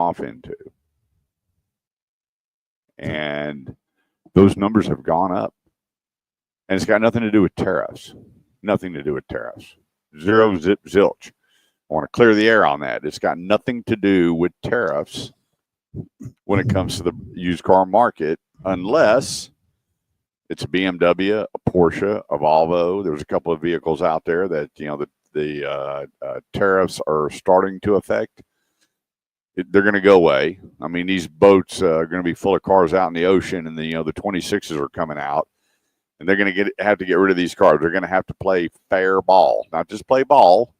off into. And those numbers have gone up. And it's got nothing to do with tariffs. Nothing to do with tariffs. Zero, zip, zilch. I want to clear the air on that. It's got nothing to do with tariffs when it comes to the used car market, unless it's a BMW, a Porsche, a Volvo. There's a couple of vehicles out there that, the tariffs are starting to affect. They're going to go away. I mean, these boats are going to be full of cars out in the ocean, and the 26s are coming out, and they're going to have to get rid of these cars. They're going to have to play fair ball, not just play ball,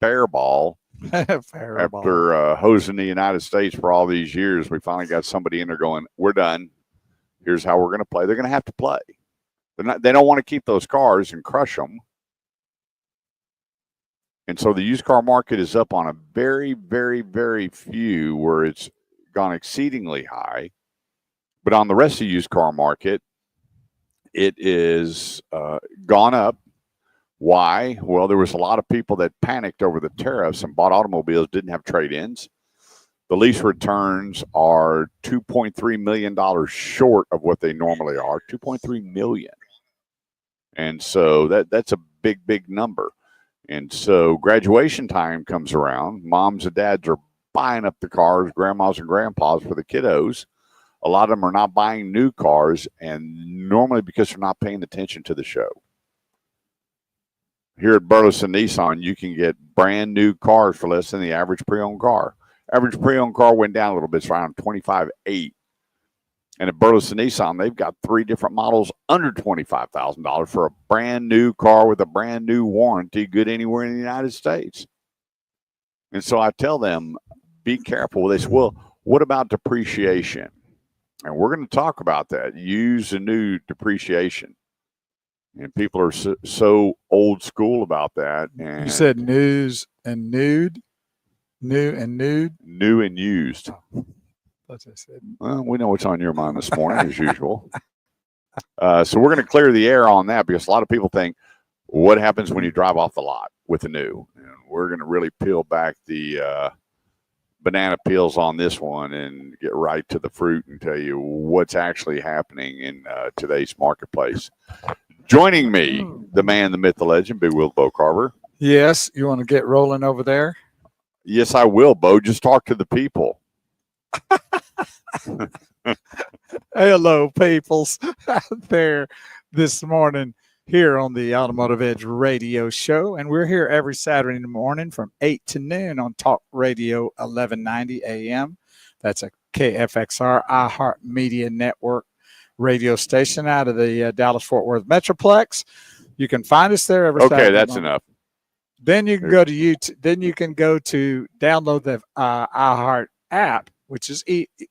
fair ball. After hosing the United States for all these years, we finally got somebody in there going, "We're done. Here's how we're going to play." They're going to have to play. They don't want to keep those cars and crush them. And so the used car market is up on a very, very, very few where it's gone exceedingly high. But on the rest of the used car market, it is gone up. Why? Well, there was a lot of people that panicked over the tariffs and bought automobiles, didn't have trade-ins. The lease returns are $2.3 million short of what they normally are, $2.3 million. And so that's a big, big number. And so graduation time comes around. Moms and dads are buying up the cars, grandmas and grandpas for the kiddos. A lot of them are not buying new cars, and normally because they're not paying attention to the show. Here at Burleson Nissan, you can get brand new cars for less than the average pre-owned car. Average pre-owned car went down a little bit, it's around $25,800. And at Burleson Nissan, they've got 3 different models under $25,000 for a brand new car with a brand new warranty, good anywhere in the United States. And so I tell them, be careful. They say, well, what about depreciation? And we're going to talk about that. Use the new depreciation. And people are so old school about that. And you said news and nude? New and nude? New and used. That's what I said. Well, we know what's on your mind this morning, as usual. So we're going to clear the air on that because a lot of people think, what happens when you drive off the lot with the new? And we're going to really peel back the banana peels on this one and get right to the fruit and tell you what's actually happening in today's marketplace. Joining me, the man, the myth, the legend, Big Will Bo Carver. Yes, you want to get rolling over there? Yes, I will, Bo. Just talk to the people. Hello, peoples out there this morning here on the Automotive Edge Radio Show. And we're here every Saturday morning from 8 to noon on Talk Radio 1190 AM. That's a KFXR iHeart Media Network radio station out of the Dallas-Fort Worth Metroplex. You can find us there every Saturday. Okay, that's enough. Then you can go to YouTube. Then you can go to download the iHeart app, which is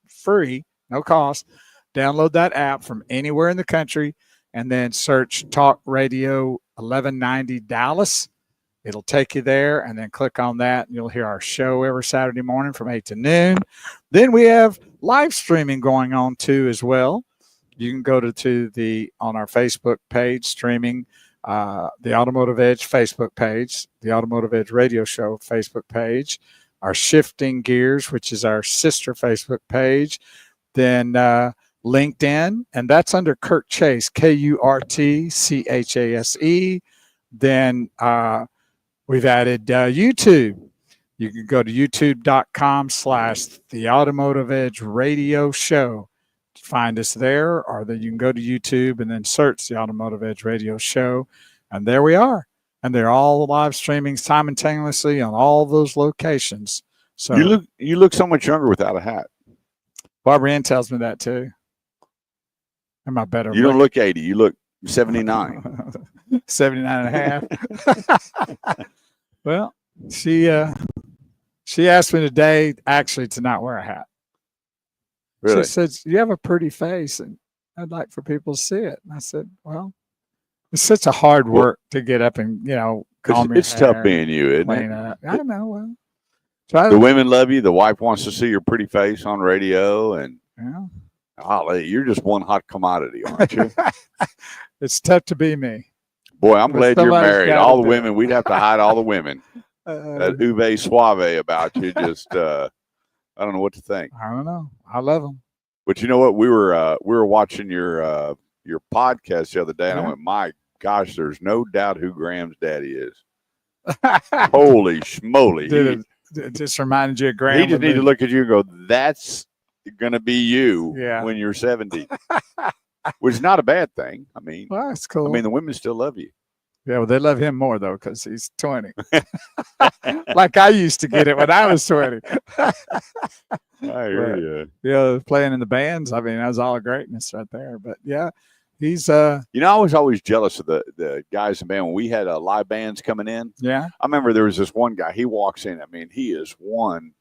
free, no cost. Download that app from anywhere in the country and then search Talk Radio 1190 Dallas. It'll take you there, and then click on that, and you'll hear our show every Saturday morning from 8 to noon. Then we have live streaming going on, too, as well. You can go to on our Facebook page, streaming the Automotive Edge Facebook page, the Automotive Edge Radio Show Facebook page, our Shifting Gears, which is our sister Facebook page, then LinkedIn, and that's under Kurt Chase, KURTCHASE. Then we've added YouTube. You can go to youtube.com/the Automotive Edge Radio Show. Find us there, or then you can go to YouTube and then search the Automotive Edge Radio Show, and there we are. And they're all live streaming simultaneously on all those locations. So you look so much younger without a hat. Barbara Ann tells me that too. Am I better? You don't look 80. You look 79. 79 and a half. Well, she asked me today actually to not wear a hat. Really? She said, you have a pretty face, and I'd like for people to see it. And I said, well, it's such a hard work to get up and, comb your it's hair, tough being you, isn't it? up. I know. Well, the women love you. The wife wants to see your pretty face on radio, and you're just one hot commodity, aren't you? It's tough to be me. Boy, I'm glad you're married. All the women, we'd have to hide all the women. That Uve Suave about you just I don't know what to think. I don't know. I love them. But you know what? We were watching your podcast the other day, and I Yeah. went, my gosh, there's no doubt who Graham's daddy is. Holy schmoly! It just reminded you of He Graham. just need to look at you and go, that's going to be you Yeah. when you're 70, which is not a bad thing. I mean, Well, that's cool. I mean, the women still love you. Yeah, well, they love him more though because he's 20. Like I used to get it when I was 20. I hear you. Yeah, playing in the bands. I mean, that was all greatness right there. But yeah, he's You know, I was always jealous of the guys in band when we had live bands coming in. yeah. I remember there was this one guy. He walks in. I mean, he is one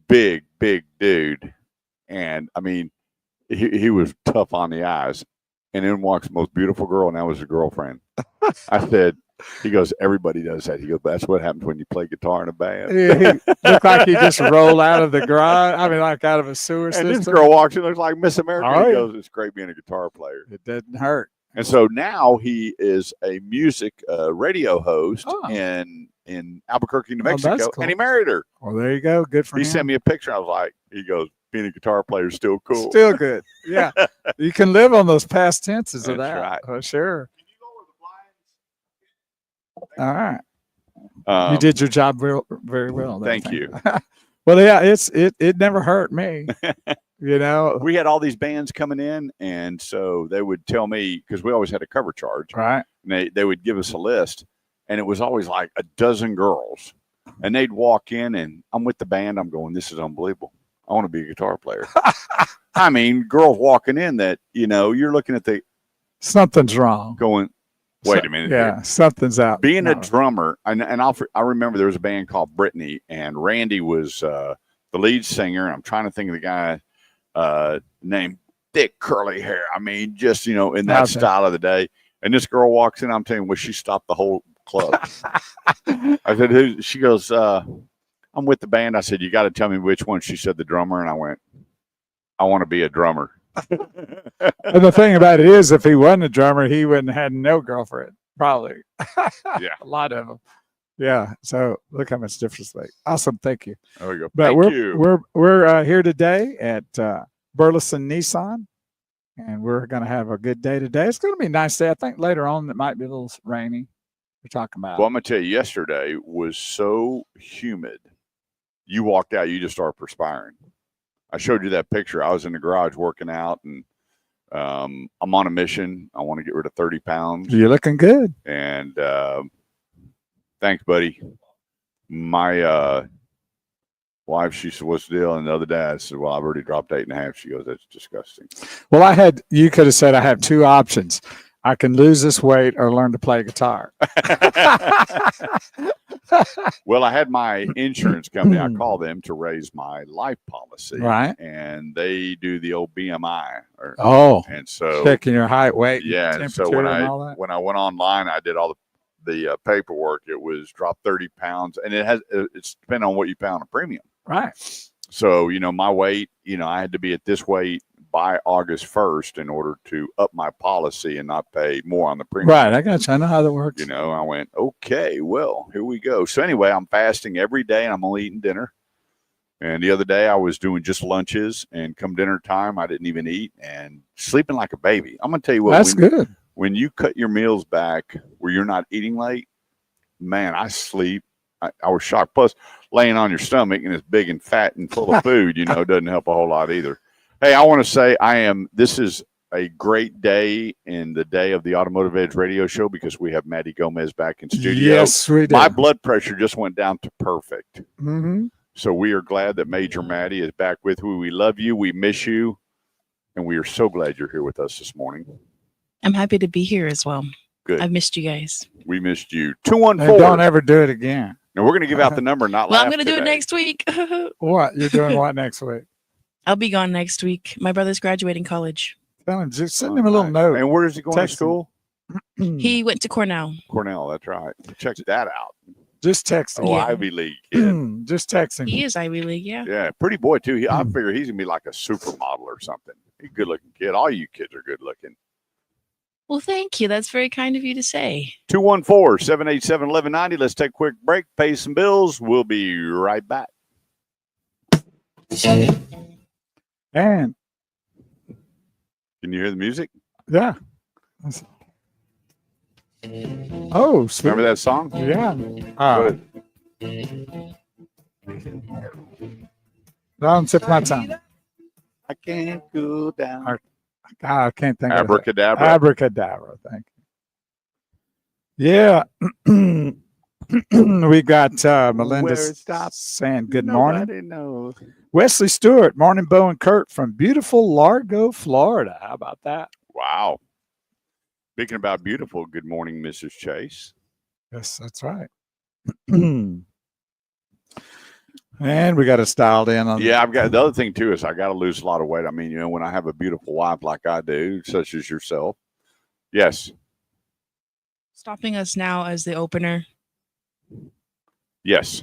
big dude, and I mean, he was tough on the eyes. And then walks the most beautiful girl, and that was his girlfriend. I said, he goes, everybody does that. He goes, that's what happens when you play guitar in a band. He looked like he just rolled out of the garage. I mean, like out of a sewer And system. this girl walks in, looks like Miss America. Oh, He yeah. goes, it's great being a guitar player. It didn't hurt. And so now he is a music radio host Oh. in Albuquerque, New Oh, that's Mexico, cool. and he married her. Well, there you go. Good for He him. sent me a picture. I was like, he goes, being a guitar player is still cool. Still good. Yeah. You can live on those past tenses of That's that. right. Oh, sure. All right. Um, You did your job very well. there, Thank I think. you. Well, yeah, it never hurt me. You know, We had all these bands coming in, and so they would tell me, because we always had a cover charge, right? and they would give us a list, and it was always like a dozen girls, and they'd walk in, and I'm with the band. I'm going, this is unbelievable. I want to be a guitar player. I mean, girls walking in that, you know, you're looking at the Something's wrong. going, wait a minute. Yeah, something's out. Being a No. drummer, and I remember there was a band called Brittany, and Randy was the lead singer. And I'm trying to think of the guy named thick curly hair. I mean, just, you know, in that Okay. style of the day. And this girl walks in. I'm telling you, well, she stopped the whole club. I said, who? She goes, I'm with the band. I said, you got to tell me which one. She said, the drummer. And I went, I want to be a drummer. And the thing about it is, if he wasn't a drummer, he wouldn't have had no girlfriend. Probably. Yeah. A lot of them. Yeah. So look how much difference they. Awesome. Thank you. There we go. But Thank you. we're here today at Burleson Nissan, and we're going to have a good day today. It's going to be a nice day. I think later on it might be a little rainy. We're talking about. Well, I'm going to tell you, yesterday was so humid. You walked out, you just started perspiring. I showed you that picture. I was in the garage working out, and I'm on a mission. I want to get rid of 30 pounds. You're looking good. And thanks, buddy. My wife, she said, what's the deal? And the other day I said, well, I've already dropped 8.5. She goes, that's disgusting. Well, you could have said I have two options. I can lose this weight or learn to play guitar. Well, I had my insurance company. I called them to raise my life policy. Right. And they do the old BMI. Oh, And so, checking your height, weight, yeah. and And so temperature and all that. when I went online, I did all the paperwork. It was drop 30 pounds, and it's depending on what you pay on a premium. Right. So, you know, my weight, you know, I had to be at this weight by August 1st in order to up my policy and not pay more on the premium. Right. I got you. I know how that works. You know, I went, okay, well, here we go. So anyway, I'm fasting every day and I'm only eating dinner. And the other day I was doing just lunches, and come dinner time, I didn't even eat and sleeping like a baby. I'm going to tell you what, That's good. when you cut your meals back where you're not eating late, man, I sleep. I was shocked. Plus, laying on your stomach and it's big and fat and full of food, you know, doesn't help a whole lot either. Hey, I want to say this is a great day in the day of the Automotive Edge radio show, because we have Maddie Gomez back in studio. Yes, we do. My blood pressure just went down to perfect. Mm-hmm. So we are glad that Major Maddie is back with you. We love you. We miss you. And we are so glad you're here with us this morning. I'm happy to be here as well. Good. I've missed you guys. We missed you. And 214. don't ever do it again. Now, we're going to give out the number, not Well, laugh I'm going to do it today. next week. What? You're doing what next week? I'll be gone next week. My brother's graduating college. Tell him, just send him a little note. And where is he going Text to him. school? He went to Cornell. Cornell, that's right. Check that out. Just text him. Oh, Yeah. Ivy League kid. Just text him. He is Ivy League, yeah. Yeah, pretty boy, too. I figure he's going to be like a supermodel or something. He's a good-looking kid. All you kids are good-looking. Well, thank you. That's very kind of you to say. 214-787-1190. Let's take a quick break, pay some bills. We'll be right back. And Can you hear the music? yeah. Oh, sweet. Remember that song? Yeah. Good. Don't tip my tongue. I can't go down. I can't think Abracadabra. of it. Abracadabra. Thank you. Yeah. We got Melinda saying good morning. Nobody knows. Wesley Stewart, morning, Bo and Kurt from beautiful Largo, Florida. How about that? Wow. Speaking about beautiful, good morning, Mrs. Chase. Yes, that's right. And we got it styled in on. Yeah, I've got the other thing too is I got to lose a lot of weight. I mean, you know, when I have a beautiful wife like I do, such as yourself. Yes. Stopping us now as the opener. Yes.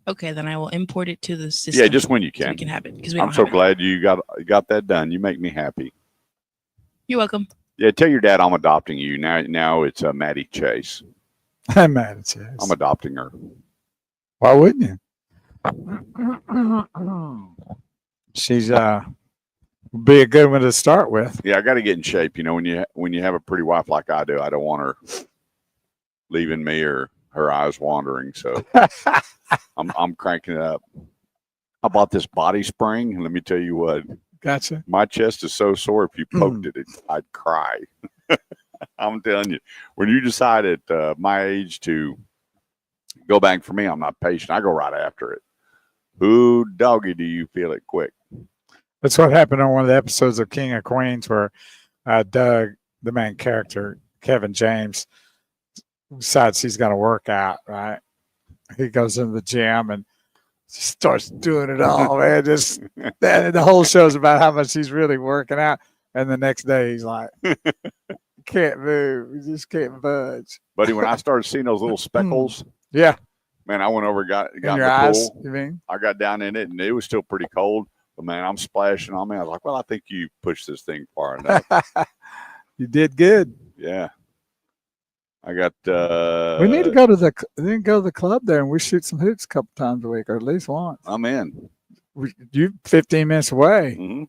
Okay, then I will import it to the system. Yeah, just when you so can. we can have it because we I'm don't so have it. glad you got that done. You make me happy. You're welcome. Yeah, tell your dad I'm adopting you. Now it's Maddie Chase. I'm mad at you. I'm adopting her. Why wouldn't you? She's be a good one to start with. Yeah, I got to get in shape. You know, when you have a pretty wife like I do, I don't want her leaving me or her eyes wandering. So I'm cranking it up. I bought this body spring, and let me tell you what. Gotcha. My chest is so sore. If you poked it, I'd cry. I'm telling you, when you decide at my age to go back for me, I'm not patient. I go right after it. Ooh, doggy, do you feel it quick? That's what happened on one of the episodes of King of Queens where Doug, the main character, Kevin James, decides he's going to work out, right? He goes into the gym and starts doing it all, man. Just the whole show's about how much he's really working out. And the next day he's like, can't move. He just can't budge. Buddy, when I started seeing those little speckles, yeah, man, I went over, got in your the eyes, pool. you mean? I got down in it, and it was still pretty cold. But man, I'm splashing on me. I was like, well, I think you pushed this thing far enough. You did good. Yeah. I got. We need to go to the club there, and we shoot some hoops a couple times a week, or at least once. I'm in. You 15 minutes away. Mm-hmm.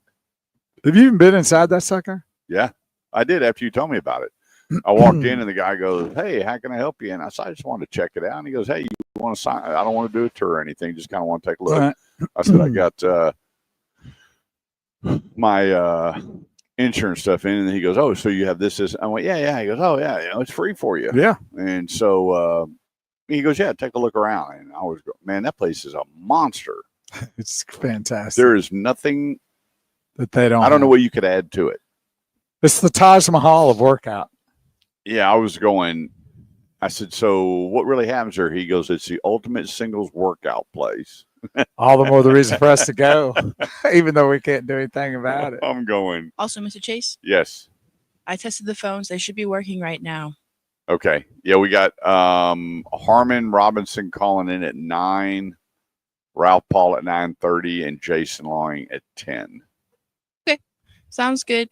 Have you even been inside that sucker? Yeah, I did after you told me about it. I walked in, and the guy goes, "Hey, how can I help you?" And I said, "I just wanted to check it out." And he goes, "Hey, you want to sign? I don't want to do a tour or anything. Just kind of want to take a look." Right. I said, "I got my insurance stuff in," and he goes, "Oh, so you have this?" I went, "Yeah." He goes, "Oh, yeah, you know, it's free for you." Yeah. And so he goes, "Yeah, take a look around." And I was going, "Man, that place is a monster. It's fantastic. There is nothing that they don't. I don't know what you could add to it. It's the Taj Mahal of workout." Yeah, I was going. I said, "So what really happens there?" He goes, "It's the ultimate singles workout place." All the more the reason for us to go, even though we can't do anything about it. I'm going. Also, Mr. Chase, Yes. I tested the phones. They should be working right now. Okay. Yeah, we got Harmon Robinson calling in at 9, Ralph Paul at 9:30, and Jason Loing at 10. Okay. Sounds good.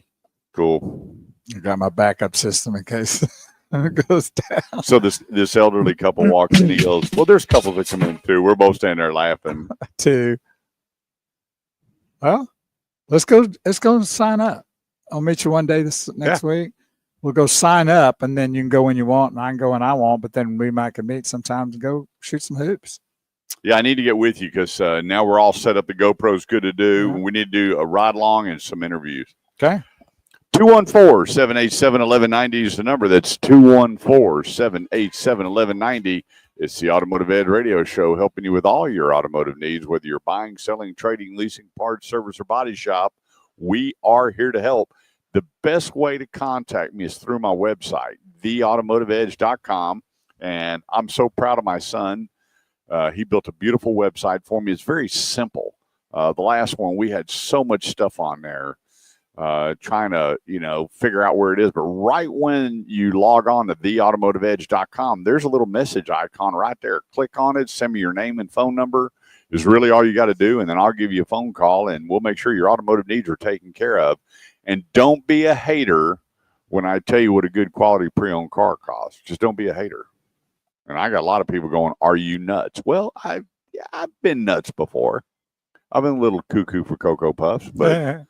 Cool. I got my backup system in case it goes down. So this elderly couple walks in. He goes, "Well, there's couples that come in too." We're both standing there laughing. Too. Well, let's go and sign up. I'll meet you one day next week. We'll go sign up, and then you can go when you want, and I can go when I want. But then we might can meet sometimes and go shoot some hoops. Yeah, I need to get with you because now we're all set up. The GoPro's good to do. Yeah. We need to do a ride along and some interviews. Okay. 214-787-1190 is the number. That's 214-787-1190. It's the Automotive Ed Radio Show, helping you with all your automotive needs, whether you're buying, selling, trading, leasing, parts, service, or body shop. We are here to help. The best way to contact me is through my website, theautomotiveedge.com. And I'm so proud of my son. He built a beautiful website for me. It's very simple. The last one, we had so much stuff on there. Trying to, figure out where it is. But right when you log on to theautomotiveedge.com, there's a little message icon right there. Click on it. Send me your name and phone number is really all you got to do. And then I'll give you a phone call and we'll make sure your automotive needs are taken care of. And don't be a hater when I tell you what a good quality pre-owned car costs. Just don't be a hater. And I got a lot of people going, "Are you nuts?" Well, I've been nuts before. I've been a little cuckoo for Cocoa Puffs, but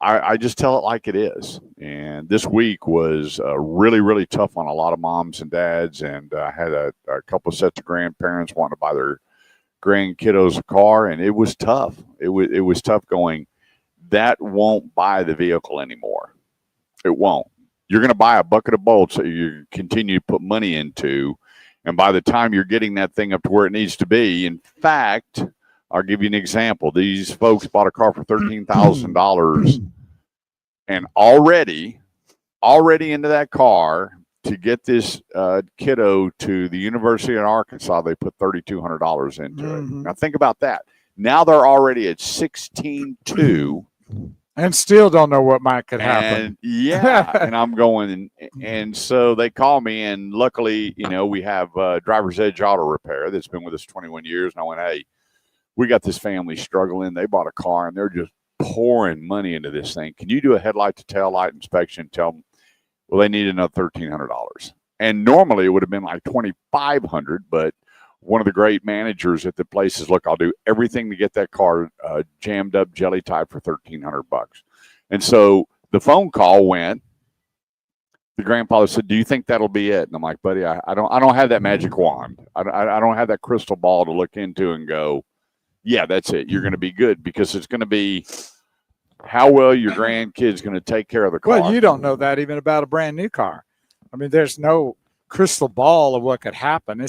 I just tell it like it is. And this week was really, really tough on a lot of moms and dads. And I had a couple of sets of grandparents wanting to buy their grandkiddos a car, and it was tough. It was tough going, that won't buy the vehicle anymore. It won't. You're going to buy a bucket of bolts that you continue to put money into. And by the time you're getting that thing up to where it needs to be, in fact, I'll give you an example. These folks bought a car for $13,000 and already into that car to get this kiddo to the University of Arkansas, they put $3,200 into it. Now think about that. Now they're already at 16.2. And still don't know what could happen. And yeah, and I'm going, and so they call me, and luckily, we have Driver's Edge Auto Repair that's been with us 21 years. And I went, hey, we got this family struggling. They bought a car, and they're just pouring money into this thing. Can you do a headlight to tail light inspection? Tell them, well, they need another $1,300. And normally it would have been like $2,500, but one of the great managers at the place is, look, I'll do everything to get that car jammed up jelly type for $1,300. And so the phone call went. The grandfather said, "Do you think that'll be it?" And I'm like, "Buddy, I don't have that magic wand. I don't have that crystal ball to look into and go, yeah, that's it. You're going to be good, because it's going to be how well your grandkid's going to take care of the car." Well, you don't know that even about a brand new car. I mean, there's no crystal ball of what could happen.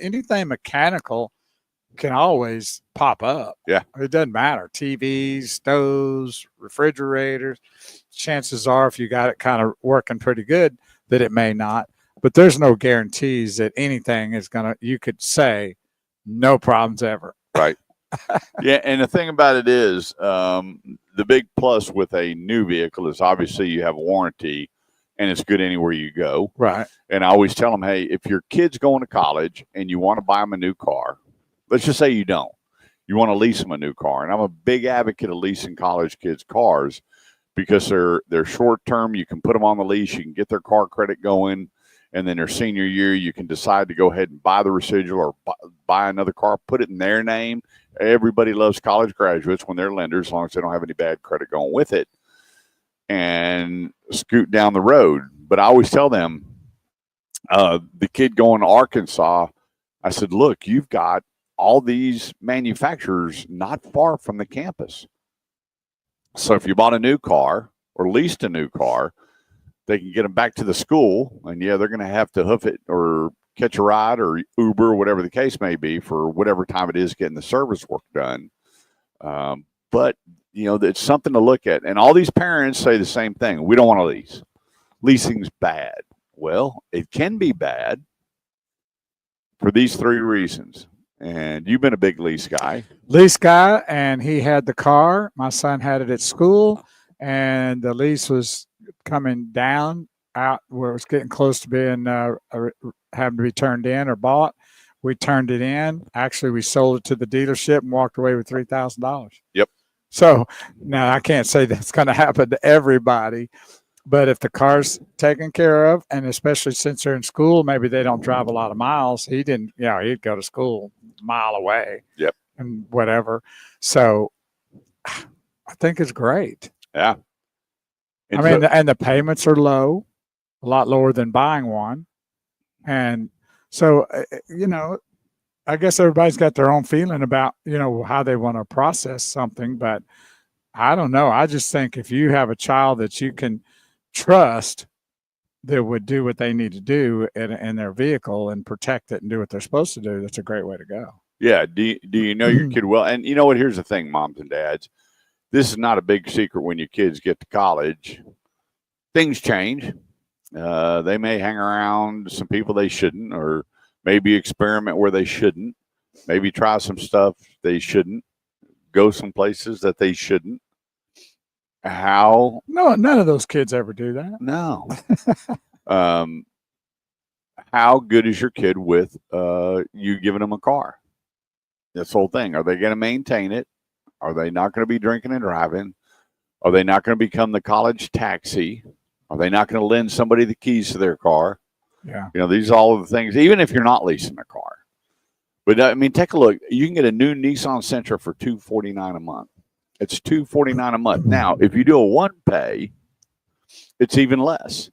Anything mechanical can always pop up. Yeah. It doesn't matter. TVs, stoves, refrigerators. Chances are, if you got it kind of working pretty good, that it may not. But there's no guarantees that anything is you could say no problems ever. Right. Yeah, and the thing about it is, the big plus with a new vehicle is obviously you have a warranty, and it's good anywhere you go. Right. And I always tell them, hey, if your kid's going to college and you want to buy them a new car, let's just say you don't. You want to lease them a new car. And I'm a big advocate of leasing college kids' cars, because they're short term. You can put them on the lease. You can get their car credit going. And then their senior year, you can decide to go ahead and buy the residual or buy another car, put it in their name. Everybody loves college graduates when they're lenders, as long as they don't have any bad credit going with it, and scoot down the road. But I always tell them, the kid going to Arkansas, I said, look, you've got all these manufacturers not far from the campus. So if you bought a new car or leased a new car, they can get them back to the school, and yeah, they're going to have to hoof it or catch a ride or Uber, whatever the case may be, for whatever time it is getting the service work done. But it's something to look at. And all these parents say the same thing. We don't want to lease. Leasing's bad. Well, it can be bad for these three reasons. And you've been a big lease guy. And he had the car. My son had it at school, and the lease was coming down out where it was getting close to being having to be turned in or bought. We turned it in. Actually, we sold it to the dealership and walked away with $3,000. Yep. So now I can't say that's going to happen to everybody, but if the car's taken care of, and especially since they're in school, maybe they don't drive a lot of miles. He didn't, he'd go to school a mile away. Yep. And whatever. So I think it's great. Yeah. And the payments are low, a lot lower than buying one. And so, I guess everybody's got their own feeling about, how they want to process something. But I don't know. I just think if you have a child that you can trust that would do what they need to do in their vehicle and protect it and do what they're supposed to do, that's a great way to go. Yeah. Do you know your kid well? And you know what? Here's the thing, moms and dads. This is not a big secret. When your kids get to college, things change. They may hang around some people they shouldn't, or maybe experiment where they shouldn't, maybe try some stuff they shouldn't, go some places that they shouldn't. No, none of those kids ever do that. No. How good is your kid with you giving them a car? This whole thing. Are they going to maintain it? Are they not going to be drinking and driving? Are they not going to become the college taxi? Are they not going to lend somebody the keys to their car? Yeah. These are all of the things, even if you're not leasing a car. But I mean, take a look. You can get a new Nissan Sentra for $249 a month. It's $249 a month. Now, if you do a one pay, it's even less,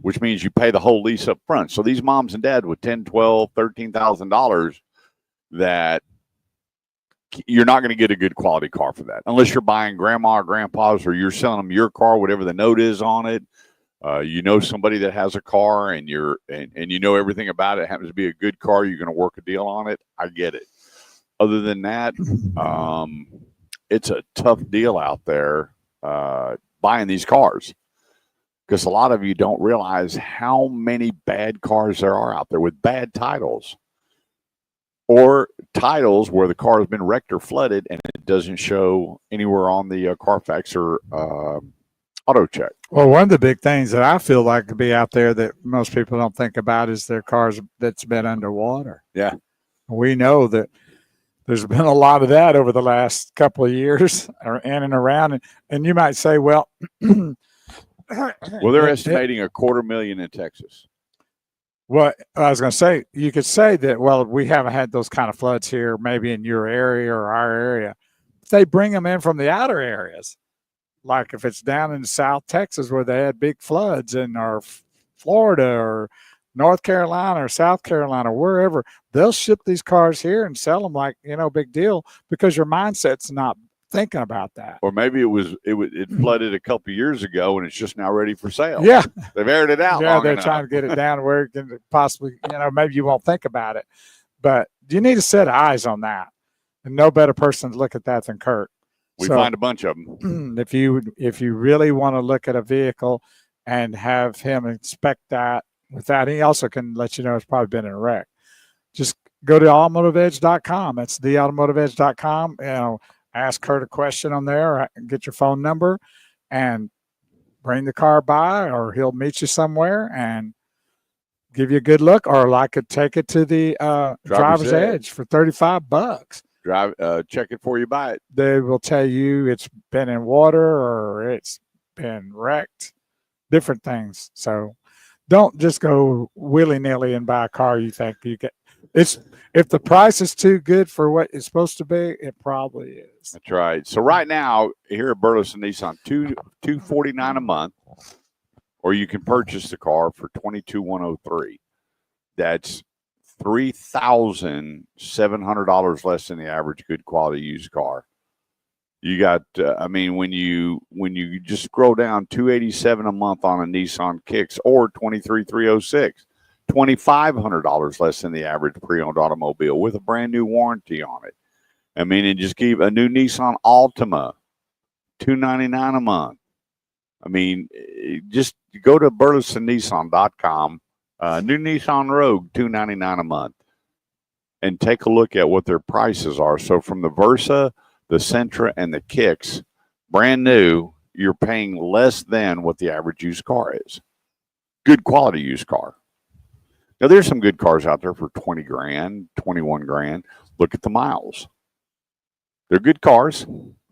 which means you pay the whole lease up front. So these moms and dads with $10, $12, $13,000, that you're not going to get a good quality car for that unless you're buying grandma or grandpa's, or you're selling them your car, whatever the note is on it. You know somebody that has a car, and you know everything about it. It happens to be a good car. You're going to work a deal on it. I get it. Other than that, it's a tough deal out there buying these cars, because a lot of you don't realize how many bad cars there are out there with bad titles, or titles where the car has been wrecked or flooded and it doesn't show anywhere on the Carfax or auto check. Well, one of the big things that I feel like could be out there that most people don't think about is their cars that's been underwater. Yeah. We know that there's been a lot of that over the last couple of years, or in and around. And you might say, well, they're estimating $250,000 in Texas. Well, I was going to say, you could say that, well, we haven't had those kind of floods here, maybe in your area or our area. They bring them in from the outer areas. Like if it's down in South Texas where they had big floods, in or Florida or North Carolina or South Carolina, wherever, they'll ship these cars here and sell them like, big deal, because your mindset's not thinking about that. Or maybe it flooded a couple of years ago and it's just now ready for sale. Yeah. They've aired it out. Yeah, they're trying to get it down where it can possibly, maybe you won't think about it. But you need to set eyes on that. And no better person to look at that than Kurt. We find a bunch of them. If you really want to look at a vehicle and have him inspect that without, he also can let you know it's probably been in a wreck. Just go to automotiveedge.com. That's theautomotiveedge.com. Ask Kurt a question on there, or get your phone number and bring the car by, or he'll meet you somewhere and give you a good look, or I could take it to the driver's edge for $35. Check it before you buy it. They will tell you it's been in water or it's been wrecked, different things. So don't just go willy-nilly and buy a car you think you get. If the price is too good for what it's supposed to be, it probably is. That's right. So right now here at Burleson Nissan, $249 a month, or you can purchase the car for $22,103. That's $3,700 less than the average good quality used car. You got, when you just scroll down, $287 a month on a Nissan Kicks, or $23,306. $2,500 less than the average pre-owned automobile with a brand new warranty on it. And just keep a new Nissan Altima, $299 a month. Just go to burlesonnissan.com. New Nissan Rogue, $299 a month, and take a look at what their prices are. So from the Versa, the Sentra, and the Kicks, brand new, you're paying less than what the average used car is. Good quality used car. Now, there's some good cars out there for $20,000, $21,000. Look at the miles. They're good cars.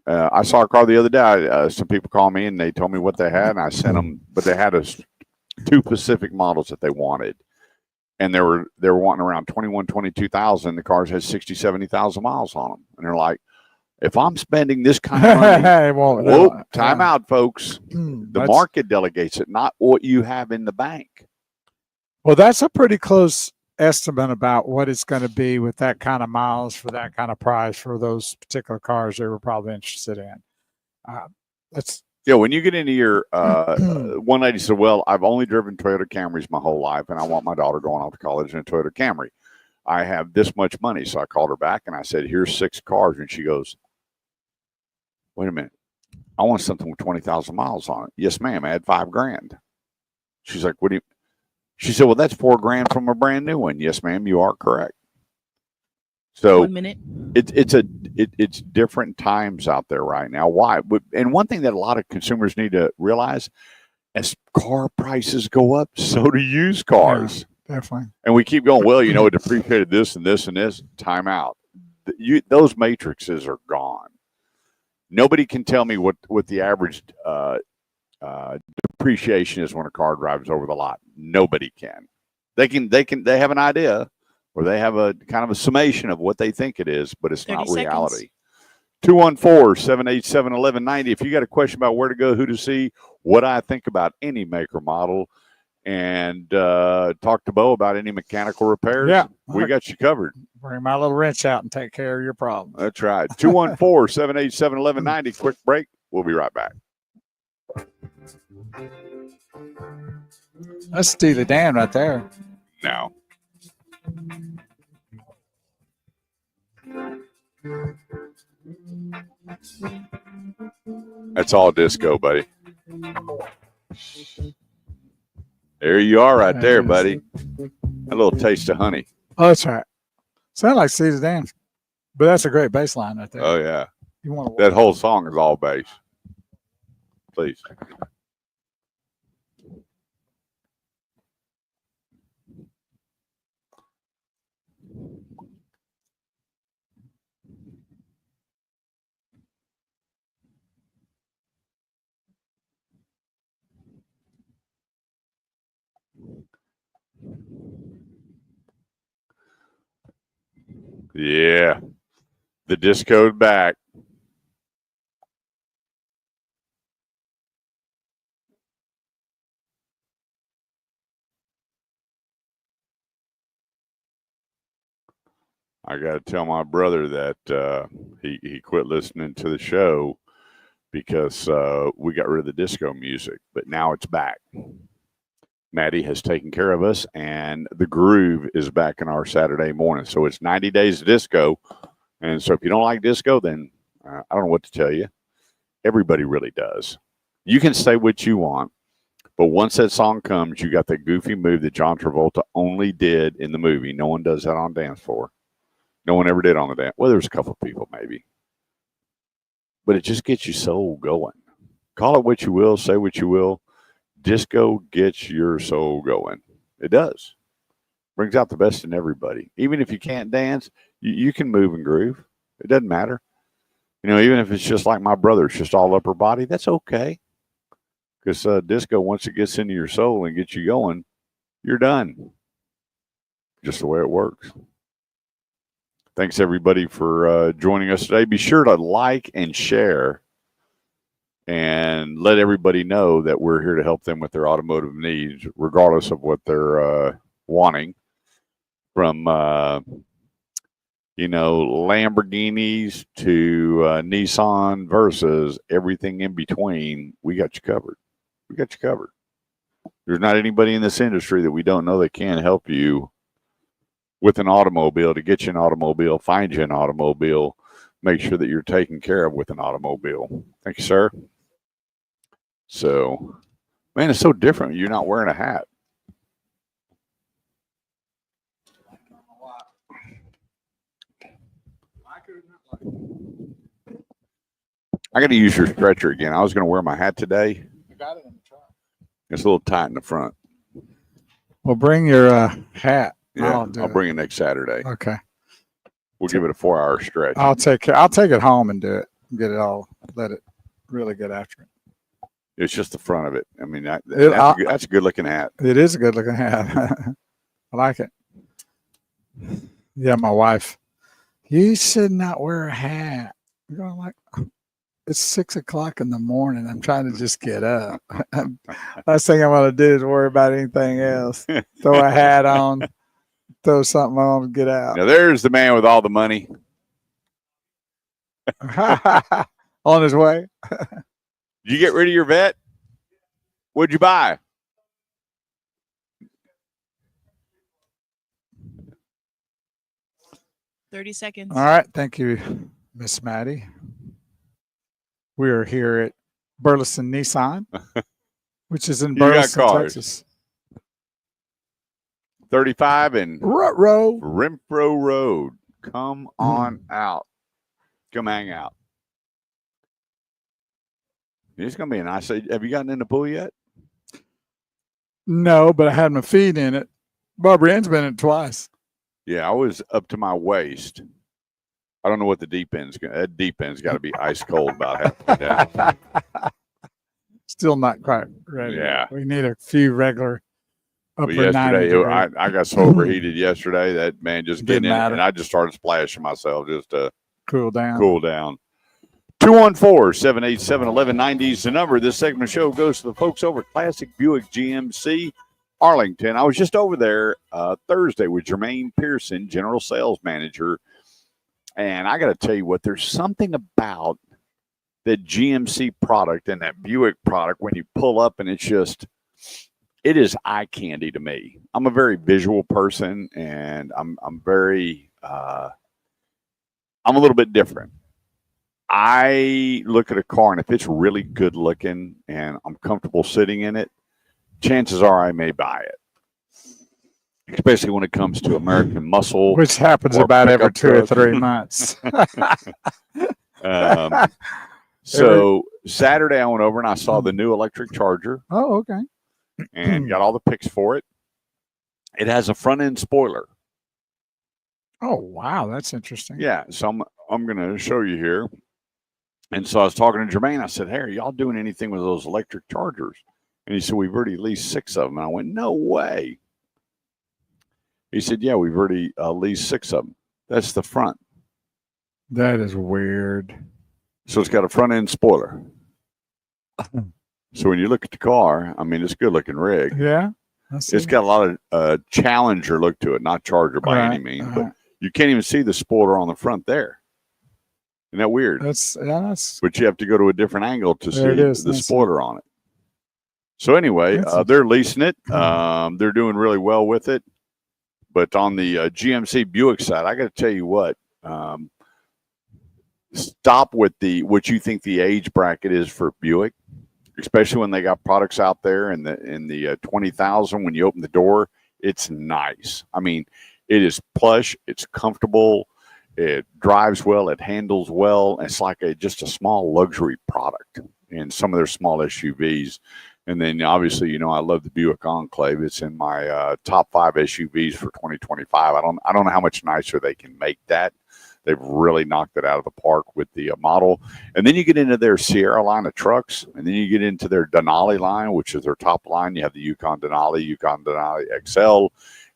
I saw a car the other day. Some people called me and they told me what they had, and I sent them, but they had two Pacific models that they wanted. And they were wanting around 21, 22,000. The cars had 60, 70,000 miles on them. And they're like, if I'm spending this kind of money, time out, folks. The market delegates it, not what you have in the bank. Well, that's a pretty close estimate about what it's going to be with that kind of miles for that kind of price for those particular cars they were probably interested in. When you get into your, one lady said, well, I've only driven Toyota Camrys my whole life, and I want my daughter going off to college in a Toyota Camry. I have this much money. So I called her back and I said, here's 6 cars. And she goes, wait a minute. I want something with 20,000 miles on it. Yes, ma'am. Add $5,000. She's like, what do you? She said, well, that's $4,000 from a brand new one. Yes, ma'am, you are correct. So 1 minute. It's different times out there right now. Why? And one thing that a lot of consumers need to realize, as car prices go up, so do used cars. Yeah, definitely. And we keep going, well, it depreciated this and this and this. Time out. Those matrices are gone. Nobody can tell me what the average depreciation is when a car drives over the lot. Nobody can. They have an idea. or they have a kind of a summation of what they think it is, but it's 30 not seconds. reality. 214-787-1190. If you got a question about where to go, who to see, what I think about any maker model, and talk to Bo about any mechanical repairs, Yeah. we got you covered. Bring my little wrench out and take care of your problem. That's right. 214-787-1190. Quick break. We'll be right back. That's Steely Dan right there. Now. That's all disco, buddy. There you are right there, buddy. A little taste of honey. Oh, that's right. Sound like Steely Dan. But that's a great bass line right there. Oh, yeah. You want That whole song is all bass. Please. Yeah. The disco's back. I got to tell my brother that he quit listening to the show because we got rid of the disco music, but now it's back. Maddie has taken care of us, and the groove is back in our Saturday morning. So it's 90 days of disco. And so if you don't like disco, then I don't know what to tell you. Everybody really does. You can say what you want, but once that song comes, you got that goofy move that John Travolta only did in the movie. No one does that on dance floor. No one ever did on the dance. Well, there's a couple of people maybe. But it just gets your soul going. Call it what you will, say what you will. Disco gets your soul going. It does. Brings out the best in everybody. Even if you can't dance, you can move and groove. It doesn't matter. You know, even if it's just like my brother, it's just all upper body, that's okay. Because disco, once it gets into your soul and gets you going, you're done. Just the way it works. Thanks, everybody, for joining us today. Be sure to like and share and let everybody know that we're here to help them with their automotive needs, regardless of what they're wanting. From, Lamborghinis to Nissan Versas, everything in between, we got you covered. We got you covered. There's not anybody in this industry that we don't know that can help you with an automobile, to get you an automobile, find you an automobile, make sure that you're taken care of with an automobile. Thank you, sir. So, man, it's so different. You're not wearing a hat. I got to use your stretcher again. I was going to wear my hat today. You got it in the truck. It's a little tight in the front. Well, bring your hat. Yeah, I'll bring it next Saturday. Okay. We'll give it a 4-hour stretch. I'll take it home and do it. Get it all. Let it really get after it. It's just the front of it. I mean, that's a good looking hat. It is a good looking hat. I like it. Yeah, my wife. You should not wear a hat. You know, like, it's 6 o'clock in the morning. I'm trying to just get up. Last thing I'm going to do is worry about anything else. Throw a hat on, throw something on, and get out. Now, there's the man with all the money. On his way. Did you get rid of your vet? What'd you buy? $30 seconds. All right. Thank you, Miss Maddie. We are here at Burleson Nissan, which is in Burleson, Texas. 35 and Rutrow. Renfro Road. Come on out. Come hang out. It's going to be a nice. Have you gotten in the pool yet? No, but I had my feet in it. Barbara Ann's been in it twice. Yeah, I was up to my waist. I don't know what the deep end's going to. That deep end's got to be ice cold about halfway down. Still not quite ready. Yeah. We need a few regular upper yesterday 90 degrees. I got so overheated yesterday that man just Didn't getting in matter. and I just started splashing myself just to Cool down. cool down. 214-787-1190 is the number. This segment of the show goes to the folks over at Classic Buick GMC Arlington. I was just over there Thursday with Jermaine Pearson, General Sales Manager. And I got to tell you what, there's something about that GMC product and that Buick product when you pull up and it is eye candy to me. I'm a very visual person and I'm very, I'm a little bit different. I look at a car, and if it's really good looking and I'm comfortable sitting in it, chances are I may buy it. Especially when it comes to American muscle. Which happens or about every pickup 2 or 3 months. So Saturday I went over and I saw the new electric Charger Oh, okay. and got all the pics for it. It has a front end spoiler. Oh, wow. That's interesting. Yeah, so I'm going to show you here. And so I was talking to Jermaine. I said, "Hey, are y'all doing anything with those electric Chargers?" And he said, "We've already leased 6 of them." And I went, "No way." He said, "Yeah, we've already leased 6 of them." That's the front. That is weird. So it's got a front end spoiler. So when you look at the car, I mean, it's a good looking rig. Yeah. It's got a lot of Challenger look to it, not Charger by any means, but you can't even see the spoiler on the front there. Isn't that weird? That's But you have to go to a different angle to see There it is. the That's spoiler on it. So anyway, they're leasing it. They're doing really well with it. But on the GMC Buick side, I got to tell you what. Stop with what you think the age bracket is for Buick, especially when they got products out there in the 20,000. When you open the door, it's nice. I mean, it is plush. It's comfortable. It drives well. It handles well. It's like just a small luxury product in some of their small SUVs. And then obviously, I love the Buick Enclave. It's in my top 5 SUVs for 2025. I don't know how much nicer they can make that. They've really knocked it out of the park with the model. And then you get into their Sierra line of trucks, and then you get into their Denali line, which is their top line. You have the Yukon Denali XL,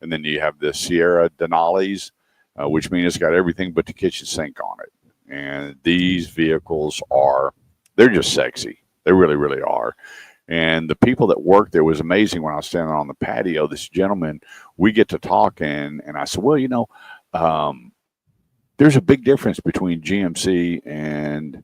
and then you have the Sierra Denalis, which means it's got everything but the kitchen sink on it. And these vehicles they're just sexy. They really, really are. And the people that work there was amazing. When I was standing on the patio, this gentleman, we get to talking, and I said, well, there's a big difference between GMC and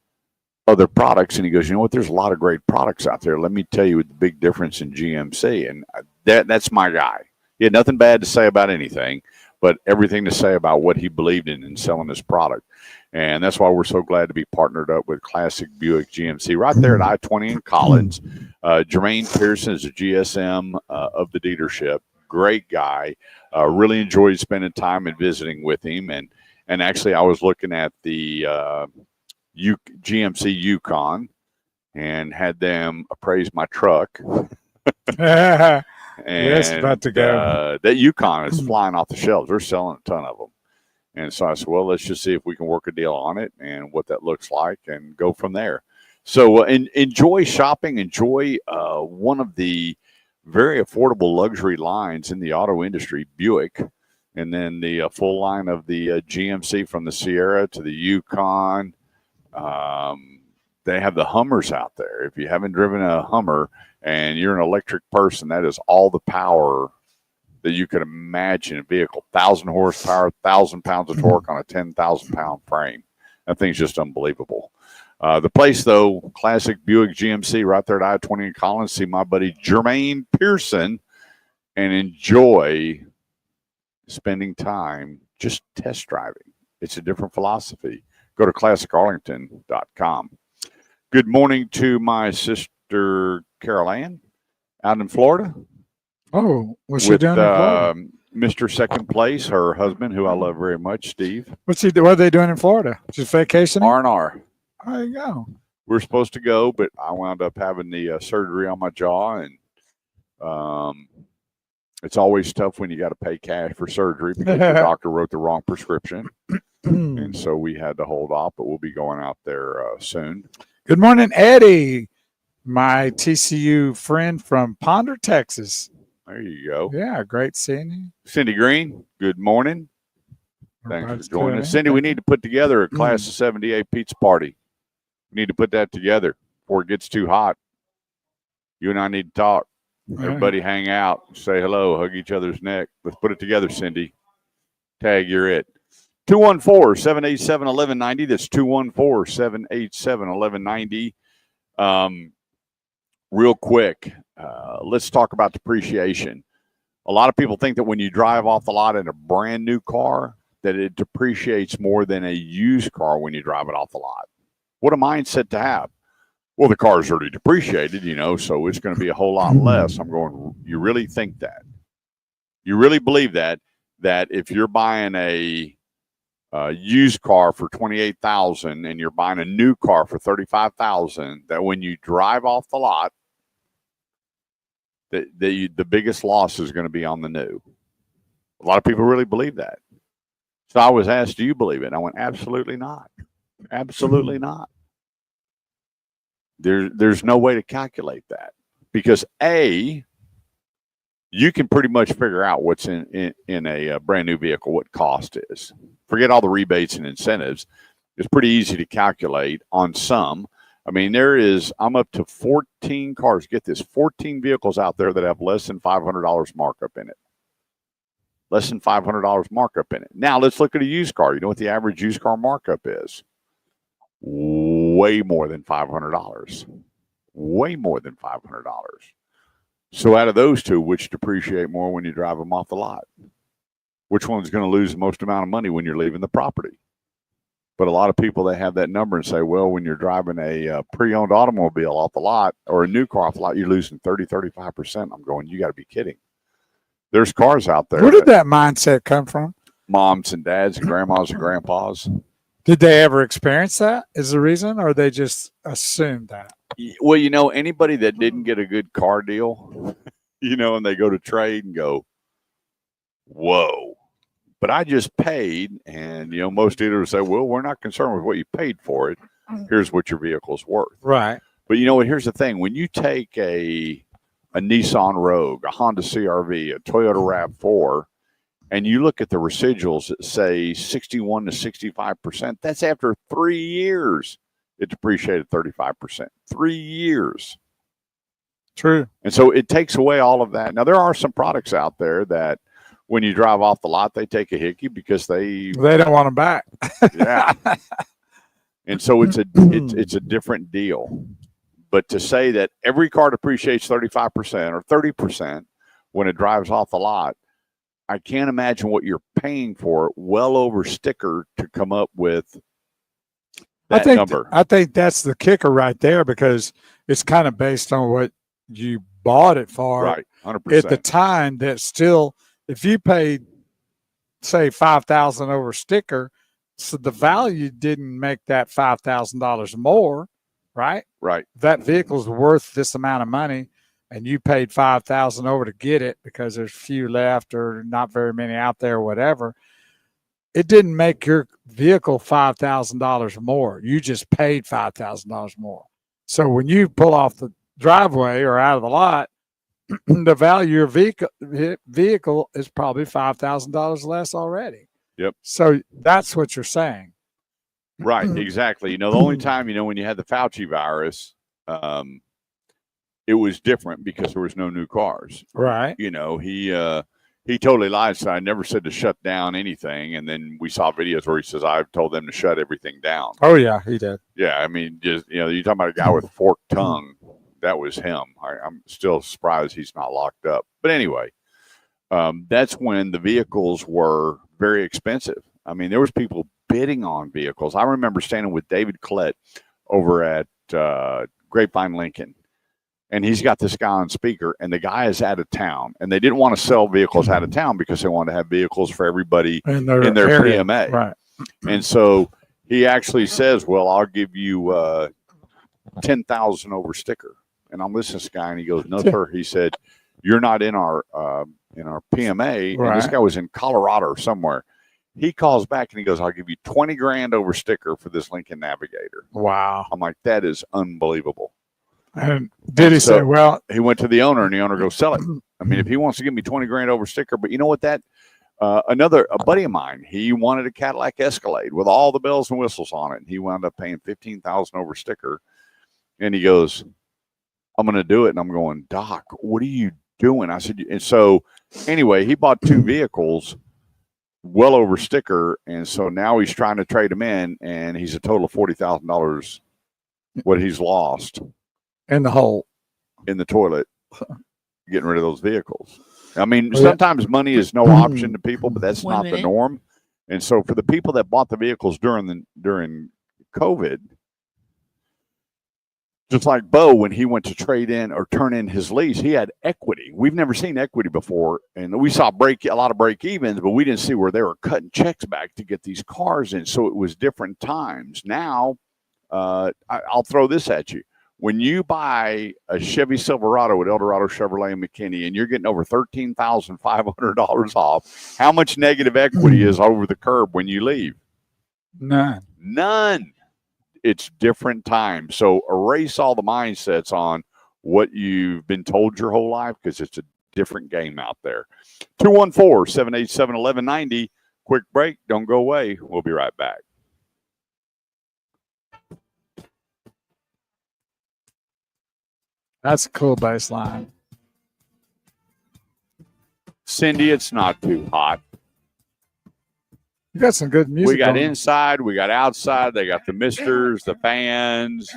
other products. And he goes, you know what? There's a lot of great products out there. Let me tell you the big difference in GMC. And that's my guy. He had nothing bad to say about anything, but everything to say about what he believed in selling this product. And that's why we're so glad to be partnered up with Classic Buick GMC right there at I-20 in Collins. Jermaine Pearson is the GSM of the dealership. Great guy. Really enjoyed spending time and visiting with him. And actually, I was looking at the GMC Yukon and had them appraise my truck. Yes, And about to go. that Yukon is flying off the shelves. They're selling a ton of them. And so I said, well, let's just see if we can work a deal on it and what that looks like and go from there. So enjoy shopping. Enjoy one of the very affordable luxury lines in the auto industry, Buick. And then the full line of the GMC from the Sierra to the Yukon. They have the Hummers out there. If you haven't driven a Hummer and you're an electric person, that is all the power that you could imagine in a vehicle. 1,000 horsepower, 1,000 pounds of torque on a 10,000-pound frame. That thing's just unbelievable. The place, though, Classic Buick GMC right there at I-20 in Collins. See my buddy Jermaine Pearson and enjoy spending time just test driving. It's a different philosophy. Go to classicarlington.com. Good morning to my sister Carol Ann out in Florida. Oh, what's she doing in Florida? Mr. Second Place, her husband, who I love very much, Steve. What are they doing in Florida? Just vacationing? R&R. There you go. We're supposed to go, but I wound up having the surgery on my jaw, and it's always tough when you got to pay cash for surgery because the doctor wrote the wrong prescription. And so we had to hold off, but we'll be going out there soon. Good morning, Eddie, my TCU friend from Ponder, Texas. There you go. Yeah, great seeing you. Cindy Green, good morning. Thanks Everybody's for joining tuning us. in. Cindy, we Thank need to put together a class of 78 pizza party. We need to put that together before it gets too hot. You and I need to talk. you. Everybody hang out, say hello, hug each other's neck. Let's put it together, Cindy. Tag, you're it. 214-787-1190. That's 214-787-1190. Real quick, let's talk about depreciation. A lot of people think that when you drive off the lot in a brand new car, that it depreciates more than a used car when you drive it off the lot. What a mindset to have. Well, the car's already depreciated, so it's going to be a whole lot less. I'm going, you really think that? You really believe that if you're buying a used car for $28,000 and you're buying a new car for $35,000, that when you drive off the lot, the biggest loss is going to be on the new? A lot of people really believe that. So I was asked, do you believe it? And I went, absolutely not. Absolutely not. There's no way to calculate that, because A, you can pretty much figure out what's in a brand new vehicle, what cost is. Forget all the rebates and incentives. It's pretty easy to calculate on some. I mean, I'm up to 14 cars. Get this, 14 vehicles out there that have less than $500 markup in it. Less than $500 markup in it. Now let's look at a used car. You know what the average used car markup is? Way more than $500. Way more than $500. So out of those two, which depreciate more when you drive them off the lot? Which one's going to lose the most amount of money when you're leaving the property? But a lot of people, they have that number and say, well, when you're driving a pre-owned automobile off the lot or a new car off the lot, you're losing 30-35%. I'm going, you got to be kidding. There's cars out there. Where did that mindset come from? Moms and dads and grandmas and grandpas. Did they ever experience that as a reason, or they just assumed that? Well, anybody that didn't get a good car deal, and they go to trade and go, whoa, but I just paid. And, most dealers say, well, we're not concerned with what you paid for it. Here's what your vehicle's worth. Right. But you know what? Here's the thing. When you take a Nissan Rogue, a Honda CRV, a Toyota RAV4, and you look at the residuals that say 61 to 65%, that's after 3 years. It depreciated 35%. 3 years. True. And so it takes away all of that. Now, there are some products out there that when you drive off the lot, they take a hickey because they don't want them back. Yeah. And so it's a different deal. But to say that every car depreciates 35% or 30% when it drives off the lot, I can't imagine what you're paying for it, well over sticker, to come up with that number. I think that's the kicker right there, because it's kind of based on what you bought it for. Right, 100%. At the time, that still, if you paid, say, $5,000 over sticker, so the value didn't make that $5,000 more, right? Right. That vehicle's worth this amount of money, and you paid $5,000 over to get it because there's few left or not very many out there, or whatever. It didn't make your vehicle $5,000 more. You just paid $5,000 more. So when you pull off the driveway or out of the lot, the value of your vehicle is probably $5,000 less already. Yep. So that's what you're saying. Right, exactly. The only time, when you had the Fauci virus, it was different because there was no new cars. Right. He totally lied. So I never said to shut down anything. And then we saw videos where he says, I've told them to shut everything down. Oh, yeah, he did. Yeah, I mean, just, you're talking about a guy with a forked tongue. That was him. I'm still surprised he's not locked up. But anyway, that's when the vehicles were very expensive. I mean, there was people bidding on vehicles. I remember standing with David Collette over at Grapevine Lincoln. And he's got this guy on speaker, and the guy is out of town. And they didn't want to sell vehicles out of town because they wanted to have vehicles for everybody in their area. PMA. Right. And so he actually says, well, I'll give you $10,000 over sticker. And I'm listening to this guy, and he goes, no, sir. He said, you're not in our PMA. Right. And this guy was in Colorado or somewhere. He calls back, and he goes, I'll give you $20,000 over sticker for this Lincoln Navigator. Wow. I'm like, that is unbelievable. And did he say, well, he went to the owner, and the owner goes, sell it. I mean, if he wants to give me 20 grand over sticker, but you know what, a buddy of mine, he wanted a Cadillac Escalade with all the bells and whistles on it. And he wound up paying 15,000 over sticker. And he goes, I'm going to do it. And I'm going, Doc, what are you doing? I said, and so anyway, he bought 2 vehicles well over sticker. And so now he's trying to trade them in, and he's a total of $40,000 what he's lost in the hole, in the toilet, getting rid of those vehicles. I mean, sometimes money is no option to people, but that's not the norm. And so for the people that bought the vehicles during COVID, just like Bo, when he went to trade in or turn in his lease, he had equity. We've never seen equity before. And we saw a lot of break evens, but we didn't see where they were cutting checks back to get these cars in. So it was different times. Now, I'll throw this at you. When you buy a Chevy Silverado with Eldorado Chevrolet and McKinney, and you're getting over $13,500 off, how much negative equity is over the curb when you leave? None. It's different times. So erase all the mindsets on what you've been told your whole life, because it's a different game out there. 214-787-1190. Quick break. Don't go away. We'll be right back. That's a cool bass line. Cindy, it's not too hot. You got some good music. We got inside, we got outside. They got the misters, the fans.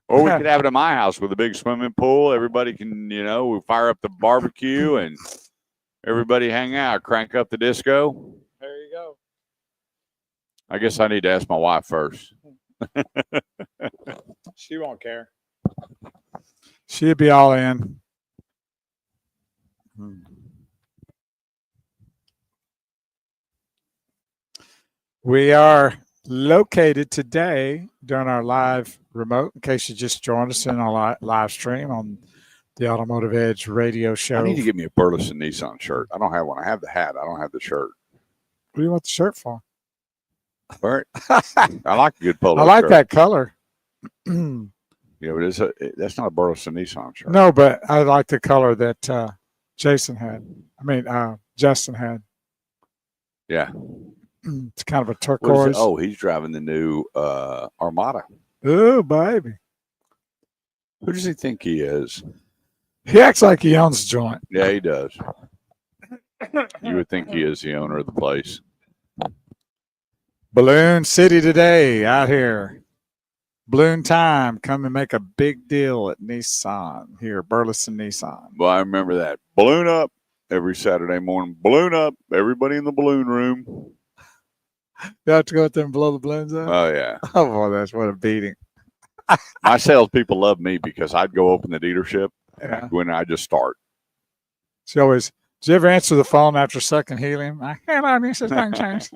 Or we could have it at my house with a big swimming pool. Everybody can, we fire up the barbecue and everybody hang out, crank up the disco. There you go. I guess I need to ask my wife first. She won't care. She'd be all in. We are located today during our live remote, in case you just joined us in our live stream on the Automotive Edge radio show. I need to get me a Burleson Nissan shirt. I don't have one. I have the hat. I don't have the shirt. What do you want the shirt for? All right. I like a good polo I like shirt. that color. Yeah, but that's not a Burleson Nissan shirt. No, but I like the color that Justin had. Yeah. It's kind of a turquoise. Oh, he's driving the new Armada. Oh, baby. Who does he think he is? He acts like he owns the joint. Yeah, he does. You would think he is the owner of the place. Balloon City today out here. Balloon time. Come and make a big deal at Nissan here, Burleson Nissan. Well, I remember that. Balloon up every Saturday morning. Balloon up. Everybody in the balloon room. You have to go out there and blow the balloons up? Oh, yeah. Oh, boy, that's what a beating. My salespeople love me because I'd go open the dealership when I just start. She always, did you ever answer the phone after sucking helium? Hello, this is Frank James.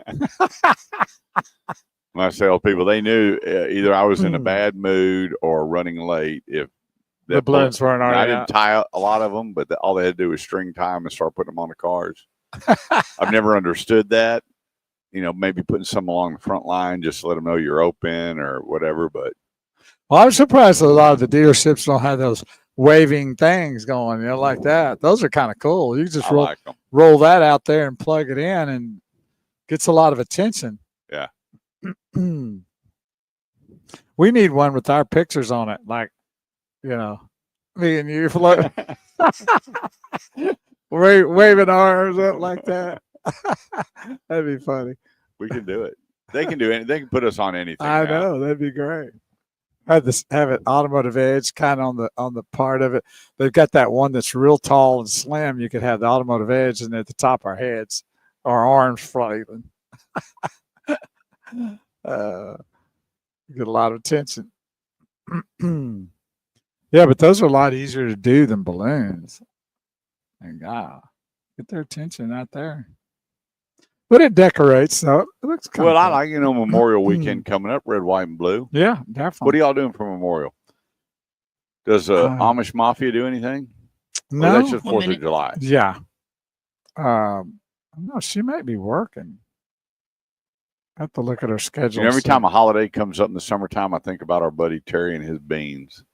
My salespeople, they knew either I was in a bad mood or running late. If the balloons weren't already I didn't tie a lot of them, but all they had to do was string tie them and start putting them on the cars. I've never understood that. Maybe putting some along the front line just to let them know you're open or whatever. But well, I'm surprised that a lot of the dealerships don't have those waving things going, like that. Those are kind of cool. You just roll that out there and plug it in, and gets a lot of attention. Yeah. We need one with our pictures on it, like, me and you float, waving arms up like that. That'd be funny. We can do it. They can do anything. They can put us on anything. I know, that'd be great. Have it Automotive Edge kind of on the part of it. They've got that one that's real tall and slim. You could have the Automotive Edge, and at the top of our heads, our arms flailing. Get a lot of attention. Yeah, but those are a lot easier to do than balloons. And get their attention out there. But it decorates, so it looks kind of I like, Memorial Weekend coming up, red, white, and blue. Yeah, definitely. What are y'all doing for Memorial? Does Amish Mafia do anything? No. Or that's just 4th of July. Yeah. No, she might be working. I have to look at our schedule. You know, every time a holiday comes up in the summertime, I think about our buddy Terry and his beans.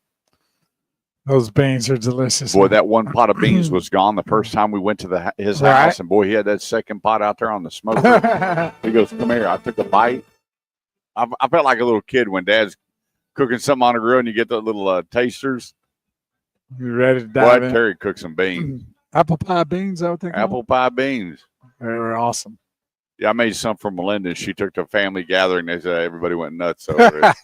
Those beans are delicious. Boy, that one pot of beans was gone the first time we went to his house, and boy, he had that second pot out there on the smoker. He goes, "Come here." I took a bite. I felt like a little kid when Dad's cooking something on a grill, and you get the little tasters. You ready to dive in? Terry cooked some beans. Apple pie beans, I would think. Apple pie beans. They were awesome. Yeah, I made some for Melinda. She took to a family gathering. They said everybody went nuts over it.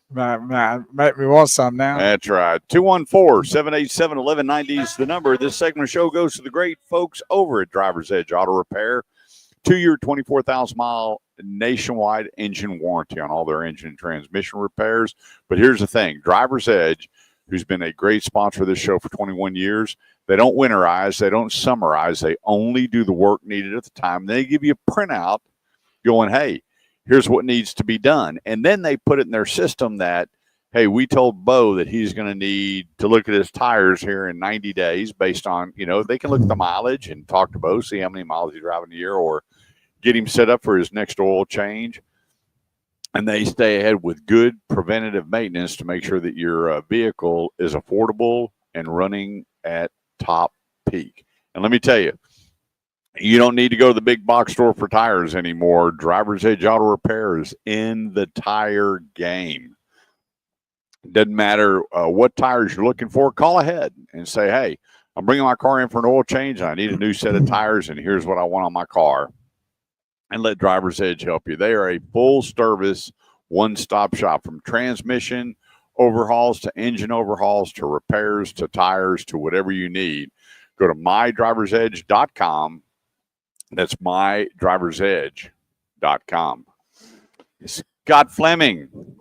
Make me want some now. That's right. 214-787-1190 is the number. This segment of show goes to the great folks over at Driver's Edge Auto Repair. 2-year, 24,000-mile nationwide engine warranty on all their engine and transmission repairs. But here's the thing. Driver's Edge, who's been a great sponsor of this show for 21 years, they don't winterize. They don't summarize. They only do the work needed at the time. They give you a printout going, hey, here's what needs to be done. And then they put it in their system that, hey, we told Bo that he's going to need to look at his tires here in 90 days based on, you know, they can look at the mileage and talk to Bo, see how many miles he's driving a year, or get him set up for his next oil change. And they stay ahead with good preventative maintenance to make sure that your vehicle is affordable and running at top peak. And let me tell you, you don't need to go to the big box store for tires anymore. Driver's Edge Auto Repair is in the tire game. Doesn't matter what tires you're looking for. Call ahead and say, hey, I'm bringing my car in for an oil change, and I need a new set of tires, and here's what I want on my car. And let Driver's Edge help you. They are a full-service, one-stop shop, from transmission overhauls to engine overhauls to repairs to tires to whatever you need. Go to mydriversedge.com. That's mydriversedge.com. Scott Fleming.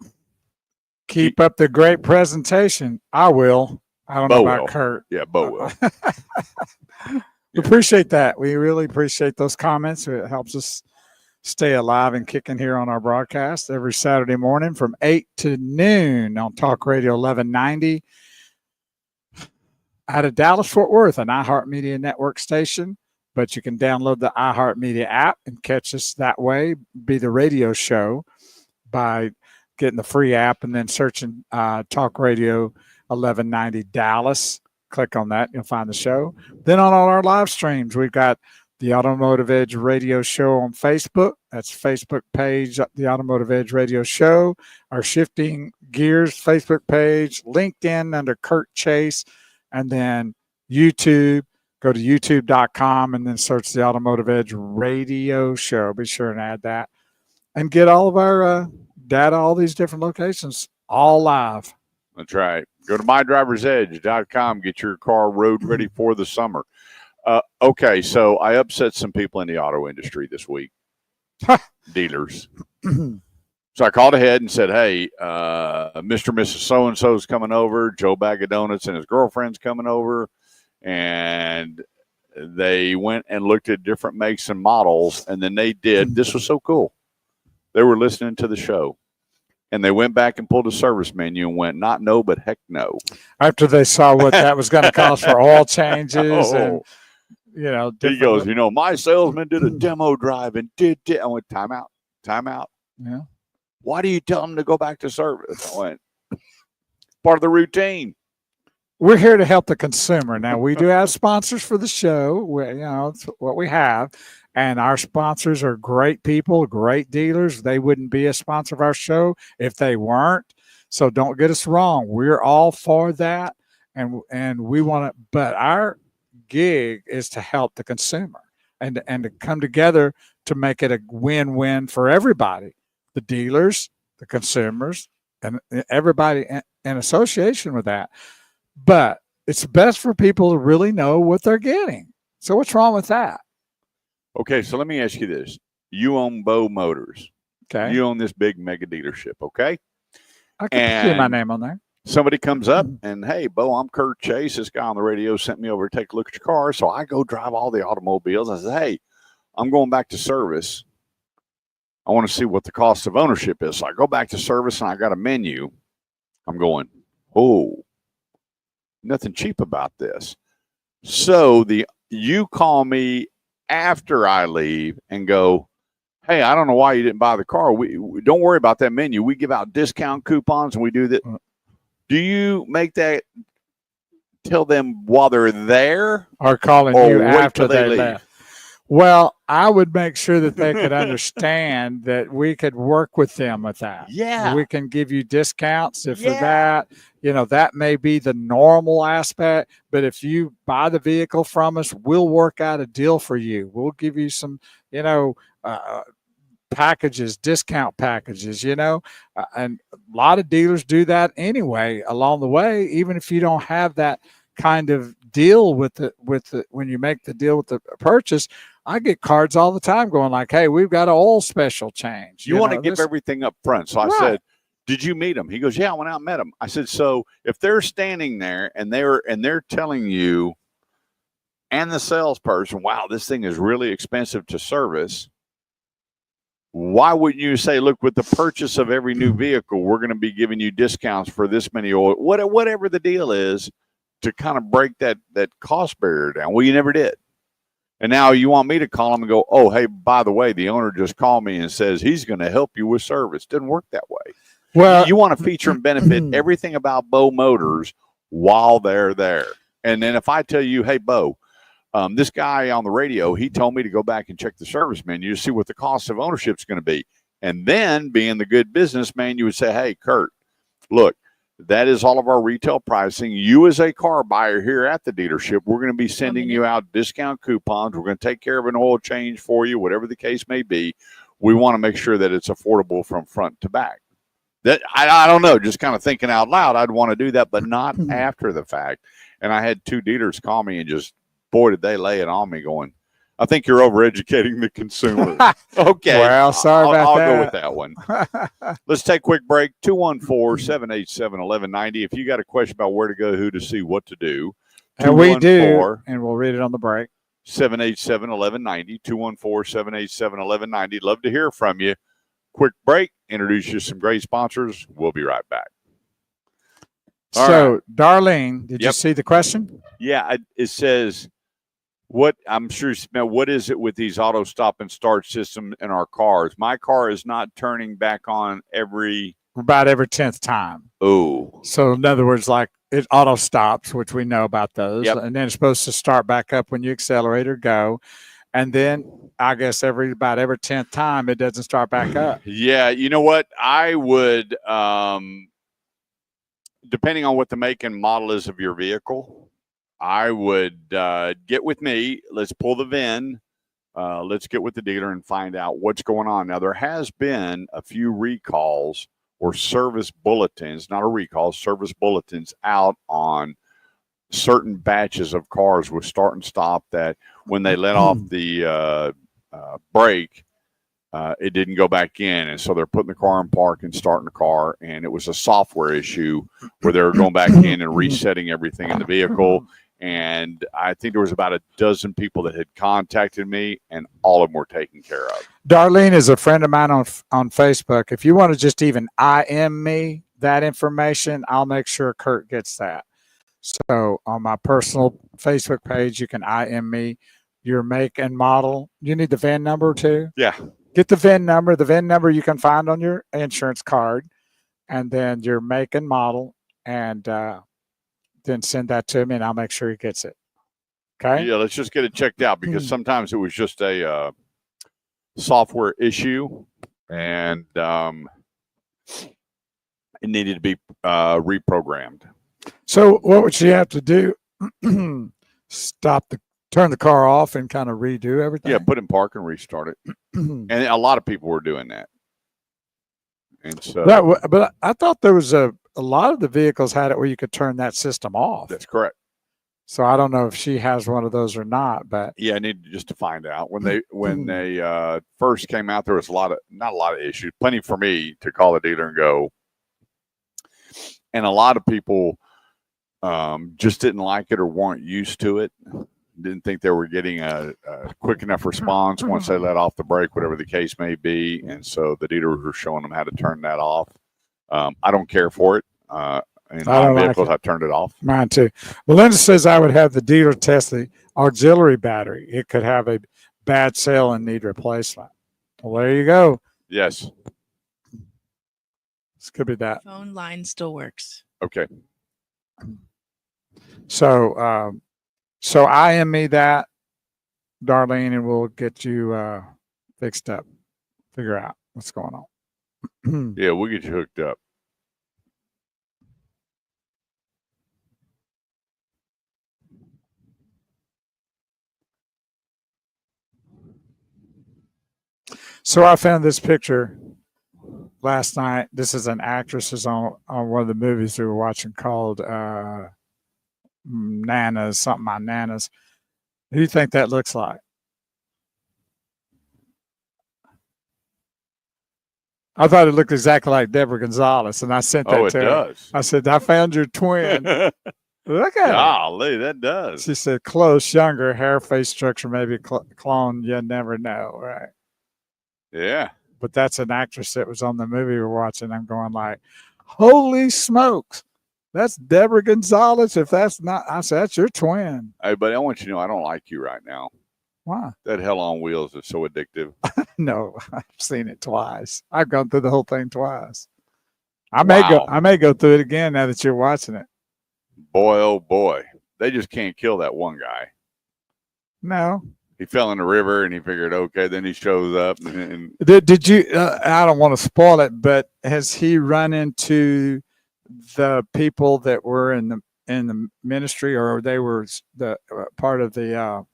Keep up the great presentation. I will. I don't know about Kurt. Yeah, Bo will. We appreciate that. We really appreciate those comments. It helps us stay alive and kicking here on our broadcast every Saturday morning from 8 to noon on Talk Radio 1190. Out of Dallas, Fort Worth, an iHeartMedia network station. But you can download the iHeartMedia app and catch us that way, be the radio show, by getting the free app and then searching Talk Radio 1190 Dallas. Click on that. You'll find the show. Then on all our live streams, we've got the Automotive Edge Radio Show on Facebook. That's Facebook page, the Automotive Edge Radio Show. Our Shifting Gears Facebook page, LinkedIn under Kurt Chase, and then YouTube. Go to youtube.com and then search the Automotive Edge Radio Show. Be sure and add that. And get all of our data, all these different locations, all live. That's right. Go to mydriversedge.com. Get your car road ready for the summer. Okay, so I upset some people in the auto industry this week. Dealers. So I called ahead and said, hey, Mr. and Mrs. So-and-so is coming over. Joe Bag of Donuts and his girlfriend's coming over. And they went and looked at different makes and models, and then they did. This was so cool. They were listening to the show, and they went back and pulled a service menu and went, not no, but heck no. After they saw what that was going to cost for oil changes and, you know. He goes, you know, my salesman did a demo drive and did. I went, time out. Yeah. Why do you tell them to go back to service? I went, part of the routine. We're here to help the consumer. Now, we do have sponsors for the show. It's what we have. And our sponsors are great people, great dealers. They wouldn't be a sponsor of our show if they weren't. So don't get us wrong. We're all for that. And we want to, but our gig is to help the consumer and to come together to make it a win-win for everybody, the dealers, the consumers, and everybody in association with that. But it's best for people to really know what they're getting. So what's wrong with that? Okay, so let me ask you this. You own Bo Motors. Okay. You own this big mega dealership, okay? I can see my name on there. Somebody comes up and, hey, Bo, I'm Kurt Chase. This guy on the radio sent me over to take a look at your car. So I go drive all the automobiles. I said, hey, I'm going back to service. I want to see what the cost of ownership is. So I go back to service and I got a menu. I'm going, oh, nothing cheap about this. So you call me after I leave and go, hey, I don't know why you didn't buy the car. We don't worry about that menu. We give out discount coupons and we do that. Do you make that tell them while they're there Or calling or you wait after till they they leave? left. Well, I would make sure that they could understand that we could work with them with that. Yeah. We can give you discounts if for Yeah. that. You know, that may be the normal aspect, but if you buy the vehicle from us, we'll work out a deal for you. We'll give you some, you know, packages, discount packages, you know, and a lot of dealers do that anyway along the way, even if you don't have that kind of deal with the when you make the deal with the purchase. I get cards all the time going like, hey, we've got an oil special change. You want to know, give this- everything up front. So I Right. said, did you meet him? He goes, yeah, I went out and met him. I said, so if they're standing there and they're telling you and the salesperson, wow, this thing is really expensive to service, why wouldn't you say, look, with the purchase of every new vehicle, we're going to be giving you discounts for this many oil, whatever the deal is, to kind of break that cost barrier down? Well, you never did. And now you want me to call them and go, oh, hey, by the way, the owner just called me and says he's going to help you with service. Doesn't work that way. Well, You want to feature and benefit everything about Bo Motors while they're there. And then if I tell you, hey, Bo, this guy on the radio, he told me to go back and check the service menu to see what the cost of ownership is going to be. And then being the good businessman, you would say, hey, Kurt, look, that is all of our retail pricing. You as a car buyer here at the dealership, we're going to be sending you out discount coupons. We're going to take care of an oil change for you, whatever the case may be. We want to make sure that it's affordable from front to back. That I don't know, just kind of thinking out loud, I'd want to do that, but not after the fact. And I had two dealers call me and just, boy, did they lay it on me going, I think you're overeducating the consumer. Okay. Well, sorry about I'll that. go with that one. Let's take a quick break. 214-787-1190. If you got a question about where to go, who to see, what to do. And we do, and we'll read it on the break. 787-1190. 214-787-1190. Love to hear from you. Quick break. Introduce you to some great sponsors. We'll be right back. All So, right. Darlene, did you Yep. see the question? Yeah, it says, what I'm sure you smell, what is it with these auto stop and start system in our cars? My car is not turning back on About every 10th time. Oh. So, in other words, like it auto stops, which we know about those. Yep. And then it's supposed to start back up when you accelerate or go. And then I guess about every 10th time, it doesn't start back up. Yeah, you know what? I would, depending on what the make and model is of your vehicle, I would get with me. Let's pull the VIN. Let's get with the dealer and find out what's going on. Now, there has been a few recalls or service bulletins, not a recall, service bulletins out on certain batches of cars with start and stop that when they let off the brake, it didn't go back in. And so they're putting the car in park and starting the car. And it was a software issue where they were going back in and resetting everything in the vehicle. And I think there was about a dozen people that had contacted me, and all of them were taken care of. Darlene is a friend of mine on Facebook. If you want to just even IM me that information, I'll make sure Kurt gets that. So on my personal Facebook page, you can IM me your make and model. You need the VIN number too? Yeah. Get the VIN number. The VIN number you can find on your insurance card, and then your make and model, and then send that to me, and I'll make sure he gets it. Okay? Yeah, let's just get it checked out because sometimes it was just a software issue, and it needed to be reprogrammed. So what would she have to do? Turn the car off and kind of redo everything? Yeah, put it in park and restart it. And a lot of people were doing that. And so but I thought there was a lot of the vehicles had it where you could turn that system off. that's correct. So I don't know if she has one of those or not, but Yeah, I need just to find out. When they first came out, there was not a lot of issues. Plenty for me to call the dealer and go. And a lot of people just didn't like it or weren't used to it. Didn't think they were getting a quick enough response once they let off the brake, whatever the case may be. And so the dealers were showing them how to turn that off. I don't care for it. In my vehicles, I turned it off. Mine too. Melinda says I would have the dealer test the auxiliary battery. It could have a bad cell and need replacement. Well, there you go. Yes. This could be that. Phone line still works. Okay. So, so IM me that, Darlene, and we'll get you fixed up. Figure out what's going on. Yeah, we'll get you hooked up. So I found this picture last night. This is an actress is on one of the movies we were watching called Nanas, something my Nanas. Who do you think that looks like? I thought it looked exactly like Deborah Gonzalez, and I sent that Oh, it to her. does. I said, I found your twin. Look at it. Golly, that does. She said, close, younger, hair, face structure, maybe clone. You never know, right? Yeah. But that's an actress that was on the movie we're watching. I'm going like, holy smokes, that's Deborah Gonzalez. If that's not, I said, that's your twin. Hey, buddy, I want you to know I don't like you right now. Why? That Hell on Wheels is so addictive. No, I've seen it twice. I've gone through the whole thing twice. I may go through it again now that you're watching it. Boy, oh boy, they just can't kill that one guy. No. He fell in the river and he figured, okay, then he shows up. And Did you, I don't want to spoil it, but has he run into the people that were in the ministry, or they were the part of the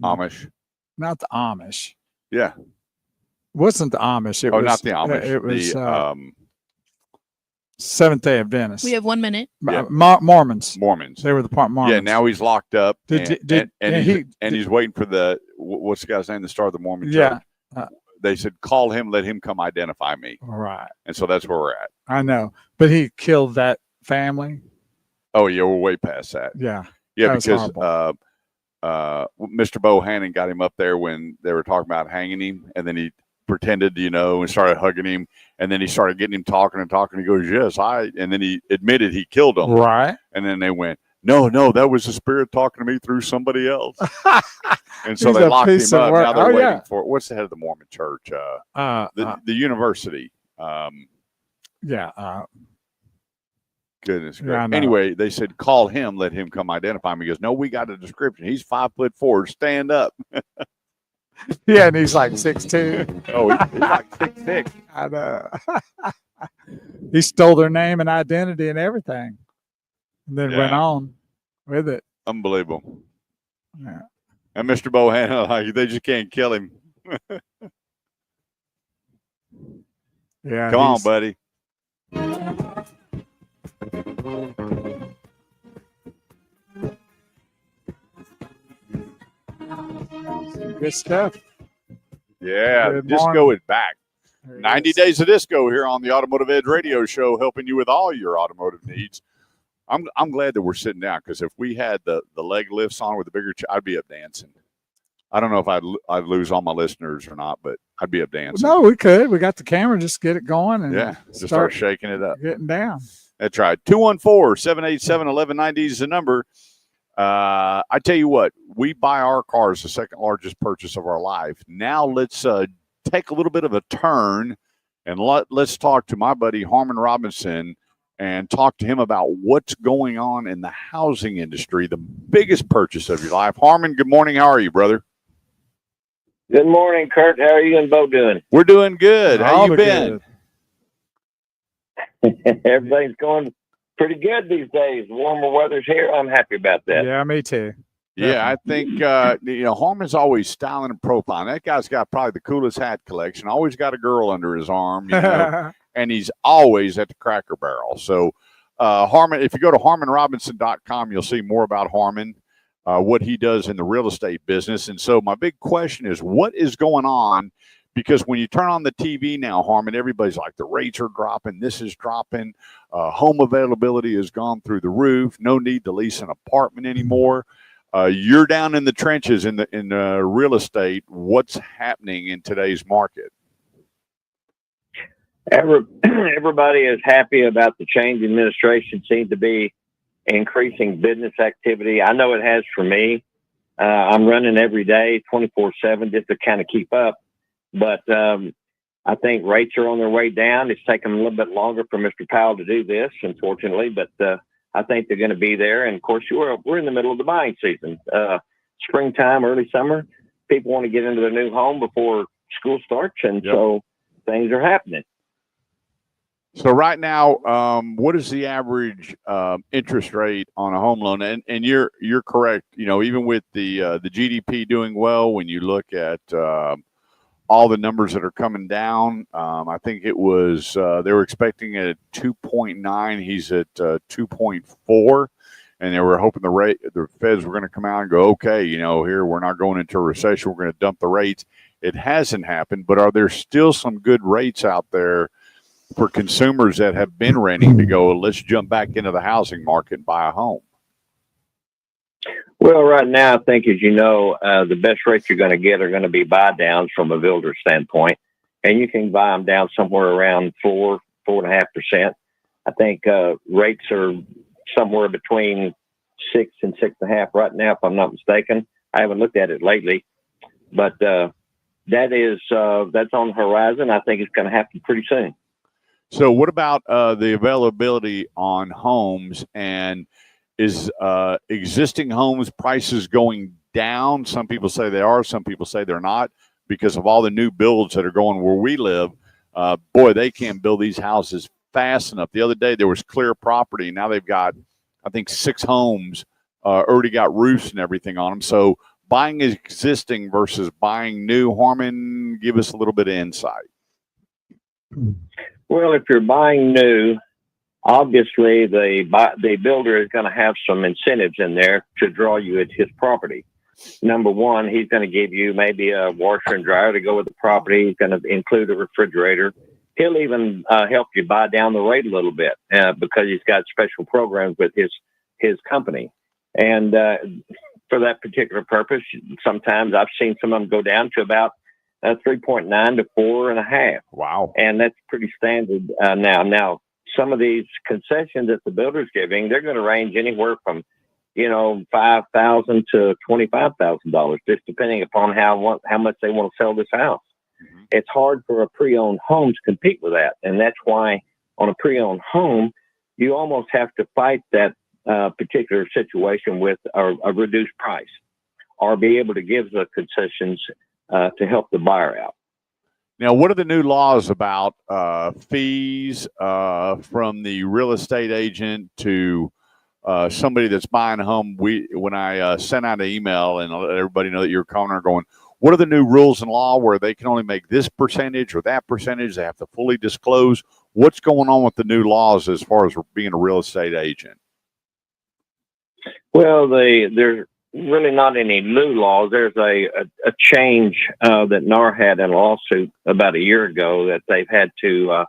Amish? not the Amish. Yeah. It wasn't the Amish. It Oh, was not the Amish. It was the Seventh-day Adventists. We have 1 minute. Yeah. Mormons. Mormons. They were the part Mormons. Yeah, now he's locked up, Did he's waiting for the what's the guy's name? The star of the Mormon Yeah. Church. They said, call him, let him come identify me. All right. And so that's where we're at. I know, but he killed that family. Oh yeah, we're way past that. Yeah. Yeah, That was because horrible. Mr. Bohannon got him up there when they were talking about hanging him, and then he pretended, and started hugging him, and then he started getting him talking. He goes, yes, and then he admitted he killed him. Right. And then they went, no, that was the spirit talking to me through somebody else. And so He's they a locked him piece of up. work. Now they're Oh, waiting yeah. for, what's the head of the Mormon church? The university. Yeah. Goodness Yeah, I gracious. know. Anyway, they said, call him, let him come identify me. He goes, no, we got a description. He's 5'4", stand up. Yeah, and he's like 6'2". Oh, he's like 6'6". I know. He stole their name and identity and everything, and then went Yeah. on with it. Unbelievable. Yeah. And Mr. Bohannon, like, they just can't kill him. Yeah. Come on, buddy. Good stuff. Yeah, Good Disco morning. is back. There it 90 is. Days of Disco here on the Automotive Edge Radio Show, helping you with all your automotive needs. I'm glad that we're sitting down, because if we had the leg lifts on with the bigger, I'd be up dancing. I don't know if I'd lose all my listeners or not, but I'd be up dancing. No, we could. We got the camera. Just get it going and Yeah, just start shaking it up. getting down. That's right. 214-787-1190 is the number. I tell you what, we buy our cars the second largest purchase of our life. Now let's take a little bit of a turn and let's talk to my buddy Harmon Robinson and talk to him about what's going on in the housing industry, the biggest purchase of your life. Harmon, good morning. How are you, brother? Good morning, Kurt. How are you and Bo doing? We're doing good. How All you the been? good. Everything's going pretty good these days. Warmer weather's here. I'm happy about that. Yeah, me too. Yeah, I think Harmon's always styling and profiling. That guy's got probably the coolest hat collection. Always got a girl under his arm, and he's always at the Cracker Barrel. So, Harmon, if you go to harmonrobinson.com, you'll see more about Harmon, what he does in the real estate business. And so, my big question is, what is going on? Because when you turn on the TV now, Harmon, everybody's like, the rates are dropping, this is dropping, home availability has gone through the roof, no need to lease an apartment anymore. You're down in the trenches in the real estate. What's happening in today's market? Everybody is happy about the change in administration. Seems to be increasing business activity. I know it has for me. I'm running every day, 24/7, just to kind of keep up. But I think rates are on their way down. It's taken a little bit longer for Mr. Powell to do this, unfortunately, but I think they're going to be there. And of course, we're in the middle of the buying season, springtime, early summer. People want to get into their new home before school starts, and so things are happening. So right now, what is the average interest rate on a home loan? And you're correct. You know, even with the GDP doing well, when you look at all the numbers that are coming down, I think it was they were expecting it at 2.9. He's at 2.4, and they were hoping the Feds were going to come out and go, okay, you know, here we're not going into a recession. We're going to dump the rates. It hasn't happened, but are there still some good rates out there for consumers that have been renting to go, let's jump back into the housing market and buy a home? Well, right now, I think, as you know, the best rates you're going to get are going to be buy downs from a builder standpoint, and you can buy them down somewhere around 4.5%. I think rates are somewhere between 6 and 6.5 right now, if I'm not mistaken. I haven't looked at it lately, but that's on the horizon. I think it's going to happen pretty soon. So what about the availability on homes, and is existing homes prices going down? Some people say they are, some people say they're not, because of all the new builds that are going where we live. Boy, they can't build these houses fast enough. The other day there was clear property. Now they've got, I think, 6 homes already got roofs and everything on them. So buying existing versus buying new, Harmon, give us a little bit of insight. Well, if you're buying new, obviously the builder is going to have some incentives in there to draw you at his property. Number one, he's going to give you maybe a washer and dryer to go with the property. He's going to include a refrigerator. He'll even help you buy down the rate a little bit because he's got special programs with his company. And for that particular purpose, sometimes I've seen some of them go down to about 3.9 to 4.5. Wow. And that's pretty standard now. Now, some of these concessions that the builder's giving, they're going to range anywhere from, $5,000 to $25,000, just depending upon how much they want to sell this house. Mm-hmm. It's hard for a pre-owned home to compete with that. And that's why on a pre-owned home, you almost have to fight that particular situation with a reduced price, or be able to give the concessions to help the buyer out. Now, what are the new laws about fees from the real estate agent to somebody that's buying a home? When I sent out an email and let everybody know that you're calling or going, what are the new rules in law where they can only make this percentage or that percentage? They have to fully disclose. What's going on with the new laws as far as being a real estate agent? Well, there's really not any new laws. There's a change that NAR had in a lawsuit about a year ago that they've had to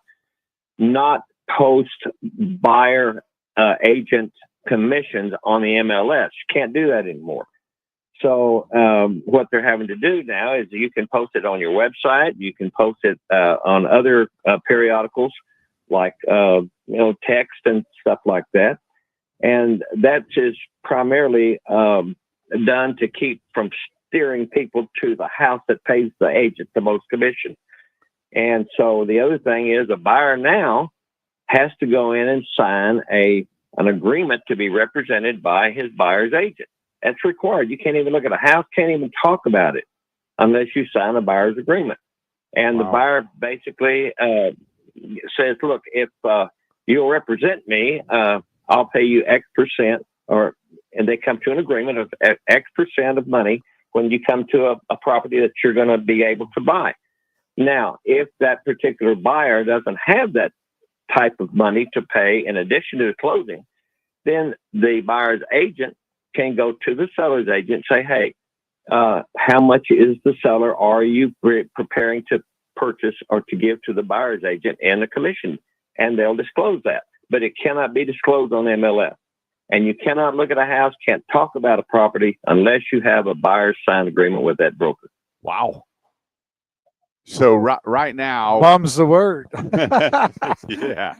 not post buyer agent commissions on the MLS. You can't do that anymore. So what they're having to do now is you can post it on your website. You can post it on other periodicals like text and stuff like that. And that is primarily done to keep from steering people to the house that pays the agent the most commission. And so the other thing is a buyer now has to go in and sign an agreement to be represented by his buyer's agent. That's required. You can't even look at a house, can't even talk about it unless you sign a buyer's agreement. And The buyer basically says, look, if you'll represent me, I'll pay you X percent, and they come to an agreement of X percent of money when you come to a property that you're going to be able to buy. Now, if that particular buyer doesn't have that type of money to pay in addition to the closing, then the buyer's agent can go to the seller's agent and say, hey, how much is the seller are you preparing to purchase or to give to the buyer's agent and the commission? And they'll disclose that. But it cannot be disclosed on MLS. And you cannot look at a house, can't talk about a property unless you have a buyer's signed agreement with that broker. Wow. So right now, bum's the word. Yeah.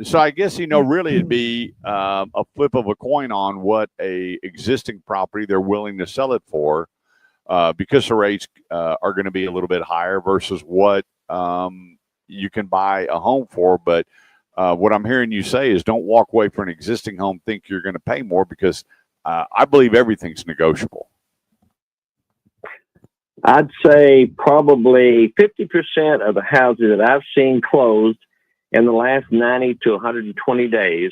So I guess, really it'd be a flip of a coin on what a existing property they're willing to sell it for. because the rates are going to be a little bit higher versus what you can buy a home for. But what I'm hearing you say is don't walk away from an existing home think you're going to pay more, because I believe everything's negotiable. I'd say probably 50% of the houses that I've seen closed in the last 90 to 120 days,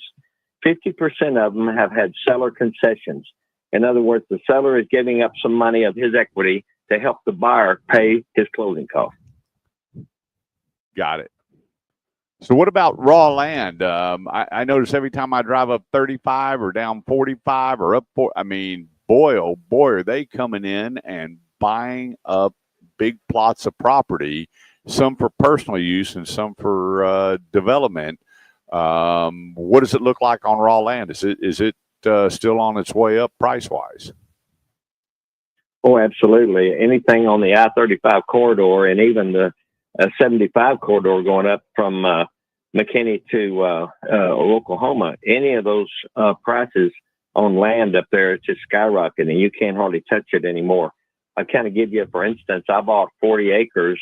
50% of them have had seller concessions. In other words, the seller is giving up some money of his equity to help the buyer pay his closing costs. Got it. So what about raw land? I notice every time I drive up 35 or down 45 or up, boy, oh boy, are they coming in and buying up big plots of property, some for personal use and some for development. What does it look like on raw land? Is it still on its way up price wise? Oh, absolutely. Anything on the I-35 corridor and even the 75 corridor going up from McKinney to Oklahoma, any of those prices on land up there, it's just skyrocketing. You can't hardly touch it anymore. I kind of give you, for instance, I bought 40 acres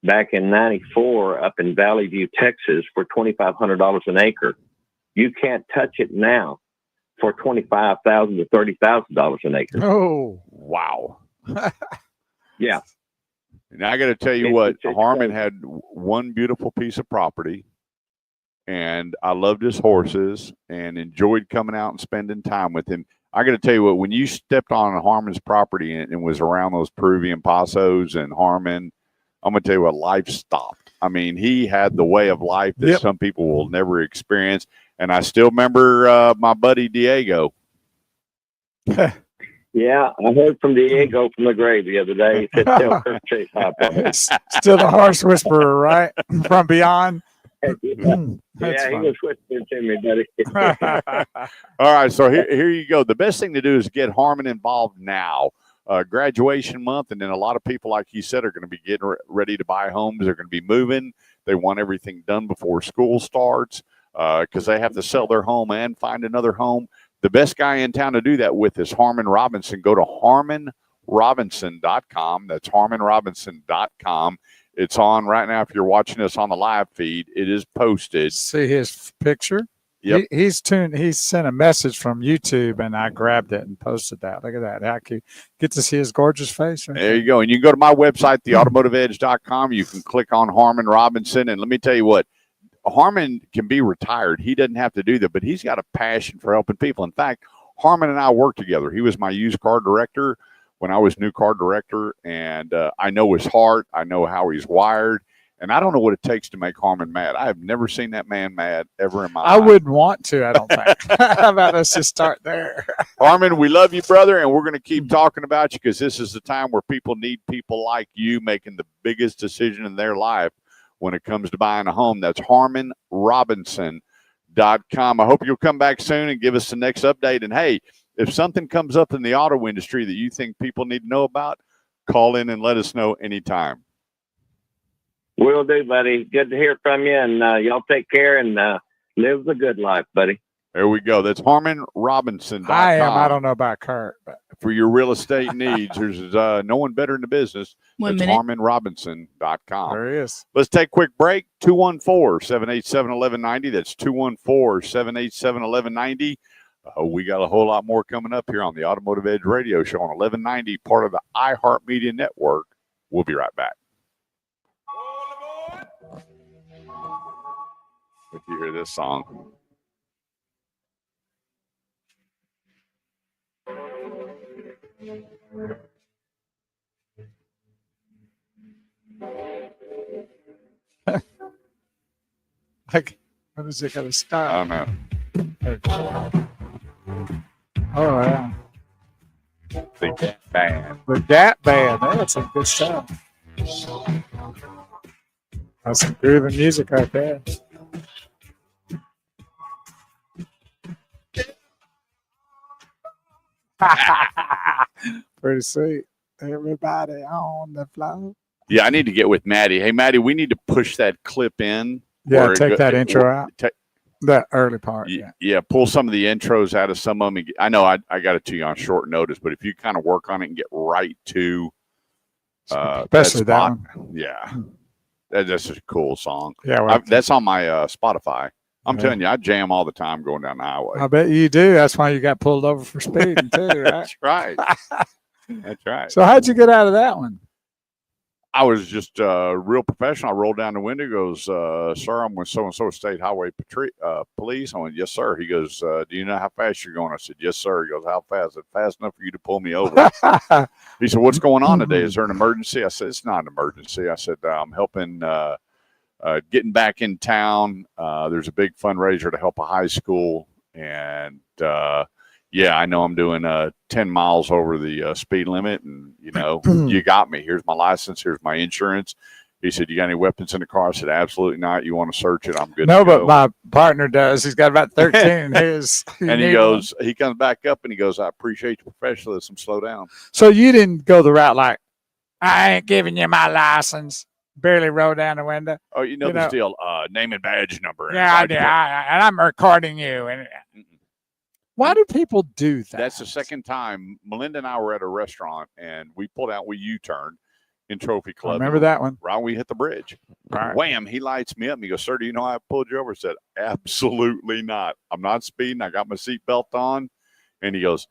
back in '94 up in Valley View, Texas for $2,500 an acre. You can't touch it now for $25,000 to $30,000 an acre. Oh, wow. Yeah. And I got to tell you what, Harmon had one beautiful piece of property, and I loved his horses and enjoyed coming out and spending time with him. I got to tell you what, when you stepped on Harmon's property and was around those Peruvian Pasos and Harmon, I'm going to tell you what, life stopped. I mean, he had the way of life that some people will never experience. And I still remember my buddy Diego. Yeah, I heard from Diego from the grave the other day. He said, tell Kirk Chase hi for me. Still the horse whisperer, right? From beyond. Yeah, he was whispering to me, buddy. All right, so here you go. The best thing to do is get Harmon involved now. Graduation month, and then a lot of people, like you said, are going to be getting ready to buy homes. They're going to be moving. They want everything done before school starts because they have to sell their home and find another home. The best guy in town to do that with is Harmon Robinson. Go to harmonrobinson.com. That's harmonrobinson.com. It's on right now. If you're watching us on the live feed, it is posted. See his picture? Yep. He's sent a message from YouTube, and I grabbed it and posted that. Look at that. How cute. Get to see his gorgeous face. Right there you go. And you can go to my website, theautomotiveedge.com. You can click on Harmon Robinson. And let me tell you what, Harmon can be retired. He doesn't have to do that, but he's got a passion for helping people. In fact, Harmon and I worked together. He was my used car director when I was new car director, and I know his heart. I know how he's wired, and I don't know what it takes to make Harmon mad. I have never seen that man mad ever in my life. I wouldn't want to, I don't think. How about us just start there? Harmon, we love you, brother, and we're going to keep talking about you because this is the time where people need people like you making the biggest decision in their life when it comes to buying a home. That's harmonrobinson.com. I hope you'll come back soon and give us the next update. And, hey, if something comes up in the auto industry that you think people need to know about, call in and let us know anytime. Will do, buddy. Good to hear from you, and y'all take care and live the good life, buddy. There we go. That's harmonrobinson.com. I am. I don't know about Kurt, but for your real estate needs, there's no one better in the business. That's harmonrobinson.com. There he is. Let's take a quick break. 214-787-1190. That's 214-787-1190. We got a whole lot more coming up here on the Automotive Edge Radio Show on 1190, part of the iHeartMedia Network. We'll be right back. If you hear this song. Like, when is it going to start? I don't know. Oh, yeah. The Gap Band. The Gap Band. That's some good stuff. That's some groovy music right there. Pretty sweet. Everybody on the floor. Yeah, I need to get with Maddie. Hey, Maddie, we need to push that clip in. Yeah, take that intro out. The early part, yeah. Yeah, pull some of the intros out of some of them. I know I got it to you on short notice, but if you kind of work on it and get right to Especially that spot, one. yeah, that's a cool song. Yeah, well, That's on my Spotify. I'm Yeah. telling you, I jam all the time going down the highway. I bet you do. That's why you got pulled over for speeding too, right? That's right. That's right. So how'd you get out of that one? I was just real professional. I rolled down the window, goes, sir, I'm with so-and-so state highway police. I went, yes, sir. He goes, do you know how fast you're going? I said, yes, sir. He goes, how fast? I said, fast enough for you to pull me over. He said, what's going on today? Is there an emergency? I said, it's not an emergency. I said, I'm helping getting back in town. There's a big fundraiser to help a high school. And yeah, I know I'm doing 10 miles over the speed limit. And, you know, you got me. Here's my license. Here's my insurance. He said, you got any weapons in the car? I said, absolutely not. You want to search it? I'm good. No, but my partner does. He's got about 13 in his. And he goes, he comes back up and he goes, I appreciate your professionalism. Slow down. So you didn't go the route like, I ain't giving you my license. Barely roll down the window. Oh, you know the deal. Name and badge number. Yeah, I do. And I'm recording you. And why do people do that? That's the second time. Melinda and I were at a restaurant and we pulled out, we U-turned in Trophy Club. I remember that one. Right when we hit the bridge. Right. Wham, he lights me up and he goes, sir, do you know how I pulled you over? I said, absolutely not. I'm not speeding. I got my seatbelt on. And he goes,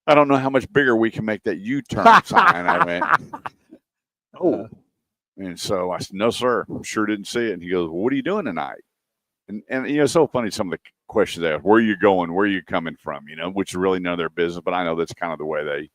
I don't know how much bigger we can make that U-turn sign. I went, oh. And so I said, no, sir, sure didn't see it. And he goes, well, what are you doing tonight? And you know, it's so funny, some of the questions they ask, where are you going? Where are you coming from? You know, which is really none of their business, but I know that's kind of the way they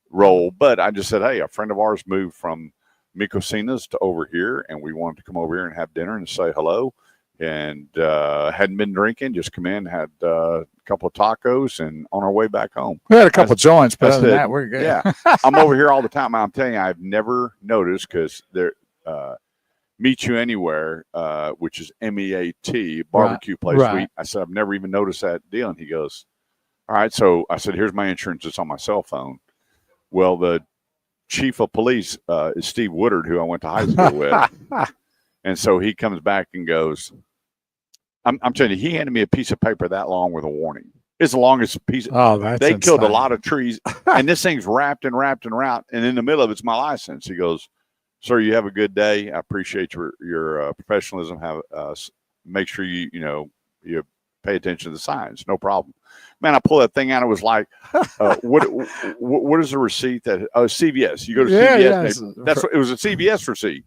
roll. But I just said, hey, a friend of ours moved from Micosinas to over here, and we wanted to come over here and have dinner and say hello. And hadn't been drinking, just come in, had a couple of tacos, and on our way back home. We had a couple of joints, but other than that, we're good. Yeah, I'm over here all the time. I'm telling you, I've never noticed because they're Meet You Anywhere, which is MEAT, barbecue place. Right. I said, I've never even noticed that deal. And he goes, all right. So I said, here's my insurance. It's on my cell phone. Well, the chief of police is Steve Woodard, who I went to high school with. And so he comes back and goes, I'm telling you, he handed me a piece of paper that long with a warning. It's the longest piece. Oh, that's They insane. killed a lot of trees. And this thing's wrapped and wrapped and wrapped. And in the middle of it's my license. He goes, sir, you have a good day. I appreciate your professionalism. Make sure you pay attention to the signs. No problem. Man, I pulled that thing out. It was like, what is the receipt that? Oh, CVS. You go to CVS. It was a CVS receipt.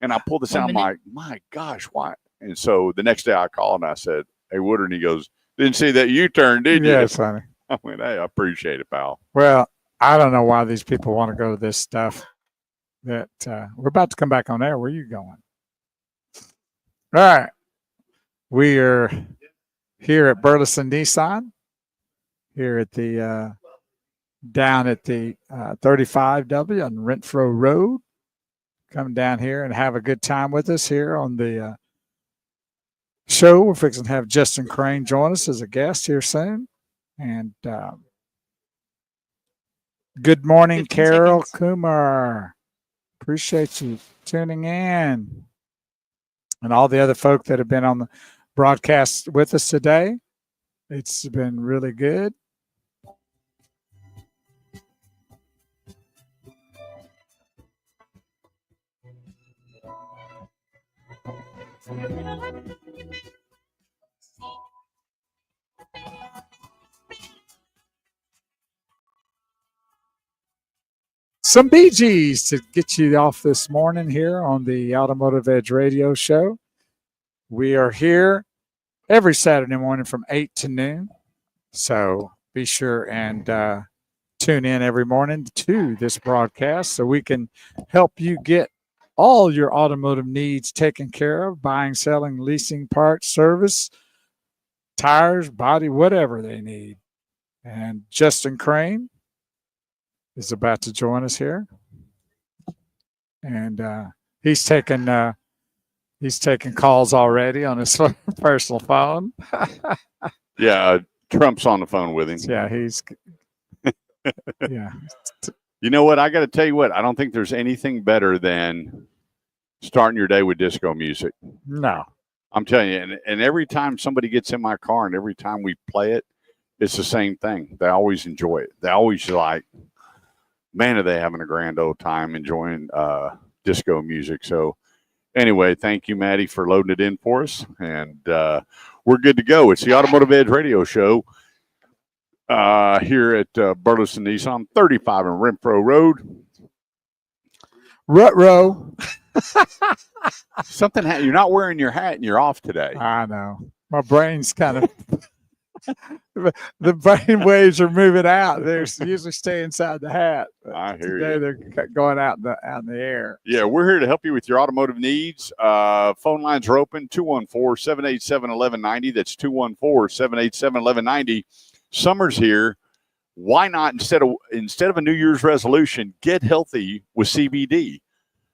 And I pulled this out. I'm like, my gosh, why? And so the next day I called and I said, hey, Woodard, and he goes, didn't see that U-turn, did you? Yeah, it's funny. I went, hey, I appreciate it, pal. Well, I don't know why these people want to go to this stuff. That we're about to come back on air. Where are you going? All right. We are here at Burleson Nissan, here at the down at the 35W on Renfro Road. Come down here and have a good time with us here on the show. We're fixing to have Justin Crane join us as a guest here soon. And good morning, Carol Kumar. Appreciate you tuning in. And all the other folk that have been on the broadcast with us today. It's been really good. Some Bee Gees to get you off this morning here on the Automotive Edge Radio Show. We are here every Saturday morning from 8 to noon. So be sure and tune in every morning to this broadcast so we can help you get all your automotive needs taken care of, buying, selling, leasing, parts, service, tires, body, whatever they need. And Justin Crane is about to join us here. And he's taking calls already on his personal phone. Yeah, Trump's on the phone with him. Yeah, he's yeah. You know what? I got to tell you what. I don't think there's anything better than starting your day with disco music. No. I'm telling you, and every time somebody gets in my car and every time we play it, it's the same thing. They always enjoy it. They always like, man, are they having a grand old time enjoying disco music. So anyway, thank you, Maddie, for loading it in for us. And we're good to go. It's the Automotive Edge Radio Show here at Burleson Nissan, 35 in Renfro Road. Rut-row. Something you're not wearing your hat and you're off today. I know. My brain's kind of the brain waves are moving out. They're usually stay inside the hat. I hear Today you. they're going out in the air. Yeah, we're here to help you with your automotive needs. Phone lines are open, 214-787-1190. That's 214-787-1190. Summer's here. Why not, instead of a New Year's resolution, get healthy with CBD?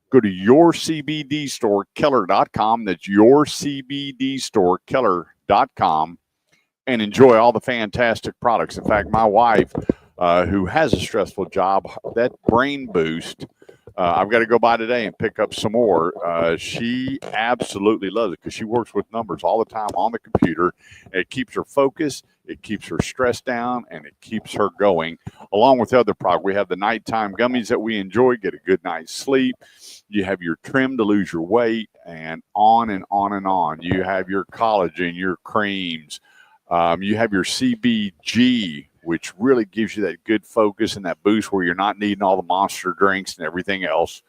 Go to yourcbdstorekeller.com. That's yourcbdstorekeller.com and enjoy all the fantastic products. In fact, my wife, who has a stressful job, that brain boost, I've got to go by today and pick up some more. She absolutely loves it because she works with numbers all the time on the computer. It keeps her focused, it keeps her stress down, and it keeps her going. Along with the other product, we have the nighttime gummies that we enjoy. Get a good night's sleep. You have your trim to lose your weight, and on and on and on. You have your collagen, your creams. You have your CBG, which really gives you that good focus and that boost where you're not needing all the monster drinks and everything else.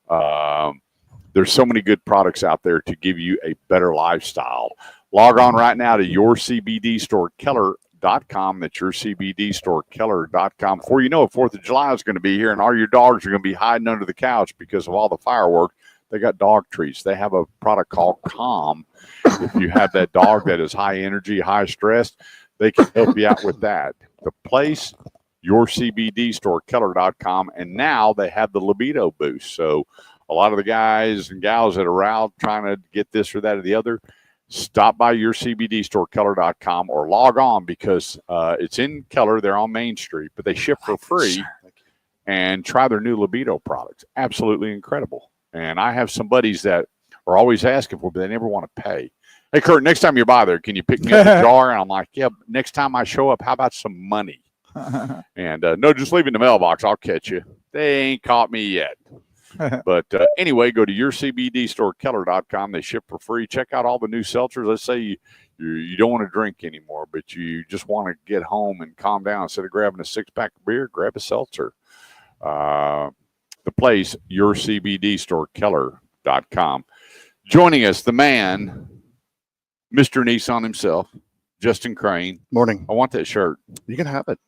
There's so many good products out there to give you a better lifestyle. Log on right now to yourcbdstorekeller.com. That's yourcbdstorekeller.com. Before you know it, 4th of July is going to be here, and all your dogs are going to be hiding under the couch because of all the fireworks. They got dog treats. They have a product called Calm. If you have that dog that is high energy, high stress, they can help you out with that. The place, yourcbdstorekeller.com, and now they have the libido boost. So a lot of the guys and gals that are out trying to get this or that or the other, stop by yourcbdstorekeller.com or log on because it's in Keller. They're on Main Street, but they ship for free. And try their new libido products. Absolutely incredible. And I have some buddies that are always asking for, but they never want to pay. Hey, Kurt, next time you're by there, can you pick me up a jar? And I'm like, yeah, next time I show up, how about some money? And no, just leave it in the mailbox. I'll catch you. They ain't caught me yet. But anyway, go to yourcbdstorekeller.com. They ship for free. Check out all the new seltzers. Let's say you don't want to drink anymore, but you just want to get home and calm down. Instead of grabbing a 6-pack of beer, grab a seltzer. The place, yourcbdstorekeller.com. Joining us, the man, Mr. Nissan himself, Justin Crane. Morning. I want that shirt. You can have it.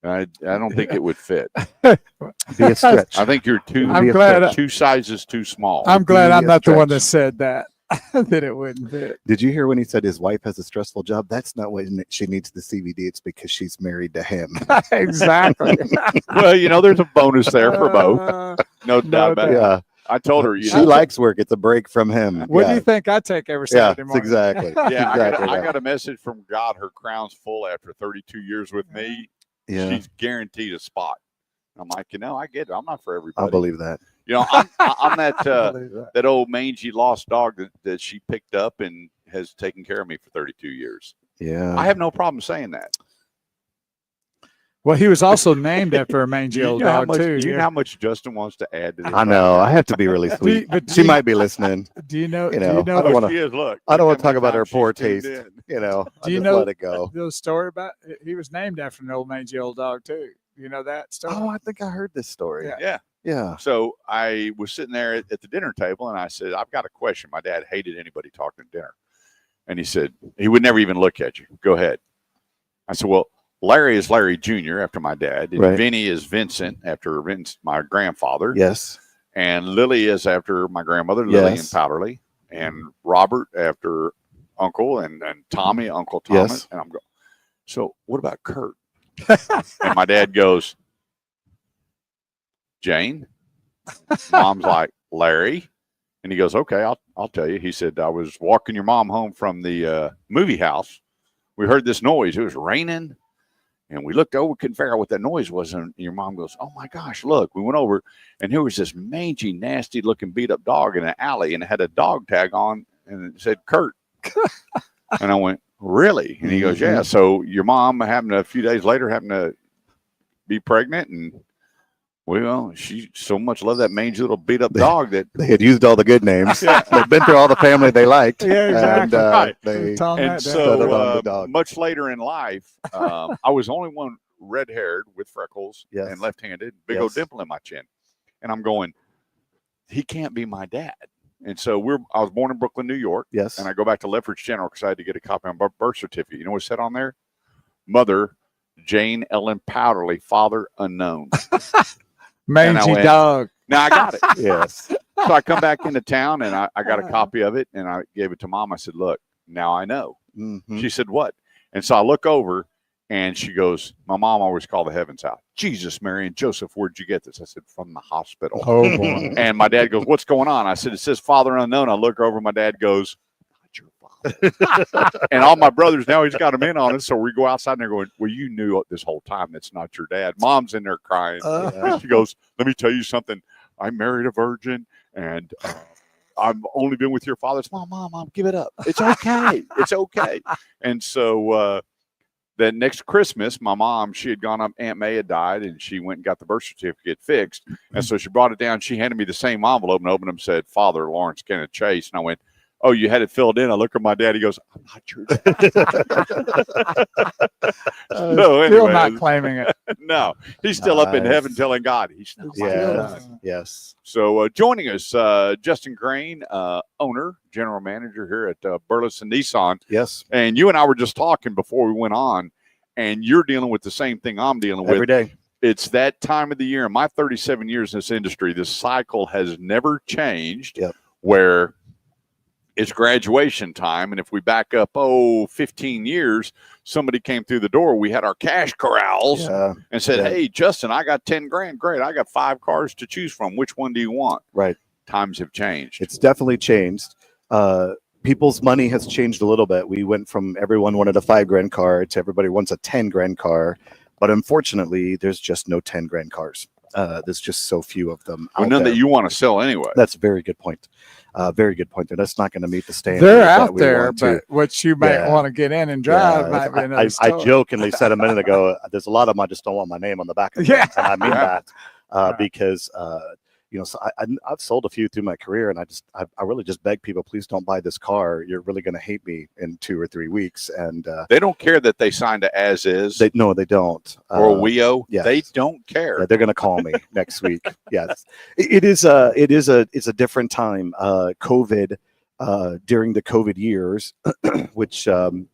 I don't think it would fit. Be a stretch. I think you're I'm glad- two sizes too small. I'm glad I'm a not the one stretch. that said that. That it wouldn't fit. Did you hear when he said his wife has a stressful job? That's not what she needs the CBD. It's because she's married to him. Exactly. Well, there's a bonus there for both. No doubt about it. Yeah. I told her, She likes work. It's a break from him. What do Yeah. you think I take every Yeah, Saturday morning? exactly. yeah, exactly. I got a message from God. Her crown's full after 32 years with me. Yeah. She's guaranteed a spot. I'm like, I get it. I'm not for everybody. I'll believe that. I'm that I believe that. that old mangy lost dog that she picked up and has taken care of me for 32 years. Yeah. I have no problem saying that. Well, he was also named after a mangy old how dog much, too. you know yeah. how much Justin wants to add to this? I know. I have to be really sweet. but She might be listening. Do you know? You Do know, you know? I don't Oh, wanna- she is. Look. I don't want to Look talk how about many her times poor she's tuned taste. in. I Do you just know let it go. the story about? He was named after an old mangy old dog too. You know that story? Oh, I think I heard this story. Yeah. Yeah. Yeah. So I was sitting there at the dinner table and I said, I've got a question. My dad hated anybody talking at dinner. And he said, he would never even look at you. Go ahead. I said, well, Larry is Larry Jr. after my dad. And Right. Vinny is Vincent after my grandfather. Yes. And Lily is after my grandmother, Lily Yes. and Powderly. And Robert after Uncle and Tommy, Uncle Thomas. Yes. And I'm going, so what about Kurt? And my dad goes, Jane? Mom's like, Larry? And he goes, okay, I'll tell you. He said, I was walking your mom home from the movie house. We heard this noise. It was raining. And we looked over, couldn't figure out what that noise was. And your mom goes, oh my gosh, look. We went over and there was this mangy, nasty looking beat up dog in an alley and it had a dog tag on and it said Kurt. And I went, really? And he goes, yeah. So your mom a few days later happened to be pregnant, and well, she so much loved that mangy little beat up dog that They had used all the good names. They've been through all the family they liked. Yeah, exactly. And Right. they Tone and that down. settled on so the dog. much later in life, I was the only one red haired with freckles Yes. and left handed, big old dimple in my chin. And I'm going, he can't be my dad. And so I was born in Brooklyn, New York. Yes. And I go back to Lefferts General because I had to get a copy of my birth certificate. You know what said on there? Mother, Jane Ellen Powderly, father unknown. Mangy went, dog. Now I got it. Yes. So I come back into town and I got a copy of it and I gave it to Mom. I said, look, now I know. Mhm. She said, what? And so I look over and she goes, my mom always called the heavens out. Jesus, Mary and Joseph, where'd you get this? I said, from the hospital. Oh, boy. And my dad goes, what's going on? I said, it says father unknown. I look over, my dad goes, not your father. And all my brothers, now he's got them in on it. So we go outside and they're going, well, you knew this whole time that's not your dad. Mom's in there crying. And she goes, let me tell you something. I married a virgin and I've only been with your father. It's mom, give it up. It's okay. It's okay. And so that next Christmas, my mom, she had gone up, Aunt May had died, and she went and got the birth certificate fixed. And so she brought it down. She handed me the same envelope and opened them and said, Father Lawrence Kenneth Chase. And I went, oh, you had it filled in. I look at my dad. He goes, I'm not your dad. So Still anyway, not claiming it. no, he's still up in Nice. heaven telling God he's not my Yes. dad. Yes. So joining us, Justin Crane, owner, general manager here at Burleson Nissan. Yes. And you and I were just talking before we went on, and you're dealing with the same thing I'm dealing with. Every day. It's that time of the year. In my 37 years in this industry, this cycle has never changed. Yep. Where it's graduation time. And if we back up, 15 years, somebody came through the door. We had our cash corrals and said, hey, Justin, I got 10 grand. Great. I got 5 cars to choose from. Which one do you want? Right. Times have changed. It's definitely changed. People's money has changed a little bit. We went from everyone wanted a 5 grand car to everybody wants a 10 grand car. But unfortunately, there's just no 10 grand cars. There's just so few of them. Well, none that you want to sell anyway. That's a very good point. Very good point. That's not going to meet the standard. They're out there, but what you might want to get in and drive might be another story. I jokingly said a minute ago, there's a lot of them I just don't want my name on the back of them. And I mean that because so I've sold a few through my career, and I really just beg people, please don't buy this car. You're really going to hate me in 2 or 3 weeks. And they don't care that they signed a as is. They don't. Or WEO. Yes. They don't care. Yeah, they're going to call me next week. Yes, it is a different time. COVID during the COVID years, which wasn't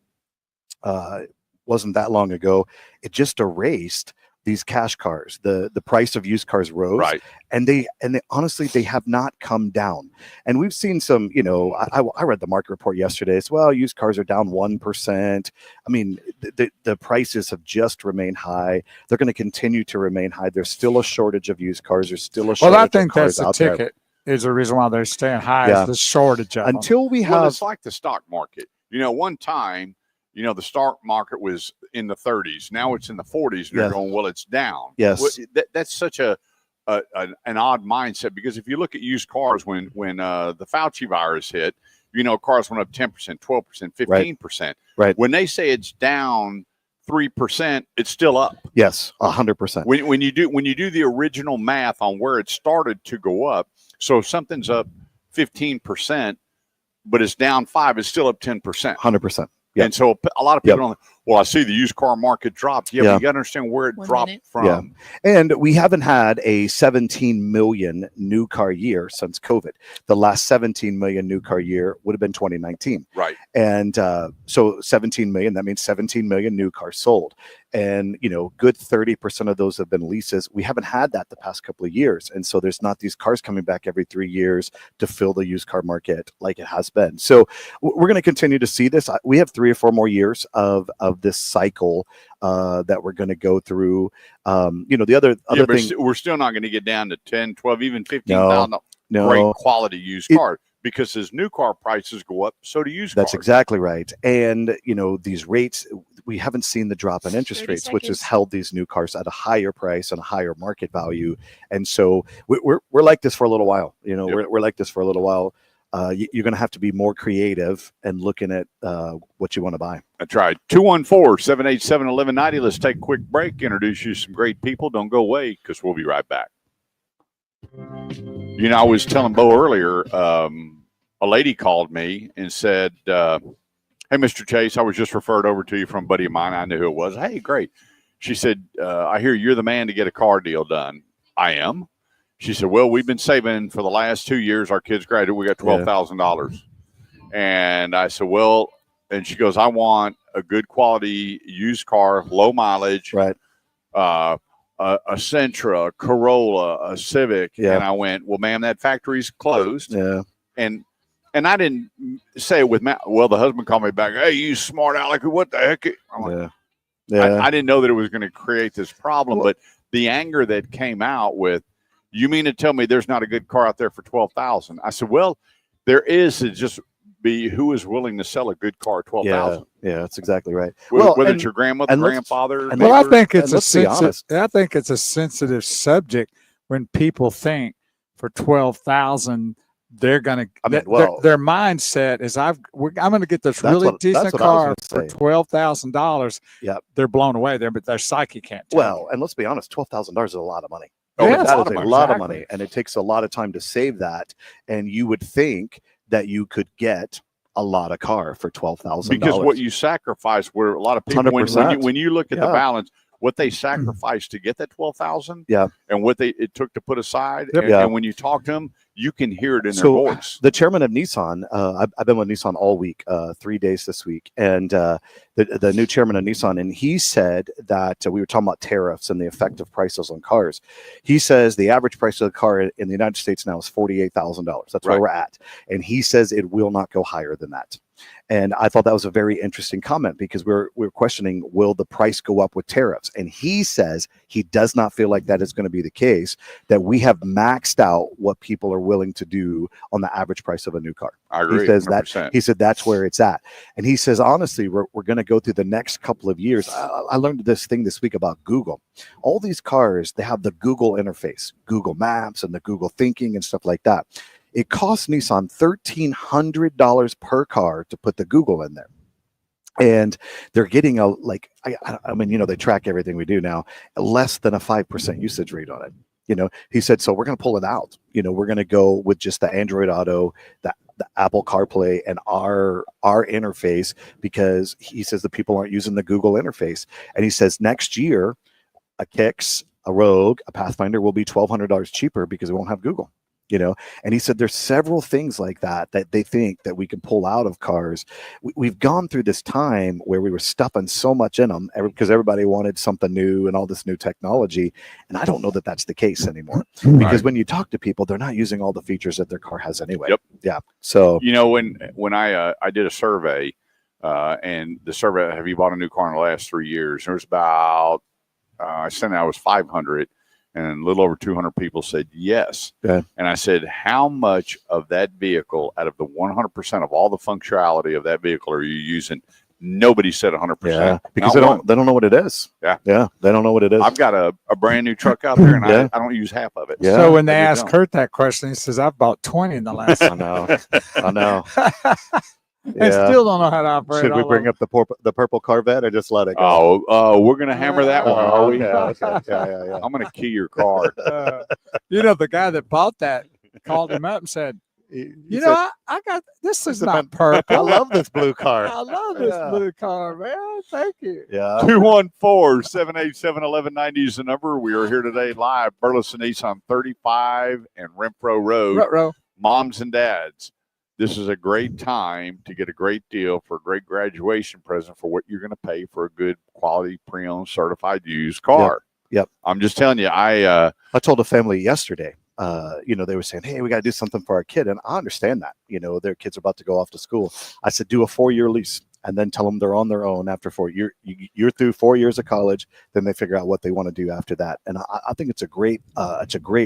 that long ago, it just erased these cash cars. The price of used cars rose, right? And they honestly, they have not come down. And we've seen some, I read the market report yesterday. It's, well, used cars are down 1%. I mean, the prices have just remained high. They're going to continue to remain high. There's still a shortage of used cars. There's still a shortage I think of cars that's the out ticket. Is the reason why they're staying high Yeah. is the shortage of them. Until we Well, have, it's like the stock market. One time, the stock market was in the 30s. Now it's in the 40s. And Yeah. you're going, well, it's down. Yes. Well, that's such an odd mindset, because if you look at used cars, when the Fauci virus hit, cars went up 10%, 12%, 15%. Right. When they say it's down 3%, it's still up. yes, 100%. When you do the original math on where it started to go up, so if something's up 15%, but it's down 5%, it's still up 10%. 100%. Yep. And so a lot of people don't. Well, I see the used car market dropped. Yeah, but you got to understand where it dropped from. Yeah. And we haven't had a 17 million new car year since COVID. The last 17 million new car year would have been 2019. Right. And so 17 million, that means 17 million new cars sold. And, good 30% of those have been leases. We haven't had that the past couple of years. And so there's not these cars coming back every 3 years to fill the used car market like it has been. So we're going to continue to see this. We have 3 or 4 more years of this cycle that we're going to go through. The other thing, we're still not going to get down to 10, 12, even 15,000 no, great quality used cars. Because as new car prices go up, so do used cars. That's exactly right. And, these rates, we haven't seen the drop in interest rates, which has held these new cars at a higher price and a higher market value. And so we're like this for a little while. We're like this for a little while. you're going to have to be more creative and looking at what you want to buy. That's right. 214-787-1190. Let's take a quick break, introduce you to some great people. Don't go away because we'll be right back. You know, I was telling Bo earlier, a lady called me and said, hey, Mr. Chase, I was just referred over to you from a buddy of mine. I knew who it was. Hey, great. She said, I hear you're the man to get a car deal done. I am. She said, well, we've been saving for the last 2 years. Our kids graduated. We got $12,000. And I said, well, and she goes, I want a good quality used car, low mileage, Right. A Sentra, a Corolla, a Civic. Yeah. And I went, well, ma'am, that factory's closed. Yeah. And I didn't say it with well, the husband called me back. Hey, you smart aleck. What the heck? I'm like, I didn't know that it was going to create this problem, but the anger that came out with, you mean to tell me there's not a good car out there for $12,000? I said, well, there is. It just be who is willing to sell a good car at $12,000. Yeah, that's exactly right. Whether it's your grandmother, grandfather. and Well, I neighbor. think it's a let's be honest. I think it's a sensitive subject when people think for 12,000 they're gonna. I mean, well, their mindset is I'm gonna get this That's really what- decent that's what I was car for gonna say. $12,000. Yep. They're blown away there, but their psyche can't. Take Well, and let's be honest, $12,000 is a lot of money. Oh, Yes, it's That a is lot a of lot of Exactly. money, and it takes a lot of time to save that. And you would think that you could get a lot of car for $12,000 because what you sacrifice, where a lot of people, when 100%. when you look at the Yeah. balance, what they sacrificed to get that 12,000, Yeah. and what it took to put aside, Yep. and, Yeah. and when you talk to them, you can hear it in their So, voice. the chairman of Nissan, I've been with Nissan all week, 3 days this week, and the new chairman of Nissan, and he said that we were talking about tariffs and the effect of prices on cars. He says the average price of the car in the United States now is $48,000. That's where Right. we're at, and he says it will not go higher than that. And I thought that was a very interesting comment because we're questioning, will the price go up with tariffs? And he says he does not feel like that is going to be the case, that we have maxed out what people are willing to do on the average price of a new car. I agree. He says 100%. that. He said that's where it's at. And he says, honestly, we're going to go through the next couple of years. I learned this thing this week about Google. All these cars, they have the Google interface, Google Maps and the Google Thinking and stuff like that. It costs Nissan $1,300 per car to put the Google in there. And they're getting I mean, you know, they track everything we do now, less than a 5% usage rate on it. You know, he said, so we're going to pull it out. You know, we're going to go with just the Android Auto, the Apple CarPlay, and our interface, because he says the people aren't using the Google interface. And he says next year, a Kicks, a Rogue, a Pathfinder will be $1,200 cheaper because it won't have Google. You know, and he said there's several things like that they think that we can pull out of cars. We've gone through this time where we were stuffing so much in them because everybody wanted something new and all this new technology. And I don't know that that's the case anymore, because when you talk to people, they're not using all the features that their car has anyway. Yep. Yeah. So, You know, when I did a survey, and the survey, have you bought a new car in the last 3 years? There was about, I sent out, it was 500. And a little over 200 people said yes. Yeah. And I said, how much of that vehicle, out of the 100% of all the functionality of that vehicle, are you using? Nobody said 100%. yeah, because Not they don't know what it is. Yeah. Yeah. They don't know what it is. I've got a brand new truck out there, and Yeah. I don't use half of it. Yeah. So when they I asked don't. Kurt that question, he says, "I've bought 20 in the last." I know. I know. And still don't know how to operate. Should we all bring of up the purple Corvette or just let it go? Oh, we're going to hammer that one, are we? Okay. Yeah. I'm going to key your car. you know, the guy that bought that called him up and said, "You know, I got this is not I purple. love this blue car. I love this Yeah. blue car, man. Thank you." Yeah. 214-787-1190 is the number. We are here today live, Burleson Nissan 35 and Renfro Road. Ruh-roh. Moms and dads, this is a great time to get a great deal for a great graduation present for what you're going to pay for a good quality pre-owned certified used car. Yep. I'm just telling you, I told a family yesterday, you know, they were saying, hey, we got to do something for our kid. And I understand that, you know, their kids are about to go off to school. I said, do a 4-year lease and then tell them they're on their own after 4 years. You're through 4 years of college. Then they figure out what they want to do after that. And I think it's a great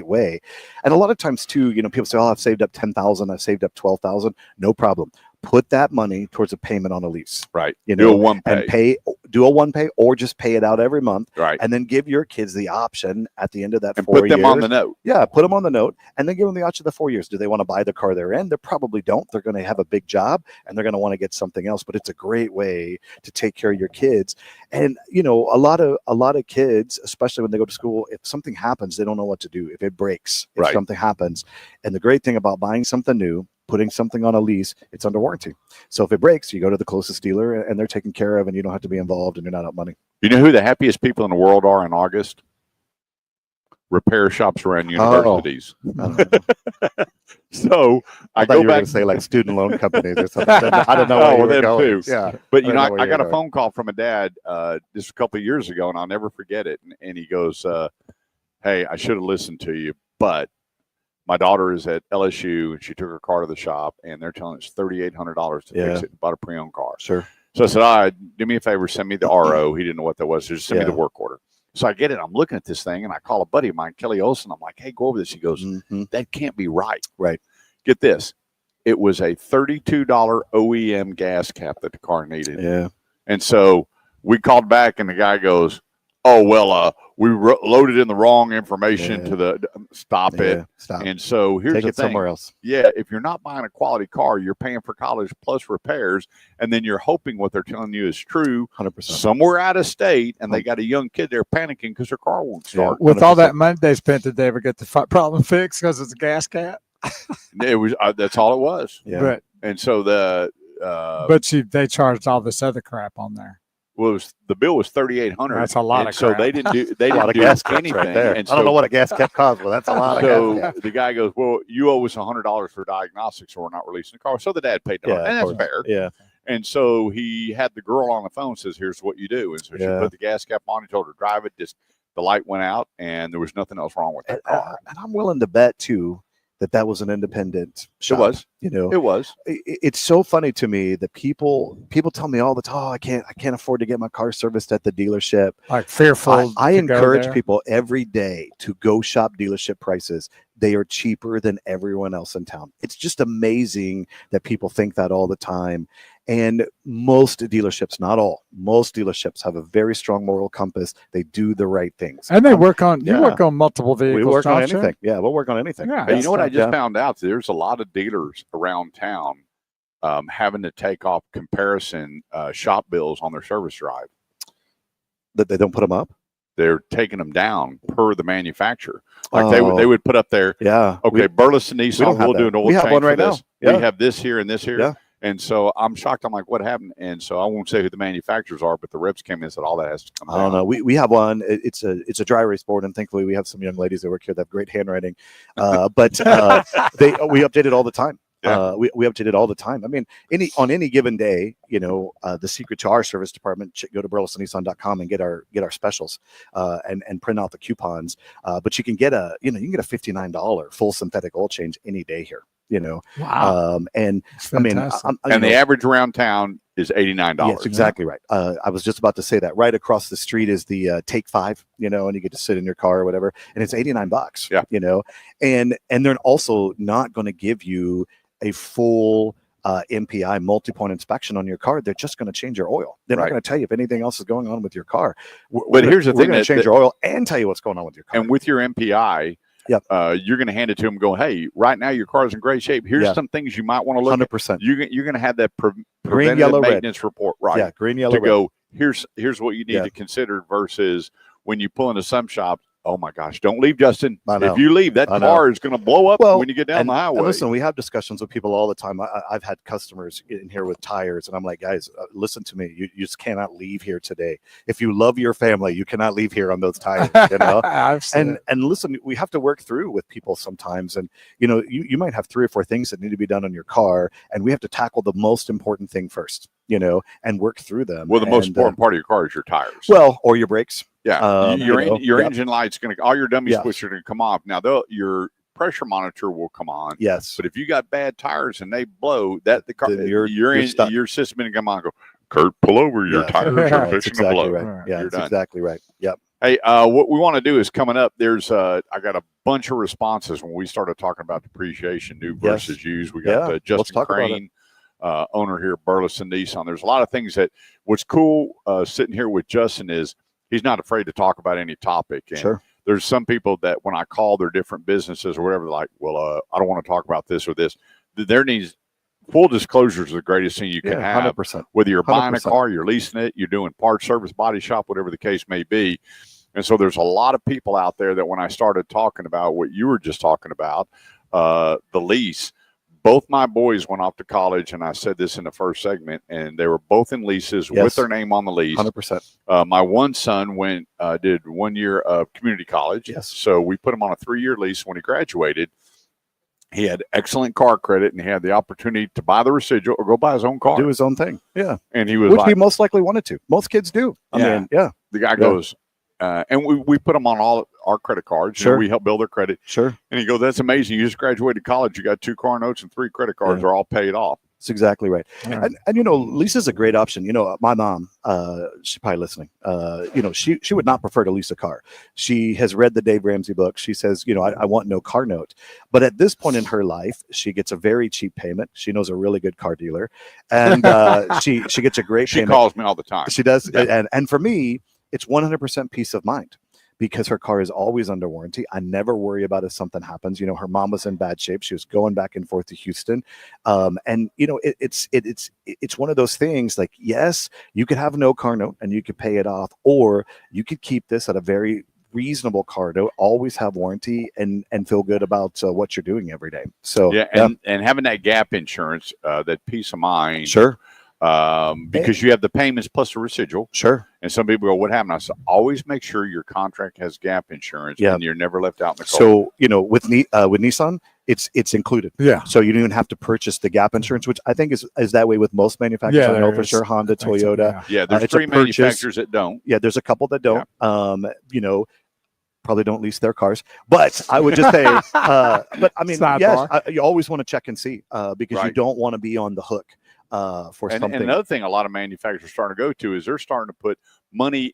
way. And a lot of times too, you know, people say, oh, I've saved up 10,000. I've saved up 12,000. No problem. put that money towards a payment on a lease. Right. You Do a know, one and pay. do a one pay, or just pay it out every month. Right. And then give your kids the option at the end of that And 4 put them years. on the note. Yeah, put them on the note, and then give them the option of the 4 years. Do they want to buy the car they're in? They probably don't. They're going to have a big job, and they're going to want to get something else. But it's a great way to take care of your kids. And you know, a lot of kids, especially when they go to school, if something happens, they don't know what to do. If it breaks, if Right. something happens, and the great thing about buying something new, putting something on a lease, it's under warranty. So if it breaks, you go to the closest dealer, and they're taken care of, and you don't have to be involved, and you're not out money. You know who the happiest people in the world are in August? Repair shops around universities. I don't know. So I thought go you were back going to say like student loan companies or something. I don't know. Oh, where you well, were them going. too. Yeah, But you know, I know where I you're got a going. phone call from a dad just a couple of years ago, and I'll never forget it. And he goes, "Hey, I should have listened to you, but my daughter is at LSU, and she took her car to the shop, and they're telling us $3,800 to fix it and bought a pre-owned car." Sure. So I said, "All right, do me a favor, send me the RO." He didn't know what that was. Just send me the work order. So I get it. I'm looking at this thing, and I call a buddy of mine, Kelly Olson. I'm like, "Hey, go over this." He goes, "That can't be right." Right. Get this. It was a $32 OEM gas cap that the car needed. Yeah. And so we called back, and the guy goes, "Oh, well, we loaded in the wrong information to the stop it." Stop. And so here's Take the it thing. somewhere else. Yeah, if you're not buying a quality car, you're paying for college plus repairs, and then you're hoping what they're telling you is true 100%. somewhere out of state, and they got a young kid there panicking because their car won't start. With all that money they spent, did they ever get the problem fixed because it's a gas cap? It was that's all it was. Yeah. But And so they charged all this other crap on there. the bill was $3,800. That's a lot of so crap. they didn't do A lot of do gas caps anything. right there. And I don't know what a gas cap costs, but that's a lot of so gas cap. the guy goes, "Well, you owe us $100 for diagnostics, or we're not releasing the car." So the dad paid it, Yeah, and of that's fair. Yeah. And so he had the girl on the phone, says, "Here's what you do." And so she put the gas cap on. He told her to drive it. Just the light went out, and there was nothing else wrong with that car. And I'm willing to bet too that was an independent shop. It was. You know, It was. it's so funny to me that people tell me all the time, "Oh, I can't afford to get my car serviced at the dealership." Like fearful. I to go encourage there. people every day to go shop dealership prices. They are cheaper than everyone else in town. It's just amazing that people think that all the time. And most dealerships, not all, most dealerships have a very strong moral compass. They do the right things. And they work on. You yeah. work on multiple vehicles. We work on don't you? anything. Yeah, we'll work on anything. Yeah. Hey, you know what I just Yeah. found out? There's a lot of dealers around town having to take off comparison shop bills on their service drive. That they don't put them up. They're taking them down per the manufacturer. Like Oh. they would put up there. Yeah. Okay, Burleson don't Nissan, have we'll do that. an oil We have change one for right now. this. Yeah. We have this here and this here. Yeah. And so I'm shocked. I'm like, what happened? And so I won't say who the manufacturers are, but the reps came in and said all that has to come I don't down. know. We have one. It's a dry erase board, and thankfully we have some young ladies that work here that have great handwriting. But we update it all the time. Yeah. We update it all the time. I mean, on any given day, you know, the secret to our service department, go to burlesonnissan.com and get our specials and print out the coupons. But you can get a $59 full synthetic oil change any day here. You know, Wow. and That's I mean, fantastic. And the average around town is $89. Yes, exactly right. I was just about to say that. Right across the street is the Take 5, you know, and you get to sit in your car or whatever, and it's $89. Yeah. You know, and they're also not going to give you a full MPI multi-point inspection on your car. They're just going to change your oil. They're not Right. going to tell you if anything else is going on with your car. But here's the we're thing going that- to change your oil and tell you what's going on with your car. And with your MPI, Yep. You're going to hand it to them and go, "Hey, right now your car is in great shape. Here's Yeah. some things you might want to look at." 100%. You're going to have that Green, preventative yellow, red. maintenance report, right? Yeah, green, yellow, To red. go, here's what you need Yeah. to consider versus when you pull into some shops. Oh my gosh, don't leave, Justin. I know. If you leave, that I know. car is going to blow up Well, when you get down the highway. And listen, we have discussions with people all the time. I've had customers in here with tires, and I'm like, guys, listen to me. You just cannot leave here today. If you love your family, you cannot leave here on those tires. You know. I've seen And listen, we have to work through with people sometimes. And you know, you might have 3 or 4 things that need to be done on your car, and we have to tackle the most important thing first. You know, and work through them. Well, the most And, important part of your car is your tires. well, or your brakes. Yeah, your yeah. engine light's going to all your dummy Yeah. switches are going to come off. Now, your pressure monitor will come on. Yes. But if you got bad tires and they blow, that the car, Then you're stuck. your system going to come on and go, "Kurt, pull over. Your Yeah. tires Right. are That's fixing to exactly blow." right. Yeah, You're that's done. exactly right. Yep. Hey, what we want to do is coming up. There's I got a bunch of responses when we started talking about depreciation, new Yes. versus used. We got Yeah, let's Justin talk about it. Crane owner here at Burleson Nissan. There's a lot of things that what's cool sitting here with Justin is he's not afraid to talk about any topic. And Sure. there's some people that when I call their different businesses or whatever, they're like, well, I don't want to talk about this or this. There needs full disclosure is the greatest thing you can have. 100%. Whether you're buying a 100%. car, you're leasing it, you're doing parts, service, body shop, whatever the case may be. And so there's a lot of people out there that when I started talking about what you were just talking about, the lease, both my boys went off to college, and I said this in the first segment, and they were both in leases Yes. with their name on the lease. 100%. My one son did 1 year of community college. Yes. So we put him on a 3-year lease. When he graduated, he had excellent car credit, and he had the opportunity to buy the residual or go buy his own car. Do his own thing. Yeah. And he was Which like, he most likely wanted to. Most kids do. I mean, yeah, the guy goes, and we put them on all our credit cards. You know, Sure. we help build their credit. sure. And he goes, that's amazing. You just graduated college. You got 2 car notes and 3 credit cards Yeah. are all paid off. That's exactly right. Yeah. And you know, lease is a great option. You know, my mom, she's probably listening. You know, she would not prefer to lease a car. She has read the Dave Ramsey book. She says, you know, I want no car note. But at this point in her life, she gets a very cheap payment. She knows a really good car dealer, and she gets a great She payment. calls me all the time. She does, Yeah. and for me, it's 100% peace of mind because her car is always under warranty. I never worry about if something happens. You know, her mom was in bad shape. She was going back and forth to Houston, and you know, it's one of those things. Like, yes, you could have no car note and you could pay it off, or you could keep this at a very reasonable car note, always have warranty, and feel good about what you're doing every day. So Yeah, and having that gap insurance, that peace of mind, sure, because you have the payments plus the residual. sure. And some people go, "What happened?" I said, "Always make sure your contract has gap insurance, Yeah. and you're never left out in the cold." So you know, with Nissan, it's included. Yeah. So you don't even have to purchase the gap insurance, which I think is that way with most manufacturers. Yeah, I know there for is. sure Honda, I think so, Toyota. yeah. yeah, there's it's a 3 purchase. manufacturers that don't. Yeah, there's a couple that don't. You know, probably don't lease their cars. But I would just say, but I mean, yes, Sidebar. you always want to check and see because you Right. don't want to be on the hook for And something. another thing a lot of manufacturers are starting to go to is they're starting to put money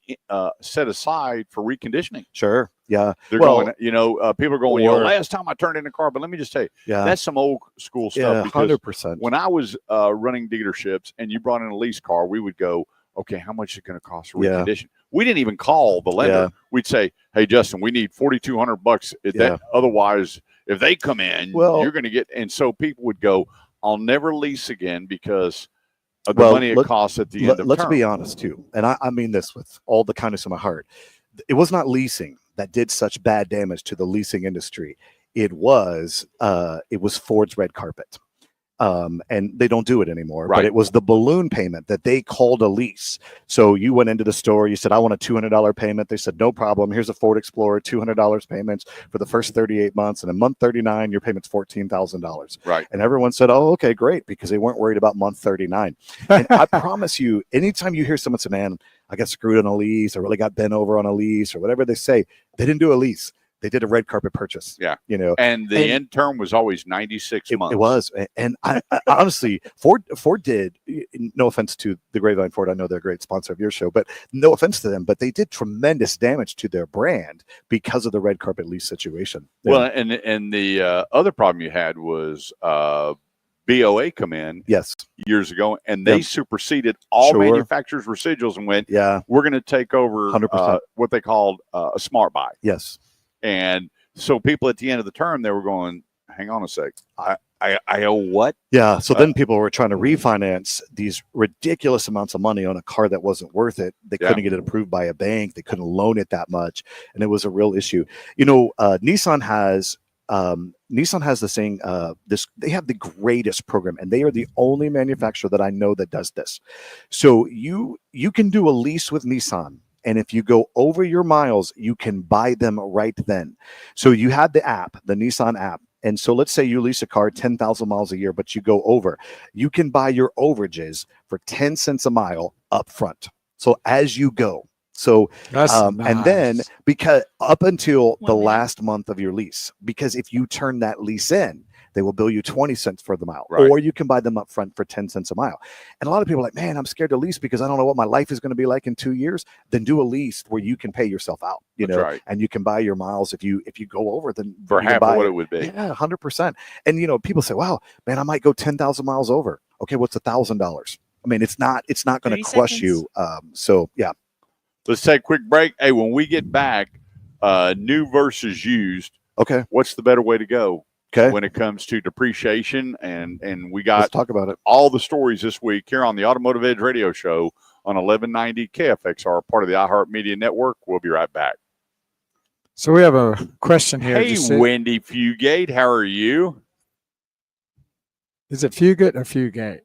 set aside for reconditioning. Sure. Yeah. They're Well, going, you know, people are going, you know, or- last time I turned in a car, but let me just tell you, Yeah. that's some old school stuff. Yeah. Because 100%. when I was running dealerships and you brought in a lease car, we would go, okay, how much is it going to cost for Yeah. recondition? We didn't even call the lender. Yeah. We'd say, hey, Justin, we need $4,200. Yeah. Otherwise, if they come in, Well- you're going to get. And so people would go, I'll never lease again because of the Well, money it costs at the end of Let's term. be honest too, and I mean this with all the kindness of my heart. It was not leasing that did such bad damage to the leasing industry. It was Ford's red carpet. And they don't do it anymore. Right. But it was the balloon payment that they called a lease. So you went into the store, you said, I want a $200 payment. They said, no problem. Here's a Ford Explorer, $200 payments for the first 38 months. And in month 39, your payment's $14,000. Right. And everyone said, oh, okay, great, because they weren't worried about month 39. And I promise you, anytime you hear someone say, man, I got screwed on a lease, or really got bent over on a lease, or whatever they say, they didn't do a lease. They did a red carpet purchase. Yeah. You know, And the end term was always 96 months. it was. And I honestly, Ford did, no offense to the Grapevine Ford, I know they're a great sponsor of your show, but no offense to them, but they did tremendous damage to their brand because of the red carpet lease situation. Yeah. Well, and the other problem you had was BOA come in Yes. years ago, and they Yep. superseded all Sure. manufacturers' residuals and went, Yeah. we're going to take over 100%. what they called a smart buy. Yes. And so people at the end of the term, they were going, hang on a sec. I owe what? Yeah. So then people were trying to refinance these ridiculous amounts of money on a car that wasn't worth it. They Yeah. couldn't get it approved by a bank. They couldn't loan it that much. And it was a real issue. You know, Nissan has the saying, they have the greatest program, and they are the only manufacturer that I know that does this. So you can do a lease with Nissan. And if you go over your miles, you can buy them right then. So you had the app, the Nissan app. And so let's say you lease a car 10,000 miles a year, but you go over. You can buy your overages for 10 cents a mile up front. So as you go. So, That's and then nice. because up until the 1 minute. last month of your lease, because if you turn that lease in, they will bill you 20 cents for the mile, Right. or you can buy them up front for 10 cents a mile. And a lot of people are like, man, I'm scared to lease because I don't know what my life is going to be like in 2 years. Then do a lease where you can pay yourself out, That's know, right. and you can buy your miles. If you go over, then For you can half buy of what it would be. Yeah, 100%. And, people say, wow, man, I might go 10,000 miles over. Okay, what's $1,000? I mean, it's not going 30 to crush seconds. you. So yeah, Let's take a quick break. Hey, when we get back, new versus used, okay, what's the better way to go okay. when it comes to depreciation? And we Let's got talk about it. all the stories this week here on the Automotive Edge Radio Show on 1190 KFXR, part of the iHeartMedia Network. We'll be right back. So we have a question here. Hey, Just see- Wendy Fugate, how are you? Is it Fugate or Fugate?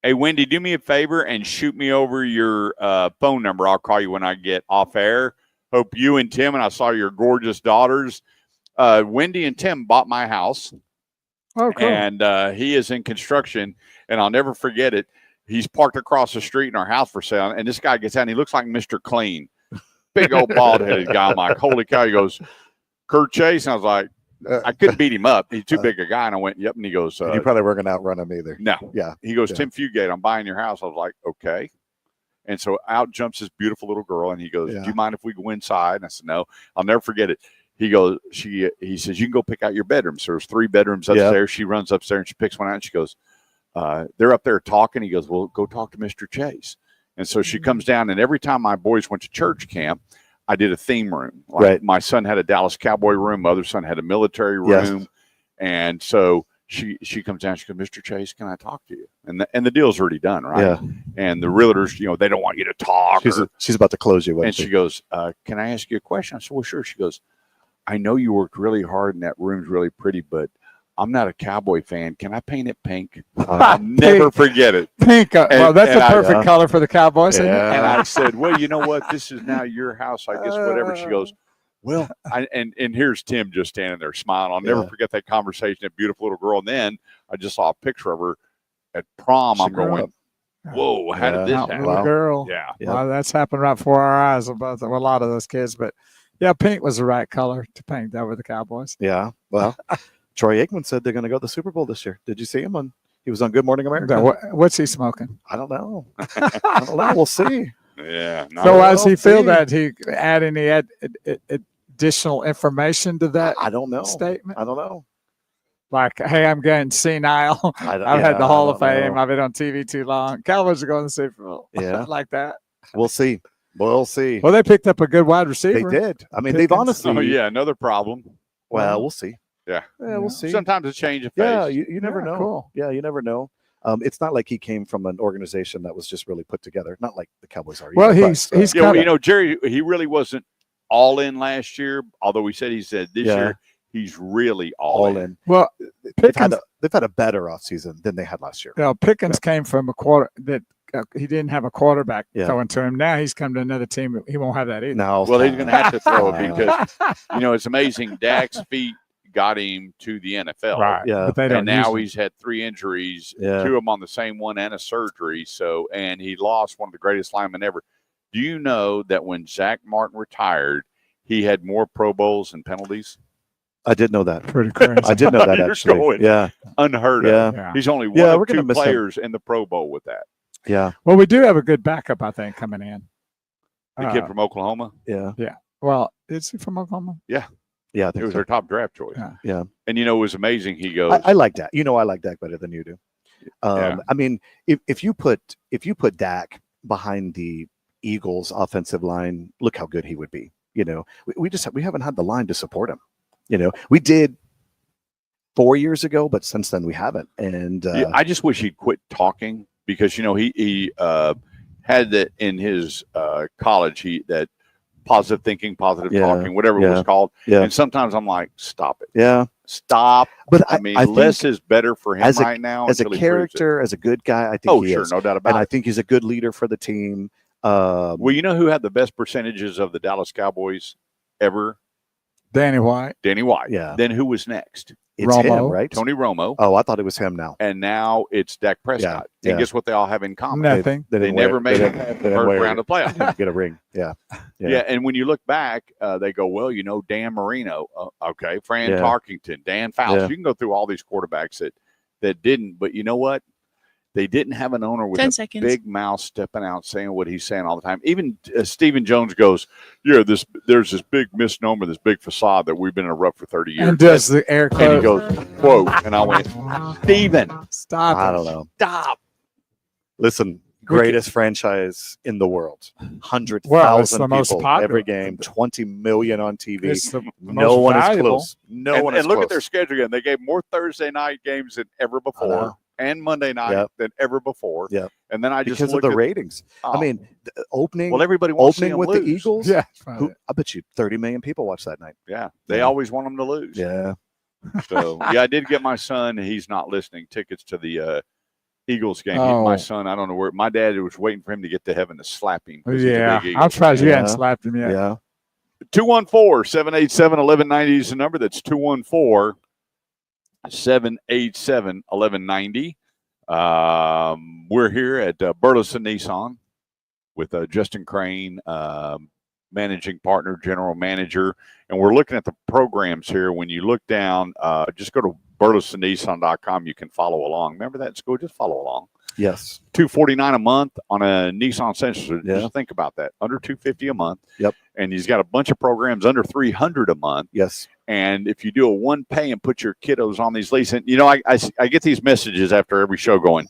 Hey, Wendy, do me a favor and shoot me over your phone number. I'll call you when I get off air. Hope you and Tim, and I saw your gorgeous daughters. Wendy and Tim bought my house, Oh, cool. and he is in construction, and I'll never forget it. He's parked across the street in our house for sale, and this guy gets out, and he looks like Mr. Clean. Big old bald-headed guy. I'm like, holy cow. He goes, Kurt Chase? And I was like, I couldn't beat him up. He's too big a guy. And I went, yep. And he goes, And you probably weren't going to outrun him either. no. Yeah. He goes, Yeah. Tim Fugate, I'm buying your house. I was like, okay. And so out jumps this beautiful little girl, and he goes, Yeah. do you mind if we go inside? And I said, no. I'll never forget it. He goes, he says, you can go pick out your bedrooms. So there's 3 bedrooms upstairs. Yeah. She runs upstairs and she picks one out, and she goes, they're up there talking. He goes, well, go talk to Mr. Chase. And so she comes down, and every time my boys went to church camp, I did a theme room. Like Right. my son had a Dallas Cowboy room. My other son had a military room. Yes. And so she comes down. She goes, Mr. Chase, can I talk to you? And the deal's already done, right? Yeah. And the realtors, they don't want you to talk. She's about to close you. And wasn't she goes, can I ask you a question? I said, well, sure. She goes, I know you worked really hard and that room's really pretty, but I'm not a Cowboy fan. Can I paint it pink? I'll never forget it. Pink. Well, that's and a perfect I- color for the Cowboys. isn't it? And I said, well, you know what? This is now your house. I guess whatever. She goes, well, and here's Tim just standing there smiling. I'll never Yeah. forget that conversation. That beautiful little girl. And then I just saw a picture of her at prom. She I'm grew going, up. whoa, how did this Mountain happen? little Wow. girl. Yeah. Yeah. Well, that's happened right before our eyes about a lot of those kids. But yeah, pink was the right color to paint over the Cowboys. Yeah. Well, Troy Aikman said they're going to go to the Super Bowl this year. Did you see him on? He was on Good Morning America. What's he smoking? I don't know. I don't know. We'll see. Yeah. No, So how does he feel see. that he add any additional information to that I don't know. statement? I don't know. Like, hey, I'm getting senile. I've had the Hall of Fame. I've been on TV too long. Cowboys are going to the Super Bowl. Yeah. like that. We'll see. We'll see. Well, they picked up a good wide They receiver. did. I mean, they've Pickens. honestly. Oh, yeah. Another problem. Well, we'll see. Yeah. Yeah, we'll see. Sometimes a change of pace. Yeah, you never Yeah, know. cool. Yeah, you never know. It's not like he came from an organization that was just really put together. Not like the Cowboys are. Well, either, he's but, he's Yeah, well, kind of Jerry, he really wasn't all in last year, although he said this Yeah. year he's really all in. well. They've had, Pickens, they've had a better offseason than they had last year. Pickens came from a quarter that he didn't have a quarterback Yeah. throwing to him. Now he's come to another team. He won't have that either. Now, Well, he's going to have to throw it Uh, because, it's amazing. Dak's feet got him to the NFL. Right. Yeah. But they don't And now use he's had 3 injuries, Yeah. 2 of them on the same one and a surgery. So, and he lost one of the greatest linemen ever. Do you know that when Zach Martin retired, he had more Pro Bowls and penalties? I did know that. them. Pretty crazy. I did know that You're actually. going. Yeah, Unheard of. yeah, Yeah. He's only one Yeah, of we're gonna 2 miss him. players in the Pro Bowl with that. yeah, Well, we do have a good backup, I think, coming in. The kid from Oklahoma. yeah, Well, is he from Oklahoma? yeah. I It think was so. their top draft choice. Yeah. Yeah. And it was amazing. He goes, I like Dak. I like Dak better than you do. Yeah. I mean, if you put Dak behind the Eagles' offensive line, look how good he would be. We haven't had the line to support him. We did 4 years ago, but since then we haven't. And yeah, I just wish he'd quit talking because he had that in his college. That positive thinking, positive Yeah, talking, whatever it yeah, was called. yeah. And sometimes I'm like, stop it, yeah, stop. but I mean, I think less is better for him as a- right now. as a until he proves it. character, as a good guy, I think Oh, he sure, is. no doubt And about I it. think he's a good leader for the team. Well, you know who had the best percentages of the Dallas Cowboys ever? Danny White. Danny White. Yeah. Then who was next? It's him, Romo. right? Tony Romo. Oh, I thought it was him now. And now it's Dak Prescott. yeah. And guess what they all have in common? Nothing. They didn't never wear- made they it didn't- first they didn't wear round it. of playoffs. Get a ring. Yeah. Yeah. And when you look back, they go, well, Dan Marino, okay, Fran Yeah. Tarkington, Dan Fouts. Yeah. You can go through all these quarterbacks that didn't, but you know what? they didn't have an owner with 10 a seconds. big mouth stepping out saying what he's saying all the time. Even Stephen Jones goes, "Yeah, there's this big misnomer, this big facade that we've been in a rut for 30 years." And does the air And he quote. goes, "Quote," and I went, "Stephen, Stop I it. don't know. stop." Listen, greatest franchise in the world. Well, it's 100,000 the most people popular. every game, 20 million on TV. It's the No most one is valuable. close. No one is And look close. at their schedule again. They gave more Thursday night games than ever before, know. and Monday night Yep. than ever before. Yep. And then I just because of looked the at, ratings. oh, I mean, the opening well, everybody wants to see opening them with the lose. Eagles. Yeah. I bet you 30 million people watched that night. Yeah, they Yeah. always want them to lose. Yeah. So yeah, I did get my son. He's not listening. Tickets to the Eagles game. Oh. My son, I don't know where. My dad was waiting for him to get to heaven to slap him. 'cause he's a Yeah. big I'm Eagles surprised fan. you hadn't Yeah. slapped him yet. Yeah. 214-787-1190 is the number. That's 214-787-1190. We're here at Burleson Nissan with Justin Crane, managing partner, general manager, and we're looking at the programs here. When you look down, just go to burlesonnissan.com. You can follow along. Remember that in school? Just follow along. Yes. $249 a month on a Nissan Sentra. Yeah. Just think about that. Under $250 a month. Yep. And he's got a bunch of programs under $300 a month. Yes. And if you do a one pay and put your kiddos on these leases, and you know, I get these messages after every show going,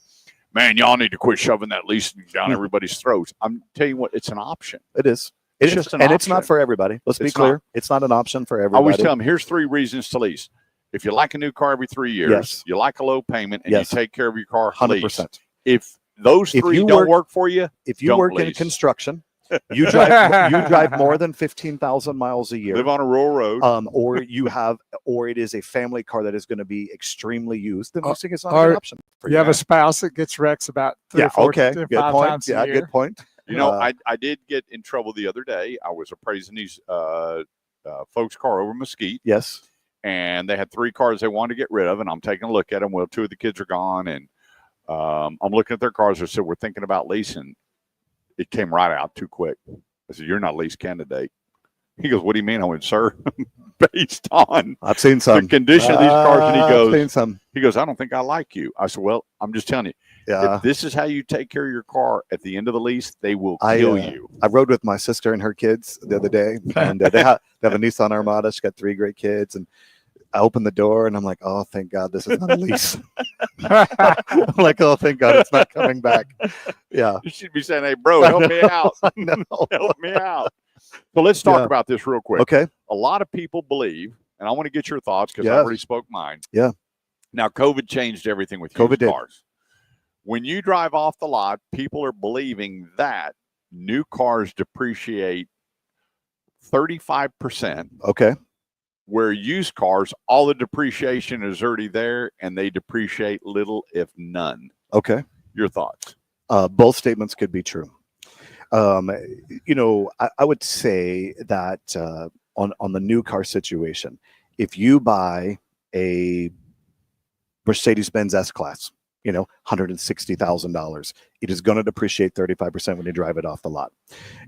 "Man, y'all need to quit shoving that leasing down everybody's throats." I'm telling you what, it's an option. It is. It's just an and it's not option. for everybody. Let's be It's clear. not. It's not an option for I everybody. always tell them, here's 3 reasons to lease. If you like a new car every 3 years, Yes. you like a low payment, and Yes. you take care of your car, 100%. lease. If those If 3 you don't work- work for you, If you Don't work in lease. construction, you drive more than 15,000 miles a year. live on a rural road. Or it is a family car that is going to be extremely used, then leasing is not or a good option. You have a spouse that gets wrecks about 3 or 4 okay, to good 5 point. times a Yeah, year. good point. You know, I did get in trouble the other day. I was appraising these folks' car over Mesquite, Yes. and they had 3 cars they wanted to get rid of, and I'm taking a look at them. Well, 2 of the kids are gone, and I'm looking at their cars. I said, "We're thinking about leasing." It came right out too quick. I said, "You're not a lease candidate." He goes, "What do you mean?" I went, "Sir, based on I've seen some. the condition of these cars," and I've seen some. he goes, "I don't think I like you." I said, "Well, I'm just telling you, Yeah. if this is how you take care of your car at the end of the lease, they will I, kill you." I rode with my sister and her kids the other day, and they have a Nissan Armada. She's got 3 great kids, and I opened the door, and I'm like, "Oh, thank God this is not a lease." I'm like, "Oh, thank God it's not coming back." Yeah, You should be saying, "Hey, bro, help me out. I know. Help me out." So let's talk Yeah. about this real quick. Okay. A lot of people believe, and I want to get your thoughts because I Yes. already spoke mine. Yeah. Now, COVID changed everything with COVID used did. cars. When you drive off the lot, people are believing that new cars depreciate 35%, Okay. where used cars, all the depreciation is already there and they depreciate little, if none. Okay. Your thoughts? Both statements could be true. I would say that on the new car situation, if you buy a Mercedes-Benz S-Class, $160,000, it is going to depreciate 35% when you drive it off the lot.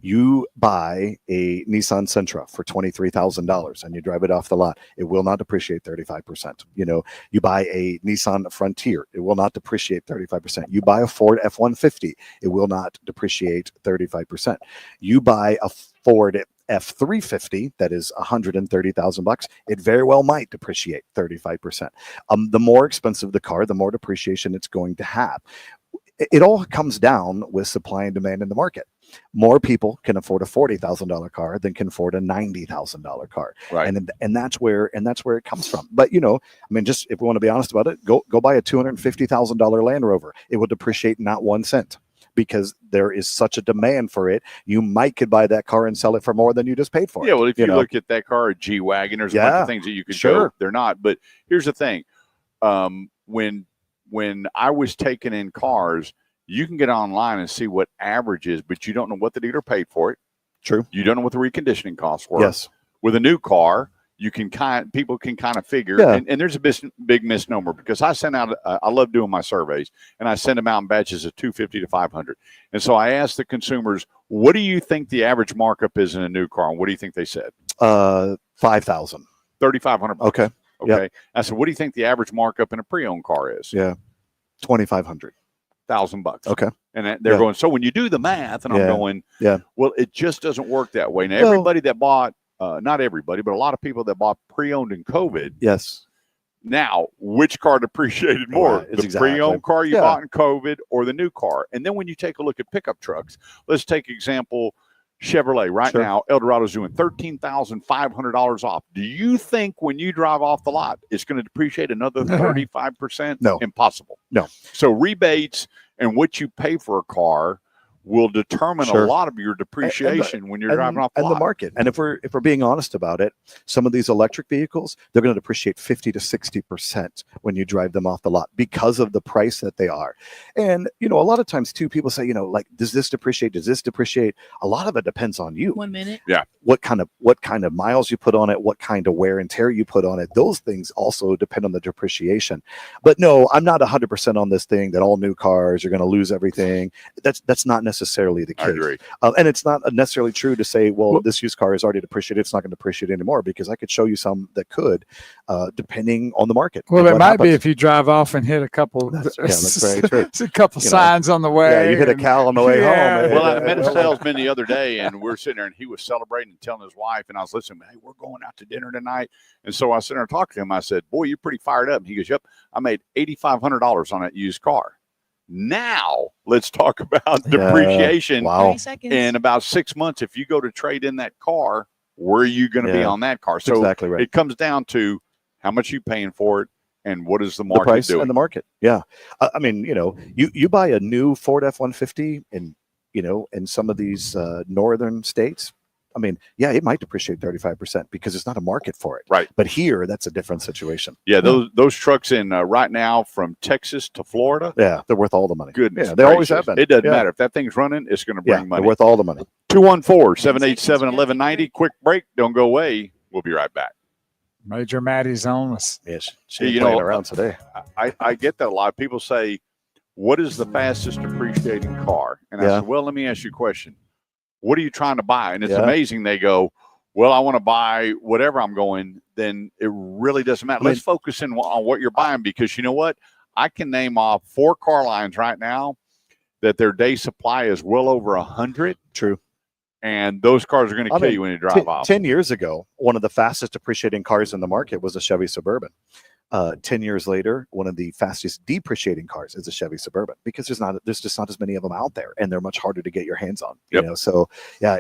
You buy a Nissan Sentra for $23,000 and you drive it off the lot, it will not depreciate 35%. You buy a Nissan Frontier, it will not depreciate 35%. You buy a Ford F-150, it will not depreciate 35%. You buy a Ford F-350 that is $130,000, it very well might depreciate 35%. The more expensive the car, the more depreciation it's going to have. It all comes down with supply and demand in the market. More people can afford a $40,000 car than can afford a $90,000 car, Right. and that's where it comes from. But just if we want to be honest about it, go buy a $250,000 Land Rover. It will depreciate not 1 cent. Because there is such a demand for it, you could buy that car and sell it for more than you just paid for it. Yeah, well, if you look at that car, a G-Wagon, there's a bunch Yeah, of things that you could sure. go. They're not. But here's the thing. When I was taking in cars, you can get online and see what average is, but you don't know what the dealer paid for it. True. You don't know what the reconditioning costs were. Yes. With a new car, people can kind of figure, Yeah. and there's a big misnomer because I send out, I love doing my surveys, and I send them out in batches of 250 to 500. And so I asked the consumers, what do you think the average markup is in a new car? And what do you think they said? 5,000. $3,500. Okay. Okay. I said, what do you think the average markup in a pre-owned car is? Yeah. 2,500. $1,000. Okay. And they're Yeah. going, so when you do the math, and I'm Yeah. going, Yeah. well, it just doesn't work that way. Now, Well- everybody that bought, not everybody, but a lot of people that bought pre-owned in COVID, Yes. now, which car depreciated more? Right, it's The exactly. pre-owned car you Yeah. bought in COVID or the new car? And then when you take a look at pickup trucks, let's take example Chevrolet right Sure. now. Eldorado's doing $13,500 off. Do you think when you drive off the lot, it's going to depreciate another 35%? No. Impossible. No. So rebates and what you pay for a car will determine Sure. a lot of your depreciation when you're driving off the and lot. the market. And if we're being honest about it, some of these electric vehicles, they're going to depreciate 50 to 60% when you drive them off the lot because of the price that they are. And a lot of times too, people say, like, does this depreciate? Does this depreciate? A lot of it depends on you. 1 minute. What kind of miles you put on it, what kind of wear and tear you put on it. Those things also depend on the depreciation. But no, I'm not 100% on this thing that all new cars are going to lose everything. That's not necessarily the case. I agree. And it's not necessarily true to say, well, this used car is already depreciated. It's not going to depreciate anymore, because I could show you some that could, depending on the market. Well, What it might be happens. if you drive off and hit a couple. That's very true. A couple You know, signs on the way. Yeah, you hit a cow on the way Yeah. home. Well, I met a salesman the other day, and we're sitting there, and he was celebrating and telling his wife, and I was listening, hey, we're going out to dinner tonight. And so I was sitting there talking to him. I said, boy, you're pretty fired up. And he goes, yep, I made $8,500 on that used car. Now let's talk about depreciation. Wow. 30 seconds. In about 6 months, if you go to trade in that car, where are you going to be Yeah. on that car? That's So exactly right. it comes down to how much you paying for it and what is the The market price doing. and the market. Yeah. I mean, you buy a new Ford F-150 in some of these northern states. I mean, yeah, it might depreciate 35% because it's not a market for it. Right. But here, that's a different situation. Yeah, those trucks in right now from Texas to Florida, Yeah, they're worth all the money. goodness Yeah, they always gracious. have been. It doesn't Yeah. matter. If that thing's running, it's going to bring Yeah, money. they're worth all the money. 214-787-1190. Quick break. Don't go away. We'll be right back. Major Maddie's on us. Yes, See, she's you playing know, around today. I get that a lot. People say, what is the fastest depreciating car? And I Yeah. said, well, let me ask you a question. What are you trying to buy? And it's Yeah. amazing. They go, well, I want to buy whatever. I'm going, then it really doesn't matter. I mean- Let's focus in on what you're buying, because you know what? I can name off 4 car lines right now that their day supply is well over 100. True. And those cars are going to I kill mean, you when you drive off. 10 years ago, one of the fastest depreciating cars in the market was a Chevy Suburban. 10 years later, one of the fastest depreciating cars is a Chevy Suburban, because there's just not as many of them out there, and they're much harder to get your hands on. Yep. So yeah,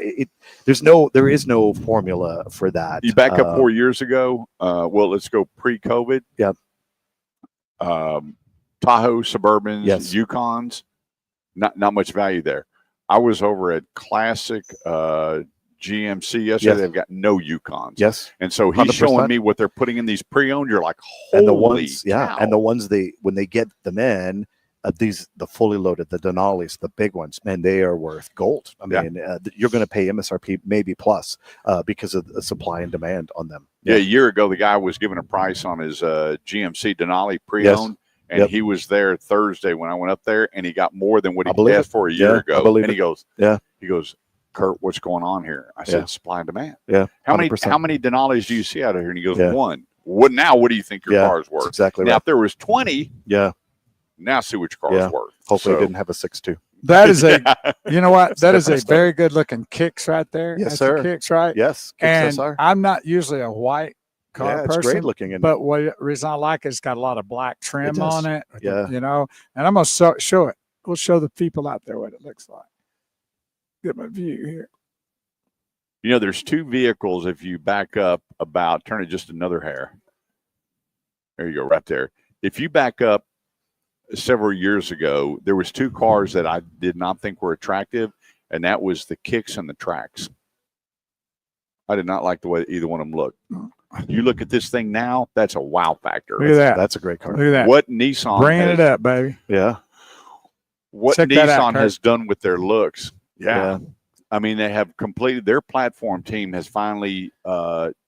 there is no formula for that. You back up 4 years ago. Well, let's go pre-COVID. Yep. Tahoe, Suburbans, Yes. Yukons, not much value there. I was over at Classic GMC yesterday. Yes. They've got no Yukons. Yes. And so he's 100%. showing me what they're putting in these pre-owned. You're like, holy And the ones, cow. and the ones when they get them in, the fully loaded, the Denali's, the big ones, man, they are worth gold. I Yeah. mean, you're going to pay MSRP maybe plus because of the supply and demand on them. Yeah, a year ago, the guy was giving a price on his GMC Denali pre-owned, and Yep. he was there Thursday when I went up there, and he got more than what I he believe asked it. for a year Yeah, ago. I believe And he it. goes, Yeah. he goes, Kurt, what's going on here? I said, supply and demand. Yeah. How many 100%. Denalis do you see out of here? And he goes, Yeah. one. What now? What do you think your Yeah, car is That's worth? exactly Now, right. if there was 20, Yeah. now see what your car Yeah. is worth. Hopefully, So- it didn't have a 6.2. That is a, you know what? That is a different stuff. very good looking kicks right there. Yes, That's sir. the kicks, right? Yes. Kicks And SR. I'm not usually a white car Yeah, it's person, great looking. And but what reason I like it, it's got a lot of black trim does. on it. Yeah. And I'm going to show it. We'll show the people out there what it looks like. Get my view here. You know, there's 2 vehicles. If you back up turn it just another hair. There you go, right there. If you back up several years ago, there was 2 cars that I did not think were attractive, and that was the kicks and the tracks. I did not like the way either one of them looked. You look at this thing now, that's a wow factor. Look at that. That's a great car. Look at that. What Nissan Bringing has, it up, baby. Yeah. what Check that out, Nissan Kurt. has done with their looks. Yeah. I mean, they have completed their platform team has finally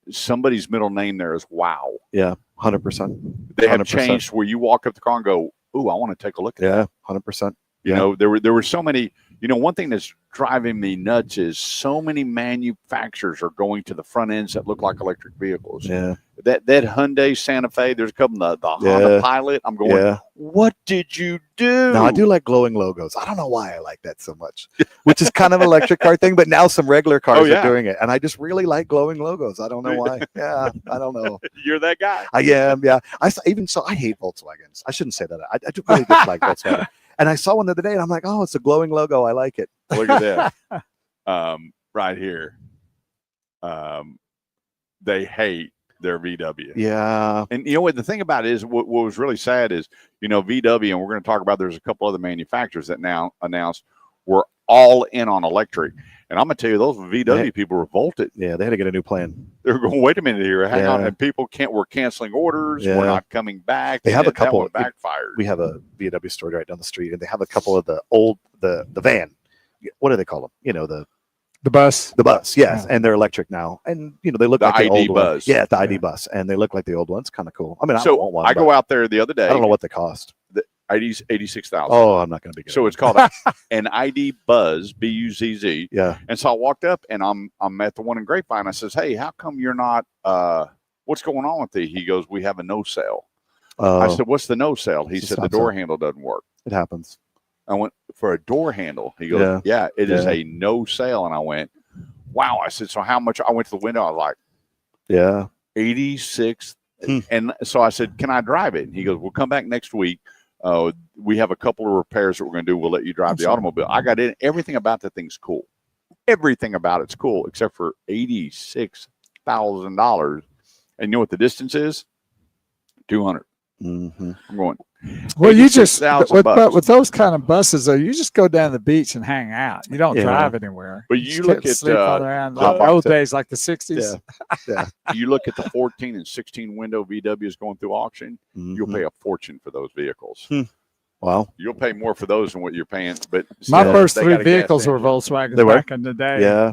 somebody's middle name there is wow. Yeah. 100%. They have 100%. changed where you walk up the car and go, ooh, I want to take a look at that. Yeah. 100%. You Yeah. know, there were so many, You know, one thing that's driving me nuts is so many manufacturers are going to the front ends that look like electric vehicles. Yeah. That Hyundai Santa Fe, there's a couple of the Yeah. Honda Pilot. I'm going, Yeah. what did you do? No, I do like glowing logos. I don't know why I like that so much, which is kind of an electric car thing, but now some regular cars yeah. are doing it. And I just really like glowing logos. I don't know why. Yeah, I don't know. You're that guy. I am, yeah. I hate Volkswagens. I shouldn't say that. I do really dislike Volkswagen. And I saw one the other day, and I'm like, oh, it's a glowing logo. I like it. Look at that. Right here. They hate their VW. Yeah. And you know what? The thing about it is, what was really sad is, you know, VW, and we're going to talk about, there's a couple other manufacturers that now announced we're all in on electric. And I'm going to tell you, those VW people revolted. Yeah, they had to get a new plan. They're going, wait a minute here, hang on. Yeah. And people we're canceling orders. Yeah. We're not coming back. They have a that couple. one backfired. We have a VW store right down the street, and they have a couple of the old the van. What do they call them? You know, the bus. The bus, yes, and they're electric now, and you know they look The like the ID old bus. ones. Yeah, the ID bus, and they look like the old ones. Kind of cool. I mean, I So want one. I go out there the other day. I don't know what they cost. The ID's 86,000. Oh, I'm not going to be good. So it's called an ID Buzz, B-U-Z-Z. Yeah. And so I walked up, and I'm at the one in Grapevine. I says, hey, how come you're not? What's going on with you? He goes, we have a no sale. I said, what's the no sale? He It's a said, the stop door sign. handle doesn't work. It happens. I went, for a door handle. He goes, yeah, it is a no sale. And I went, wow. I said, so how much? I went to the window. I was like, Yeah. 86. And so I said, can I drive it? And he goes, we'll come back next week. We have a couple of repairs that we're going to do. We'll let you drive the automobile. I got in. Everything about that thing's cool. Everything about it's cool, except for $86,000. And you know what the distance is? 200. Mm-hmm. I'm going. Well, you just, $86,000 but with those kind of buses, though, you just go down the beach and hang out. You don't Yeah. drive anywhere. But you look at, sleep all around, the- like old days, like the 60s. Yeah. you look at the 14 and 16 window VWs going through auction, you'll Mhm. pay a fortune for those vehicles. Wow. You'll pay more for those than what you're paying. But My still, first they three got a gas vehicles were engine. Volkswagens They were? back in the day. Yeah.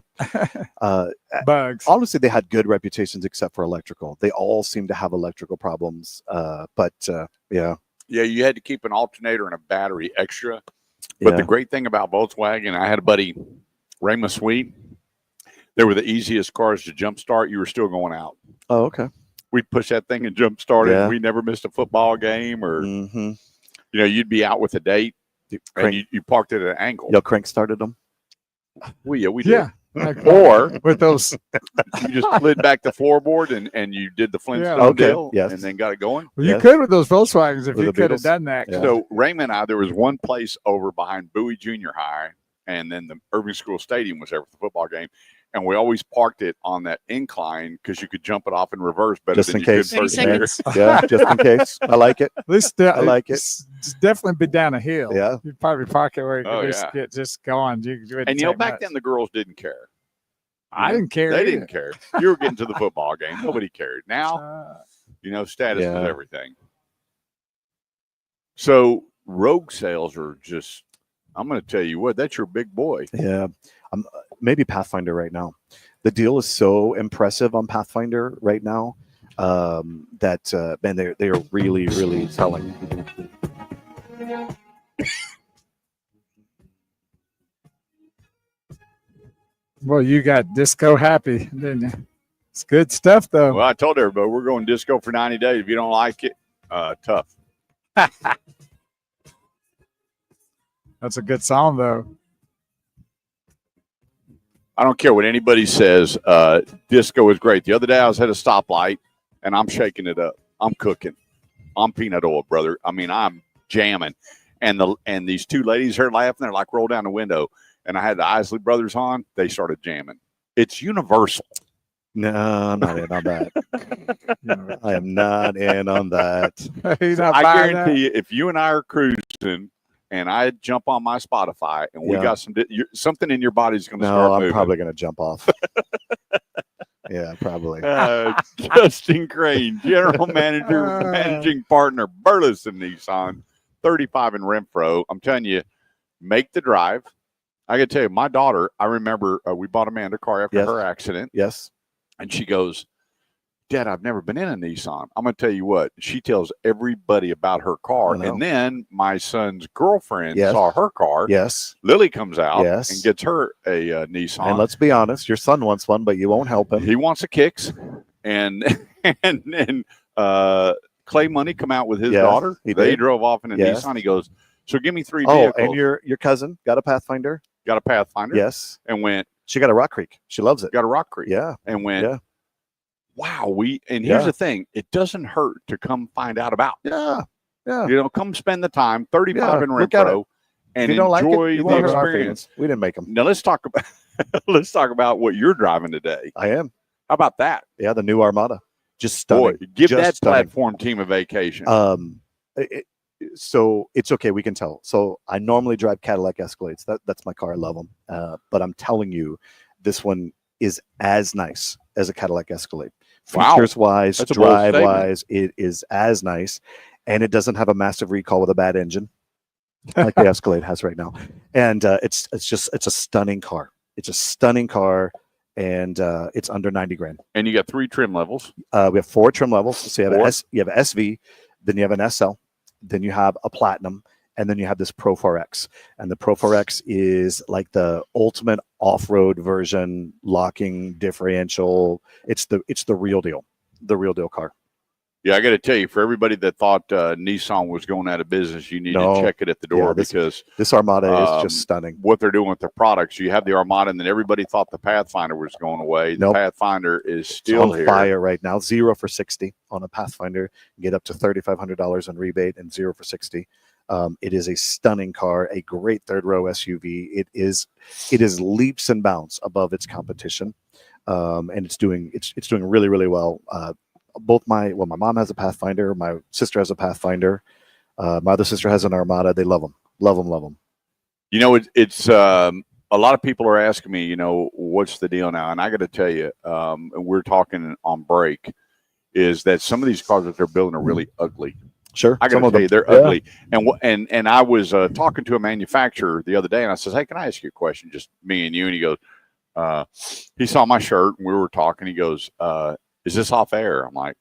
Bugs. Honestly, they had good reputations except for electrical. They all seem to have electrical problems. But yeah. Yeah, you had to keep an alternator and a battery extra. But the great thing about Volkswagen, I had a buddy, Raymond Sweet. They were the easiest cars to jumpstart. You were still going out. Oh, okay. We'd push that thing and jumpstart it. Yeah. We never missed a football game, or Mm-hmm. you know, you'd be out with a date and you parked it at an angle. Y'all crank started them? Well, yeah, we did. Yeah. Like, Or with those. you just slid back the floorboard and you did the Flintstone Okay. deal, Yes. and then got it going. Well, you Yes. could with those Volkswagens if With you the could have Beetles. done that. Yeah. So Raymond and I, there was one place over behind Bowie Junior High, and then the Irving School Stadium was there for the football game. And we always parked it on that incline because you could jump it off in reverse better Just than in you could case. 30 first gear. seconds. Yeah, just in case. I like it. At least I like it. it's definitely be down a hill. Yeah. You'd probably park it where you could Oh, just yeah. get just going. You wouldn't And you know, take back much. then the girls didn't care. I didn't care. They either. didn't care. You were getting to the football game. Nobody cared. Now, you know, status Yeah. is everything. So rogue sales are just, I'm going to tell you what, that's your big boy. Yeah. Maybe Pathfinder right now. The deal is so impressive on Pathfinder right now that man, they are really, really selling. Well, you got disco happy, didn't you? It's good stuff, though. Well, I told everybody we're going disco for 90 days. If you don't like it, tough. That's a good song, though. I don't care what anybody says. Disco is great. The other day I was at a stoplight and I'm shaking it up. I'm cooking. I'm peanut oil, brother. I mean, I'm jamming. And these two ladies are laughing. They're like, roll down the window. And I had the Isley Brothers on. They started jamming. It's universal. No, I'm not in on that. I am not in on that. He's not I buying guarantee you, if you and I are cruising and I jump on my Spotify and we Yeah. got something in your body's going to No, start I'm moving. probably going to jump off. Yeah, probably. Justin Crane, General Manager, Managing Partner, Burleson Nissan, 35 in Renfro. I'm telling you, make the drive. I got to tell you, my daughter, I remember we bought Amanda a car after Yes. her accident, Yes. and she goes, Dad, I've never been in a Nissan. I'm going to tell you what, she tells everybody about her car. I know. And then my son's girlfriend Yes. saw her car. Yes. Lily comes out Yes. and gets her a Nissan. And let's be honest, your son wants one, but you won't help him. He wants a Kicks. And Clay Money come out with his Yeah, daughter. he They did. drove off in a Yes. Nissan. He goes, so give me 3 Oh, vehicles. and your cousin got a Pathfinder? Got a Pathfinder. Yes. And went, She got a Rock Creek. She loves it. got a Rock Creek. Yeah. And went, Yeah. wow, and here's Yeah. the thing, it doesn't hurt to come find out about. Yeah. Yeah. You know, come spend the time, 35 Yeah, in look at Repro, If and you don't like enjoy it, you the won't hurt our experience. feelings. We didn't make them. Now let's talk about what you're driving today. I am. How about that? Yeah, the new Armada. Just stunning. Boy, give Just that stunning. platform team a vacation. So it's okay. We can tell. So I normally drive Cadillac Escalades. That's my car. I love them. But I'm telling you, this one is as nice as a Cadillac Escalade. Wow. Features wise, That's a bold drive statement. wise, it is as nice, and it doesn't have a massive recall with a bad engine like the Escalade has right now. And it's a stunning car. It's a stunning car, and it's under 90 grand. And you got 3 trim levels. We have 4 trim levels. So you have Four. you have an SV, then you have an SL, then you have a Platinum, and then you have this Pro 4X. And the Pro 4X is like the ultimate off-road version, locking differential. It's the real deal, car. Yeah, I got to tell you, for everybody that thought Nissan was going out of business, you need No. to check it at the door, Yeah, because This Armada is just stunning. what they're doing with their products. You have the Armada, and then everybody thought the Pathfinder was going away. The Nope. Pathfinder is It's still on here. fire right now. 0 for 60 on a Pathfinder. You get up to $3,500 on rebate and 0 for 60. It is a stunning car, a great third row SUV. It is leaps and bounds above its competition, and it's doing really, really well. My mom has a Pathfinder. My sister has a Pathfinder. My other sister has an Armada. They love them. Love them. You know, it's a lot of people are asking me, you know, what's the deal now? And I got to tell you, and we're talking on break, is that some of these cars that they're building are really ugly. Sure. I got Some to of tell them. you, they're Yeah. ugly. And I was talking to a manufacturer the other day, and I says, hey, can I ask you a question? Just me and you. And he goes, he saw my shirt, and we were talking. He goes, is this off air? I'm like,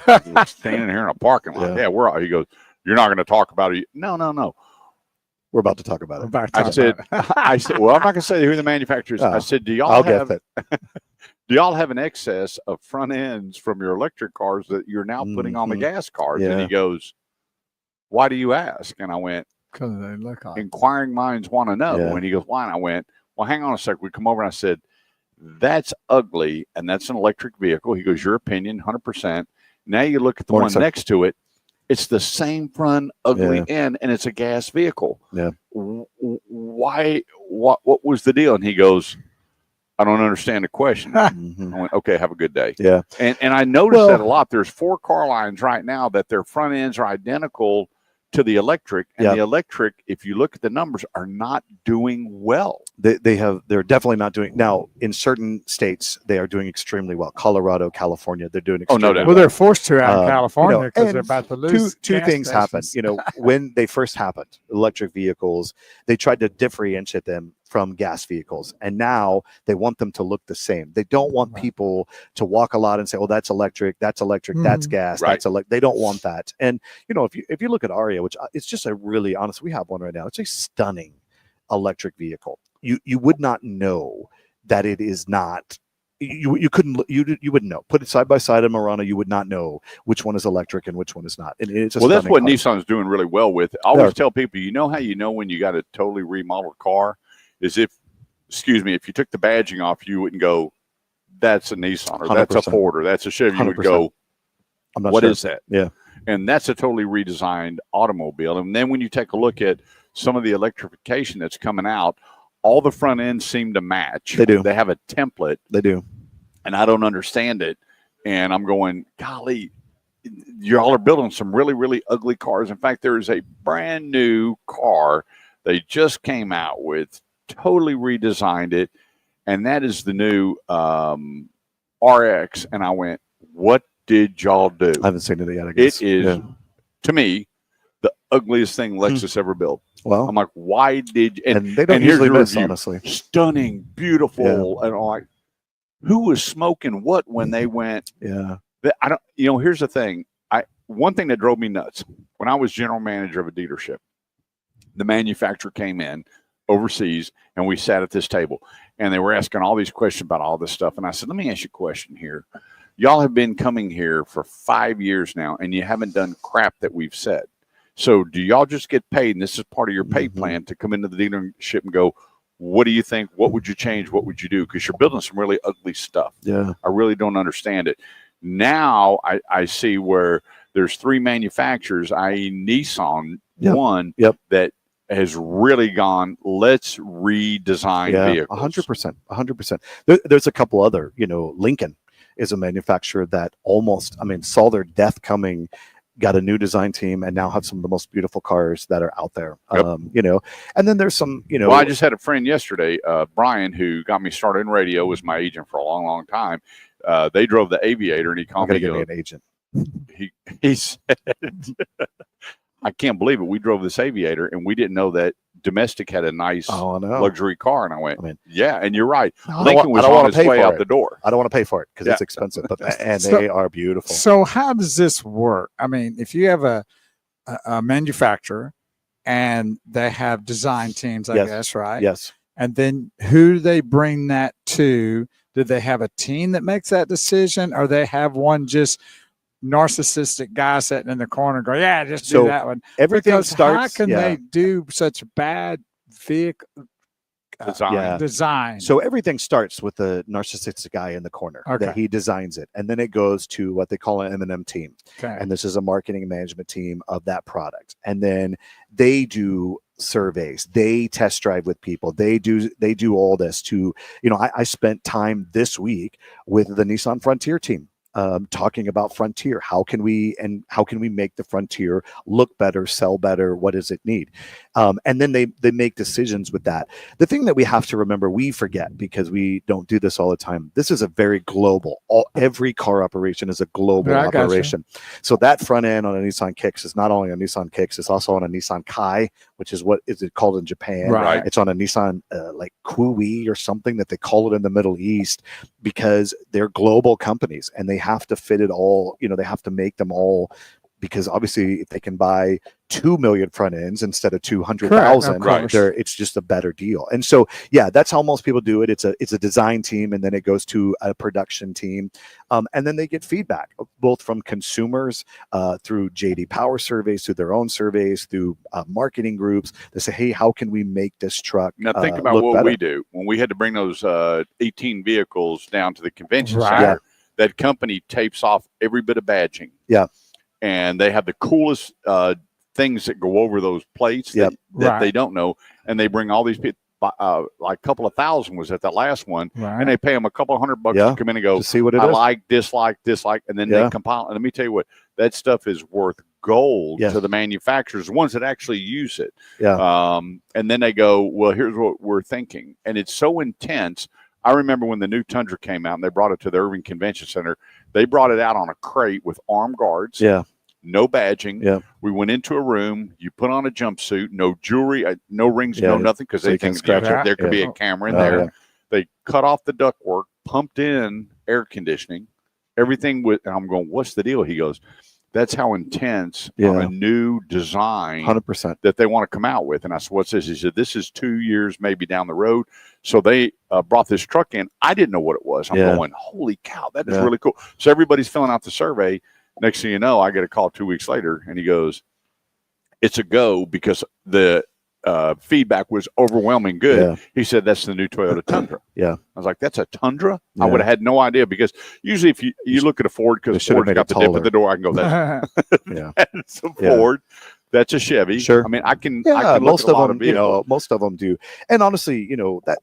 we're standing here in a parking lot. Yeah. We're. He goes, you're not going to talk about it. No. We're about to talk about it. I said, well, I'm not going to say who the manufacturer is. I said, do y'all I'll have get that. do y'all have an excess of front ends from your electric cars that you're now putting on the Mhm. gas cars? Yeah. And he goes, why do you ask? And I went, Because they look like. inquiring minds want to know. Yeah. And he goes, why? And I went, well, hang on a sec. We come over and I said, that's ugly, and that's an electric vehicle. He goes, your opinion, 100%. Now you look at the Morning, one sir. next to it. It's the same front ugly Yeah. end, and it's a gas vehicle. Yeah. Why? What was the deal? And he goes, I don't understand the question. Mhm. I went, okay, have a good day. Yeah. And I noticed Well- that a lot. There's 4 car lines right now that their front ends are identical to the electric, and Yep. the electric, if you look at the numbers, are not doing well. They're definitely not doing now in certain states. They are doing extremely well. Colorado, California, they're doing Oh, no extremely doubt. Well, they're forced to out in You California know, because and they're about to lose. two gas things happen. stations. You know, when they first happened, electric vehicles, they tried to differentiate them from gas vehicles, and now they want them to look the same. They don't want Right. people to walk a lot and say, "Oh, that's electric, that's Mhm. gas, Right. that's electric." They don't want that. And you know, if you look at Aria, which it's just a really honest, we have one right now. It's a stunning electric vehicle. You would not know that it is not. You couldn't you wouldn't know. Put it side by side in Murano, you would not know which one is electric and which one is not. And it's a Well, that's stunning what car. Nissan's doing really well with. I always tell people, you know how you know when you got a totally remodeled car is if you took the badging off, you wouldn't go, that's a Nissan or that's a 100%. Ford or that's a Chevy. You would 100%. go, I'm not what sure. is that? Yeah. And that's a totally redesigned automobile. And then when you take a look at some of the electrification that's coming out, all the front ends seem to match. They do. They have a template, They do. and I don't understand it. And I'm going, golly, y'all are building some really, really ugly cars. In fact, there is a brand new car they just came out with, totally redesigned it, and that is the new RX. And I went, what did y'all do? I haven't seen it yet, I guess. It is, Yeah. to me, the ugliest thing Lexus ever built. Well, I'm like, why did you? and they don't and here's usually your miss, review. honestly. Stunning, beautiful. And I'm like, who was smoking what when they went, Yeah. I don't. You know, here's the thing. One thing that drove me nuts when I was general manager of a dealership, the manufacturer came in overseas and we sat at this table and they were asking all these questions about all this stuff. And I said, let me ask you a question here. Y'all have been coming here for 5 years now and you haven't done crap that we've said. So do y'all just get paid? And this is part of your pay plan to come into the dealership and go, what do you think? What would you change? What would you do? Because you're building some really ugly stuff. Yeah. I really don't understand it. Now I see where there's 3 manufacturers, i.e. Nissan, one that has really gone, let's redesign vehicles. 100%. There's a couple other, Lincoln is a manufacturer that almost, saw their death coming, got a new design team, and now have some of the most beautiful cars that are out there. And then there's some, Well, I just had a friend yesterday, Brian, who got me started in radio, was my agent for a long, long time. They drove the Aviator, and he called me. Give me an agent. He said, I can't believe it. We drove this Aviator, and we didn't know that Domestic had a nice luxury car. And I went, yeah, and you're right. Lincoln was on his way out the door. I don't want to pay for it because it's expensive, and they are beautiful. So how does this work? I mean, if you have a manufacturer and they have design teams, I guess, right? Yes. And then who do they bring that to? Do they have a team that makes that decision, or they have one just narcissistic guy sitting in the corner going, yeah, just do that one? Everything starts. How can they do such bad vehicle design? So everything starts with the narcissistic guy in the corner that he designs it, and then it goes to what they call an M&M team, and this is a marketing and management team of that product, and then they do surveys, they test drive with people, they do all this to, I spent time this week with the Nissan Frontier team. Talking about Frontier, how can we make the Frontier look better, sell better? What does it need? And then they make decisions with that. The thing that we have to remember, we forget because we don't do this all the time. This is a very global. Every car operation is a global operation. So that front end on a Nissan Kicks is not only a Nissan Kicks, it's also on a Nissan Kai, which is what is it called in Japan. Right. It's on a Nissan like Kui or something that they call it in the Middle East, because they're global companies and they have to fit it all. They have to make them all, because obviously if they can buy 2 million front ends instead of 200,000, it's just a better deal. And so, that's how most people do it. It's a design team, and then it goes to a production team. And then they get feedback both from consumers, through JD Power surveys, through their own surveys, through marketing groups. They say, hey, how can we make this truck now think about what we do when we had to bring those 18 vehicles down to the convention center. That company tapes off every bit of badging. Yeah. And they have the coolest things that go over those plates that they don't know. And they bring all these people, like a couple of thousand was at that last one. Right. And they pay them a couple $100 to come in and go, to see what it is. like, dislike. And then they compile. And let me tell you what, that stuff is worth gold to the manufacturers, the ones that actually use it. Yeah. And then they go, well, here's what we're thinking. And it's so intense. I remember when the new Tundra came out and they brought it to the Irving Convention Center, they brought it out on a crate with armed guards. Yeah. No badging. Yeah. We went into a room. You put on a jumpsuit, no jewelry, no rings, no nothing, because they think there could be a camera in there. They cut off the ductwork, pumped in air conditioning, everything with. And I'm going, what's the deal? He goes, that's how intense on a new design 100% that they want to come out with. And I said, what's this? He said, this is 2 years maybe down the road. So they brought this truck in. I didn't know what it was. I'm going, holy cow, that is really cool. So everybody's filling out the survey. Next thing you know, I get a call 2 weeks later, and he goes, it's a go, because the feedback was overwhelming good. Yeah. He said, that's the new Toyota Tundra. Yeah. I was like, that's a Tundra? I would have had no idea, because usually if you look at a Ford, because Ford's got the dip at the door, I can go, that's a Ford. That's a Chevy. Sure. I mean, I can most look at a lot of them, vehicles. most of them do. And honestly,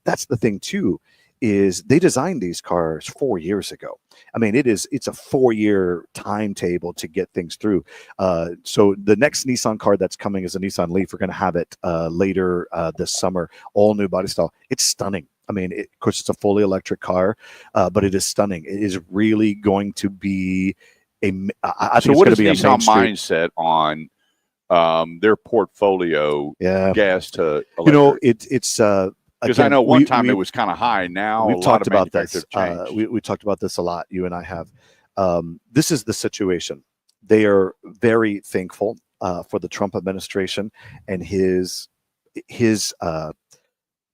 that's the thing too, is they designed these cars 4 years ago. I mean, it's a 4-year timetable to get things through. So the next Nissan car that's coming is a Nissan Leaf. We're going to have it later this summer, all new body style. It's stunning. I mean, of course, it's a fully electric car, but it is stunning. It is really going to be I think what it's is going to be a Nissan mindset on their portfolio gas to electric? It's because I know one time it was kind of high. Now we've talked about this. We talked about this a lot. You and I have. This is the situation. They are very thankful for the Trump administration and his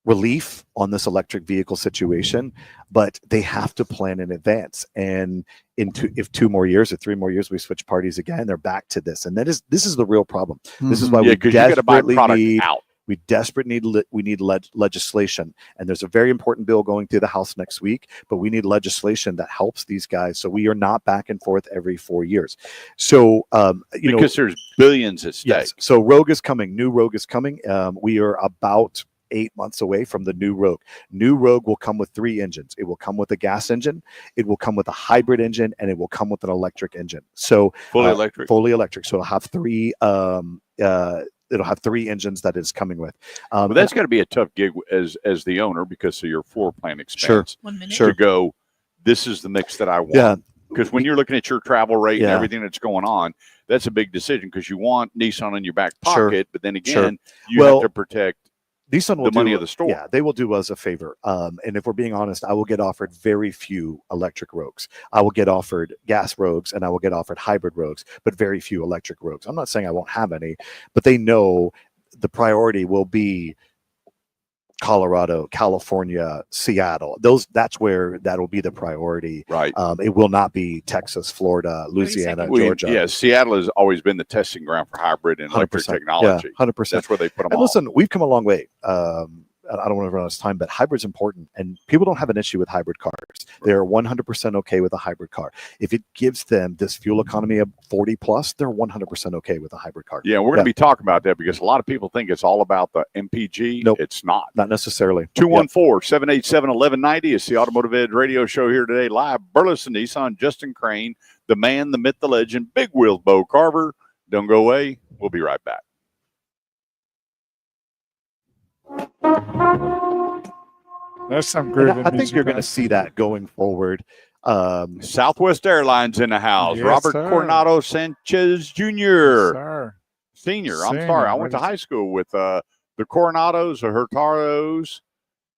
relief on this electric vehicle situation, but they have to plan in advance. And if 2 more years or 3 more years we switch parties again, they're back to this. And this is the real problem. This is why we desperately need out. We need legislation, and there's a very important bill going through the House next week, but we need legislation that helps these guys so we are not back and forth every 4 years. So because there's billions at stake. Yes. So Rogue is coming. New Rogue is coming. We are about 8 months away from the new Rogue. New Rogue will come with 3 engines. It will come with a gas engine, it will come with a hybrid engine, and it will come with an electric engine. So fully electric. Fully electric. So it'll have 3 it'll have 3 engines that it's coming with. Well, that's got to be a tough gig as the owner because of your floor plan expense. 1 minute. To go, this is the mix that I want. Yeah. Because when you're looking at your travel rate and Yeah. everything that's going on, that's a big decision because you want Nissan in your back Sure. pocket, but then again, Sure. you have to protect Nissan will the money do, of the store. Yeah, they will do us a favor. And if we're being honest, I will get offered very few electric Rogues. I will get offered gas Rogues and I will get offered hybrid Rogues, but very few electric Rogues. I'm not saying I won't have any, but they know the priority will be Colorado, California, Seattle. That's where that'll be the priority. Right. It will not be Texas, Florida, Louisiana, seconds. Georgia. Yeah, Seattle has always been the testing ground for hybrid and electric 100%. technology. Yeah, 100%. That's where they put them And all. listen, we've come a long way. I don't want to run out of time, but hybrid's important, and people don't have an issue with hybrid cars. They're 100% okay with a hybrid car. If it gives them this fuel economy of 40 plus, they're 100% okay with a hybrid car. Yeah, we're going to be talking about that because a lot of people think it's all about the MPG. Nope. It's not. Not necessarily. 214-787-1190. It's the Automotive Ed radio show here today, live. Burleson Nissan, Justin Crane, the man, the myth, the legend, Big Wheels, Bo Carver. Don't go away. We'll be right back. There's some And groovy I think music you're going to on. see that going forward. Southwest Airlines in the house. Yes, Robert sir. Coronado Sanchez Jr. Sir. Senior. I'm Senior. sorry. I went to high school with the Coronados, the Hurtados,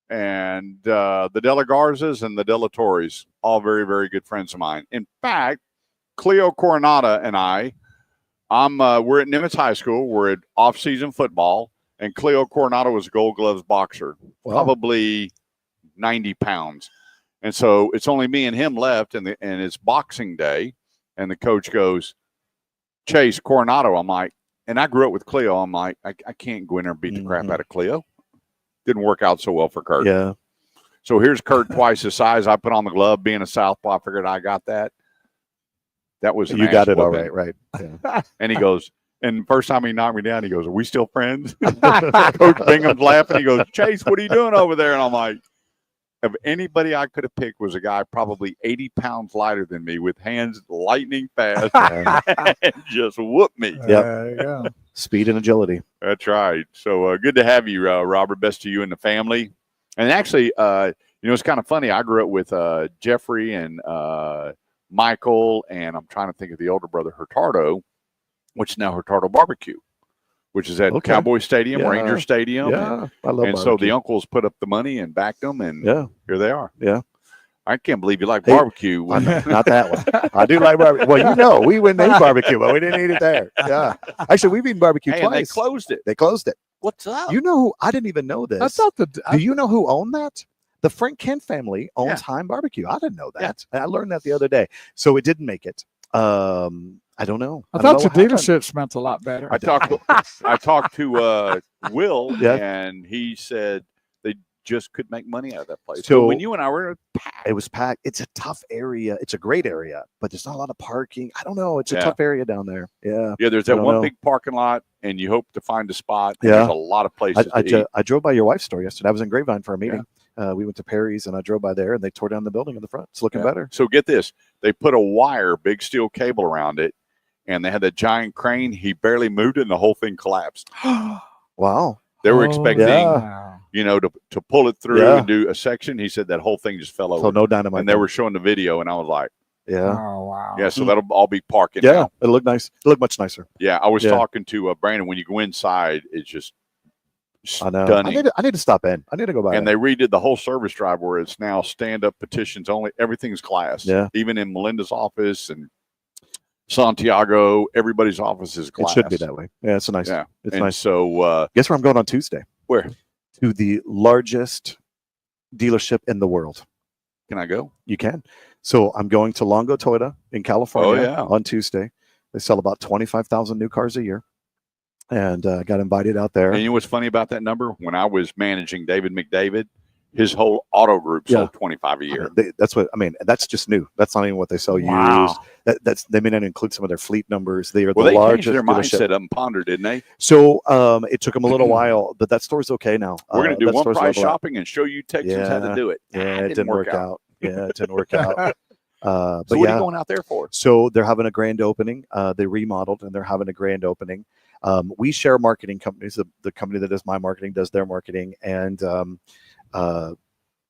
and the De La Garzas and the De La Torres. All very, very good friends of mine. In fact, Cleo Coronado and we're at Nimitz High School. We're at off-season football, and Cleo Coronado was a Gold Gloves boxer, probably 90 pounds. And so it's only me and him left, and it's boxing day, and the coach goes, Chase Coronado. I'm like, and I grew up with Cleo. I'm like, I can't go in there and beat the crap out of Cleo. Didn't work out so well for Kurt. Yeah. So here's Kurt twice his size. I put on the glove. Being a southpaw, I figured I got that. That was You got it all right, right. Yeah. And he goes, and first time he knocked me down, he goes, "Are we still friends?" Coach Bingham's laughing. He goes, "Chase, what are you doing over there?" And I'm like, of anybody I could have picked was a guy probably 80 pounds lighter than me with hands lightning fast and just whoop me. There you go. Speed and agility. That's right. So good to have you, Robert. Best to you and the family. And actually, it's kind of funny. I grew up with Jeffrey and Michael, and I'm trying to think of the older brother, Hurtado, which is now Hurtado Barbecue, which is at Cowboy Stadium, Yeah. Ranger Stadium. Yeah. I love And so barbecue. the uncles put up the money and backed them, and here they are. Yeah. I can't believe you like Hey, barbecue. Not that one. I do like barbecue. Well, we wouldn't eat barbecue, but we didn't eat it there. Yeah. Actually, we've eaten barbecue Hey, and they twice. closed it. They closed it. What's up? You know, I didn't even know this. I thought Do you know who owned that? The Frank Kent family owns Heim Barbecue. I didn't know that. And I learned that the other day. So it didn't make it. I don't know. I don't thought know your what happened. dealerships meant a lot better. I talked to Will, and he said they just couldn't make money out of that place. So when you and I were packed. It was packed. It's a tough area. It's a great area, but there's not a lot of parking. I don't know. It's a tough area down there. Yeah. Yeah, there's that one big parking lot, and you hope to find a spot. Yeah. There's a lot of places to eat. I drove by your wife's store yesterday. I was in Grapevine for a meeting. We went to Perry's, and I drove by there, and they tore down the building in the front. It's looking better. So get this. They put a big steel cable around it, and they had that giant crane. He barely moved it, and the whole thing collapsed. Wow. They were expecting, to pull it through and do a section. He said that whole thing just fell over. So no dynamite. And they were showing the video, and I was like, yeah. Oh, wow. Yeah, so that'll all be parking Yeah, now. it'll look nice. It'll look much nicer. Yeah, I was talking to Brandon. When you go inside, it's just I know. Stunning. I need to stop in. I need to go by. And they redid the whole service drive where it's now stand-up petitions only. Everything's glass. Yeah. Even in Melinda's office and Santiago, everybody's office is glass. It should be that way. Yeah, it's nice. Yeah. It's And nice. so Guess where I'm going on Tuesday? where To the largest dealership in the world. can I go? You can. So I'm going to Longo Toyota in California yeah. on Tuesday. They sell about 25,000 new cars a year. And got invited out there. And you know what's funny about that number? When I was managing David McDavid, his whole auto group sold 25 a year. That's what I mean. That's just new. That's not even what they sell used. That's they may not include some of their fleet numbers. They are the They largest changed their dealership. mindset up and pondered, didn't they? So it took them a little while, but that store's okay now. We're going to do that one store's price leveled out. shopping and show you Texans how to do it. Yeah, it didn't work out. Yeah, it didn't work out. So But what are yeah, you going out there for? so they're having a grand opening. They remodeled and they're having a grand opening. We share marketing companies. The company that does my marketing does their marketing, and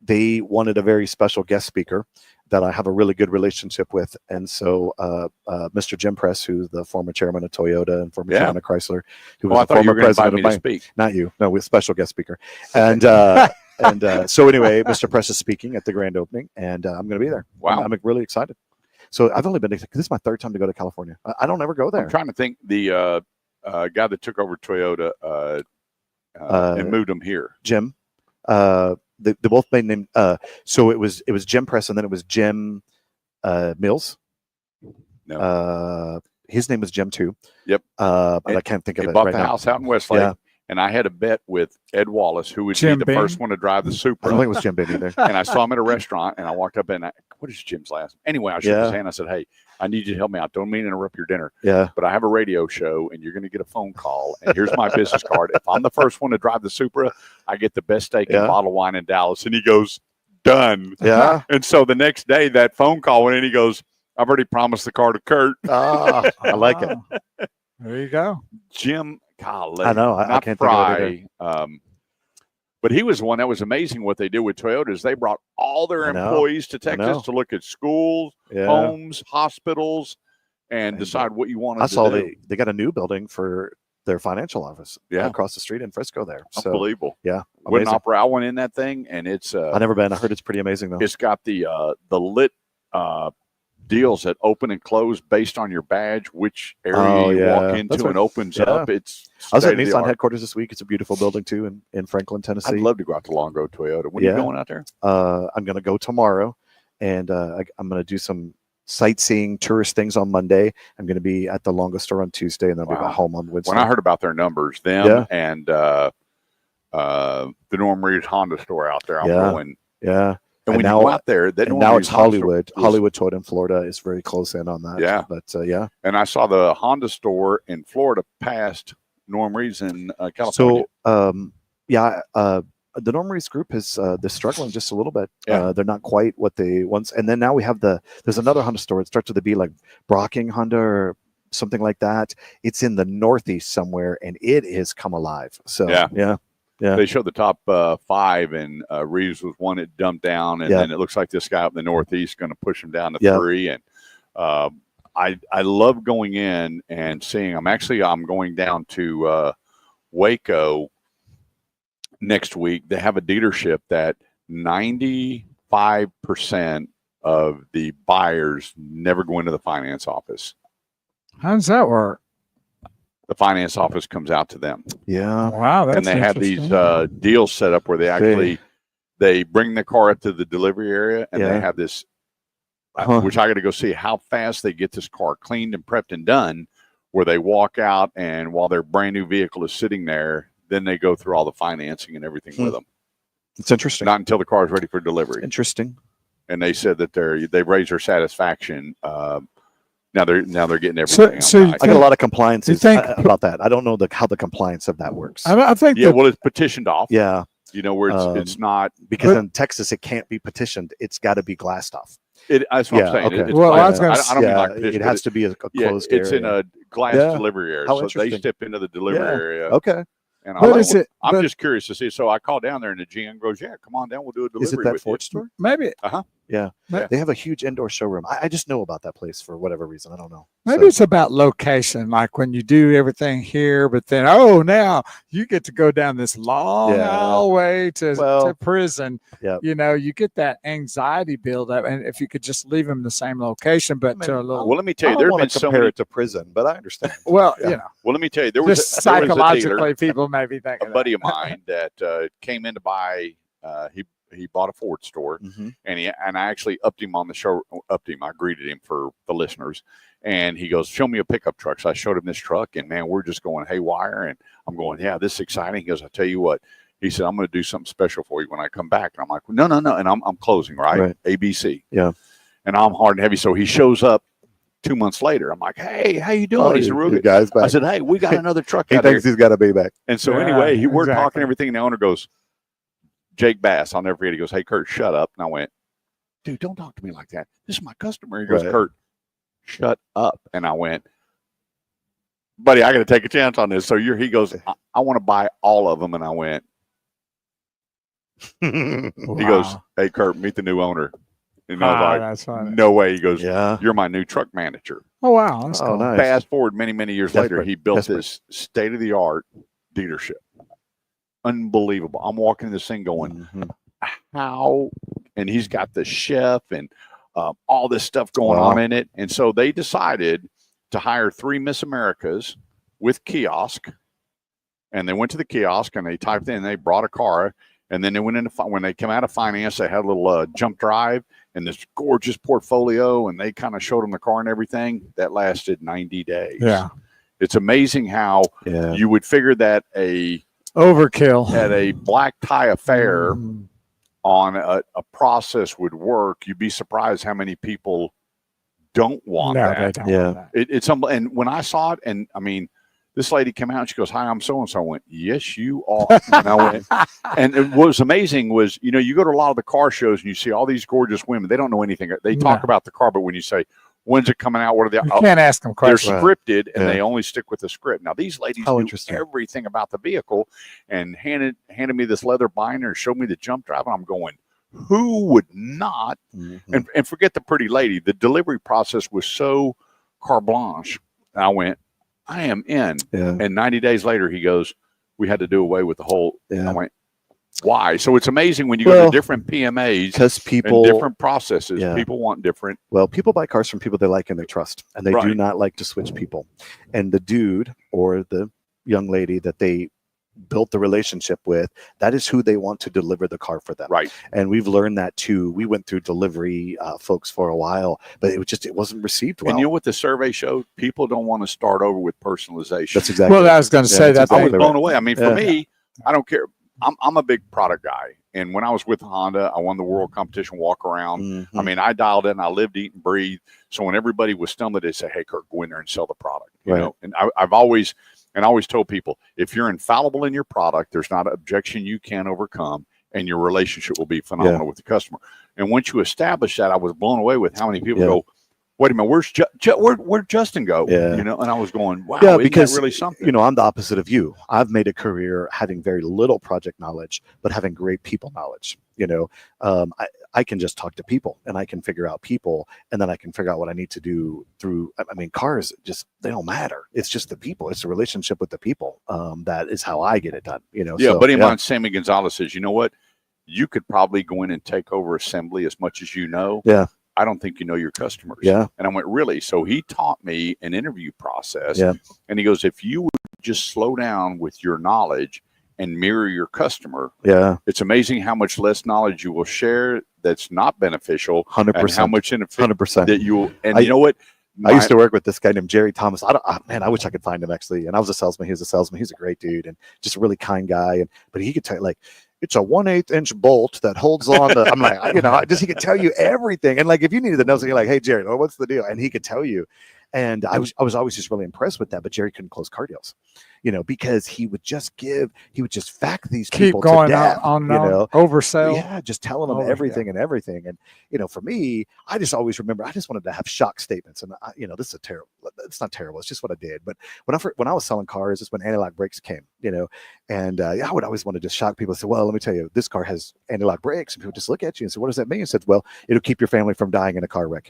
they wanted a very special guest speaker that I have a really good relationship with. And so Mr. Jim Press, who's the former chairman of Toyota and former chairman of Chrysler, who was I the thought you former were going to invite president me of to my, speak. not you, no, with special guest speaker. And so anyway, Mr. Press is speaking at the grand opening, and I'm going to be there. Wow. I'm really excited. So I've only been, this is my third time to go to California. I don't ever go there. I'm trying to think. The guy that took over Toyota and moved them here. Jim. They both made name. So it was Jim Press, and then it was Jim Mills. No. His name was Jim too. Yep. But I can't think of He it bought right the now. house out in Westlake. Yeah. And I had a bet with Ed Wallace, who would Jim be the Beam? first one to drive the I Supra. don't think it was Jim Beam either. And I saw him at a restaurant, and I walked up and what is Jim's last? Anyway, I shook his hand. I said, "Hey, I need you to help me out. Don't mean to interrupt your dinner, Yeah. but I have a radio show, and you're going to get a phone call. And here's my business card. If I'm the first one to drive the Supra, I get the best steak and bottle of wine in Dallas." And he goes, "Done." Yeah. And so the next day, that phone call went in. He goes, "I've already promised the car to Kurt." I like it. There you go. Jim, golly, I know. I not can't think of it Fry. But he was the one that was amazing. What they did with Toyota is they brought all their I know. employees to I know. Texas to look at schools, Yeah. homes, hospitals, and And, decide what you wanted I to saw do. they got a new building for their financial office across the street in Frisco there. So Unbelievable. yeah, Went amazing. Opera. I went in that thing, and it's I've never been. I heard it's pretty amazing though. it's got the lit deals that open and close based on your badge, which area you walk into, That's and right. opens Yeah. up. It's I was at Nissan state-of-the-art. headquarters this week. It's a beautiful building too in Franklin, Tennessee. I'd love to go out to Longo Toyota. When are you Yeah. going out there? I'm going to go tomorrow, and I'm going to do some sightseeing tourist things on Monday. I'm going to be at the Longo store on Tuesday, and then I'll be Wow. back home on Wednesday. When I heard about their numbers, them and the Norm Reed's Honda store out there, I'm going. Yeah. And when now, you go out there, and now it's Hollywood. Hollywood Toyota in Florida is very close in on that. Yeah. But yeah. And I saw the Honda store in Florida past Norm Reed's in California. So, the Norm Reed's group is they're struggling just a little bit. Yeah. They're not quite what they once. And then now we have there's another Honda store. It starts with a B, like Brocking Honda or something like that. It's in the Northeast somewhere, and it has come alive. So yeah. They showed the top 5, and Reeves was one that dumped down, and then it looks like this guy up in the Northeast going to push him down to 3. And I love going in and seeing. I'm going down to Waco next week. They have a dealership that 95% of the buyers never go into the finance office. How does that work? The finance office comes out to them. Yeah. Wow. That's And they have these interesting. deals set up where they actually they bring the car up to the delivery area, and they have this, which I got to go see how fast they get this car cleaned and prepped and done, where they walk out, and while their brand new vehicle is sitting there, then they go through all the financing and everything with them. It's interesting. Not until the car is ready for delivery. Interesting. And they said that they've raised their satisfaction. Now they're getting everything. So right. I got a lot of compliance You think- about that. I don't know how the compliance of that works. I think Yeah, well, it's petitioned off. Yeah, You know, where it's not. because in Texas it can't be petitioned. It's got to be glassed off. That's what I'm saying. Okay. It's Well, I was glass. gonna I don't mean like petition, it but has to be a closed it's area. in a glass Yeah. delivery area. How So they interesting. step into the delivery area. Okay. And But I'm, is it- I'm but- just curious to see. So I called down there, and the GM goes, "Yeah, come on down. We'll do a delivery Is it that with Ford you." store? maybe Yeah. Yeah. They have a huge indoor showroom. I just know about that place for whatever reason. I don't know. Maybe it's about location, like when you do everything here, but then now you get to go down this long hallway to prison. Yeah. You know, you get that anxiety build up, and if you could just leave them in the same location, but to a little. Well, let me tell I you, don't there have want been to so compare many. it to prison, but I understand. Well, Yeah. you know, Well, let me tell you, there just was there was a psychologically, dealer, people may be thinking a buddy of mine that came in to buy. He bought a Ford store, Mhm. and I actually upped him on the show. Upped him. I greeted him for the listeners, and he goes, "Show me a pickup truck." So I showed him this truck, and man, we're just going haywire. And I'm going, "Yeah, this is exciting." He goes, "I tell you what." He said, "I'm going to do something special for you when I come back." And I'm like, "No, no, no." And I'm closing, right? ABC. Yeah. And I'm hard and heavy. So he shows up 2 months later. I'm like, "Hey, how you doing?" He's a real good guy's back. I said, "Hey, we got another truck He out here." thinks he's got a be back. And so Yeah, anyway, we're talking exactly. everything. And the owner goes, Jake Bass, I'll never forget. He goes, "Hey, Kurt, shut up." And I went, "Dude, don't talk to me like that. This is my customer." He goes, Right. "Kurt, shut up." And I went, "Buddy, I got to take a chance on this." So he goes, I want to buy all of them." And I went, he goes, "Hey, Kurt, meet the new owner." And I was like, that's funny. "No way." He goes, Yeah. "You're my new truck manager." Oh wow, that's Oh, cool. nice. Fast forward many, many years later, Desperate. he built Desperate. this state-of-the-art dealership. Unbelievable. I'm walking in this thing going, Mhm. how? And he's got the chef and all this stuff going Wow. on in it. And so they decided to hire 3 Miss Americas with kiosk. And they went to the kiosk and they typed in, they brought a car. And then they went into, when they came out of finance, they had a little jump drive and this gorgeous portfolio. And they kind of showed them the car and everything. That lasted 90 days. Yeah, It's amazing how Yeah. you would figure that overkill at a black tie affair Mhm. on a process would work. You'd be surprised how many people don't want No, that. they don't. Yeah. Want that. It's and when I saw it, and I mean, this lady came out and she goes, "Hi, I'm so and so." I went, "Yes, you are." And I went, and what was amazing was, you go to a lot of the car shows and you see all these gorgeous women. They don't know anything. They talk No. about the car, but when you say, "When's it coming out? What are they?" You can't ask them They're questions. Right. scripted and Yeah. they only stick with the script. Now these ladies How knew interesting. everything about the vehicle and handed me this leather binder and showed me the jump drive. And I'm going, who would not? Mhm. And forget the pretty lady. The delivery process was so carte blanche. And I went, I am in. Yeah. And 90 days later, he goes, "We had to do away with the whole." Yeah. I went, why? So it's amazing when you go Well, to different PMAs Because and people, different processes. Yeah. People want different. well, people buy cars from people they like and they trust, and they do Right. not like to switch people. And the dude or the young lady that they built the relationship with, that is who they want to deliver the car for them. Right. And we've learned that too. We went through delivery folks for a while, but it wasn't received well. And you know what the survey showed? People don't want to start over with personalization. That's exactly. Well, I was going to Yeah, say that's that. I was exactly blown right. away. I mean, Yeah. for me, I don't care. I'm a big product guy. And when I was with Honda, I won the world competition walk around. Mhm. I mean, I dialed in, I lived, eat, and breathe. So when everybody was stumbling, they'd say, "Hey, Kurt, go in there and sell the product." You Right. know, and I've always told people, if you're infallible in your product, there's not an objection you can't overcome, and your relationship will be phenomenal with the customer. And once you establish that, I was blown away with how many people Yeah. go, "Wait a minute, where'd Justin go?" Yeah. You know, and I was going, "Wow, Yeah, isn't because, that really something?" I'm the opposite of you. I've made a career having very little project knowledge, but having great people knowledge. I can just talk to people and I can figure out people, and then I can figure out what I need to do through. I mean, cars they don't matter. It's just the people. It's the relationship with the people. That is how I get it done. Yeah, so, buddy of mine, Sammy Gonzalez, says, "You know what? You could probably go in and take over assembly as much as you know. Yeah. I don't think you know your customers." Yeah. And I went, "Really?" So he taught me an interview process. Yeah. And he goes, "If you would just slow down with your knowledge and mirror your customer, Yeah. it's amazing how much less knowledge you will share that's not beneficial, 100%. and how much benefit 100%. that you will." And I- you know what? I used to work with this guy named Jerry Thomas. I wish I could find him actually. And I was a salesman. He was a salesman. He's a great dude and just a really kind guy. But he could tell you, like, it's a 1/8 inch bolt that holds on the. I'm like, he could tell you everything. And like, if you needed to know something, you're like, "Hey, Jerry, what's the deal?" And he could tell you. And I was always just really impressed with that. But Jerry couldn't close car deals. because he would just fact these Keep people going to death, on oversell. yeah, just telling them everything and everything. And, for me, I just always remember, I just wanted to have shock statements. And, this is it's not terrible. It's just what I did. But when I was selling cars, it's when anti-lock brakes came, and I would always want to just shock people and say, well, let me tell you, this car has anti-lock brakes. And people just look at you and say, what does that mean? And said, well, it'll keep your family from dying in a car wreck.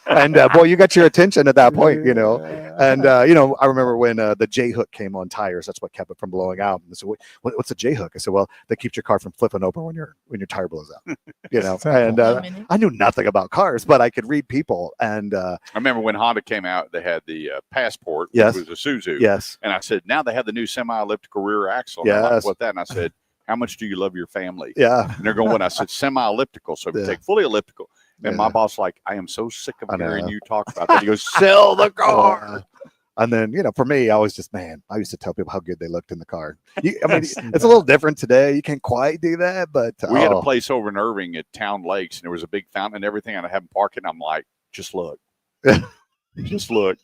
And boy, you got your attention at that point, And, I remember when the J-hook came on tires, that's what kept it from blowing out. And so what's a J-hook? I said, well, that keeps your car from flipping over when your tire blows out, and I knew nothing about cars, but I could read people. And I remember when Honda came out, they had the Passport, which Yes. was a Suzu. yes, And I said, now they have the new semi-elliptical rear axle. And Yes. I'm like, what that? And I said, how much do you love your family? yeah, And they're going, what? I said, semi-elliptical. So if you Yeah. take fully elliptical. And Yeah. my boss like, I am so sick of I know. hearing you talk about that. He goes, sell the car. And then, for me, I was just, I used to tell people how good they looked in the car. It's a little different today. You can't quite do that, but We had a place over in Irving at Town Lakes, and there was a big fountain and everything. And I had them park it. And I'm like, just look. Just look.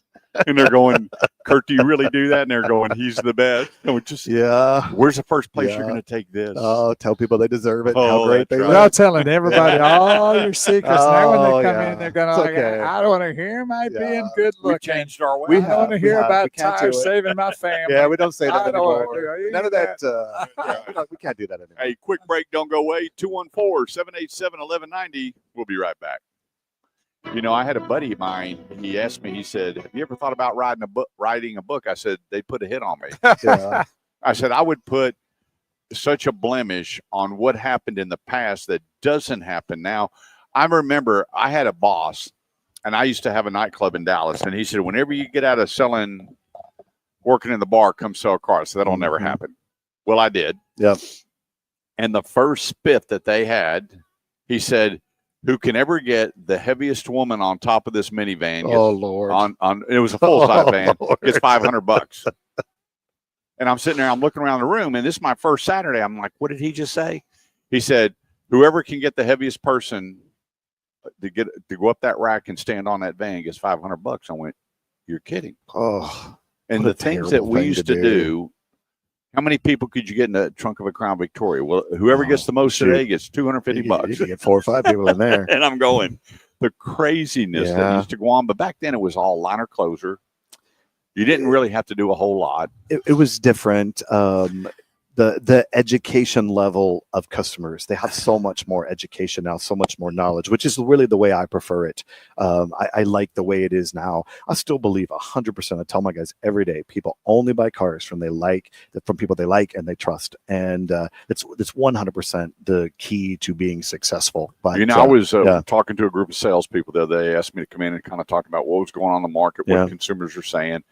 And they're going, Kurt, do you really do that? And they're going, he's the best. And we just, yeah. where's the first place you're Yeah. going to take this? Oh, tell people they deserve it. Oh, how great that's they right. We're all look. telling everybody all your secrets. Now when Oh, they come yeah. in, they're going It's to okay. I don't want to hear my Yeah. being good We looking. changed our way. We I have. don't want to hear we about can't do tires it. saving my family. Yeah, we don't say that I don't anymore. wanna hear None of that. that. We can't do that anymore. Hey, quick break. Don't go away. 214-787-1190. We'll be right back. I had a buddy of mine. He asked me, he said, have you ever thought about writing a book? I said, they put a hit on me. Yeah. I said, I would put such a blemish on what happened in the past that doesn't happen now. I remember I had a boss, and I used to have a nightclub in Dallas, and he said, whenever you get out of working in the bar, come sell a car. So that'll never Mhm. happen. Well, I did. Yep. And the first spiff that they had, he said, who can ever get the heaviest woman on top of this minivan? Oh Lord. On it was a full size Oh, van. Lord. Gets $500. And I'm sitting there, I'm looking around the room, and this is my first Saturday. I'm like, what did he just say? He said, whoever can get the heaviest person to go up that rack and stand on that van gets $500. I went, you're kidding. Oh, And what the a things that terrible we thing used to to do. do, how many people could you get in the trunk of a Crown Victoria? Well, whoever gets the most shoot. today gets you $250. can get 4 or 5 people in there. And I'm going, the craziness that Yeah. used to go on. But back then it was all liner closer. You didn't really have to do a whole lot. It was different. The education level of customers, they have so much more education now, so much more knowledge, which is really the way I prefer it. I like the way it is now. I still believe 100%. I tell my guys every day, people only buy cars from people they like and they trust, and it's 100% the key to being successful. But I was yeah. talking to a group of salespeople the other day. They asked me to come in and kind of talk about what was going on in the market, what Yeah. consumers are saying.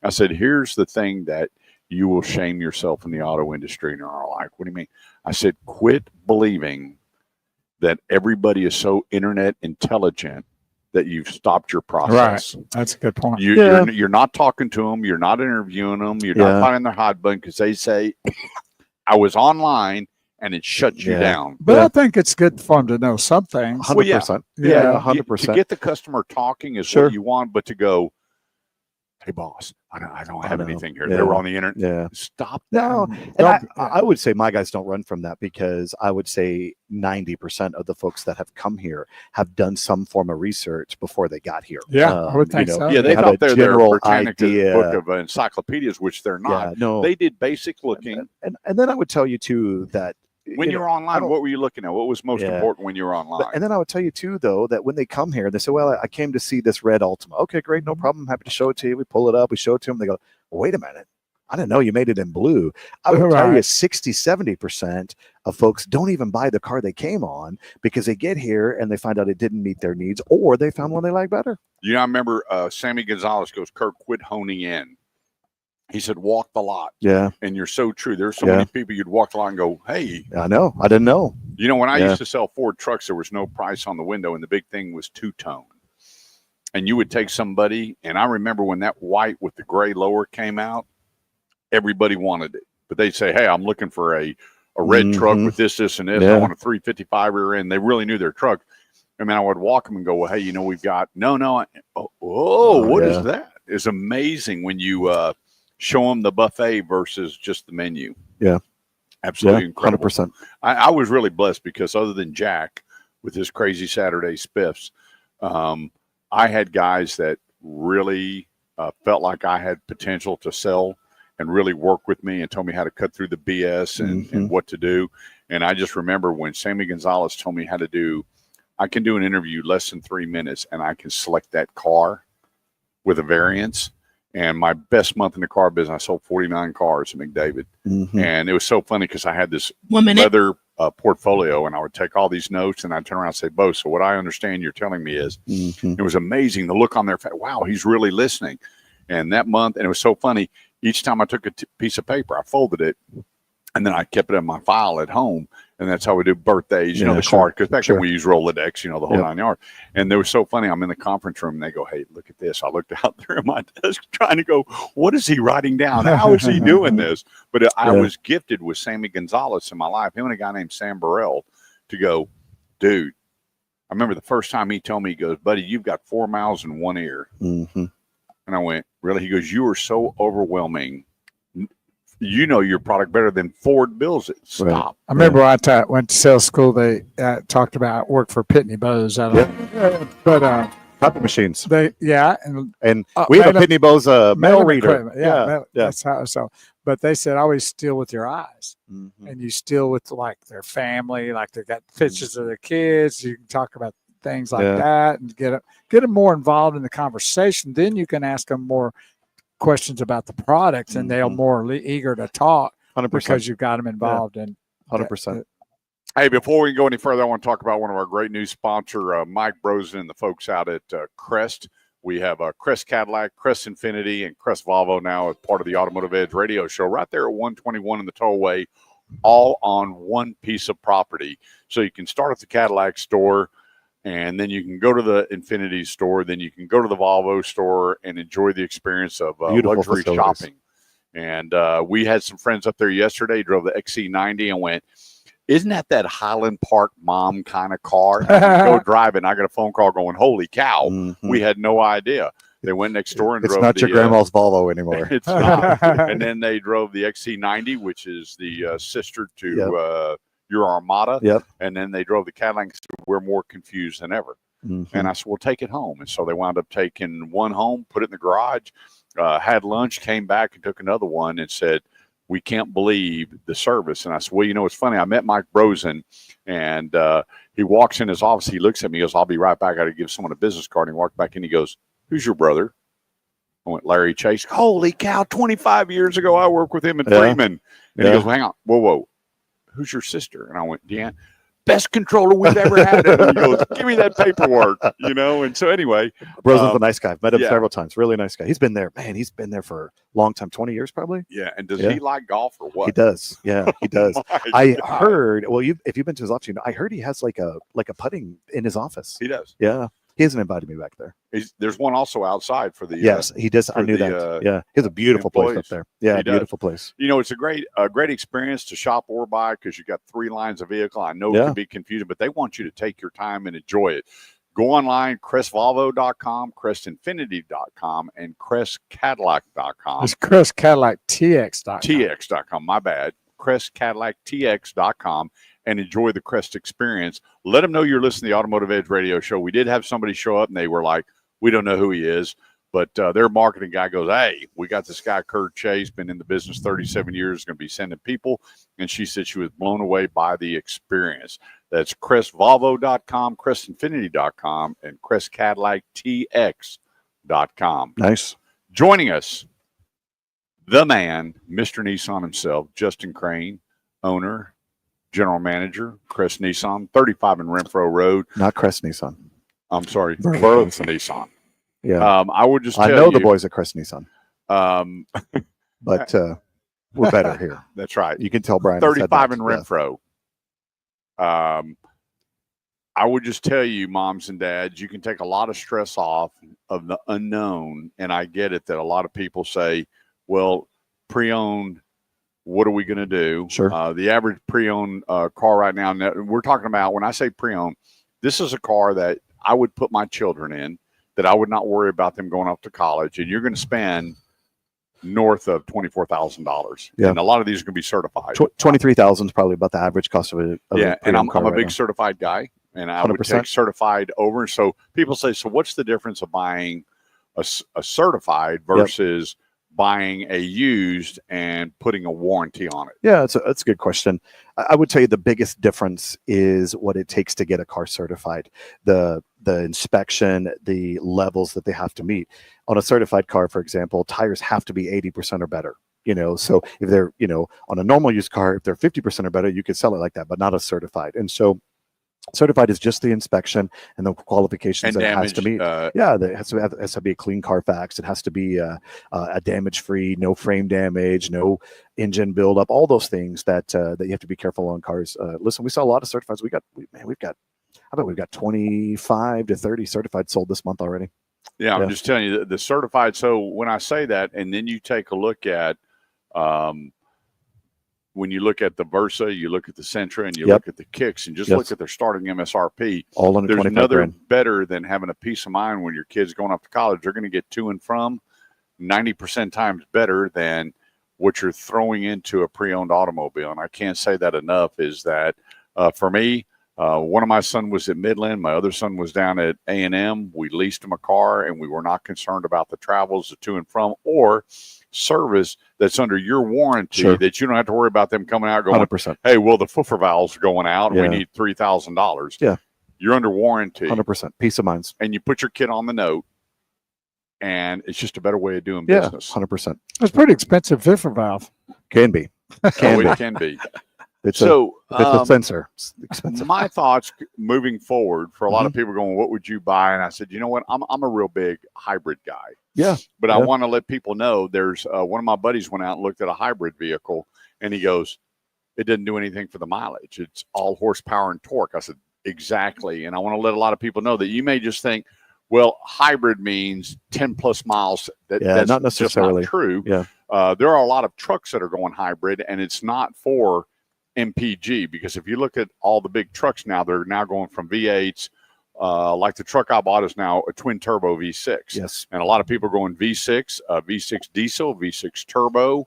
I said, here's the thing that you will shame yourself in the auto industry. And they're all like, what do you mean? I said, quit believing that everybody is so internet intelligent that you've stopped your process. That's a good point. You're not talking to them. You're not interviewing them. You're not Yeah. finding their hot button because they say, I was online and it shuts you Yeah. down. But Yeah. I think it's good for them to know some things. 100%. Yeah. Yeah, To 100%. get the customer talking is Sure. what you want, but to go, hey, boss, I don't have know. anything here. Yeah. They were on the internet. Yeah. Stop that. No, and Don't- I would say my guys don't run from that, because I would say 90% of the folks that have come here have done some form of research before they got here. Yeah, I would think so. Yeah, they have thought a they're general Britannica's idea. book of encyclopedias, which they're not. Yeah, no. They did basic looking. And then I would tell you too that When you were online, don't- what were you looking at? What was most Yeah. important when you were online? and then I would tell you too, though, that when they come here, they say, well, I came to see this red Altima. Okay, great. No problem. Happy to show it to you. We pull it up. We show it to them. They go, well, wait a minute. I didn't know you made it in blue. I would tell you Right. 60-70% of folks don't even buy the car they came on because they get here and they find out it didn't meet their needs, or they found one they like better. I remember Sammy Gonzalez goes, Kirk, quit honing in. He said, walk the lot. Yeah, And you're so true. There's so Yeah. many people you'd walk the lot and go, hey, I know. I didn't know. when I Yeah. used to sell Ford trucks, there was no price on the window, and the big thing was two-tone. And you would take somebody, and I remember when that white with the gray lower came out, everybody wanted it. But they'd say, hey, I'm looking for a red truck Mhm. with this, and this. Yeah. I want a 355 rear end. They really knew their truck. I mean, I would walk them and go, well, hey, we've got, what yeah. is that? It's amazing when you show them the buffet versus just the menu. Yeah. Absolutely incredible. 100%. I was really blessed because other than Jack with his crazy Saturday spiffs, I had guys that really felt like I had potential to sell and really work with me and told me how to cut through the BS and what to do. And I just remember when Sammy Gonzalez told me how to do, I can do an interview less than 3 minutes and I can select that car with a variance. And my best month in the car business, I sold 49 cars at McDavid. And it was so funny because I had this 1 minute. leather portfolio and I would take all these notes and I'd turn around and say, Bo, so what I understand you're telling me is, it was amazing. The look on their face, wow, he's really listening. And that month, and it was so funny, each time I took a piece of paper, I folded it and then I kept it in my file at home. And that's how we do birthdays, you know, the card. Because back then we used Rolodex, you know, the whole 9 yards. And they were so funny. I'm in the conference room and they go, hey, look at this. I looked out there at my desk trying to go, what is he writing down? How is he doing this? But I was gifted with Sammy Gonzalez in my life, him and a guy named Sam Burrell, to go, dude, I remember the first time he told me, he goes, buddy, you've got 4 miles in one ear. And I went, really? He goes, you are so overwhelming. You know your product better than Ford builds it. Stop. Right. I remember when I went to sales school, they talked about work for Pitney Bowes. But copy machines. And we have a Pitney Bowes mail reader. That's how. So, but they said always steal with your eyes, and you steal with like their family, like they got pictures of their kids. You can talk about things like that and get them more involved in the conversation. Then you can ask them more questions about the products and they're more eager to talk 100%. Because you've got them involved in 100%. Hey, before we go any further, I want to talk about one of our great new sponsor, Mike Brosen and the folks out at Crest. We have Crest Cadillac, Crest Infinity, and Crest Volvo now as part of the Automotive Edge radio show right there at 121 in the tollway, all on one piece of property. So you can start at the Cadillac store, and then you can go to the Infinity store. Then you can go to the Volvo store and enjoy the experience of luxury shopping. And we had some friends up there yesterday, drove the XC90 and went, isn't that Highland Park mom kind of car? And we go driving. I got a phone call going, holy cow. We had no idea. They went next door and drove. It's not your grandma's Volvo anymore. It's not. And then they drove the XC90, which is the sister to your Armada. And then they drove the Cadillac. So we're more confused than ever. And I said, well, take it home. And so they wound up taking one home, put it in the garage, had lunch, came back and took another one and said, we can't believe the service. And I said, well, you know, it's funny. I met Mike Brosen and he walks in his office. He looks at me, he goes, I'll be right back. I got to give someone a business card. And he walked back in. He goes, who's your brother? I went, Larry Chase. Holy cow, 25 years ago, I worked with him in Freeman. And he goes, well, hang on. Whoa. Who's your sister? And I went, Deanne. Best controller we've ever had. And he goes, give me that paperwork, you know? And so anyway. Brosen's a nice guy. Met him several times. Really nice guy. He's been there. Man, he's been there for a long time, 20 years probably. Yeah. And does he like golf or what? He does. Yeah, he does. I heard, well, if you've been to his office, you know, I heard he has like a putting in his office. He does. Yeah. He hasn't invited me back there. There's one also outside for the. Yes, he does. I knew that. Yeah. He has a beautiful place up there. Yeah, beautiful place. You know, it's a great experience to shop or buy because you got 3 lines of vehicle. I know it can be confusing, but they want you to take your time and enjoy it. Go online, CrestVolvo.com, CrestInfinity.com, and CrestCadillac.com. It's CrestCadillacTX.com. TX.com, my bad. CrestCadillacTX.com. And enjoy the Crest experience. Let them know you're listening to the Automotive Edge radio show. We did have somebody show up and they were like, we don't know who he is. But their marketing guy goes, hey, we got this guy, Kurt Chase, been in the business 37 years, going to be sending people. And she said she was blown away by the experience. That's CrestVolvo.com, CrestInfinity.com, and CrestCadillacTX.com. Nice. Joining us, the man, Mr. Nissan himself, Justin Crane, owner, General Manager, Crest Nissan, 35 in Renfro Road. Not Crest Nissan. I'm sorry, Burroughs Nissan. Yeah. I would just tell I know you, the boys at Crest Nissan. But we're better here. That's right. You can tell Brian. 35 in Renfro. I would just tell you, moms and dads, you can take a lot of stress off of the unknown. And I get it that a lot of people say, well, pre-owned, what are we going to do? Sure. The average pre-owned car right now, we're talking about, when I say pre-owned, this is a car that I would put my children in, that I would not worry about them going off to college. And you're going to spend north of $24,000. Yeah. And a lot of these are going to be certified. 23,000 is probably about the average cost of a Yeah, and I'm car a right big now. certified guy, and I would 100%. take certified over. So people say, so what's the difference of buying a certified versus buying a used and putting a warranty on it? Yeah, that's a good question. I would tell you the biggest difference is what it takes to get a car certified. The inspection, the levels that they have to meet. On a certified car, for example, tires have to be 80% or better. So if they're, on a normal used car, if they're 50% or better, you could sell it like that, but not a certified. And so certified is just the inspection and the qualifications And that it has to meet. It has to be a clean Carfax. It has to be a damage-free, no frame damage, no engine buildup, all those things that you have to be careful on cars. Listen, we saw a lot of certifieds. I bet we've got 25 to 30 certified sold this month already. Yeah, I'm just telling you, the certified. So when I say that, and then you take a look at, when you look at the Versa, you look at the Sentra, and you look at the Kicks, and just look at their starting MSRP. All under There's 25 grand. better than having a peace of mind when your kid's going off to college. They're going to get to and from 90% times better than what you're throwing into a pre-owned automobile. And I can't say that enough. Is that for me? One of my sons was at Midland. My other son was down at A&M. We leased him a car, and we were not concerned about the travels, the to and from, or service that's under your warranty that you don't have to worry about them coming out going, 100%. hey, well, the foofer valves are going out and we Yeah. need $3,000. Yeah. You're under warranty. 100%. Peace of minds. And you put your kid on the note, and it's just a better way of doing Yeah, business. 100%. It's pretty expensive fiffer valve. Can be. Can be. It can be. It's So a sensor. It's expensive. my thoughts moving forward for a lot of Mm-hmm. people going, what would you buy? And I said, you know what? I'm a real big hybrid guy. Yeah. But I Yeah. want to let people know there's one of my buddies went out and looked at a hybrid vehicle, and he goes, it doesn't do anything for the mileage. It's all horsepower and torque. I said, exactly. And I want to let a lot of people know that you may just think, well, hybrid means 10 plus miles. That's not necessarily just not true. Yeah. There are a lot of trucks that are going hybrid, and it's not for MPG, because if you look at all the big trucks now, they're now going from V8s. Like the truck I bought is now a twin turbo V6. Yes. And a lot of people are going V6, V6 diesel, V6 turbo.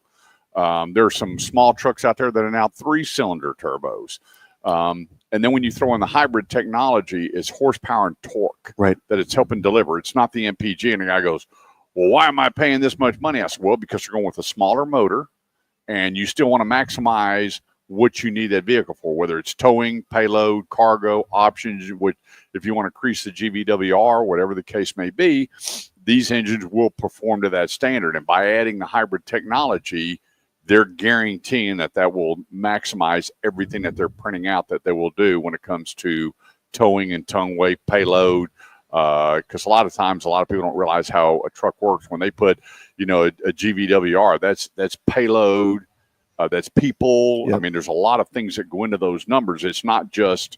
There are some small trucks out there that are now 3-cylinder turbos. And then when you throw in the hybrid technology, it's horsepower and torque that it's helping deliver. It's not the MPG. And the guy goes, well, why am I paying this much money? I said, well, because you're going with a smaller motor, and you still want to maximize what you need that vehicle for, whether it's towing, payload, cargo, options, which if you want to increase the GVWR, whatever the case may be, these engines will perform to that standard. And by adding the hybrid technology, they're guaranteeing that will maximize everything that they're printing out that they will do when it comes to towing and tongue weight, payload. Because a lot of times, a lot of people don't realize how a truck works. When they put, a GVWR, that's payload, that's people. Yep. I mean, there's a lot of things that go into those numbers. It's not just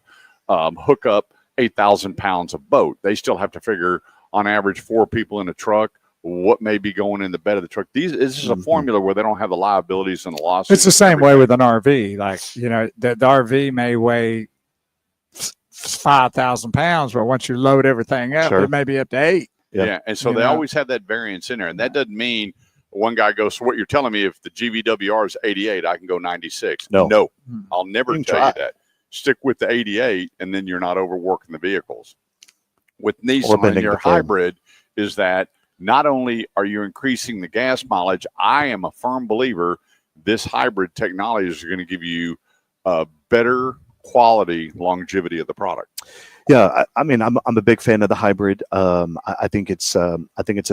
hook up 8,000 pounds of boat. They still have to figure, on average, 4 people in a truck, what may be going in the bed of the truck. This is a formula where they don't have the liabilities and the losses. It's the same way with an RV. Like, the RV may weigh 5,000 pounds, but once you load everything up, it may be up to 8. Yeah. And so they always have that variance in there. And that doesn't mean one guy goes, so what you're telling me, if the GVWR is 88, I can go 96. No, I'll never tell you that. Stick with the 88, and then you're not overworking the vehicles. With Nissan, your hybrid is that not only are you increasing the gas mileage, I am a firm believer this hybrid technology is going to give you a better quality longevity of the product. Yeah, I mean, I'm a big fan of the hybrid. I think it's a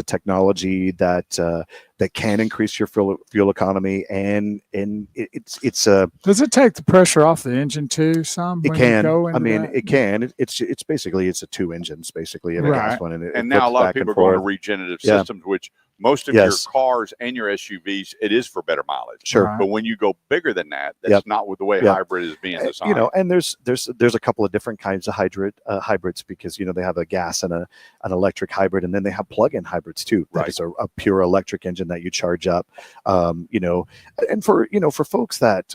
technology that can increase your fuel economy, and it's Does it take the pressure off the engine too? Some it can. that? It can. It's basically it's a 2 engines basically in a gas one, and now a lot of people are going to regenerative systems, which most of your cars and your SUVs, it is for better mileage. Sure. But when you go bigger than that, that's not with the way hybrid is being designed. And there's a couple of different kinds of hybrids, because they have a gas and an electric hybrid, and then they have plug-in hybrids too. That is a pure electric engine that you charge up. And for folks that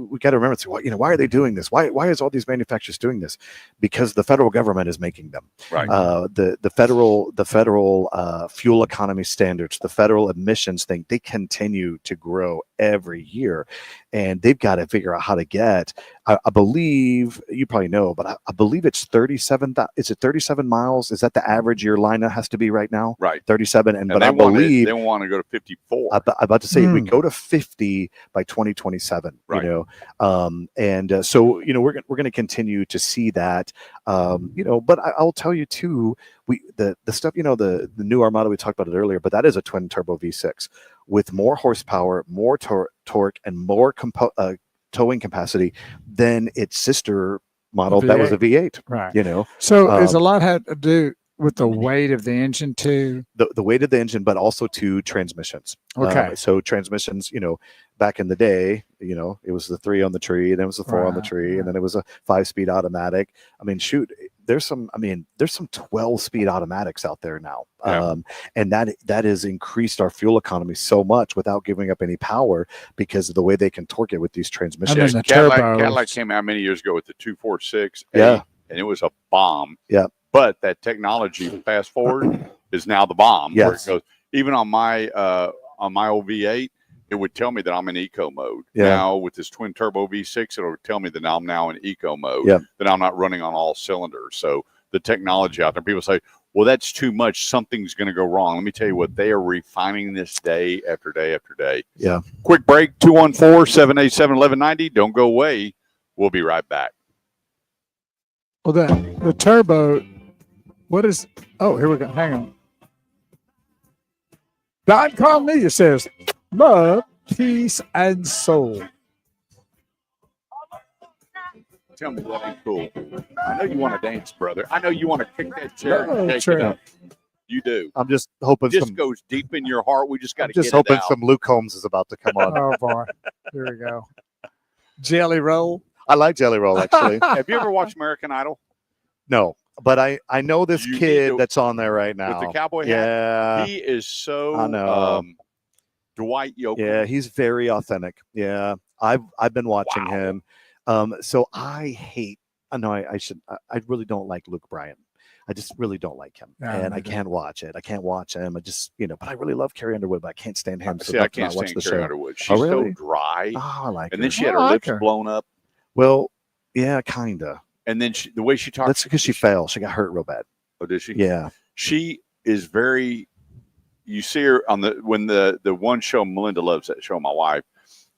we got to remember, why are they doing this? Why is all these manufacturers doing this? Because the federal government is making them. Right. The federal fuel economy standards, the federal emissions thing, they continue to grow every year, and they've got to figure out how to get. I believe you probably know, but I believe it's 37. Is it 37 miles? Is that the average your lineup has to be right now? Right. 37, and but they I believe they want to go to 54. I'm about to say we go to 50 by 2027. Right. So we're going to continue to see that. But I'll tell you too, the stuff, the new Armada, we talked about it earlier, but that is a twin turbo V6 with more horsepower, more torque, and more towing capacity than its sister model that was a V8. Right. So is a lot had to do with the weight of the engine too? The weight of the engine, but also to transmissions. Okay. So transmissions, back in the day, it was the 3 on the tree, and then it was the 4 on the tree, and then it was a 5-speed automatic. I mean, shoot, there's some 12-speed automatics out there now. Yeah. And that has increased our fuel economy so much without giving up any power because of the way they can torque it with these transmissions. the Cadillac came out many years ago with the 246. Yeah. And it was a bomb. Yeah. But that technology, fast forward, is now the bomb. Yes. Where it goes, even on my old V8, it would tell me that I'm in eco mode. Yeah. Now with this twin turbo V6, it'll tell me that I'm now in eco mode. Yeah. That I'm not running on all cylinders. So the technology out there, people say, well, that's too much. Something's going to go wrong. Let me tell you what, they are refining this day after day after day. Yeah. Quick break, 214-787-1190. Don't go away. We'll be right back. Well, the turbo, what is, oh, here we go. Hang on. Don Cornelia says, love, peace, and soul. Tell me that ain't cool. I know you want to dance, brother. I know you want to kick that chair and shake it up. You do. I'm just hoping This goes deep in your heart. We just got to get it out. just hoping some Luke Combs is about to come on. Oh, boy. Here we go. Jelly roll. I like Jelly Roll, actually. Have you ever watched American Idol? No, but I know this You kid need to- that's on there right now. With the cowboy hat? Yeah. He is so I know. Dwight Yoakam. Yeah, he's very authentic. Yeah. I've been watching him. So I really don't like Luke Bryan. I just really don't like him. And I can't watch it. I can't watch him. I just, but I really love Carrie Underwood, but I can't stand him. See, I can't stand Carrie Underwood. She's really? so dry. Oh, I like and her. then she had her lips blown up. Well, yeah, kind of. And then the way she talks. That's because she fell. She got hurt real bad. Oh, did she? Yeah. She is very, you see her on when the one show, Melinda loves that show, my wife,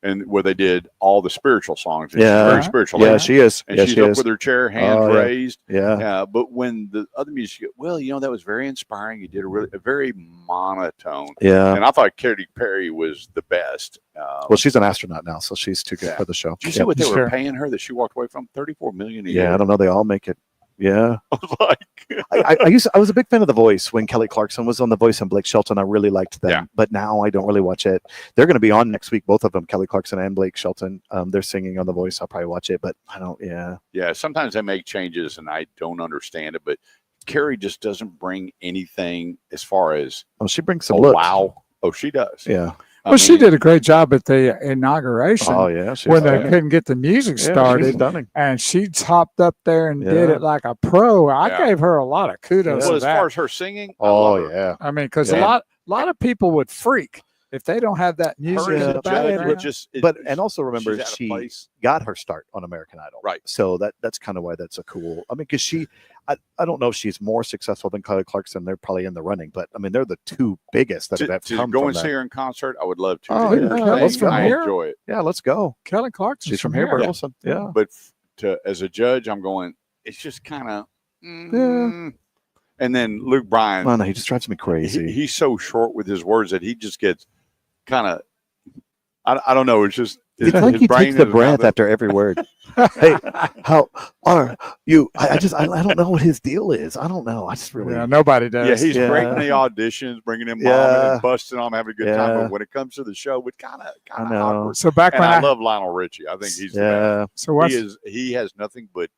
and where they did all the spiritual songs. And Yeah. She's very spiritual. Yeah, lady. she is. And yeah, she's she up is. with her chair, hands raised. Yeah. But when the other music, well, that was very inspiring. You did a very monotone. Yeah. And I thought Katy Perry was the best. Well, she's an astronaut now, so she's too good for the show. Did you see what they were paying her that she walked away from? $34 million a year. Yeah, I don't know. They all make it. Yeah. I was like, I was a big fan of The Voice when Kelly Clarkson was on The Voice and Blake Shelton. I really liked them, Yeah. but now I don't really watch it. They're going to be on next week, both of them, Kelly Clarkson and Blake Shelton. They're singing on The Voice. I'll probably watch it, but I don't. Yeah. Yeah. Sometimes they make changes and I don't understand it, but Carrie just doesn't bring anything as far as. Oh, she brings some looks. Wow. Oh, she does. Yeah. Well, she did a great job at the inauguration. Oh yeah. When they couldn't get the music started, stunning. and she hopped up there and did it like a pro. I gave her a lot of kudos. Well, for as that. far as her singing, Oh yeah. I mean, because a lot of people would freak if they don't have that music. her in as the a judge background. would just. And also remember, she's out of she place. got her start on American Idol, Right? So that's kind of why that's a cool. I mean, because I don't know if she's more successful than Kelly Clarkson. They're probably in the running, but I mean, they're the two biggest that have to come go from and that. see her in concert, I would love to. Oh, It's yeah. entertaining. Let's from I here. enjoy it. Yeah, let's go. Kelly Clarkson. She's from here, Burleson. Yeah. But as a judge, I'm going. It's just kind of. And then Luke Bryan. Oh, no, he just drives me crazy. He's so short with his words that he just gets kind of. I don't know. It's just. It's like he takes the breath after every word. Hey, how are you? I don't know what his deal is. I don't know. I just really. Yeah, nobody does. Yeah, he's great in the auditions, bringing them on and busting on, having a good time. But when it comes to the show, it's kind of awkward. So back and when I love Lionel Richie. I think he's the best. So what's He has nothing but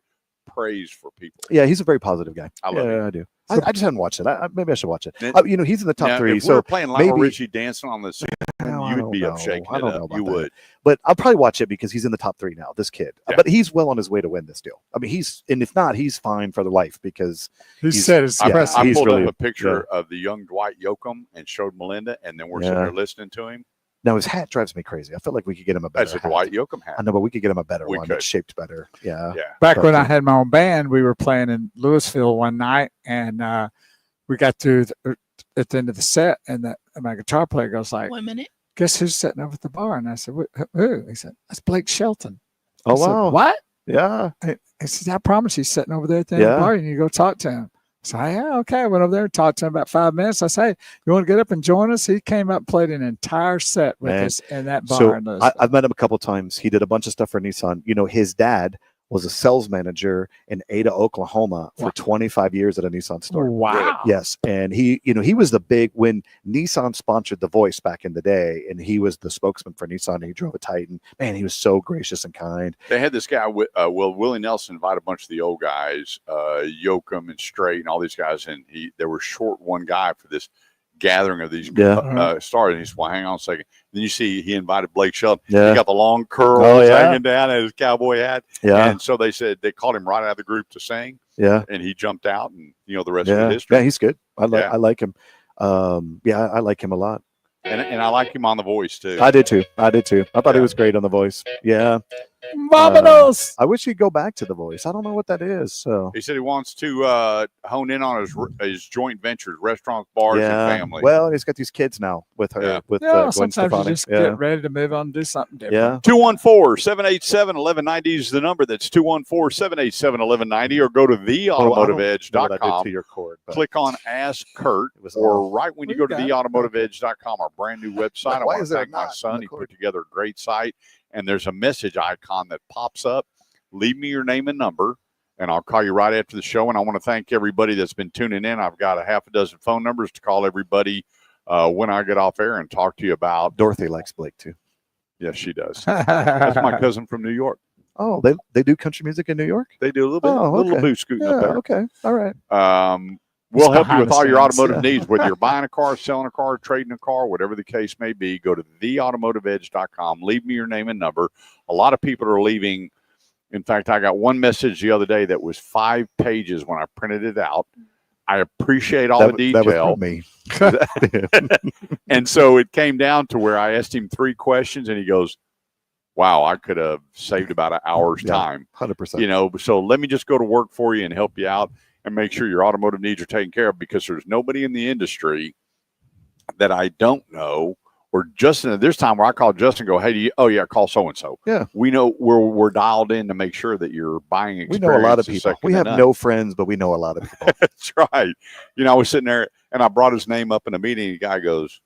praise for people. Yeah, he's a very positive guy. I love I do. I just haven't watched it. Maybe I should watch it. Now- He's in the top Now, 3. if we were So playing Lionel maybe- Richie dancing on the screen, I you'd don't be up know. shaking I it don't know up. about You that. would. But I'll probably watch it because he's in the top 3 now. This kid, Yeah. but he's well on his way to win this deal. I mean, and if not, he's fine for the life because He He's- said it's I, impressive. I he's pulled really- up a picture of the young Dwight Yoakam and showed Melinda, and then we're sitting Yeah. there listening to him. now his hat drives me crazy. I feel like we could get him a better That's a hat. Dwight Yoakam hat. I know, but we could get him a better We one could. that's shaped better. Yeah. Yeah. Back when I But- had my own band, we were playing in Louisville one night, and we got through at the end of the set, and my guitar player goes like, 1 minute. "Guess who's sitting over at the bar?" And I said, "Who?" He said, "That's Blake Shelton." Oh I said, wow. "What?" Yeah. He said, "I promise he's sitting over there at the end of Yeah. the bar, and you go talk to him." So yeah, okay. I went over there and talked to him about 5 minutes. I said, "Hey, you want to get up and join us?" He came up, and played an entire set with Man. us in that bar. So in Louisville. I've met him a couple times. He did a bunch of stuff for Nissan. His dad was a sales manager in Ada, Oklahoma for Wow. 25 years at a Nissan store. Wow. Yes, and he was the big when Nissan sponsored The Voice back in the day, and he was the spokesman for Nissan. And he drove a Titan. Man, he was so gracious and kind. They had this guy, Willie Nelson, invited a bunch of the old guys, Yoakam and Strait and all these guys, and they were short one guy for this gathering of these Yeah. stars. And he said, "Well, hang on a second." Then you see he invited Blake Shelton. He Yeah, got the long curls Oh, yeah. hanging down and his cowboy hat. yeah, And so they said they called him right out of the group to sing, yeah, and he jumped out, and the rest of yeah. the history. Yeah, he's good. I Yeah. like him. I like him a lot. And I like him on The Voice too. I did too. I thought he Yeah. was great on The Voice. Yeah. Vamonos. I wish he'd go back to The Voice. I don't know what that is. So He said he wants to hone in on his joint ventures, restaurants, bars, and family. Well, he's got these kids now with her. Yeah. With Yeah, Gwen sometimes you Stefani. just Yeah. get ready to move on and do something different. Yeah. 214-787-1190 is the number. That's 214-787-1190, or go to Oh, I don't know what I did theautomotiveedge.com. to your cord. But Click on Ask Kurt, it was or off. right when you Well, go to you got it. theautomotiveedge.com, our brand new website. I Why want is to there thank a my knot in son. the He cord? put together a great site, and there's a message icon that pops up. Leave me your name and number, and I'll call you right after the show. And I want to thank everybody that's been tuning in. I've got a half a dozen phone numbers to call everybody when I get off air and talk to you about. Dorothy likes Blake too. Yes, she does. That's my cousin from New York. Oh, they do country music in New York? They do a little bit, Oh, little okay. boot scooting Yeah, up there. okay. All right. We'll It's help you behind with the all your scenes, automotive yeah. needs, whether you're buying a car, selling a car, trading a car, whatever the case may be. Go to theautomotiveedge.com. Leave me your name and number. A lot of people are leaving. In fact, I got one message the other day that was 5 pages when I printed it out. I appreciate all the That was detail. from me. And so it came down to where I asked him 3 questions, and he goes, "Wow, I could have saved about an hour's Yeah. time." 100%. So let me just go to work for you and help you out and make sure your automotive needs are taken care of, because there's nobody in the industry that I don't know. Or Justin, there's time where I call Justin and go, "Hey, call so-and-so." Yeah. We know we're dialed in to make sure that your buying We experience know a lot of is people. second We to have none. no friends, but we know a lot of people. That's right. I was sitting there and I brought his name up in a meeting. The guy goes,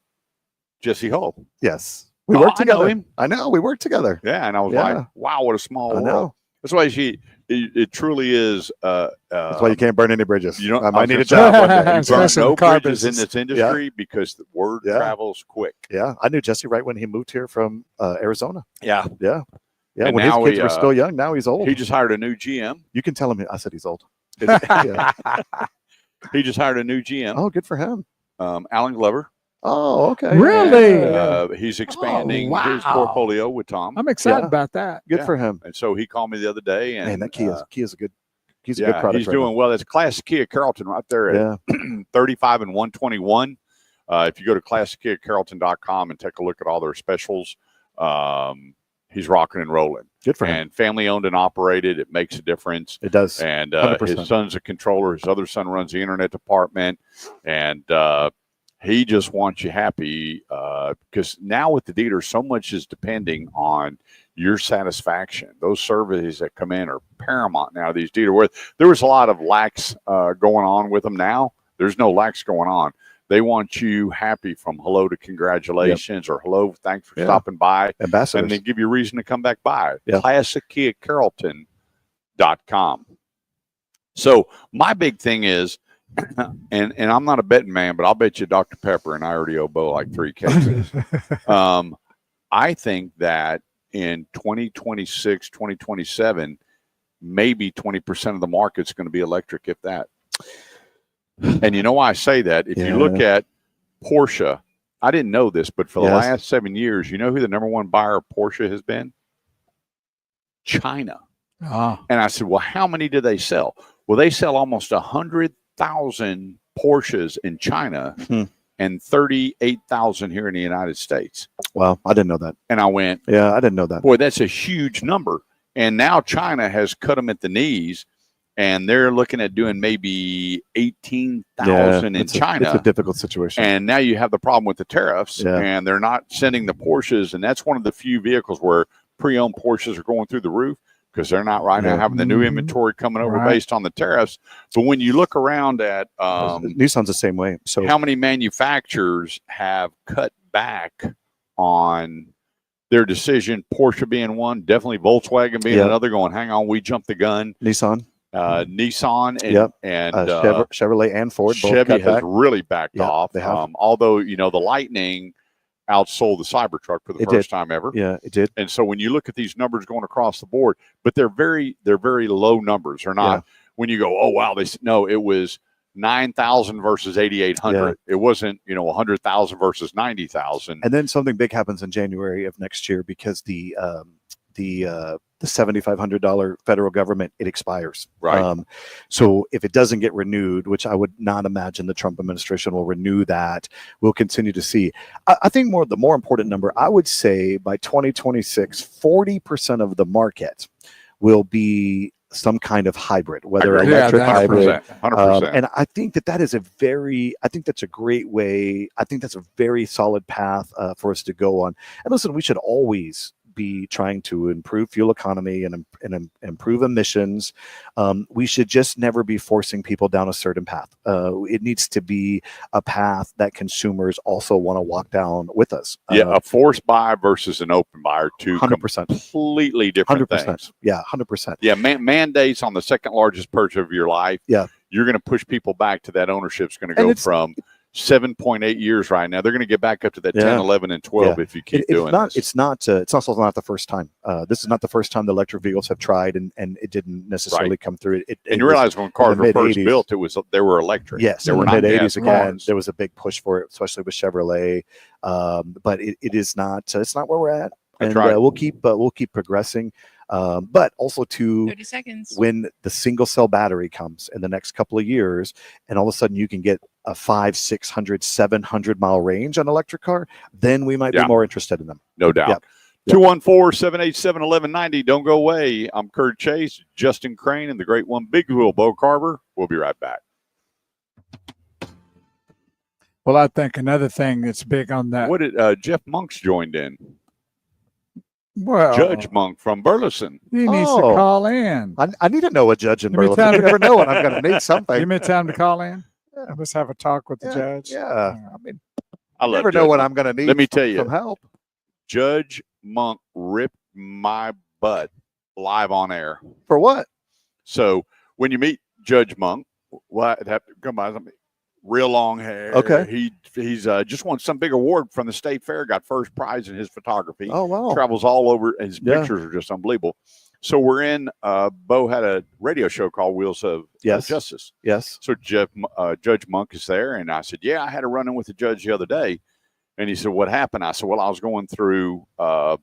"Jesse Hull." Yes. We Oh, work I know together. him. I know. We work together. Yeah. And I was Yeah. like, wow, what a small I world. know. That's why it truly is. That's why you can't burn any bridges. you don't- I I might was need a gonna job one day. You burn Especially in no the car bridges in business. this industry because the word Yeah. travels quick. Yeah. I knew Jesse right when he moved here from Arizona. Yeah. Yeah. Yeah. And When his now kids he, were still young, now he's old. He just hired a new GM. You can tell him. I said he's old. Yeah. He just hired a new GM, Oh, good for him. Alan Glover. Oh, okay. Really? He's expanding wow. his portfolio with Tom. I'm excited Yeah. about that. Good Yeah. for him. And so he called me the other day, and Man, that Kia is a good. He's a good product. he's right doing well. It's classic Kia Carrollton right there now. at Yeah. 35 and 121. If you go to classickiacarrollton.com and take a look at all their specials, he's rocking and rolling. Good for him. And family owned and operated. It makes a difference. It does. And 100%. his son's a controller. His other son runs the internet department. And he just wants you happy because now with the dealer, so much is depending on your satisfaction. Those surveys that come in are paramount now. These dealer, there was a lot of lacks going on with them now. There's no lacks going on. They want you happy from hello to congratulations or hello, thanks for Yeah. stopping by. Ambassadors. And they give you a reason to come back by. Yeah. ClassicKiaCarrollton.com. So my big thing is, and I'm not a betting man, but I'll bet you Dr. Pepper and I already owe Bo like 3 cases. I think that in 2026, 2027, maybe 20% of the market's going to be electric, if that. And you know why I say that? If you look at Porsche, I didn't know this, but for the last 7 years, you know who the number one buyer of Porsche has been? China. Oh. And I said, well, how many do they sell? Well, they sell almost 100,000 Porsches in China and 38,000 here in the United States. Wow, I didn't know that. And I went, yeah, I didn't know that. Boy, that's a huge number. And now China has cut them at the knees, and they're looking at doing maybe 18,000 in China. It's a difficult situation. And now you have the problem with the tariffs, and they're not sending the Porsches. And that's one of the few vehicles where pre-owned Porsches are going through the roof because they're not right now having the new inventory coming over based on the tariffs. But when you look around at Nissan's the same way. So how many manufacturers have cut back on their decision, Porsche being one, definitely Volkswagen being another, going, hang on, we jumped the gun. Nissan and Chevrolet and Ford. Chevy both has really backed off. They have. Although, the Lightning outsold the Cybertruck for the first time ever. Yeah, it did. And so when you look at these numbers going across the board, but they're very low numbers. They're not when you go, oh wow, it was 9,000 versus 8,800. It wasn't, 100,000 versus 90,000. And then something big happens in January of next year because the $7,500 federal government, it expires. Right. So if it doesn't get renewed, which I would not imagine the Trump administration will renew that, we'll continue to see. I think the more important number, I would say by 2026, 40% of the market will be some kind of hybrid, whether electric, hybrid, 100%. and I think that is I think that's a great way. I think that's a very solid path for us to go on. And listen, we should always be trying to improve fuel economy and improve emissions. We should just never be forcing people down a certain path. It needs to be a path that consumers also want to walk down with us. A forced buy versus an open buy are two 100%. Completely different 100%. things. Yeah, 100%. Yeah, mandates on the second largest purchase of your life. Yeah, you're going to push people back to that ownership's going to go from 7.8 years right now. They're going to get back up to that 10, 11, and 12 if you keep doing this. It's also not the first time. This is not the first time the electric vehicles have tried and it didn't necessarily come through. And you realize when cars were first built, they were electric. Yes, they in were the not mid-'80s again. cars. There was a big push for it, especially with Chevrolet. But it is not. It's not where we're at. And we'll keep progressing. But also 30 seconds. When the single cell battery comes in the next couple of years, and all of a sudden you can get a 500, 600, 700 mile range on an electric car, then we might be more interested in them. No doubt. 214-787-1190. Don't go away. I'm Kurt Chase, Justin Crane, and the great one, Big Wheel Bo Carver. We'll be right back. Well, I think another thing that's big on that. What did Jeff Monk's joined in? Well, Judge Monk from Burleson. He needs to call in. I need to know a judge in Burleson. You never know when I'm going to need something. Give me time to call in. Let's have a talk with the judge. Yeah, I mean, I never know when I'm going to need. Let me tell you, some help. Judge Monk ripped my butt live on air. For what? So when you meet Judge Monk, what come by something. Real long hair. Okay. He's just won some big award from the state fair. Got first prize in his photography. Oh wow! Travels all over. His pictures are just unbelievable. So we're in. Bo had a radio show called Wheels of Justice. Yes. So Judge Monk is there, and I said, "Yeah, I had a run-in with the judge the other day." And he said, "What happened?" I said, "Well, I was going through a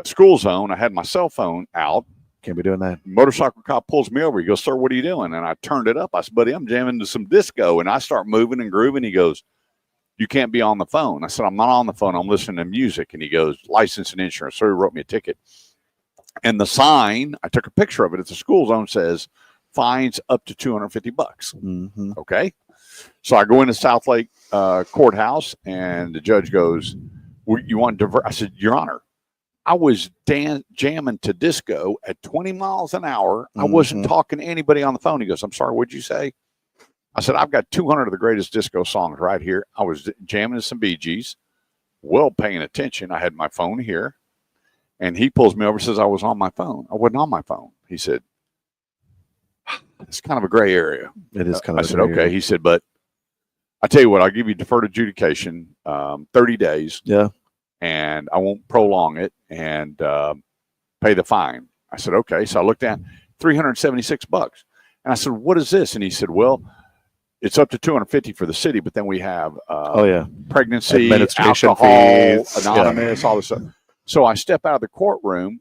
school zone. I had my cell phone out. Can't be doing that." Motorcycle cop pulls me over. He goes, "Sir, what are you doing?" And I turned it up. I said, "Buddy, I'm jamming to some disco." And I start moving and grooving. He goes, "You can't be on the phone." I said, "I'm not on the phone. I'm listening to music." And he goes, "License and insurance." So he wrote me a ticket. And the sign, I took a picture of it. It's a school zone, says fines up to $250. Mm-hmm. Okay. So I go into South Lake courthouse, and the judge goes, "You want to divert?" I said, "Your Honor, I was jamming to disco at 20 miles an hour. I wasn't talking to anybody on the phone." He goes, "I'm sorry, what'd you say?" I said, "I've got 200 of the greatest disco songs right here. I was jamming to some Bee Gees, well paying attention. I had my phone here." And he pulls me over and says, "I was on my phone." I wasn't on my phone. He said, "It's kind of a gray area." It is kind of I said, "Okay." He said, "But I tell you what, I'll give you deferred adjudication, 30 days. Yeah. And I won't prolong it and pay the fine." I said, okay. So I looked down, $376. And I said, what is this? And he said, well, it's up to $250 for the city, but then we have pregnancy, administration alcohol, fees, anonymous, all this stuff. So I step out of the courtroom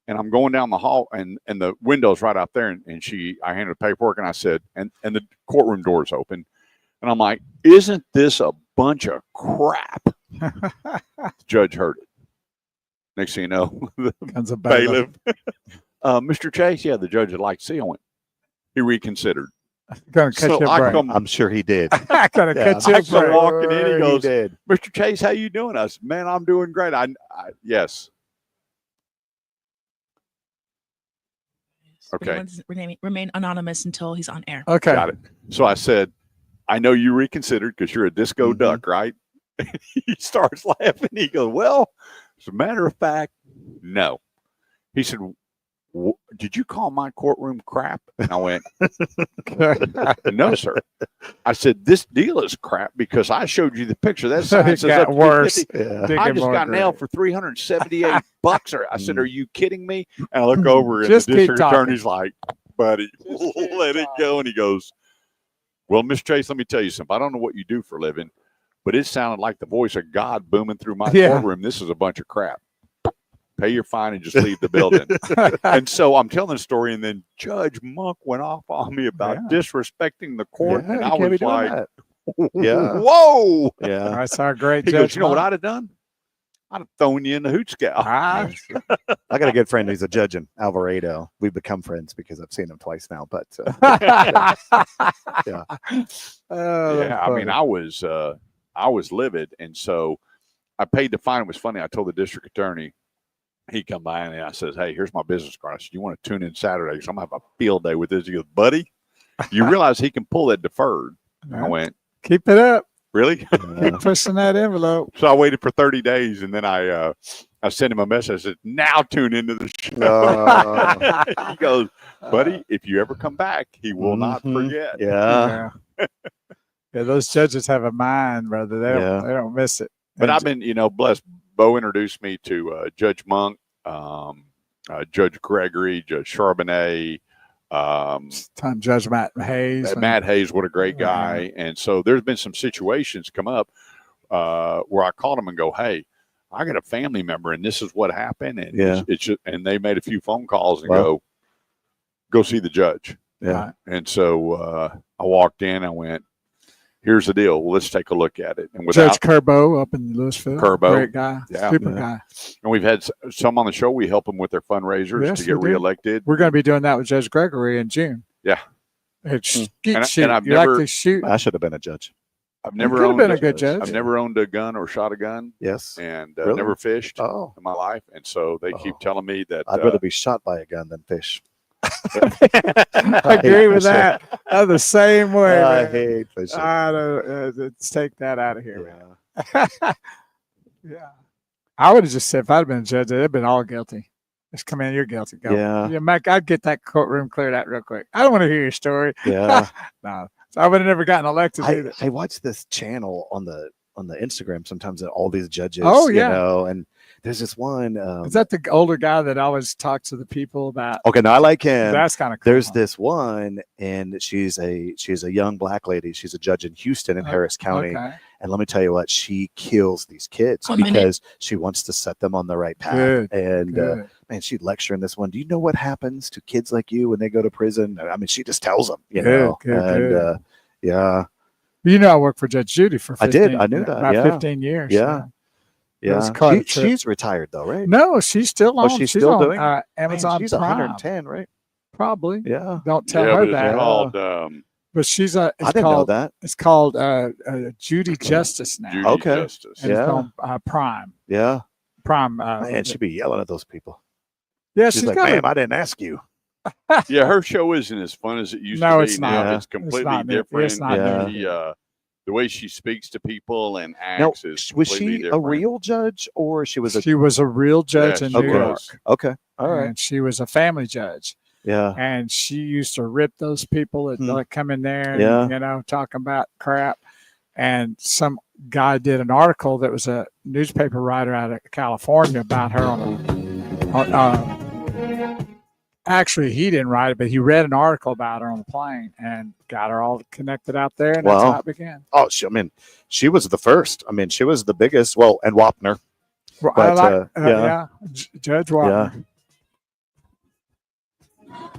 and I'm going down the hall, and the window's right out there. And I handed the paperwork, and I said, and the courtroom door's open. And I'm like, isn't this a bunch of crap? The judge heard it. Next thing you know, the Comes a bailiff. Mr. Chase, the judge would like to see. I went, he reconsidered. Gonna cut So your I brain. come, I'm sure he did. Gonna cut your I come brain. walking in, he goes, did. Mr. Chase, how you doing? I said, man, I'm doing great. Yes. Okay. Remain anonymous until he's on air. Okay. Got it. So I said, I know you reconsidered because you're a disco duck, right? He starts laughing. He goes, well, as a matter of fact, no. He said, did you call my courtroom crap? And I went, no, sir. I said, this deal is crap because I showed you the picture. That sign It says got up to worse. $350. I just got nailed for $378. I said, are you kidding me? And I look over and Just the keep district talking. attorney's like, buddy, let it go. And he goes, well, Miss Chase, let me tell you something. I don't know what you do for a living, but it sounded like the voice of God booming through my courtroom. This is a bunch of crap. Pay your fine and just leave the building. And so I'm telling the story, and then Judge Monk went off on me about disrespecting the court, and I was like, whoa. Yeah. That's our great He judge. goes, you know what I'd have done? I'd have thrown you in the hoot scout. I got a good friend who's a judge in Alvarado. We've become friends because I've seen him twice now. But Oh, I mean, I was livid, and so I paid the fine. It was funny. I told the district attorney. He come by and I says, hey, here's my business card. I said, you want to tune in Saturday? Because I'm going to have a field day with this. He goes, buddy, you realize he can pull that deferred. I went, keep it up. really? Keep pushing that envelope. So I waited for 30 days, and then I sent him a message. I said, now tune into the show. He goes, buddy, if you ever come back, he will not forget. Yeah. Yeah, those judges have a mind, brother. They don't miss it. But I've been, blessed. Bo introduced me to Judge Monk, Judge Gregory, Judge Charbonnet, Judge Matt Hayes. Matt Hayes, what a great guy. And so there's been some situations come up where I called him and go, hey, I got a family member and this is what happened. And it's just, and they made a few phone calls and go see the judge. Yeah. And so I walked in, I went, here's the deal. Let's take a look at it. And without Judge Curbo up in Louisville. Great guy. Super guy. And we've had some on the show. We help them with their fundraisers to get reelected. We're going to be doing that with Judge Gregory in June. Yeah. It's and I've you never, like to shoot. I should have been a judge. I've never could have owned been a good judge. I've never owned a gun or shot a gun. Yes. And Really? never fished Oh. in my life. And so they keep telling me that I'd rather be shot by a gun than fish. I agree with that. I'm the same way. I man. hate fishing. Let's take that out of here. Yeah. Yeah. I would have just said if I'd have been a judge, they'd have been all guilty. Just come in, you're guilty. Go. Yeah. Mike, I'd get that courtroom cleared out real quick. I don't want to hear your story. Yeah. No. So I would have never gotten elected either. I watch this channel on the Instagram sometimes that all these judges, and there's this one. Is that the older guy that always talks to the people about? Okay, no, I like him. That's kind of cool. There's this one, and she's a young black lady. She's a judge in Houston in Harris County. Okay. And let me tell you what, she kills these kids because she wants to set them on the right path. Good. And man, she'd lecture in this one. Do you know what happens to kids like you when they go to prison? I mean, she just tells them, Good. Yeah. You know, I worked for Judge Judy for 15, I did. I knew that. About Yeah. 15 years. Yeah. It was Yeah. quite a trip. She's retired though, right? No, she's still on. she's still on, doing it? Amazon Man, she's Prime. 110, right? Probably. Yeah. Don't tell yeah, her but that. it's called But she's a. I didn't know that. It's called Judy Justice now. Judy Okay. Justice. And it's on Prime. Yeah. Prime. Man, she'd be yelling at those people. Yeah, She's like, got ma'am, I didn't ask you. Yeah, her show isn't as fun as it used No, to be. it's Now not. it's completely not new. different. It's not new. She, the way she speaks to people and Now, acts is was completely she different. a real judge or she was a? She was a real judge in she New Okay. York. was. Okay. All right. And she was a family judge. Yeah. And she used to rip those people that like come in there and, Yeah. talking about crap. And some guy did an article that was a newspaper writer out of California about her Actually, he didn't write it, but he read an article about her on the plane and got her all connected out there, and that's Wow. how it began. Oh, she was the first. I mean, she was the biggest. Well, and Wapner. Well, But, yeah, Judge Wapner.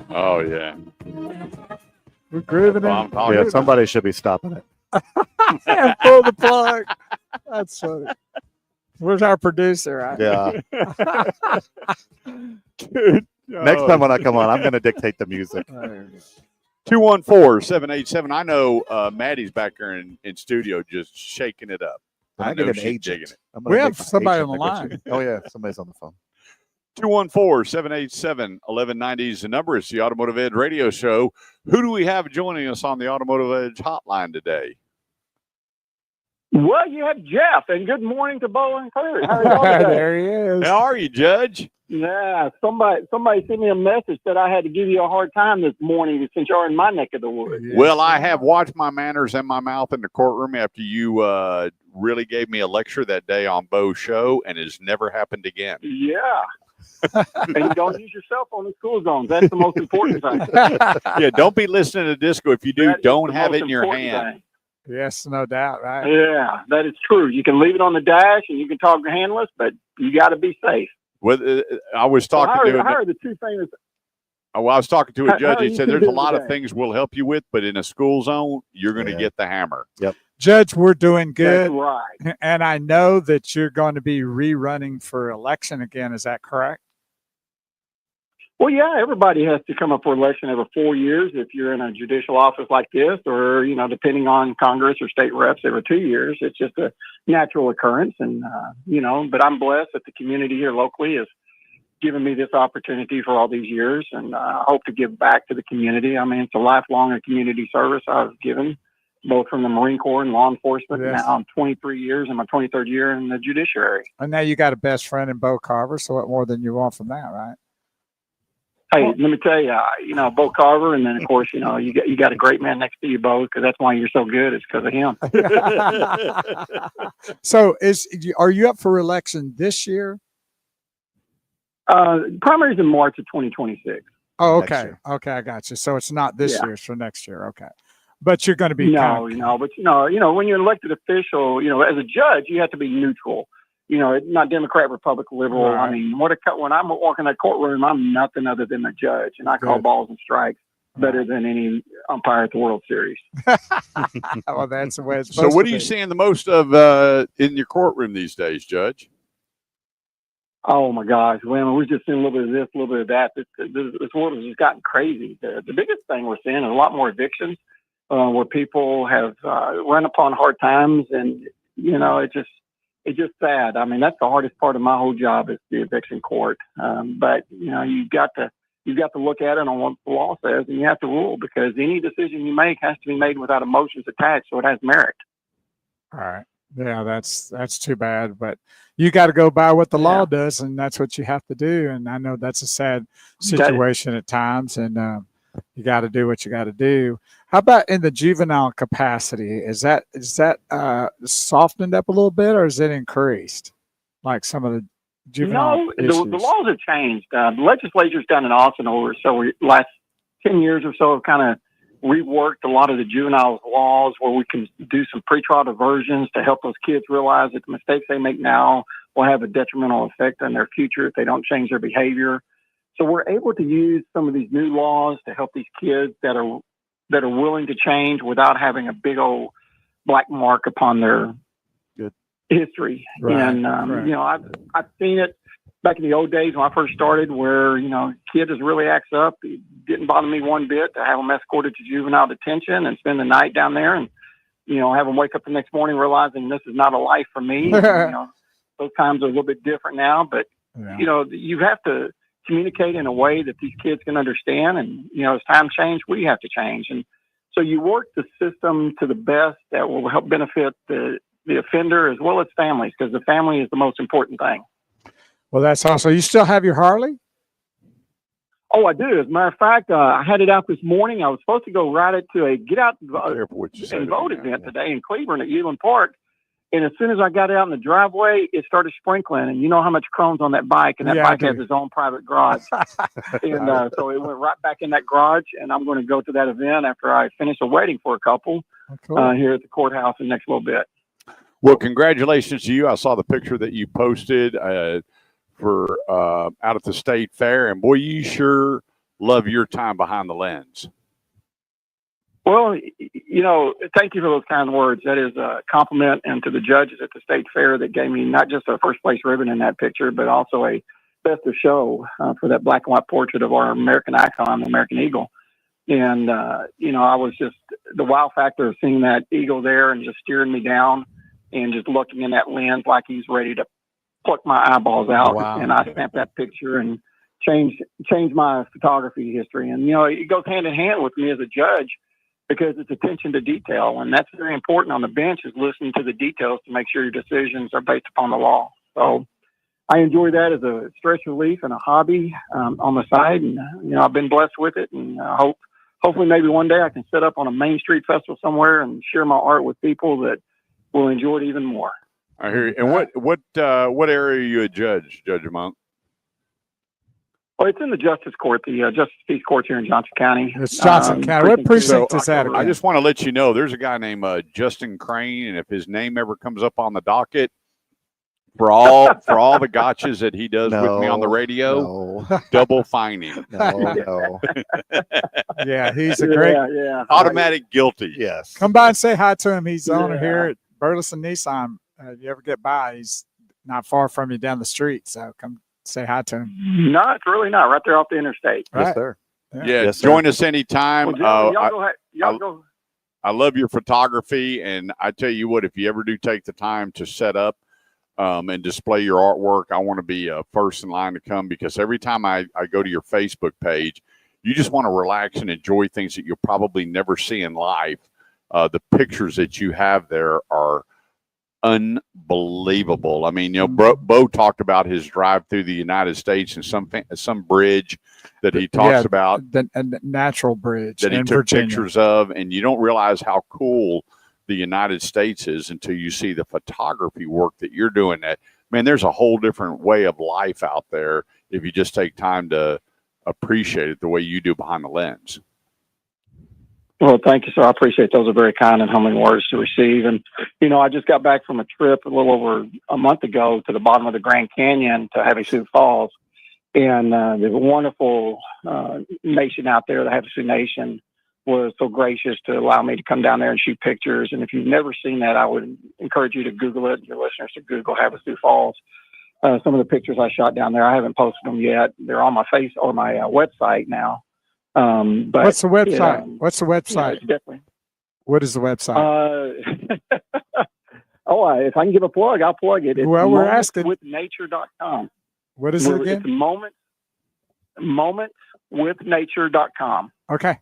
Oh yeah. We're grooving Well, I'm in. talking Yeah, about- somebody should be stopping it. And pull the plug. That's funny. Where's our producer? Right? Yeah. Dude, Next time when I come on, I'm going to dictate the music. 214-787. I know Maddie's back there in studio just shaking it up. When I know get an she's agent, digging it. I'm gonna We make have my somebody agent on the negotiate. Oh yeah, somebody's on the phone. 214-787-1190 is the number. It's the Automotive Edge radio show. Who do we have joining us on the Automotive Edge hotline today? Well, you have Jeff, and good morning to Bo and Clary. How are y'all today? There he is. How are you, Judge? Yeah, somebody sent me a message that I had to give you a hard time this morning since you're in my neck of the woods. Yes. Well, I have watched my manners and my mouth in the courtroom after you really gave me a lecture that day on Bo's show, and it's never happened again. Yeah. And you don't use your cell phone in school zones. That's the most important thing. Yeah, don't be listening to disco. If you do, That is don't the have most it in your important hand. thing. Yes, no doubt, right? Yeah, that is true. You can leave it on the dash and you can talk handless, but you got to be safe. Well, I was So talking how are the two famous? I was talking to a How judge. are He you said two there's a doing lot of today? things we'll help you with, but in a school zone, you're going to Yeah. get the hammer. Judge, we're doing That's good. right. And I know that you're going to be rerunning for election again. Is that correct? Well, yeah, everybody has to come up for election every 4 years if you're in a judicial office like this, or, depending on Congress or state reps every 2 years. It's just a natural occurrence. And, but I'm blessed that the community here locally has given me this opportunity for all these years. And I hope to give back to the community. I mean, it's a lifelong community service I've given, both from the Marine Corps and law enforcement. Yes. Now I'm 23 years in my 23rd year in the judiciary. And now you got a best friend in Bo Carver. So what more than you want from that, right? Hey, let me tell you, Bo Carver, and then of course, you got a great man next to you, Bo, because that's why you're so good. It's because of him. So are you up for election this year? Primaries in March of 2026. Oh, Next okay. year. Okay, I got you. So it's not this Yeah. year, it's for next year. Okay. But you're going to be No, but when you're an elected official, as a judge, you have to be neutral. Not Democrat, Republican, liberal. Right. I mean, when I'm walking that courtroom, I'm nothing other than a judge, and I call Good. balls and strikes better than any umpire at the World Series. Well, that's the way it's So supposed what to are you be. seeing the most of in your courtroom these days, Judge? Oh my gosh! Well, we're just seeing a little bit of this, a little bit of that. This world has just gotten crazy. The biggest thing we're seeing is a lot more evictions, where people have run upon hard times, and it's just sad. I mean, that's the hardest part of my whole job is the eviction court. But you've got to look at it on what the law says, and you have to rule, because any decision you make has to be made without emotions attached, so it has merit. All right. Yeah, that's too bad. But you got to go by what the law Yeah. does, and that's what you have to do. And I know that's a sad situation at times, and you got to do what you got to do. How about in the juvenile capacity? Is that softened up a little bit, or is it increased? Like some of the juvenile No, issues? the laws have changed. The legislature's done an awesome over last 10 years or so have kind of reworked a lot of the juvenile laws, where we can do some pretrial diversions to help those kids realize that the mistakes they make now will have a detrimental effect on their future if they don't change their behavior. So we're able to use some of these new laws to help these kids that are willing to change without having a big old black mark upon their Good. history. Right, And right. I've seen it back in the old days when I first started, where kid just really acts up. It didn't bother me one bit to have them escorted to juvenile detention and spend the night down there, and have them wake up the next morning realizing this is not a life for me. Those times are a little bit different now, but Yeah. you have to communicate in a way that these kids can understand. And, as time change, we have to change. And so you work the system to the best that will help benefit the offender as well as families, because the family is the most important thing. Well, that's awesome. You still have your Harley? Oh, I do. As a matter of fact, I had it out this morning. I was supposed to go ride it to a get out Careful what you say and to vote me now. event today in Cleveland at Euland Park. And as soon as I got out in the driveway, it started sprinkling. And you know how much chrome's on that bike, and that Yeah, I bike has do. its own private garage. And so it went right back in that garage. And I'm going to go to that event after I finish a wedding for a couple Cool. here at the courthouse in the next little bit. Well, congratulations to you. I saw the picture that you posted for out at the state fair, and boy, you sure love your time behind the lens. Well, you know, thank you for those kind words. That is a compliment, and to the judges at the state fair that gave me not just a first place ribbon in that picture, but also a best of show for that black and white portrait of our American icon, the American Eagle. And, you know, I was just the wow factor of seeing that eagle there and just steering me down and just looking in that lens like he's ready to pluck my eyeballs out. Wow. And I stamped that picture and changed my photography history. And, you know, it goes hand in hand with me as a judge, because it's attention to detail. And that's very important on the bench, is listening to the details to make sure your decisions are based upon the law. So I enjoy that as a stress relief and a hobby on the side. And, you know, I've been blessed with it. And hopefully maybe one day I can set up on a Main Street festival somewhere and share my art with people that will enjoy it even more. I hear you. And what area are you a judge, Judge Monk? Well, it's in the Justice Court, the Justice Peace Courts here in Johnson County. It's Johnson County. What precinct is that October. I again? just want to let you know there's a guy named Justin Crane, and if his name ever comes up on the docket, for all the gotchas that he does with me on the radio, double fine him. No. Yeah, he's a great. Yeah. Automatic guilty. Yes. Come by and say hi to him. He's owner Yeah. here at Burleson Nissan. If you ever get by, he's not far from you down the street. So come say hi to him. No, it's really not. Right there off the interstate. Right. Yes, sir. Yeah, Yes, sir. join us anytime. Well, gentlemen, y'all go. I love your photography, and I tell you what, if you ever do take the time to set up and display your artwork, I want to be first in line to come, because every time I go to your Facebook page, you just want to relax and enjoy things that you'll probably never see in life. The pictures that you have there are unbelievable. I mean, you know, Bo talked about his drive through the United States and some bridge that he talks about, the natural bridge that he in took Virginia. pictures of, and you don't realize how cool the United States is until you see the photography work that you're doing. That, man, there's a whole different way of life out there if you just take time to appreciate it the way you do behind the lens. Well, thank you, sir. I appreciate those. Are very kind and humbling words to receive. And, you know, I just got back from a trip a little over a month ago to the bottom of the Grand Canyon to Havasu Falls. And there's a wonderful nation out there. The Havasu Nation was so gracious to allow me to come down there and shoot pictures. And if you've never seen that, I would encourage you to Google it, your listeners to Google Havasu Falls. Some of the pictures I shot down there, I haven't posted them yet. They're on my website now. But What's the website? What's the website? Yeah, definitely. What is the website? If I can give a plug, I'll plug it. It's Well, we're asking. momentswithnature.com. What is it again? It's momentswithnature.com. Okay.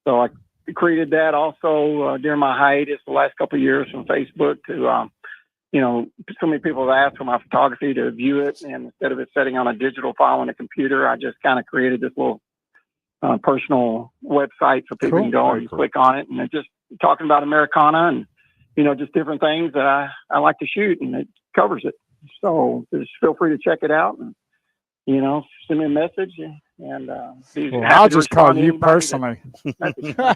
So I created that also during my hiatus the last couple of years from Facebook to, you know, so many people have asked for my photography to view it. And instead of it sitting on a digital file on a computer, I just kind of created this little personal website so people can go and click on it. And it's just talking about Americana and, you know, just different things that I like to shoot, and it covers it. So just feel free to check it out and, you know, send me a message. And I'll just call you personally. Yeah,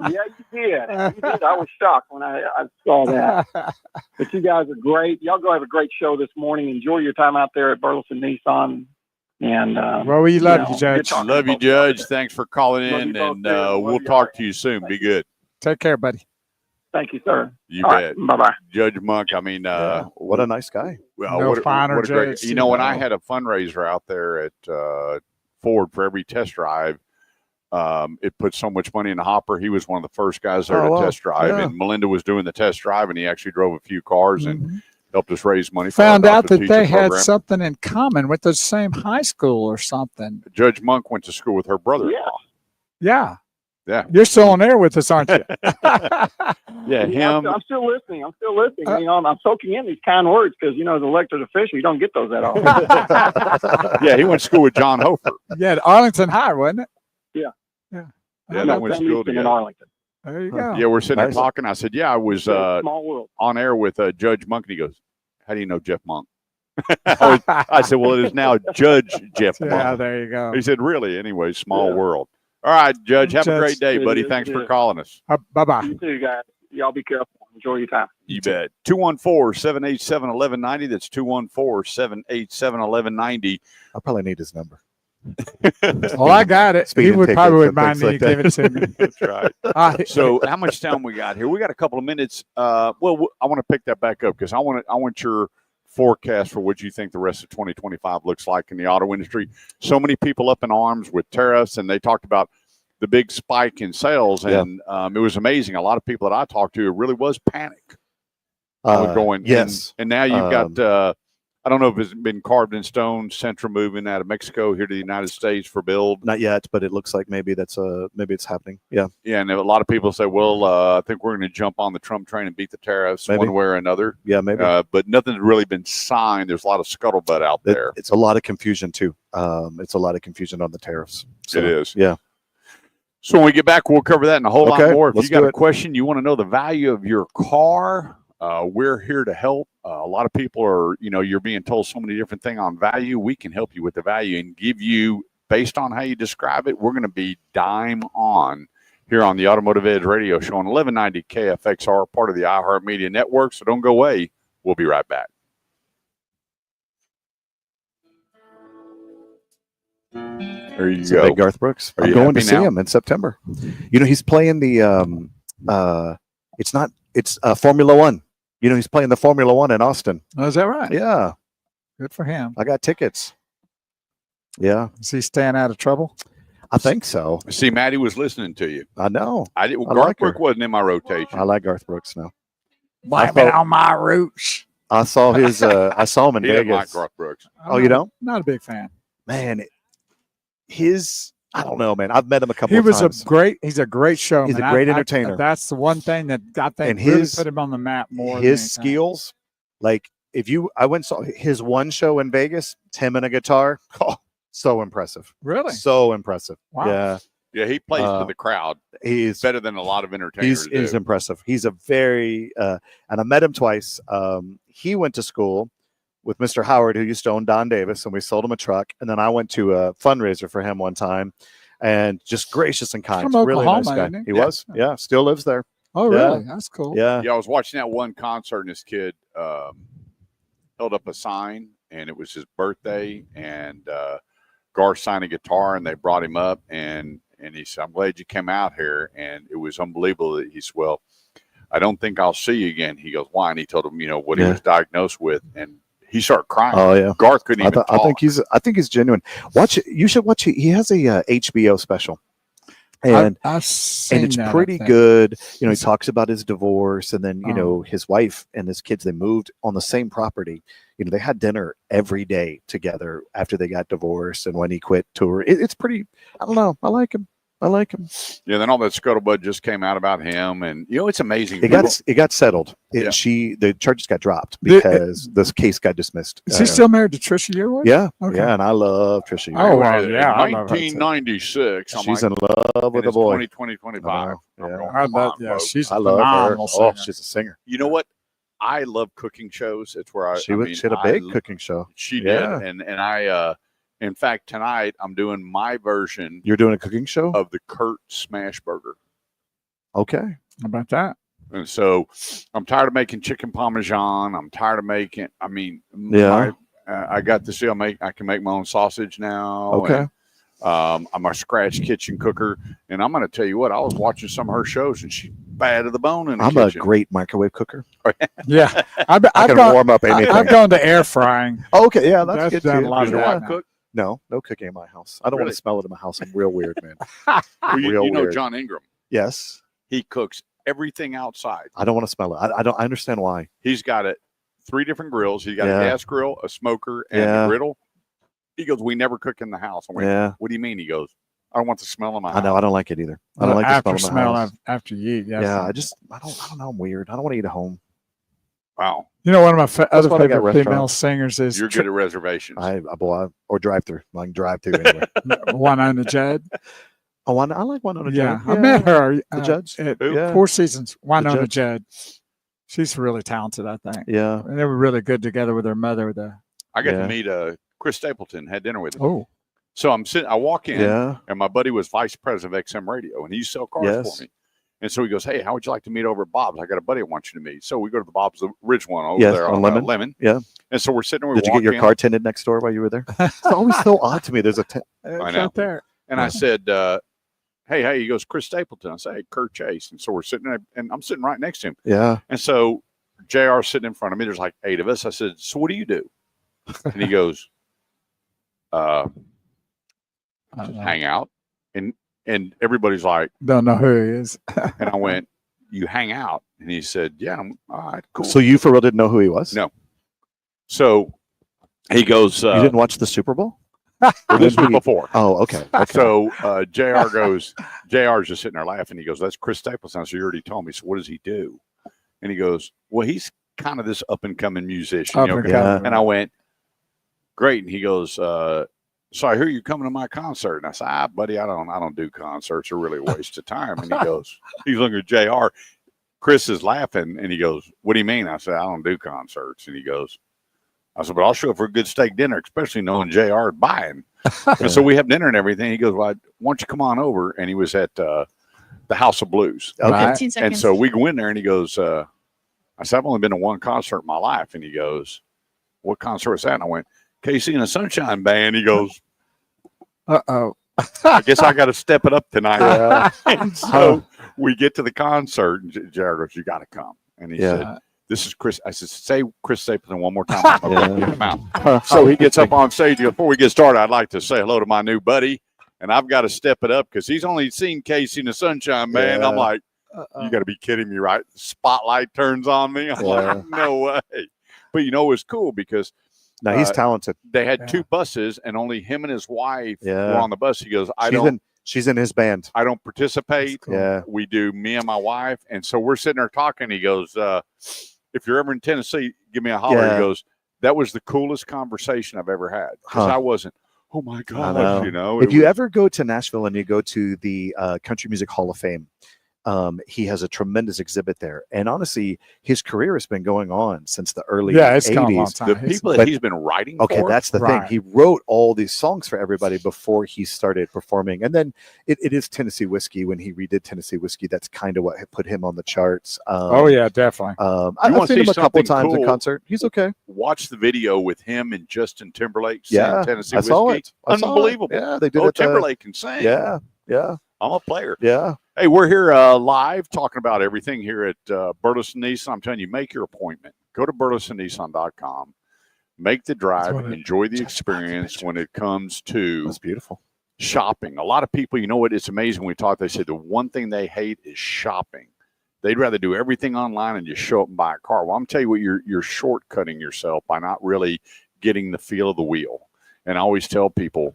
you did. I was shocked when I saw that. But you guys are great. Y'all go have a great show this morning. Enjoy your time out there at Burleson Nissan. And well, we love you, Judge. Love you, Judge. Thanks for calling in, and we'll talk to you soon. Be good. Take care, buddy. Thank you, sir. You bet. Right, bye-bye. Judge Monk, I mean, what a nice guy. Well, No what finer a great, judge. you know, when I had a fundraiser out there at Ford for every test drive, it put so much money in the hopper. He was one of the first guys there to test drive, and Melinda was doing the test drive, and he actually drove a few cars and helped us raise money. Found out that they had something in common with the same high school or something. Judge Monk went to school with her brother-in-law. Yeah. Yeah. You're still on air with us, aren't you? Yeah, him. I'm still listening. You know, I'm soaking in these kind words because, you know, as an elected official, you don't get those that often. Yeah, he went to school with John Hofer. Yeah, at Arlington High, wasn't it? Yeah. Yeah, that went to school in together. Arlington. There you go. Yeah, we're sitting there Nice. talking. I said, yeah, I was Small world. on air with Judge Monk, and he goes, how do you know Jeff Monk? I said, well, it is now Judge Jeff Yeah, Monk. there you go. He said, really? Anyway, small Yeah. world. All right, Judge, have a Judge, great day, it buddy. is, Thanks it for is. calling us. Bye-bye. You too, guys. Y'all be careful. Enjoy your time. You bet. 214-787-1190. That's 214-787-1190. I probably need his number. Well, I got it. He Speeding would tickets probably and remind things me to like give it to me. That's right. So how much time we got here? We got a couple of minutes. I want to pick that back up because I want your forecast for what you think the rest of 2025 looks like in the auto industry. So many people up in arms with tariffs, and they talked about the big spike in sales, and it was amazing. A lot of people that I talked to, it really was panic. Going yes. and now you've got I don't know if it's been carved in stone. Central moving out of Mexico here to the United States for build. Not yet, but it looks like maybe maybe it's happening. Yeah. Yeah, and a lot of people say, well, I think we're going to jump on the Trump train and beat the tariffs Maybe. one way or another. Yeah, maybe. But nothing's really been signed. There's a lot of scuttlebutt out there. It's a lot of confusion too. It's a lot of confusion on the tariffs. So, It is. Yeah. So when we get back, we'll cover that and a whole lot Okay, more. If let's you got do a it. question, you want to know the value of your car, we're here to help. A lot of people are, you're being told so many different things on value. We can help you with the value and give you, based on how you describe it, we're going to be dime on here on the Automotive Edge radio show on 1190 KFXR, part of the iHeartMedia network. So don't go away. We'll be right back. There you So go. big Garth Brooks. Are I'm you going happy to see now? him in September. He's playing the it's Formula One. He's playing the Formula One in Austin. Oh, is that right? Yeah. Good for him. I got tickets. Yeah, Is he staying out of trouble? I think so. See, Maddie was listening to you. I know. I I Garth like her. Brooks wasn't in my rotation. I like Garth Brooks now. Blaming on my roots. I saw his I saw him in He didn't like Vegas. Garth Brooks. Oh, you don't? Not a big fan. Man, I don't know, man. I've met him a couple He of was times. he's a great showman. He's a great entertainer. That's the one thing that I think And really his- put him on the map more. His than anything. skills, like I went and saw his one show in Vegas, it's him and a guitar. Oh, so impressive. Really? So impressive. Wow. Yeah. Yeah, he plays to the crowd He's better than a lot of entertainers he's do. impressive. He's a very and I met him twice. He went to school with Mr. Howard, who used to own Don Davis, and we sold him a truck. And then I went to a fundraiser for him one time, and just gracious and kind. From Really nice Oklahoma, guy. isn't He Yeah. was. Yeah. Still lives there. Oh, Yeah. really? That's cool. Yeah. Yeah, I was watching that one concert, and this kid held up a sign, and it was his birthday, and Garth signed a guitar, and they brought him up, and he said, I'm glad you came out here, and it was unbelievable that he said, well, I don't think I'll see you again. He goes, why? And he told him, what he Yeah. was diagnosed with, and he started crying. Oh yeah. Garth couldn't even I talk. think he's genuine. Watch it. You should watch it. He has a HBO special, and I've seen and it's that, I pretty think. good. He talks about his divorce, and then Oh. his wife and his kids. They moved on the same property. They had dinner every day together after they got divorced, and when he quit tour, it's pretty. I don't know. I like him. Yeah, then all that scuttlebutt just came out about him, and it's amazing. It got settled. Yeah. The charges got dropped The- because this case got dismissed. Is he still married to Trisha Yearwood? Yeah. Okay. Yeah, and I love Trisha. Oh, Yearwood. well, yeah, I love her too. 1996. I'm She's like, in love with and a it's boy. 2025. Yeah. I'm going, I come love, on, yeah, folks. she's a I love her. phenomenal Oh, singer. she's a singer. You know what? I love cooking shows. It's where She had a big cooking show. She Yeah. did, and I. In fact, tonight I'm doing my version You're doing a cooking show? of the Kurt Smash Burger. Okay. How about that? And so I'm tired of making chicken parmesan. I'm tired of making. I mean, Yeah. I got to see I can make my own sausage now. Okay. and, I'm a scratch kitchen cooker, and I'm going to tell you what. I was watching some of her shows, and she's bad to the bone in the I'm kitchen. a great microwave cooker. Yeah, I I've can gone. warm up anything. I've gone to air frying. Oh, okay. Yeah, that's That's good done too. a lot Does of your that wife now. cook? No cooking in my house. I don't want Really? to smell it in my house. I'm real weird, man. Well, Real you know weird. John Ingram. Yes. He cooks everything outside. I don't want to smell it. I don't. I understand why. He's got 3 different grills. He's got Yeah. a gas grill, a smoker, and Yeah. a griddle. He goes, we never cook in the house. I went, Yeah. what do you mean? He goes, I don't want the smell in my I house. know. I don't like it either. I don't like the after smell in my house. after you eat. Yeah. I don't know. I'm weird. I don't want to eat at home. Wow. You know, one of my other why they got favorite female restaurants. singers is You're good at reservations. Or drive through. I can drive through anyway. one on the Jed. Oh, I like Winona Yeah, Judd. I met her. The Judds. At Yeah. Four Seasons. Winona Judds. Judd. She's really talented, I think. Yeah. And they were really good together with her mother. I got Yeah. to meet Chris Stapleton, had dinner with him. Oh, So I walk in, Yeah. and my buddy was vice president of XM Radio, and he used to sell cars Yes. for me. And so he goes, "Hey, how would you like to meet over at Bob's? I got a buddy I want you to meet." So we go to the Bob's, the Ridge one over Yes, there on on Lemon. Lemon. Yeah. And so we're sitting there. Did you get your car tinted next door while you were there? It's always so odd to me. There's a it's know. right there. And I said, hey, he goes, Chris Stapleton. I say, hey, Kurt Chase. And so we're sitting there, and I'm sitting right next to him. yeah. And so JR's sitting in front of me. There's like 8 of us. I said, so what do you do? And he goes, hang out. And everybody's like, Don't know who he is. and I went, you hang out? And he said, yeah, I'm all right, cool. So you for real didn't know who he was? No. So he goes, You didn't watch the Super Bowl? this was before. Oh, okay. So JR goes, JR's just sitting there laughing. He goes, that's Chris Stapleton. So you already told me. So what does he do? And he goes, well, he's kind of this up and coming musician. Up you know? and coming. And I went, great. And he goes, so I hear you coming to my concert. And I said, buddy, I don't do concerts. They're really a waste of time. And he goes, he's looking at JR. Chris is laughing, and he goes, what do you mean? I said, I don't do concerts. And he goes, I said, but I'll show up for a good steak dinner, especially knowing JR is buying. And so we have dinner and everything. He goes, well, why don't you come on over? And he was at the House of Blues. Okay. Right. 15 seconds. And so we go in there, and he goes, I said, I've only been to one concert in my life. And he goes, what concert was that? And I went, Casey and the Sunshine Band. He goes, Uh-oh. I guess I got to step it up tonight. Yeah. And so we get to the concert, and Jared goes, you got to come. And he Yeah. said, this is Chris. I said, say Chris Stapleton one more time. I'm gonna Yeah. get him out. So he gets up on stage. Before we get started, I'd like to say hello to my new buddy. And I've got to step it up because he's only seen Casey and the Sunshine Band. Yeah. I'm like, Uh-oh. you got to be kidding me, right? Spotlight turns on me. I'm Yeah. like, no way. But you know, it was cool because No, he's talented. they had Yeah. 2 buses, and only him and his wife Yeah. were on the bus. He goes, She's in his band. I don't participate. Cool. Yeah. We do, me and my wife. And so we're sitting there talking. He goes, if you're ever in Tennessee, give me a holler. Yeah. He goes, that was the coolest conversation I've ever had. Because Huh. I wasn't, oh my know. gosh, you know. If you ever go to Nashville and you go to the Country Music Hall of Fame, he has a tremendous exhibit there. And honestly, his career has been going on since the early Yeah, it's gone a long 80s. time. the It's- people that but- he's been writing Okay, for, that's the Right. thing. He wrote all these songs for everybody before he started performing. And then it is Tennessee Whiskey. When he redid Tennessee Whiskey, that's kind of what put him on the charts. Oh, yeah, definitely. wanna I've seen see him a couple something times in cool? concert. He's okay. watch the video with him and Justin Timberlake Yeah, singing Tennessee I saw Whiskey. it. I saw it. Unbelievable. Yeah, they did Oh, it. Timberlake can sing. Yeah, yeah, I'm a player. yeah. Hey, we're here live talking about everything here at Burleson Nissan. I'm telling you, make your appointment. Go to burlesonnissan.com. Make the drive. what it- Enjoy the experience when it comes to That's beautiful. shopping. A lot of people, you know what? It's amazing when we talk. They say the one thing they hate is shopping. They'd rather do everything online and just show up and buy a car. Well, I'm telling you what, you're shortcutting yourself by not really getting the feel of the wheel. And I always tell people,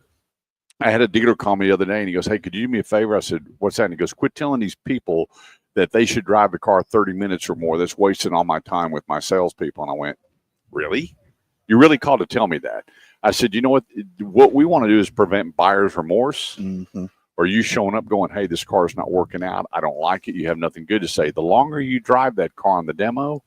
I had a dealer call me the other day and he goes, hey, could you do me a favor? I said, what's that? And he goes, quit telling these people that they should drive the car 30 minutes or more. That's wasting all my time with my salespeople. And I went, really? You really called to tell me that? I said, you know what? What we want to do is prevent buyer's remorse. Mm-hmm. Or you showing up going, hey, this car is not working out. I don't like it. You have nothing good to say. The longer you drive that car on the demo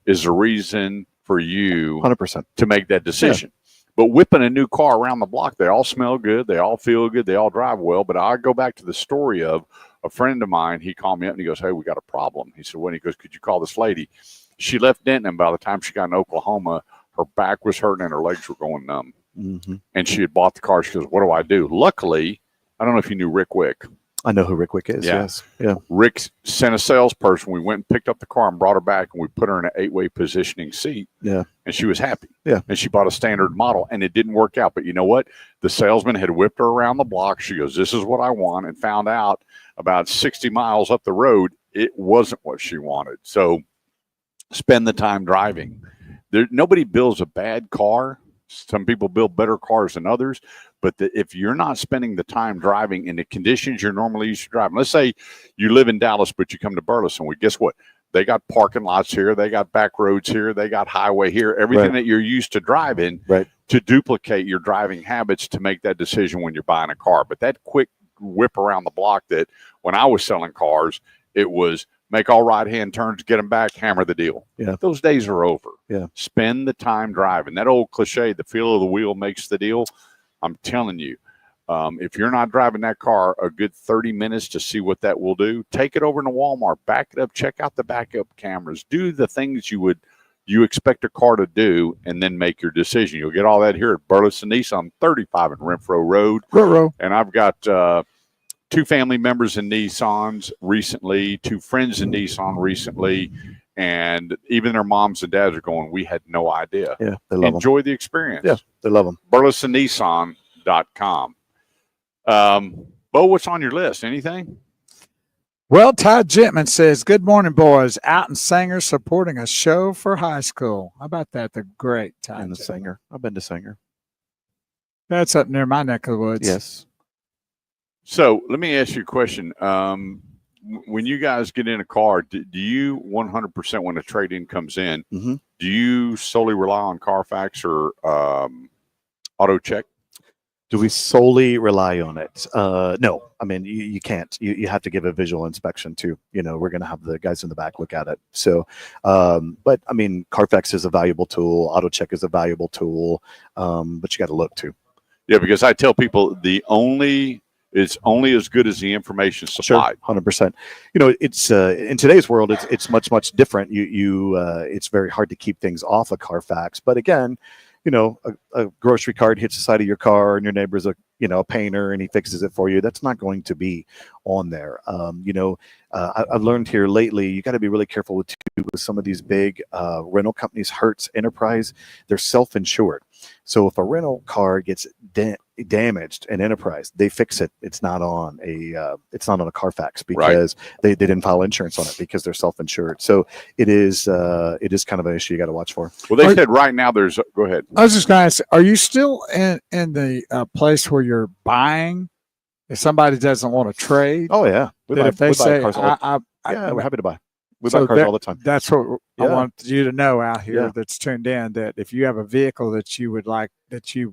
is the reason for you 100%. to make that decision. But whipping a new car around the block, they all smell good. They all feel good. They all drive well. But I go back to the story of a friend of mine. He called me up and he goes, hey, we got a problem. He said, when? He goes, could you call this lady? She left Denton, and by the time she got in Oklahoma, her back was hurting and her legs were going numb. Mm-hmm. And she had bought the car. She goes, what do I do? Luckily, I don't know if you knew Rick Wick. I know who Rick Wick is. Yeah. Yes. Yeah. Rick sent a salesperson. We went and picked up the car and brought her back, and we put her in an 8-way positioning seat. Yeah. And she was happy. Yeah. And she bought a standard model, and it didn't work out. But you know what? The salesman had whipped her around the block. She goes, this is what I want, and found out about 60 miles up the road, it wasn't what she wanted. So spend the time driving. Nobody builds a bad car. Some people build better cars than others. But if you're not spending the time driving in the conditions you're normally used to driving, let's say you live in Dallas, but you come to Burleson. Well, guess what? They got parking lots here. They got back roads here. They got highway here. Everything that you're used to driving Right. to duplicate your driving habits to make that decision when you're buying a car. But that quick whip around the block that when I was selling cars, it was make all right-hand turns, get them back, hammer the deal. Yeah. Those days are over. Yeah. Spend the time driving. That old cliche, the feel of the wheel makes the deal. I'm telling you, if you're not driving that car a good 30 minutes to see what that will do, take it over to Walmart, back it up, check out the backup cameras, do the things you expect a car to do, and then make your decision. You'll get all that here at Burleson Nissan 35 in Renfro Road. And I've got 2 family members in Nissans recently, 2 friends in Nissan recently, and even their moms and dads are going, we had no idea. Yeah, they love Enjoy the experience. Yeah, they love them. BurlesonNissan.com. Bo, what's on your list? Anything? Well, Todd Jentman says, good morning, boys. Out in Sanger supporting a show for high school. How about that? The great Todd And the Jentman. Sanger. I've been to Sanger. That's up near my neck of the woods. Yes. So let me ask you a question. When you guys get in a car, do you 100% when a trade-in comes in, Mhm. do you solely rely on Carfax or auto check? Do we solely rely on it? No. I mean, you can't. You have to give a visual inspection too. We're going to have the guys in the back look at it. So, but I mean, Carfax is a valuable tool. Auto check is a valuable tool, but you got to look too. Yeah, because I tell people it's only as good as the information supplied. 100%. It's in today's world, it's much different. It's very hard to keep things off of Carfax. But again, a grocery cart hits the side of your car and your neighbor's a painter and he fixes it for you. That's not going to be on there. I've learned here lately, you got to be really careful with some of these big rental companies, Hertz, Enterprise, they're self-insured. So if a rental car gets damaged in Enterprise, they fix it. It's not on a Carfax because they didn't file insurance on it because they're self-insured. So it is kind of an issue you got to watch for. Well, they said right now go ahead. I was just going to ask, are you still in the place where you're buying if somebody doesn't want to trade? Oh yeah. If they say, we're happy to buy. We buy cars all the time. That's what I Yeah. want you to know out here Yeah. that's tuned in, that if you have a vehicle that you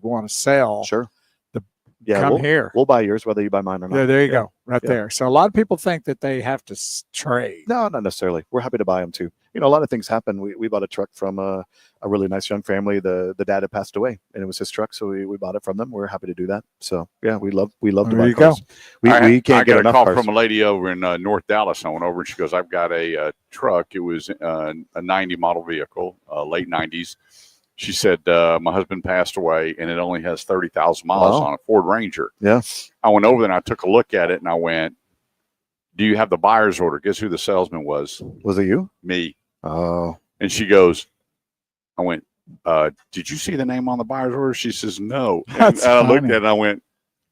want to sell, Sure. come here. We'll buy yours whether you buy mine or not. There you go, right Yeah. there. So a lot of people think that they have to trade. No, not necessarily. We're happy to buy them too. A lot of things happen. We bought a truck from a really nice young family. The dad had passed away, and it was his truck, so we bought it from them. We're happy to do that. So yeah, we love to There buy you cars. We I can't get got a enough call cars. from a lady over in North Dallas. I went over and she goes, I've got a truck. It was a 90 model vehicle, late 90s. She said, my husband passed away and it only has 30,000 miles Wow. on a Ford Ranger. Yeah. I went over there and I took a look at it and I went, do you have the buyer's order? Guess who the salesman was? Was it you? Me. Oh. And she goes, I went, did you see the name on the buyer's order? She says, no. And That's I looked funny. at it and I went,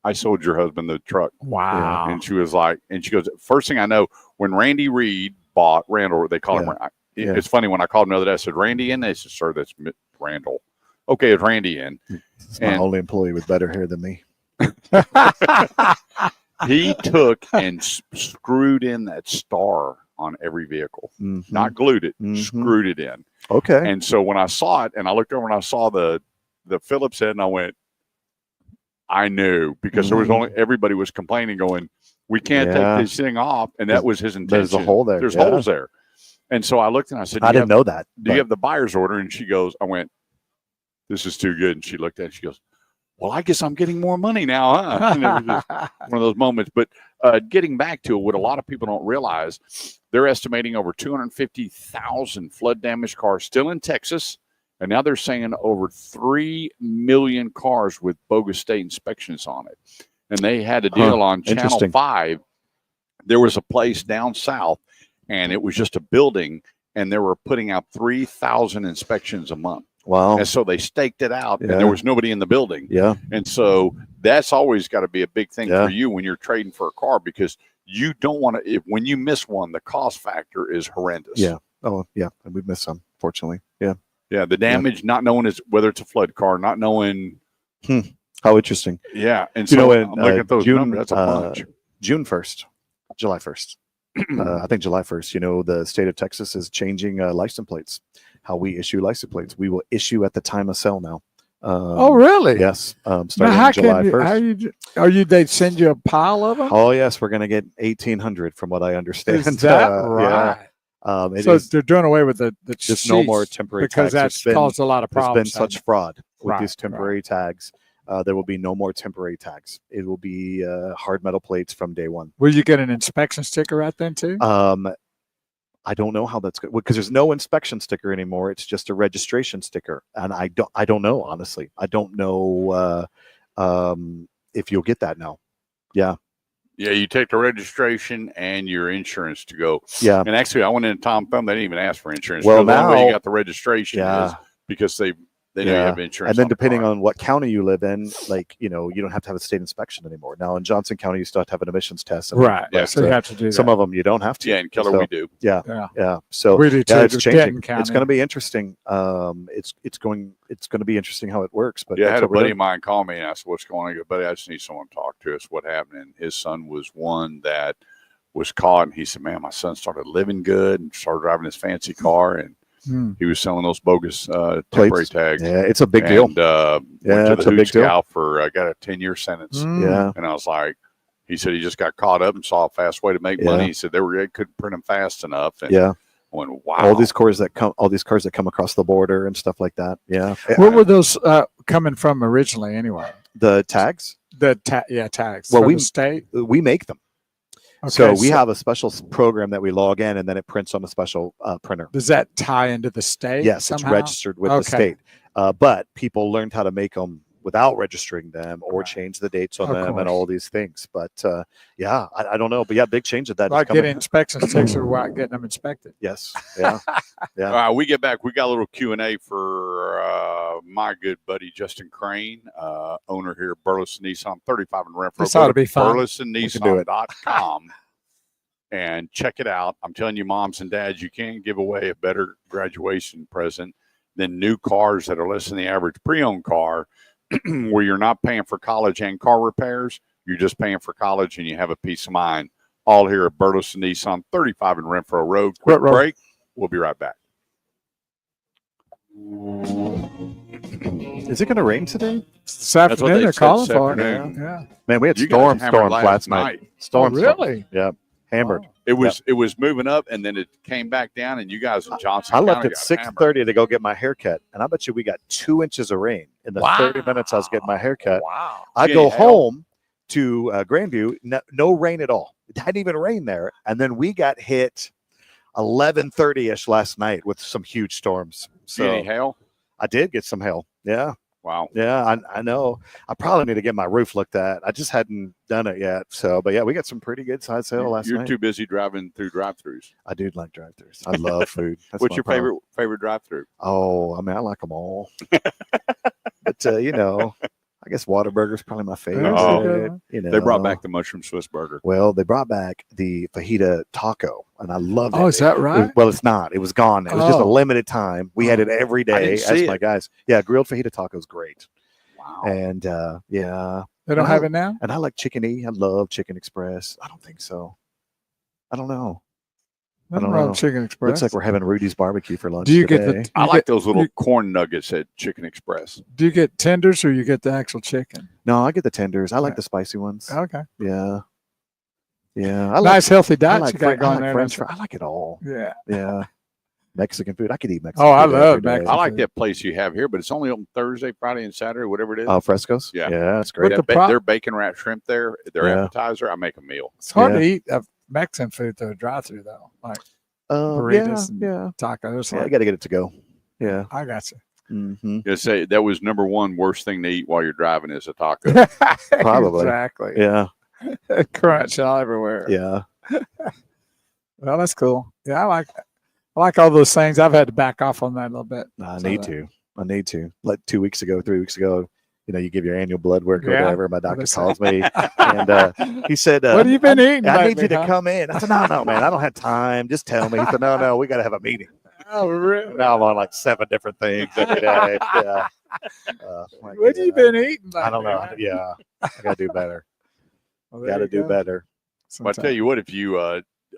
I sold your husband the truck. Wow. And she was like, and she goes, first thing I know, when Randy Reed bought Randall, they call him. Yeah. It's funny when I called him the other day, I said, Randy in? They said, sir, that's Randall. Okay, it's Randy in. It's my only employee with better hair than me. He took and screwed in that star on every vehicle, Mhm. not glued it, Mhm. screwed it in. Okay. And so when I saw it and I looked over and I saw the Phillips head and I went, I knew, because there was only, everybody was complaining going, we can't Yeah. take this thing off. And that was his intention. There's a hole there. There's Yeah. holes there. And so I looked and I said, I didn't know that. do you have the buyer's order? And she goes, I went, this is too good. And she looked at it and she goes, well, I guess I'm getting more money now, huh? And it was just one of those moments. But getting back to it, what a lot of people don't realize, they're estimating over 250,000 flood damaged cars still in Texas. And now they're saying over 3 million cars with bogus state inspections on it. And they had a deal on Channel Interesting. 5. There was a place down south, and it was just a building, and they were putting out 3,000 inspections a month. Wow. And so they staked it out, and Yeah. there was nobody in the building. Yeah. And so that's always got to be a big thing Yeah. for you when you're trading for a car, because you don't want to, when you miss one, the cost factor is horrendous. Yeah. Oh, yeah. And we've missed some, fortunately. Yeah. Yeah. The damage, not knowing whether it's a flood car, not knowing. How interesting. Yeah. And You so know, in, I'm looking at those June, numbers. That's a bunch. June 1st, July 1st. I think July 1st, the state of Texas is changing license plates, how we issue license plates. We will issue at the time of sale now. Oh, really? Yes. Now, Starting how July can you? 1st. They send you a pile of them? Oh yes, we're going to get 1,800 from what I understand. Is that Yeah. right? It So is. they're doing away with the There's no more sheets temporary because tags. that's There's been- caused a lot of There's problems. been such fraud with Right, these temporary tags. There will be no more temporary tags. It will be hard metal plates from day one. Will you get an inspection sticker right then too? I don't know how that's good because there's no inspection sticker anymore. It's just a registration sticker, and I don't know, honestly. I don't know if you'll get that now. Yeah. Yeah, you take the registration and your insurance to go. Yeah. And actually, I went in Tom Thumb. They didn't even ask for insurance. Well, the only way now- you got the registration is because they know you have insurance. And then on the depending car. on what county you live in, like, you don't have to have a state inspection anymore. Now in Johnson County, you still have to have an emissions test. Right. Yeah. So you have to do that. Some of them you don't have to. Yeah, in Keller So, we do. Yeah. Yeah. Yeah. So We do too. it's changing. Denton County. It's going to be interesting. It's going to be interesting how it works. But Yeah, I that's had a what we're buddy doing. of mine call me and I said, "What's going on?" I go, "Buddy, I just need someone to talk to us. What happened?" And his son was one that was caught. And he said, "Man, my son started living good and started driving his fancy car, and he was selling those bogus temporary Plates. tags." Yeah, it's a big deal. And, went Yeah, to it's the a big Hoots deal. gal for got a 10-year sentence. Yeah. And I was like, he said he just got caught up and saw a fast way to make Yeah. money. He said they couldn't print them fast enough. And Yeah. I went, wow. All these cars that come across the border and stuff like that. Yeah. Where were those coming from originally anyway? The tags? Tags. Well, For we- the state. We make them. Okay, So we have a special program that we log in, and then it prints on a special printer. Does that tie into the state? Yes, somehow? it's registered with the Okay. state. But people learned how to make them without registering them or Right. change the dates on Of them course. and all these things. But I don't know. But yeah, big change of that. is Like coming. getting inspection sticks or what? Getting them inspected. Yes. Yeah. Yeah. All right, we get back. We got a little Q&A for my good buddy Justin Crane, owner here at Burleson Nissan, 35 in Renfro. This ought to be fun. do it. BurlesonNissan.com and check it out. I'm telling you, moms and dads, you can't give away a better graduation present than new cars that are less than the average pre-owned car, where you're not paying for college and car repairs. You're just paying for college, and you have a peace of mind. All here at Burleson Nissan, 35 in Renfro Road. Quick What road? break. We'll be right back. Is it going to rain today? This afternoon they they're said calling this for it. afternoon. Yeah. Man, we had You guys storms hammered last night. Storms. Really? Yeah. Hammered. Wow. It was moving up, and then it came back down, and you guys in Johnson I left County at got 6:30 to go get my haircut, and I bet you we got 2 inches of rain in the 30 minutes I was getting my haircut. Wow. I Gee, go hell. home to Grandview, no rain at all. It hadn't even rained there, and then we got hit 11:30ish last night with some huge storms. So, any So hail? I did get some hail. Yeah, Wow. yeah, I know. I probably need to get my roof looked at. I just hadn't done it yet. So, but yeah, we got some pretty good size hail last You're night. too busy driving through drive-throughs. I do like drive-thrus. I love food. That's What's my your problem. favorite drive-through? Oh, I mean, I like them all. But I guess Whataburger's probably my favorite. That's a good one. They brought back the mushroom Swiss burger. Well, they brought back the fajita taco, and I loved it. Oh, is that right? Well, it's not. It was gone. It was just a Oh. limited time. We had it every day. didn't see As my it. guys. Yeah, grilled fajita taco is great. Wow. And yeah, They don't have it now? and I like Chicken E. I love Chicken Express. I don't think so. I don't know. Nothing don't wrong know. with Chicken Express. Looks like we're having Rudy's barbecue for lunch Do you get today. the? I you like get- those little you- corn nuggets at Chicken Express. Do you get tenders or you get the actual chicken? No, I get the tenders. I like Yeah. the spicy ones. Okay. Yeah. Yeah. I like, Nice healthy I diet like, you got I going like there. French don't fry. I like it all. you? Yeah. Yeah. Mexican food. I could eat Mexican Oh, I food love every day. Mexican I like food. that place you have here, but it's only open Thursday, Friday, and Saturday, whatever it is. Oh, Fresco's? Yeah. Yeah, that's great. What the pro- Their bacon wrap shrimp there, their Yeah. appetizer, I make a meal. It's hard Yeah. to eat Mexican food through a drive-through though, like Yeah, burritos and yeah. tacos. Yeah, I Like, got to get it to go. Yeah. I got you. Mm-hmm. You say that was number one worst thing to eat while you're driving is a taco. Probably. Exactly. Yeah. Crunch all everywhere. Yeah. Well, that's cool. Yeah, I like all those things. I've had to back off on that a little bit. I So need that- to. I need to. Like 2 weeks ago, 3 weeks ago, you give your annual blood work or Yeah. whatever. My doctor That's- calls me and he said, What have you been eating? I need lately, you to huh? come in. I said, no, man, I don't have time. Just tell me. He said, no, we got to have a meeting. Oh, really? Now I'm on like 7 different things every day. Yeah. Like, What have you yeah. been eating? I don't know. lately, Yeah. I got to do better. Well, there Got to you do go. better. Well, I tell you what, if you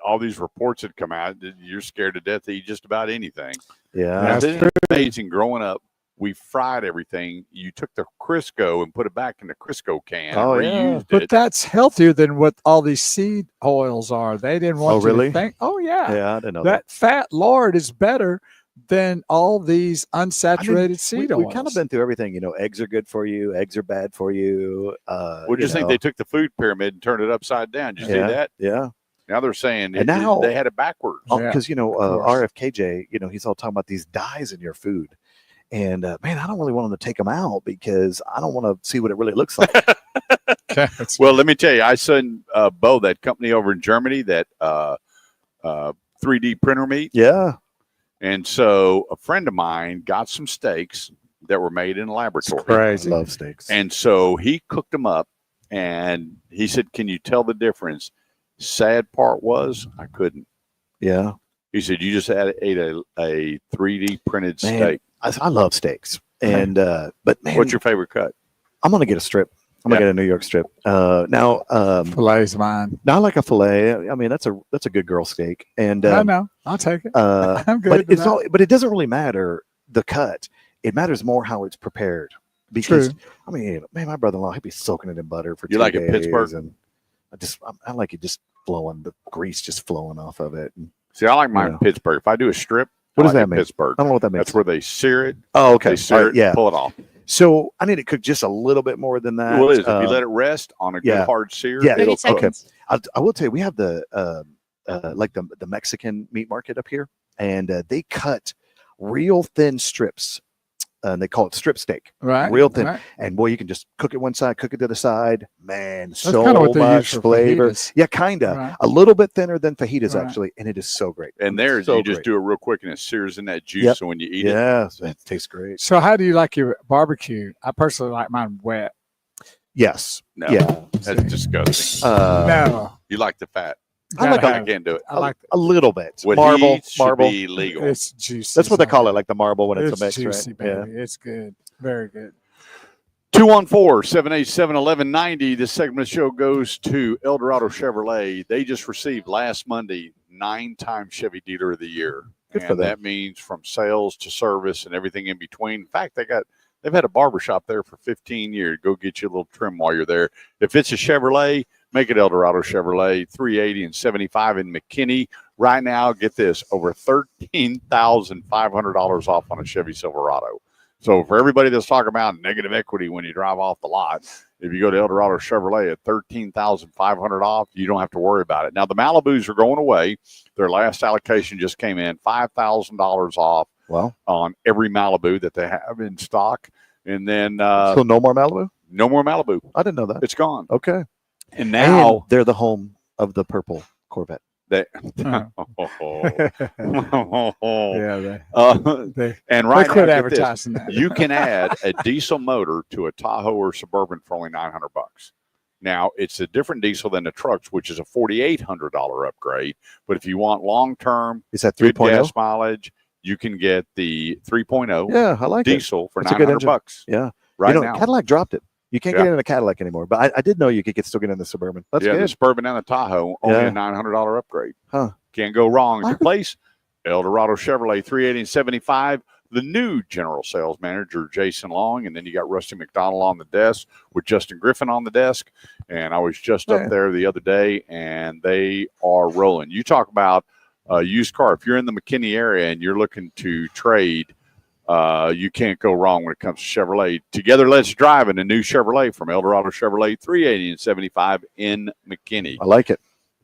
all these reports that come out, you're scared to death to eat just about anything. Yeah. That's Isn't it amazing growing up we fried everything. You took the Crisco and put it back in the Crisco can Oh, and yeah. reused But it. that's healthier than what all these seed oils are. They didn't want Oh, you really? to think. Oh yeah, Yeah, I didn't know that fat lard is better than all these unsaturated seed oils. We've kind of been through everything. You know, eggs are good for you. Eggs are bad for you. What do you think know. they took the food pyramid and turned it upside down? Did you see that? Yeah. Now they're saying And now- they had it backwards. Yeah, Because, you know, of course. RFKJ, you know, he's all talking about these dyes in your food. And, man, I don't really want him to take them out because I don't want to see what it really looks like. Well, let me tell you, I sent Bo, that company over in Germany, that 3D printer meat. Yeah. And so a friend of mine got some steaks that were made in a laboratory. Crazy. I love steaks. And so he cooked them up and he said, "Can you tell the difference?" Sad part was I couldn't. Yeah. He said, "You just ate a 3D printed Man, steak." I love steaks. And, but man, What's your favorite cut? I'm going to get a strip. I'm going to get a New York strip. Now, Fillets mine. not like a filet. I mean, that's a good girl steak. And, I know. I'll take it. I'm good. but with it's that. all, but it doesn't really matter the cut. It matters more how it's prepared. Because True. I mean, man, my brother-in-law, he'd be soaking it in butter for 2 You like it days, Pittsburgh? and I like it just flowing, the grease just flowing off of it. And See, I like mine Yeah. in Pittsburgh. If I do a strip, What I does like that it mean? Pittsburgh. I don't know what that means. That's where they sear it. Oh, okay. They sear it, Yeah. pull it off. So I need to cook just a little bit more than that. Well, it is. If you let it rest on a good yeah. hard sear, Yeah. 30 it'll cook. seconds. I will tell you, we have the like the Mexican meat market up here, and they cut real thin strips, and they call it strip steak. Right. Real thin. Right. And boy, you can just cook it one side, cook it to the side. Man, That's so kinda what they use much for flavor. fajitas. Yeah, kind of. Right. A little bit thinner than fajitas, Right. actually, and it is so great. And there, so you just great. do it real quick, and it sears in that juice. Yep. So when you eat it, Yeah, it tastes great. So, how do you like your barbecue? I personally like mine wet. Yes. no, Yeah. that's disgusting. No, You like the fat. I like gotta I have- can't do it. I like a little bit. What marble, he should marble. be legal. it's juicy. That's what they call so it, like the marble when it's a mix, juicy, right? Yeah. baby. It's good. Very good. 214-787-1190. This segment of the show goes to El Dorado Chevrolet. They just received last Monday 9-time Chevy Dealer of the Year. Good and for them. that means from sales to service and everything in between. In fact, they've had a barbershop there for 15 years. Go get you a little trim while you're there. If it's a Chevrolet, make it El Dorado Chevrolet, 380 and 75 in McKinney. Right now, get this, over $13,500 off on a Chevy Silverado. So for everybody that's talking about negative equity when you drive off the lot, if you go to El Dorado Chevrolet at $13,500 off, you don't have to worry about it. Now, the Malibus are going away. Their last allocation just came in, $5,000 off Well, on every Malibu that they have in stock. And then so no more Malibu? no more Malibu. I didn't know that. It's gone. Okay. And now And they're the home of the purple Corvette. they, Yeah, they and right now, quit get advertising this, that. you can add a diesel motor to a Tahoe or Suburban for only $900. Now it's a different diesel than the trucks, which is a $4,800 upgrade. But if you want long-term, Is that good 3.0? gas mileage, you can get the 3.0 Yeah, I like it. diesel for It's a good engine. $900 Yeah. right you know, now. Cadillac dropped it. You can't Yeah. get it in a Cadillac anymore. But I did know you could still get in the Suburban. That's yeah, the good. Suburban and the Tahoe, only Yeah. a $900 upgrade. Huh. Can't go wrong. At I your place, El Dorado Chevrolet, 380 and 75. The new general sales manager, Jason Long, and then you got Rusty McDonald on the desk with Justin Griffin on the desk. And I was just Yeah. up there the other day, and they are rolling. You talk about a used car. If you're in the McKinney area and you're looking to trade, you can't go wrong when it comes to Chevrolet. Together, let's drive in a new Chevrolet from El Dorado Chevrolet, 380 and 75 in McKinney. I like it.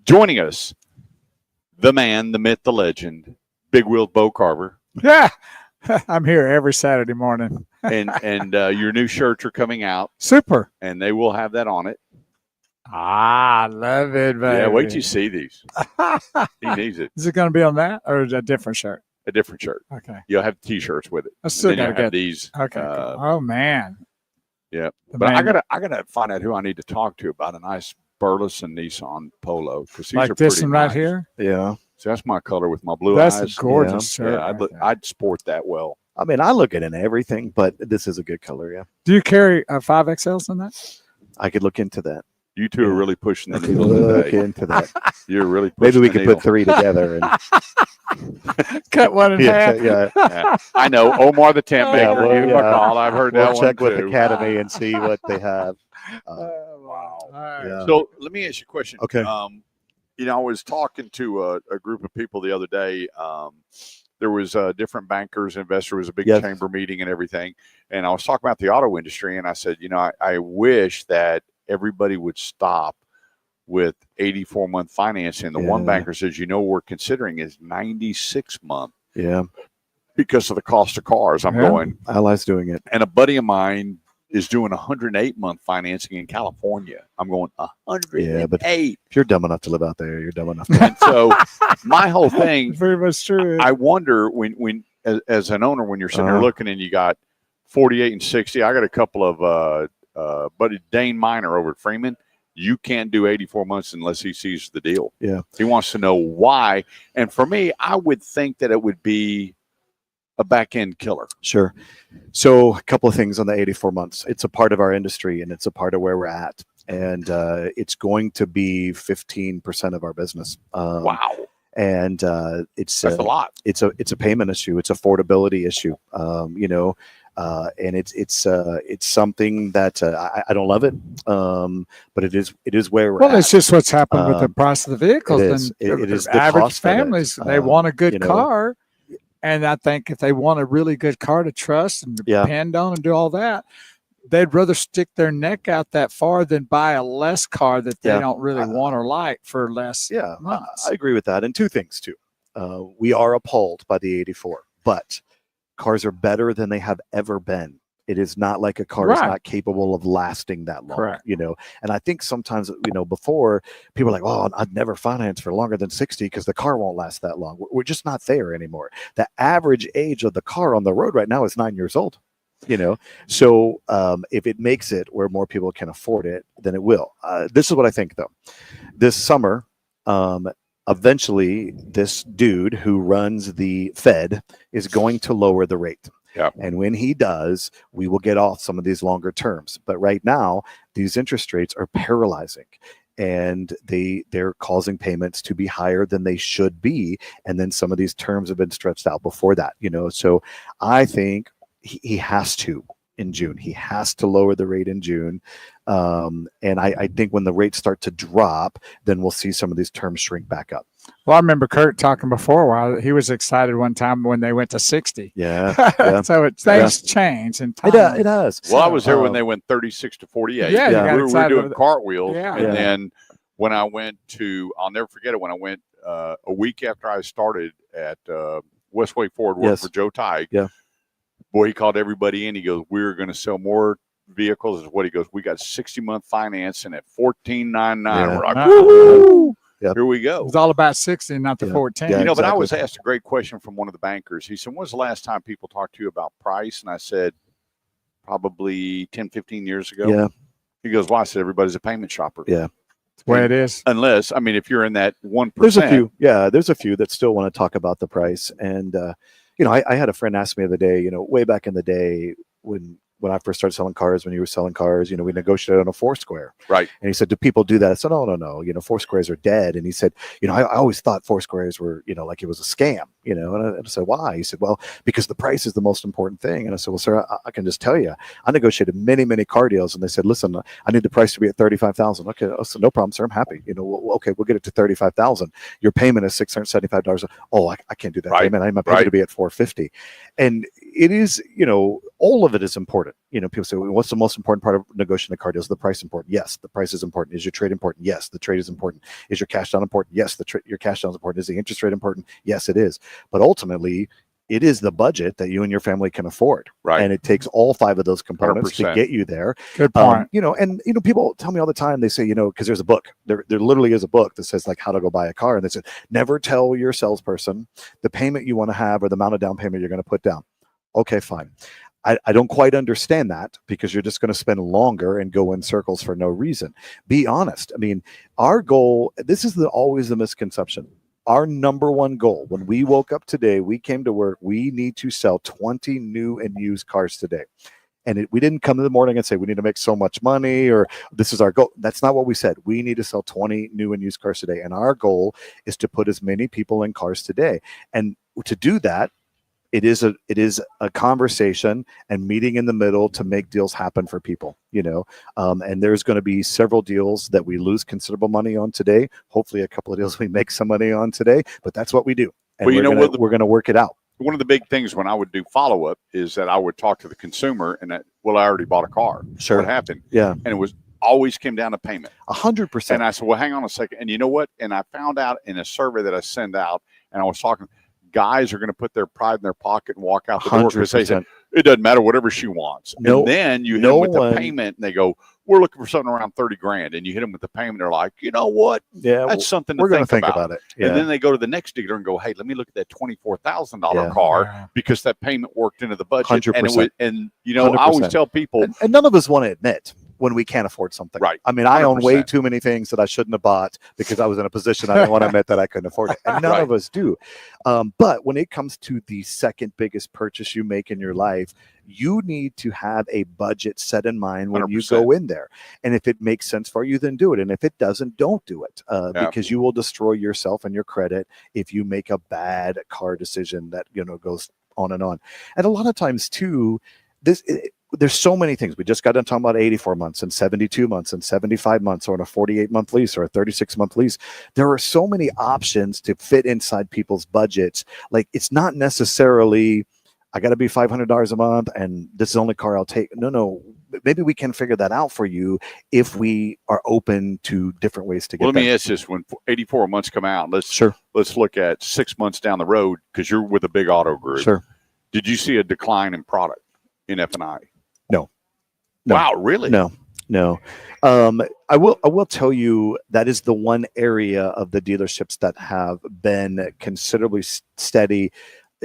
Joining us, the man, the myth, the legend, Big Wheeled Bo Carver. Yeah, I'm here every Saturday morning. And your new shirts are coming out, Super. and they will have that on it. I love it, baby. Yeah, wait till you see these. He needs it. Is it going to be on that or is it a different shirt? A different shirt. Okay. You'll have T-shirts with it. I still Then got you'll to have get. these. Okay. cool. Oh man. Yeah. The But man- I gotta find out who I need to talk to about a nice Burleson Nissan Polo, because these like are this pretty one right nice. here. Yeah. So that's my color with my blue That's eyes. a gorgeous shirt. Yeah, right there. I'd sport that well. I mean, I look at it in everything, but this is a good color. Yeah. Do you carry 5XLs in that? I could look into that. You two are Yeah. really pushing I the could needle look today. into that. You're really Maybe pushing we the could needle. put three together. And Cut one in half. Yeah. I know Omar the tent maker. Yeah, Give him a yeah. call. I've heard We'll that check one with too. Academy and see what they have. Wow. All right. Yeah. So let me ask you a question. Okay. I was talking to a group of people the other day. There was different bankers, investor was a big Yes. chamber meeting and everything. And I was talking about the auto industry, and I said, I wish that everybody would stop with 84-month financing. The one Yeah. banker says, we're considering is 96-month Yeah. because of the cost of cars. I'm Yeah. going, Ally's doing it. and a buddy of mine is doing 108-month financing in California. I'm going 108. Yeah, but if you're dumb enough to live out there, you're dumb enough. To And so my whole thing, Very much true. I wonder when as an owner, when you're sitting there Uh-huh. looking and you got 48 and 60, I got a couple of buddy Dane Miner over at Freeman. You can't do 84 months unless he sees the deal. Yeah. He wants to know why. And for me, I would think that it would be a back end killer. Sure. So a couple of things on the 84 months. It's a part of our industry and it's a part of where we're at. And it's going to be 15% of our business. Wow. And it's That's a lot. It's a payment issue. It's affordability issue. And it's something that I don't love it. But it is where we're at. It's just what's happened with the price of the vehicles. it is. And It is the average cost of it. families, they want a good you know. car. And I think if they want a really good car to trust and Yeah. depend on and do all that, they'd rather stick their neck out that far than buy a less car that they Yeah. don't really want or like for less Yeah, months. I agree with that. And two things too. We are appalled by the 84, but cars are better than they have ever been. It is not like a car is Right. not capable of lasting that long, Correct. And I think sometimes, before people are like, oh, I'd never finance for longer than 60 because the car won't last that long. We're just not there anymore. The average age of the car on the road right now is 9 years old. So if it makes it where more people can afford it, then it will. This is what I think, though. This summer, eventually, this dude who runs the Fed is going to lower the rate. Yeah. And when he does, we will get off some of these longer terms. But right now, these interest rates are paralyzing. And they're causing payments to be higher than they should be. And then some of these terms have been stretched out before that, So I think he has to in June. He has to lower the rate in June. And I think when the rates start to drop, then we'll see some of these terms shrink back up. Well, I remember Kurt talking before a while. He was excited one time when they went to 60. Yeah. Yeah. So things change in time. It does. Well, I was there when they went 36 to 48. Yeah, you got we were excited doing over that. cartwheels. Yeah. And Yeah. then when I went I'll never forget it, when I went a week after I started at Westway Ford working Yes. for Joe Tighe. Yeah. Boy, he called everybody in. He goes, we're going to sell more vehicles. Is what he goes. We got 60-month financing at $14.99. Yeah. We're like, Uh-uh. woo! Yep. Here we go. It's all about 60, not the Yeah. 14. Yeah. But I exactly. was asked a great question from one of the bankers. He said, when's the last time people talked to you about price? And I said, probably 10, 15 years ago. Yeah. He goes, well, I said, everybody's a payment shopper. Yeah. It's the way it is. Unless, if you're in that 1%. There's a few. Yeah. There's a few that still want to talk about the price. And, I had a friend ask me the other day, way back in the day when I first started selling cars, when you were selling cars, we negotiated on a Foursquare. Right. And he said, do people do that? I said, no. Foursquares are dead. And he said, I always thought Foursquares were, like it was a scam, and I said, why? He said, well, because the price is the most important thing. And I said, well, sir, I can just tell you, I negotiated many, many car deals. And they said, listen, I need the price to be at $35,000. Okay. I said, no problem, sir. I'm happy. Okay, we'll get it to $35,000. Your payment is $675. Oh, I can't do that Right. payment. I need my payment to be at $450. And it is, all of it is important. People say, well, what's the most important part of negotiating a car deal? Is the price important? Yes, the price is important. Is your trade important? Yes, the trade is important. Is your cash down important? Yes, your cash down is important. Is the interest rate important? Yes, it is. But ultimately, it is the budget that you and your family can afford. Right. And it takes all 5 of those components 100%. to get you there. Good point. People tell me all the time, they say, because there's a book. There literally is a book that says like how to go buy a car. And they said, never tell your salesperson the payment you want to have or the amount of down payment you're going to put down. Okay, fine. I don't quite understand that because you're just going to spend longer and go in circles for no reason. Be honest. Our goal, this is always the misconception. Our number one goal, when we woke up today, we came to work, we need to sell 20 new and used cars today. And we didn't come in the morning and say we need to make so much money or this is our goal. That's not what we said. We need to sell 20 new and used cars today. And our goal is to put as many people in cars today. And to do that, it is a conversation and meeting in the middle to make deals happen for people, and there's going to be several deals that we lose considerable money on today. Hopefully a couple of deals we make some money on today, but that's what we do. And we're going to work it out. One of the big things when I would do follow-up is that I would talk to the consumer and I already bought a car. Sure. What happened? Yeah. And it was always came down to payment. 100%. And I said, well, hang on a second. And you know what? And I found out in a survey that I send out, and I was talking, guys are going to put their pride in their pocket and walk out the door because they said, it doesn't matter, whatever she wants. No, and then you hit them with the payment and they go, we're looking for something around 30 grand. And you hit them with the payment. They're like, you know what? Yeah, that's something we're to think about it. Yeah. And then they go to the next dealer and go, hey, let me look at that $24,000 car because that payment worked into the budget. 100%. And I always tell people. And none of us want to admit when we can't afford something. Right. I mean, I own way too many things that I shouldn't have bought because I was in a position I didn't want to admit that I couldn't afford it. And none of us do. But when it comes to the second biggest purchase you make in your life, you need to have a budget set in mind when 100%. You go in there. And if it makes sense for you, then do it. And if it doesn't, don't do it because you will destroy yourself and your credit if you make a bad car decision that, goes on. And a lot of times too, there's so many things. We just got done talking about 84 months and 72 months and 75 months or a 48-month lease or a 36-month lease. There are so many options to fit inside people's budgets. Like it's not necessarily, I got to be $500 a month and this is the only car I'll take. No. Maybe we can figure that out for you if we are open to different ways to get let me ask this. When 84 months come out, let's look at 6 months down the road because you're with a big auto group. Sure. Did you see a decline in product in F&I? No. Wow, really? No. I will tell you that is the one area of the dealerships that have been considerably steady.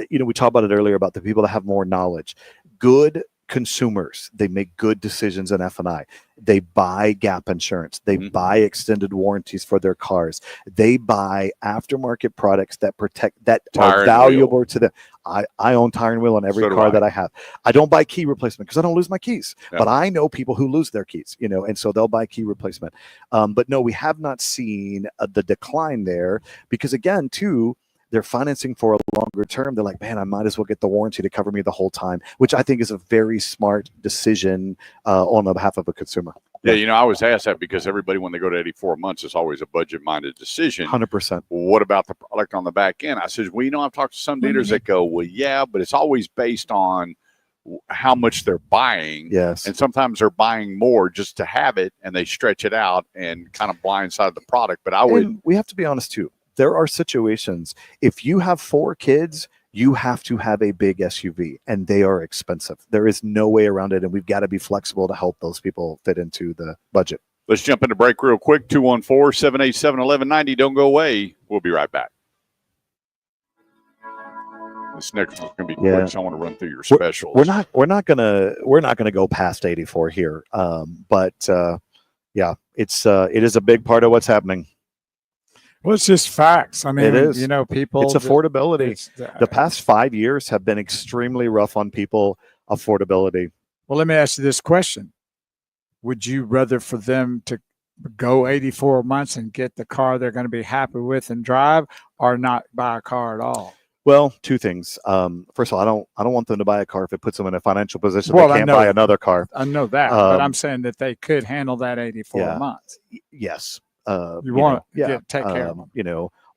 We talked about it earlier about the people that have more knowledge. Good consumers, they make good decisions in F&I. They buy gap insurance. They buy extended warranties for their cars. They buy aftermarket products that protect, that are valuable to them. I own tire and wheel on every car that I have. I don't buy key replacement because I don't lose my keys. But I know people who lose their keys, and so they'll buy key replacement. But no, we have not seen the decline there because again, too, they're financing for a longer term. They're like, man, I might as well get the warranty to cover me the whole time, which I think is a very smart decision on behalf of a consumer. Yeah, I was asked that because everybody, when they go to 84 months, it's always a budget-minded decision. 100%. Well, what about the product on the back end? I said, well, I've talked to some dealers that go, well, yeah, but it's always based on how much they're buying. Yes. And sometimes they're buying more just to have it, and they stretch it out and kind of blindside the product. But we have to be honest, too. There are situations, if you have 4 kids, you have to have a big SUV and they are expensive. There is no way around it. And we've got to be flexible to help those people fit into the budget. Let's jump into break real quick. 214-787-1190. Don't go away. We'll be right back. This next one's going to be quick, so I want to run through your specials. We're not gonna go past 84 here. But it is a big part of what's happening. Well, it's just facts. I mean, it is. People. It's affordability. The past 5 years have been extremely rough on people. Affordability. Well, let me ask you this question: would you rather for them to go 84 months and get the car they're going to be happy with and drive, or not buy a car at all? Well, 2 things. First of all, I don't want them to buy a car if it puts them in a financial position they can't buy another car. I know that, but I'm saying that they could handle that 84 months. Yes. You want to take care of them,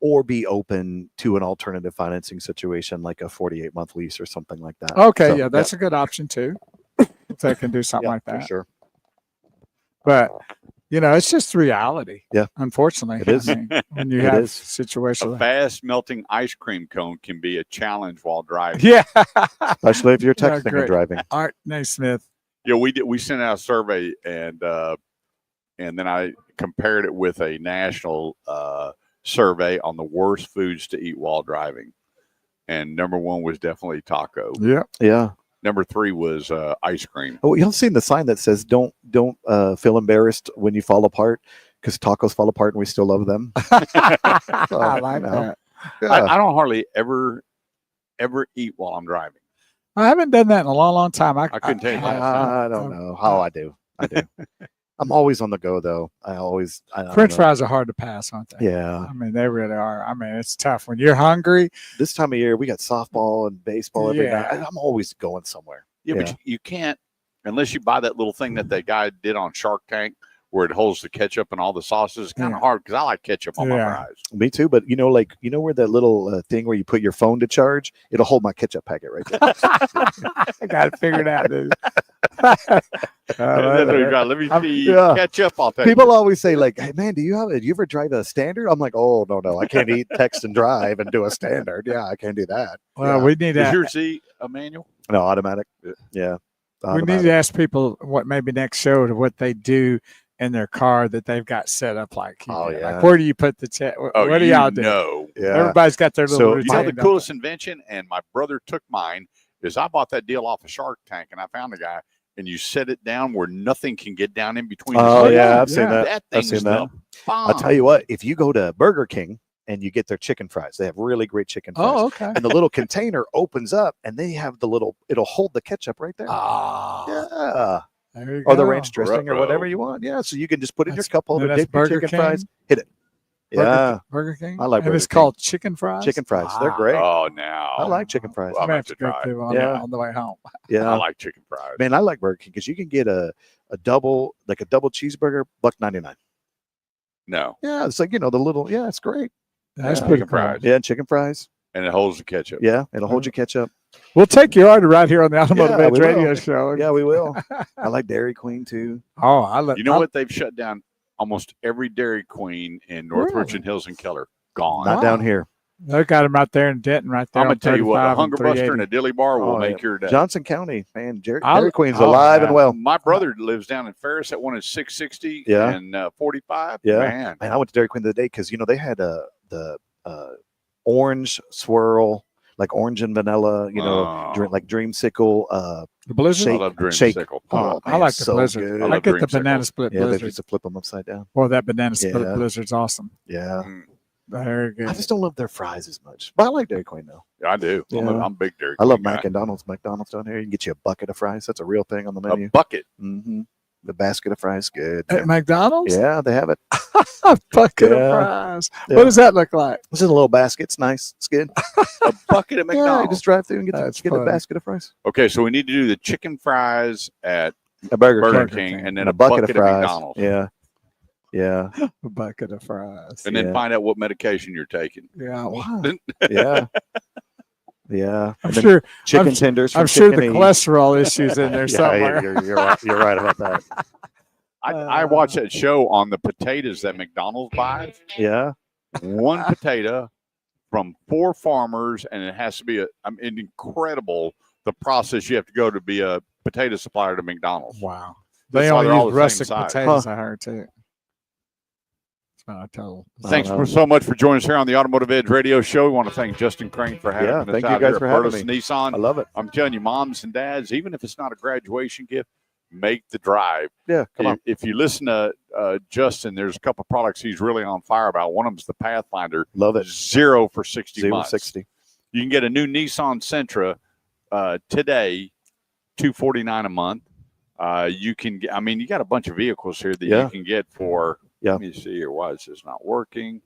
or be open to an alternative financing situation like a 48-month lease or something like that. Okay, so, that's a good option too. If they can do something like that, for sure. But it's just reality. Yeah, unfortunately, it is. When you have situations, a fast melting ice cream cone can be a challenge while driving. Yeah, especially if you're texting and driving. Art Naismith. Yeah, we sent out a survey and then I compared it with a national survey on the worst foods to eat while driving. And number 1 was definitely taco. Yeah. Number 3 was ice cream. Oh, y'all seen the sign that says don't feel embarrassed when you fall apart because tacos fall apart and we still love them. I like that. Yeah. I don't hardly ever eat while I'm driving. I haven't done that in a long, long time. I couldn't tell you last time. I don't know how I do. I'm always on the go though. I don't French know. fries are hard to pass, aren't they? Yeah. I mean, they really are. I mean, it's tough when you're hungry. This time of year, we got softball and baseball every night. Yeah. I'm always going somewhere. Yeah, but you can't unless you buy that little thing that guy did on Shark Tank where it holds the ketchup and all the sauces. It's kind of hard because I like ketchup on my fries. Me too. But where that little thing where you put your phone to charge, it'll hold my ketchup packet right there. I got it figured out, dude. That's what we got. Let me see ketchup. I'll take People always say, like, hey, man, do you ever drive a standard? I'm like, oh, no. I can't eat, text, and drive and do a standard. Yeah, I can't do that. Well, we need Is to. yours a manual? No, automatic. Yeah. We need to ask people what maybe next show to what they do in their car that they've got set up like. Like, where do you put the check? What do y'all do? Yeah. Everybody's got their little routine. The coolest invention, and my brother took mine, is I bought that deal off of Shark Tank, and I found a guy, and you set it down where nothing can get down in between. Oh, yeah, I've seen that. That thing's the bomb. I'll tell you what, if you go to Burger King and you get their chicken fries, they have really great chicken fries. Oh, okay. And the little container opens up, and they have it'll hold the ketchup right there. Oh, yeah. There you or the go. ranch dressing or whatever you want. Yeah, so you can just put it in your cup holder, That's dip your Burger chicken King? fries, hit it. Yeah, Burger King. I like And Burger it's King. called chicken fries. Chicken fries, they're great. Oh, now I like chicken fries. Well, I'm I'm gonna have to go try. to on the way home. Yeah, I like chicken fries. man, I like Burger King because you can get a double cheeseburger, $1.99. No, Yeah, it's like the little. Yeah, it's great. That's Yeah. pretty Chicken cool. fries. Yeah, chicken fries. and it holds the ketchup. Yeah, it'll hold your ketchup. We'll take your order right here on the Automotive Yeah, Edge we Radio will. Show. Yeah, we will. I like Dairy Queen too. Oh, I love. You know what? They've shut down almost every Dairy Queen in North Really? Richland Hills and Keller. Gone. Not down here. They got them right there in Denton, right there. I'm gonna tell you what, a 35 Hunger Buster and a 380. Dilly Bar will Oh, make your day. Johnson County, man. Dairy I'll- Queen's oh, alive yeah. and well. My brother lives down in Ferris. That one is 660 Yeah. and 45. Yeah. Man. Man, I went to Dairy Queen the other day because they had the orange swirl, like orange and vanilla. Oh. Like dreamsicle. The Blizzard. I love shake. Dreamsicle. Oh, I man, like the so Blizzard. good. I I love get the Dreamsicle. banana split Yeah, they Blizzard. used to flip them upside down. Well, that banana split Yeah. Blizzard's awesome. Yeah, Very good. I just don't love their fries as much, but I like Dairy Queen though. Yeah, I do. Yeah. I'm a big Dairy I love Queen guy. McDonald's down here. You can get you a bucket of fries. That's a real thing on the A menu. bucket. Mm-hmm. The basket of fries, good. At McDonald's? Yeah, they have it. A bucket Yeah. of fries. Yeah. What does that look like? It's in a little basket. It's nice. It's good. A bucket of Yeah, you McDonald's. just drive through and get That's a funny. basket of fries. Okay, so we need to do the chicken fries at A Burger Burger King. King and then And a bucket of fries. McDonald's. Yeah. Yeah. A bucket of fries. And then Yeah. find out what medication you're taking. Yeah. Wow. Yeah. Yeah. I'm And then sure. chicken I'm- tenders. From I'm sure the Chicken E. cholesterol issues in there Yeah, somewhere. you're right about that. I watched that show on the potatoes that McDonald's buys. Yeah. One potato from 4 farmers, and it has to be incredible the process you have to go to be a potato supplier to McDonald's. Wow. That's They why only they're all use the same rustic size. potatoes, I heard too. That's what I told. Thanks know. so much for joining us here on the Automotive Edge Radio Show. We want to thank Justin Crane for having Yeah, us thank you out guys here for at having Burles me. Nissan. I love it. I'm telling you, moms and dads, even if it's not a graduation gift, make the drive. Yeah. Come on. If you listen to Justin, there's a couple products he's really on fire about. One of them's the Pathfinder, Love it. 0 for 60 0 months. 60. You can get a new Nissan Sentra today, $249 a month. You can get, you got a bunch of vehicles here that Yeah. you can get for. Yeah. Let me see here. Why is this not working?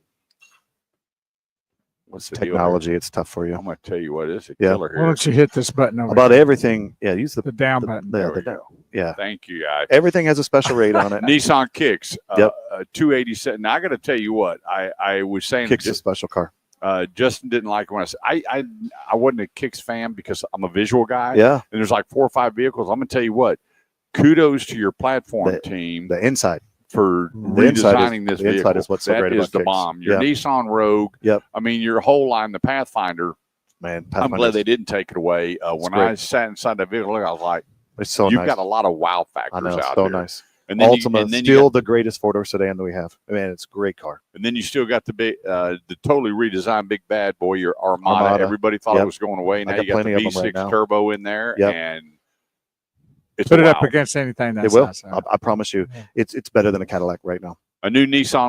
What's the deal here? Technology, it's tough for you. I'm going to tell you what is a Yeah. killer Why here. don't you hit this button over About here? everything. Yeah. Use the The down the- button. the- There the we down- go. Yeah. Thank you, guys. Everything has a special rate on it. Nissan Kicks, Yep. 287. Now I got to tell you what I was saying. Kicks a special car. Justin didn't like it when I said I wasn't a Kicks fan because I'm a visual guy. Yeah. And there's like 4 or 5 vehicles. I'm gonna tell you what. Kudos to your platform The- team The inside. for The inside redesigning this the vehicle. inside is what's so That great is about the Kicks. bomb. Your Yeah. Nissan Rogue. Yep. Your whole line, the Pathfinder. Man. I'm glad they didn't take it away. When great. I sat inside that vehicle, I was like, It's so "You've nice. got a lot of wow factors I know. out So there." nice. And then Ultima, you still got, the greatest 4-door sedan that we have. Man, it's a great car. and then you still got the totally redesigned big bad boy, your Armada. Armada. Everybody thought Yep. it was going away. Now got you got the plenty of them V6 right now. turbo in there, Yep. and it's Put a it up wow. against anything that It will. size. I promise you. Yeah. It's better than a Cadillac right now. A new Nissan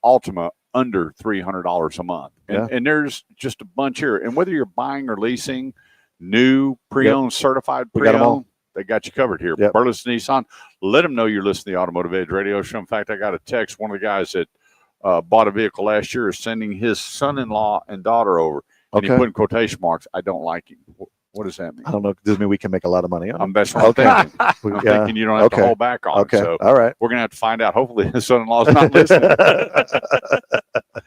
Altima under $300 a month, and there's just a bunch here. And whether you're buying or leasing, new, pre-owned, certified We got 'em all. pre-owned. They got you covered here. Yep. Burleson Nissan. Let them know you're listening to the Automotive Edge Radio Show. In fact, I got a text. One of the guys that bought a vehicle last year is sending his son-in-law and daughter over. And he Okay. put in quotation marks, I don't like him. What does that mean? I don't know. Does it mean we can make a lot of money on it? That's what I'm thinking. We- I'm yeah. thinking you don't have to Okay. hold back on Okay. it. So All right. we're going to have to find out. Hopefully his son-in-law is not listening.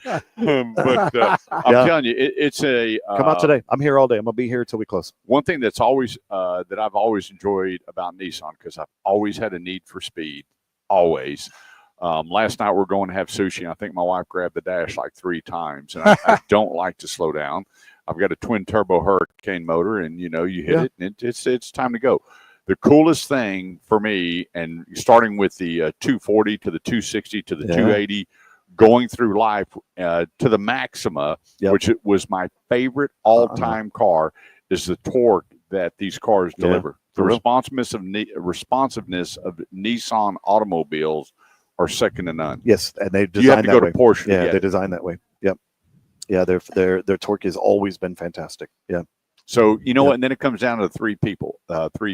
But I'm Yeah. telling you, it's a Come out today. I'm here all day. I'm gonna be here till we close. one thing that's always that I've always enjoyed about Nissan, because I've always had a need for speed, always. Last night we're going to have sushi, and I think my wife grabbed the dash like 3 times, and I don't like to slow down. I've got a twin turbo Hurricane motor, and you hit Yeah. it, and it's time to go. The coolest thing for me, and starting with the 240 to the 260 to the Yeah. 280, going through life to the Maxima, Yep. which it was my favorite all-time car, is the torque that these cars Yeah, deliver. The for real. responsiveness of Nissan automobiles are second to none. Yes, and they You have designed to that go way. to Porsche to Yeah, get they it. designed that way. Yep. Yeah, their torque has always been fantastic. Yeah. So you know Yep. what? And then it comes down to the 3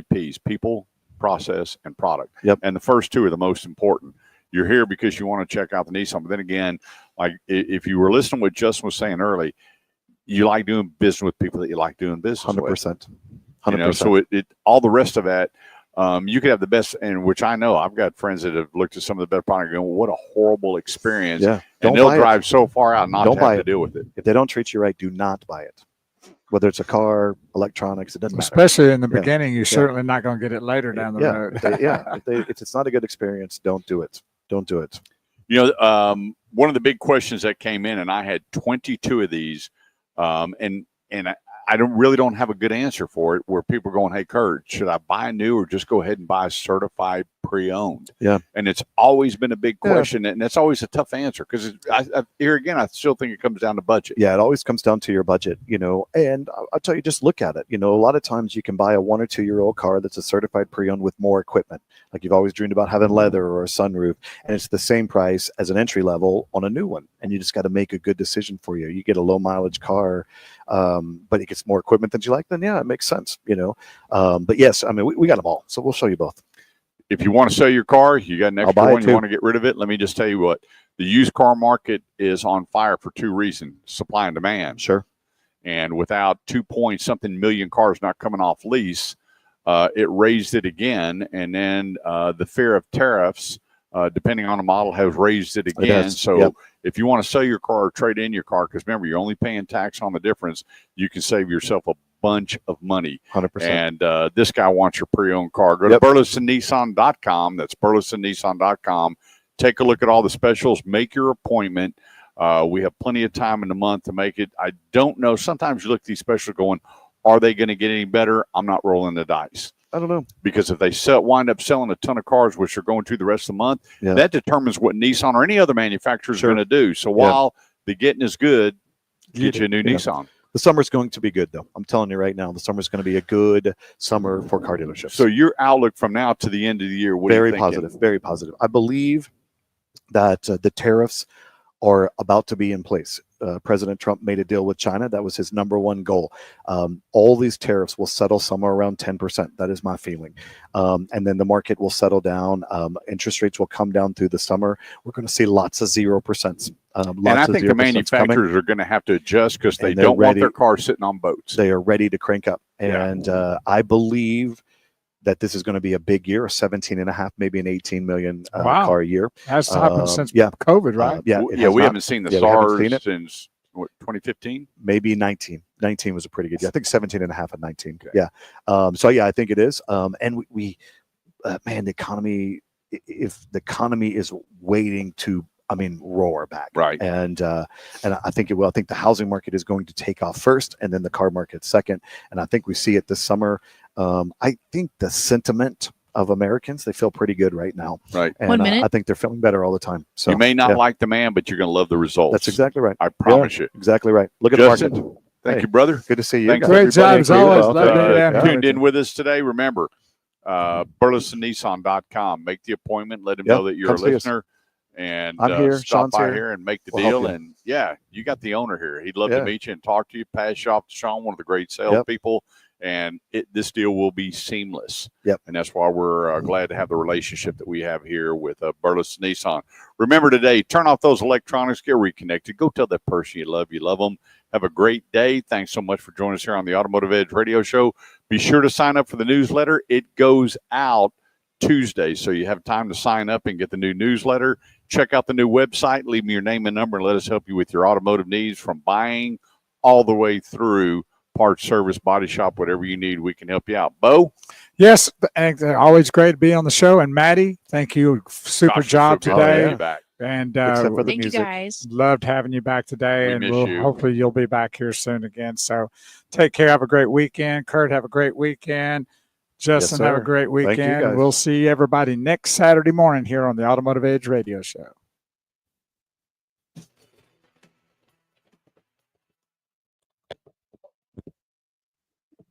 P's: people, process, and product. Yep. And the first 2 are the most important. You're here because you want to check out the Nissan. But then again, like if you were listening to what Justin was saying early, you like doing business with people that you like doing business 100%. with. 100%. So it all the rest of that, you could have the best, and which I know I've got friends that have looked at some of the best products and going, what a horrible experience. Yeah. And Don't they'll buy it. drive so far out not Don't to buy have to it. deal with it. If they don't treat you right, do not buy it. Whether it's a car, electronics, it doesn't matter. Especially in the Yeah. beginning, you're certainly not going to get it later down the Yeah. road. If it's not a good experience, don't do it. Don't do it. One of the big questions that came in, and I had 22 of these, and I don't have a good answer for it, where people are going, hey, Kurt, should I buy new or just go ahead and buy certified pre-owned? Yeah. And it's always been a big Yeah. question, and that's always a tough answer, because here again, I still think it comes down to budget. Yeah, it always comes down to your budget, and I'll tell you, just look at it. A lot of times you can buy a 1 or 2 year old car that's a certified pre-owned with more equipment. Like you've always dreamed about having leather or a sunroof, and it's the same price as an entry level on a new one. And you just got to make a good decision for you. You get a low mileage car, but it gets more equipment than you like, then yeah, it makes sense, But yes, I mean, we got them all. So we'll show you both. If you want to sell your car, you got an I'll extra buy it one, you too. want to get rid of it, let me just tell you what, the used car market is on fire for 2 reasons: supply and demand. Sure. And without 2-point-something million cars not coming off lease, it raised it again. And then the fear of tariffs, depending on the model, has raised it again. has, So yep. if you want to sell your car or trade in your car, because remember, you're only paying tax on the difference, you can save yourself a bunch of money. 100%. And this guy wants your pre-owned car. Go Yep. to burlesonnissan.com. That's burlesonnissan.com. Take a look at all the specials. Make your appointment. We have plenty of time in the month to make it. I don't know. Sometimes you look at these specials going, are they going to get any better? I'm not rolling the dice. I don't know. Because if they wind up selling a ton of cars, which are going to the rest of the month, Yeah. that determines what Nissan or any other manufacturer is Sure. going to do. So while the getting is good, get you a new Nissan. The summer's going to be good, though. I'm telling you right now, the summer's going to be a good summer for car dealerships. So your outlook from now to the end of the year, what Very are you thinking? positive. Very positive. I believe that the tariffs are about to be in place. President Trump made a deal with China. That was his number one goal. All these tariffs will settle somewhere around 10%. That is my feeling. And then the market will settle down. Interest rates will come down through the summer. We're going to see lots of 0%. And I think the manufacturers are going to have to adjust, because they And they're don't want ready. their cars sitting on boats. They are ready to crank up. Yeah. And I believe that this is going to be a big year, a 17.5, maybe an 18 million Wow. car year. That's happened since yeah. COVID, right? We haven't seen the Yeah, we haven't seen SARS it. since what, 2015. Maybe 19. 19 was a pretty good year. I think 17.5 and 19. Okay. Yeah. So yeah, I think it is. And we man, the economy, if the economy is waiting to, roar back. Right. And I think it will. I think the housing market is going to take off first, and then the car market second. And I think we see it this summer. I think the sentiment of Americans, they feel pretty good right now. Right. And 1 minute. I think they're feeling better all the time. So You may not yeah, like the man, but you're going to love the results. that's exactly right. I promise you. Exactly right. Look at Justin, the market. Thank Hey. you, brother. Good to see you. Thanks, guys. Great job as Everybody. always. Well, Love to have you. Tuned in with us today. Remember, burlesonnissan.com. Make the appointment. Let him Yep. know that you're Come a see us. listener. And I'm here. stop Sean's by here. here and make the We'll help deal. you. And yeah, you got the owner here. He'd love Yeah. to meet you and talk to you, pass you off to Sean, one of the great salespeople. and this deal will be seamless. Yep. And that's why we're glad to have the relationship that we have here with Burles Nissan. Remember today, turn off those electronics, get reconnected. Go tell that person you love them. Have a great day. Thanks so much for joining us here on the Automotive Edge Radio Show. Be sure to sign up for the newsletter. It goes out Tuesday, so you have time to sign up and get the new newsletter. Check out the new website. Leave me your name and number, and let us help you with your automotive needs, from buying all the way through parts, service, body shop, whatever you need, we can help you out. Bo? Yes, and always great to be on the show. And Maddie, thank you. Super Gosh, job so good to have today. you back. And Except for the Thank you, music. guys. loved having you back today. We And miss you. hopefully you'll be back here soon again. So take care. Have a great weekend. Kurt, have a great weekend. Justin, have a sir. great Thank you, weekend. guys. We'll see everybody next Saturday morning here on the Automotive Edge Radio Show.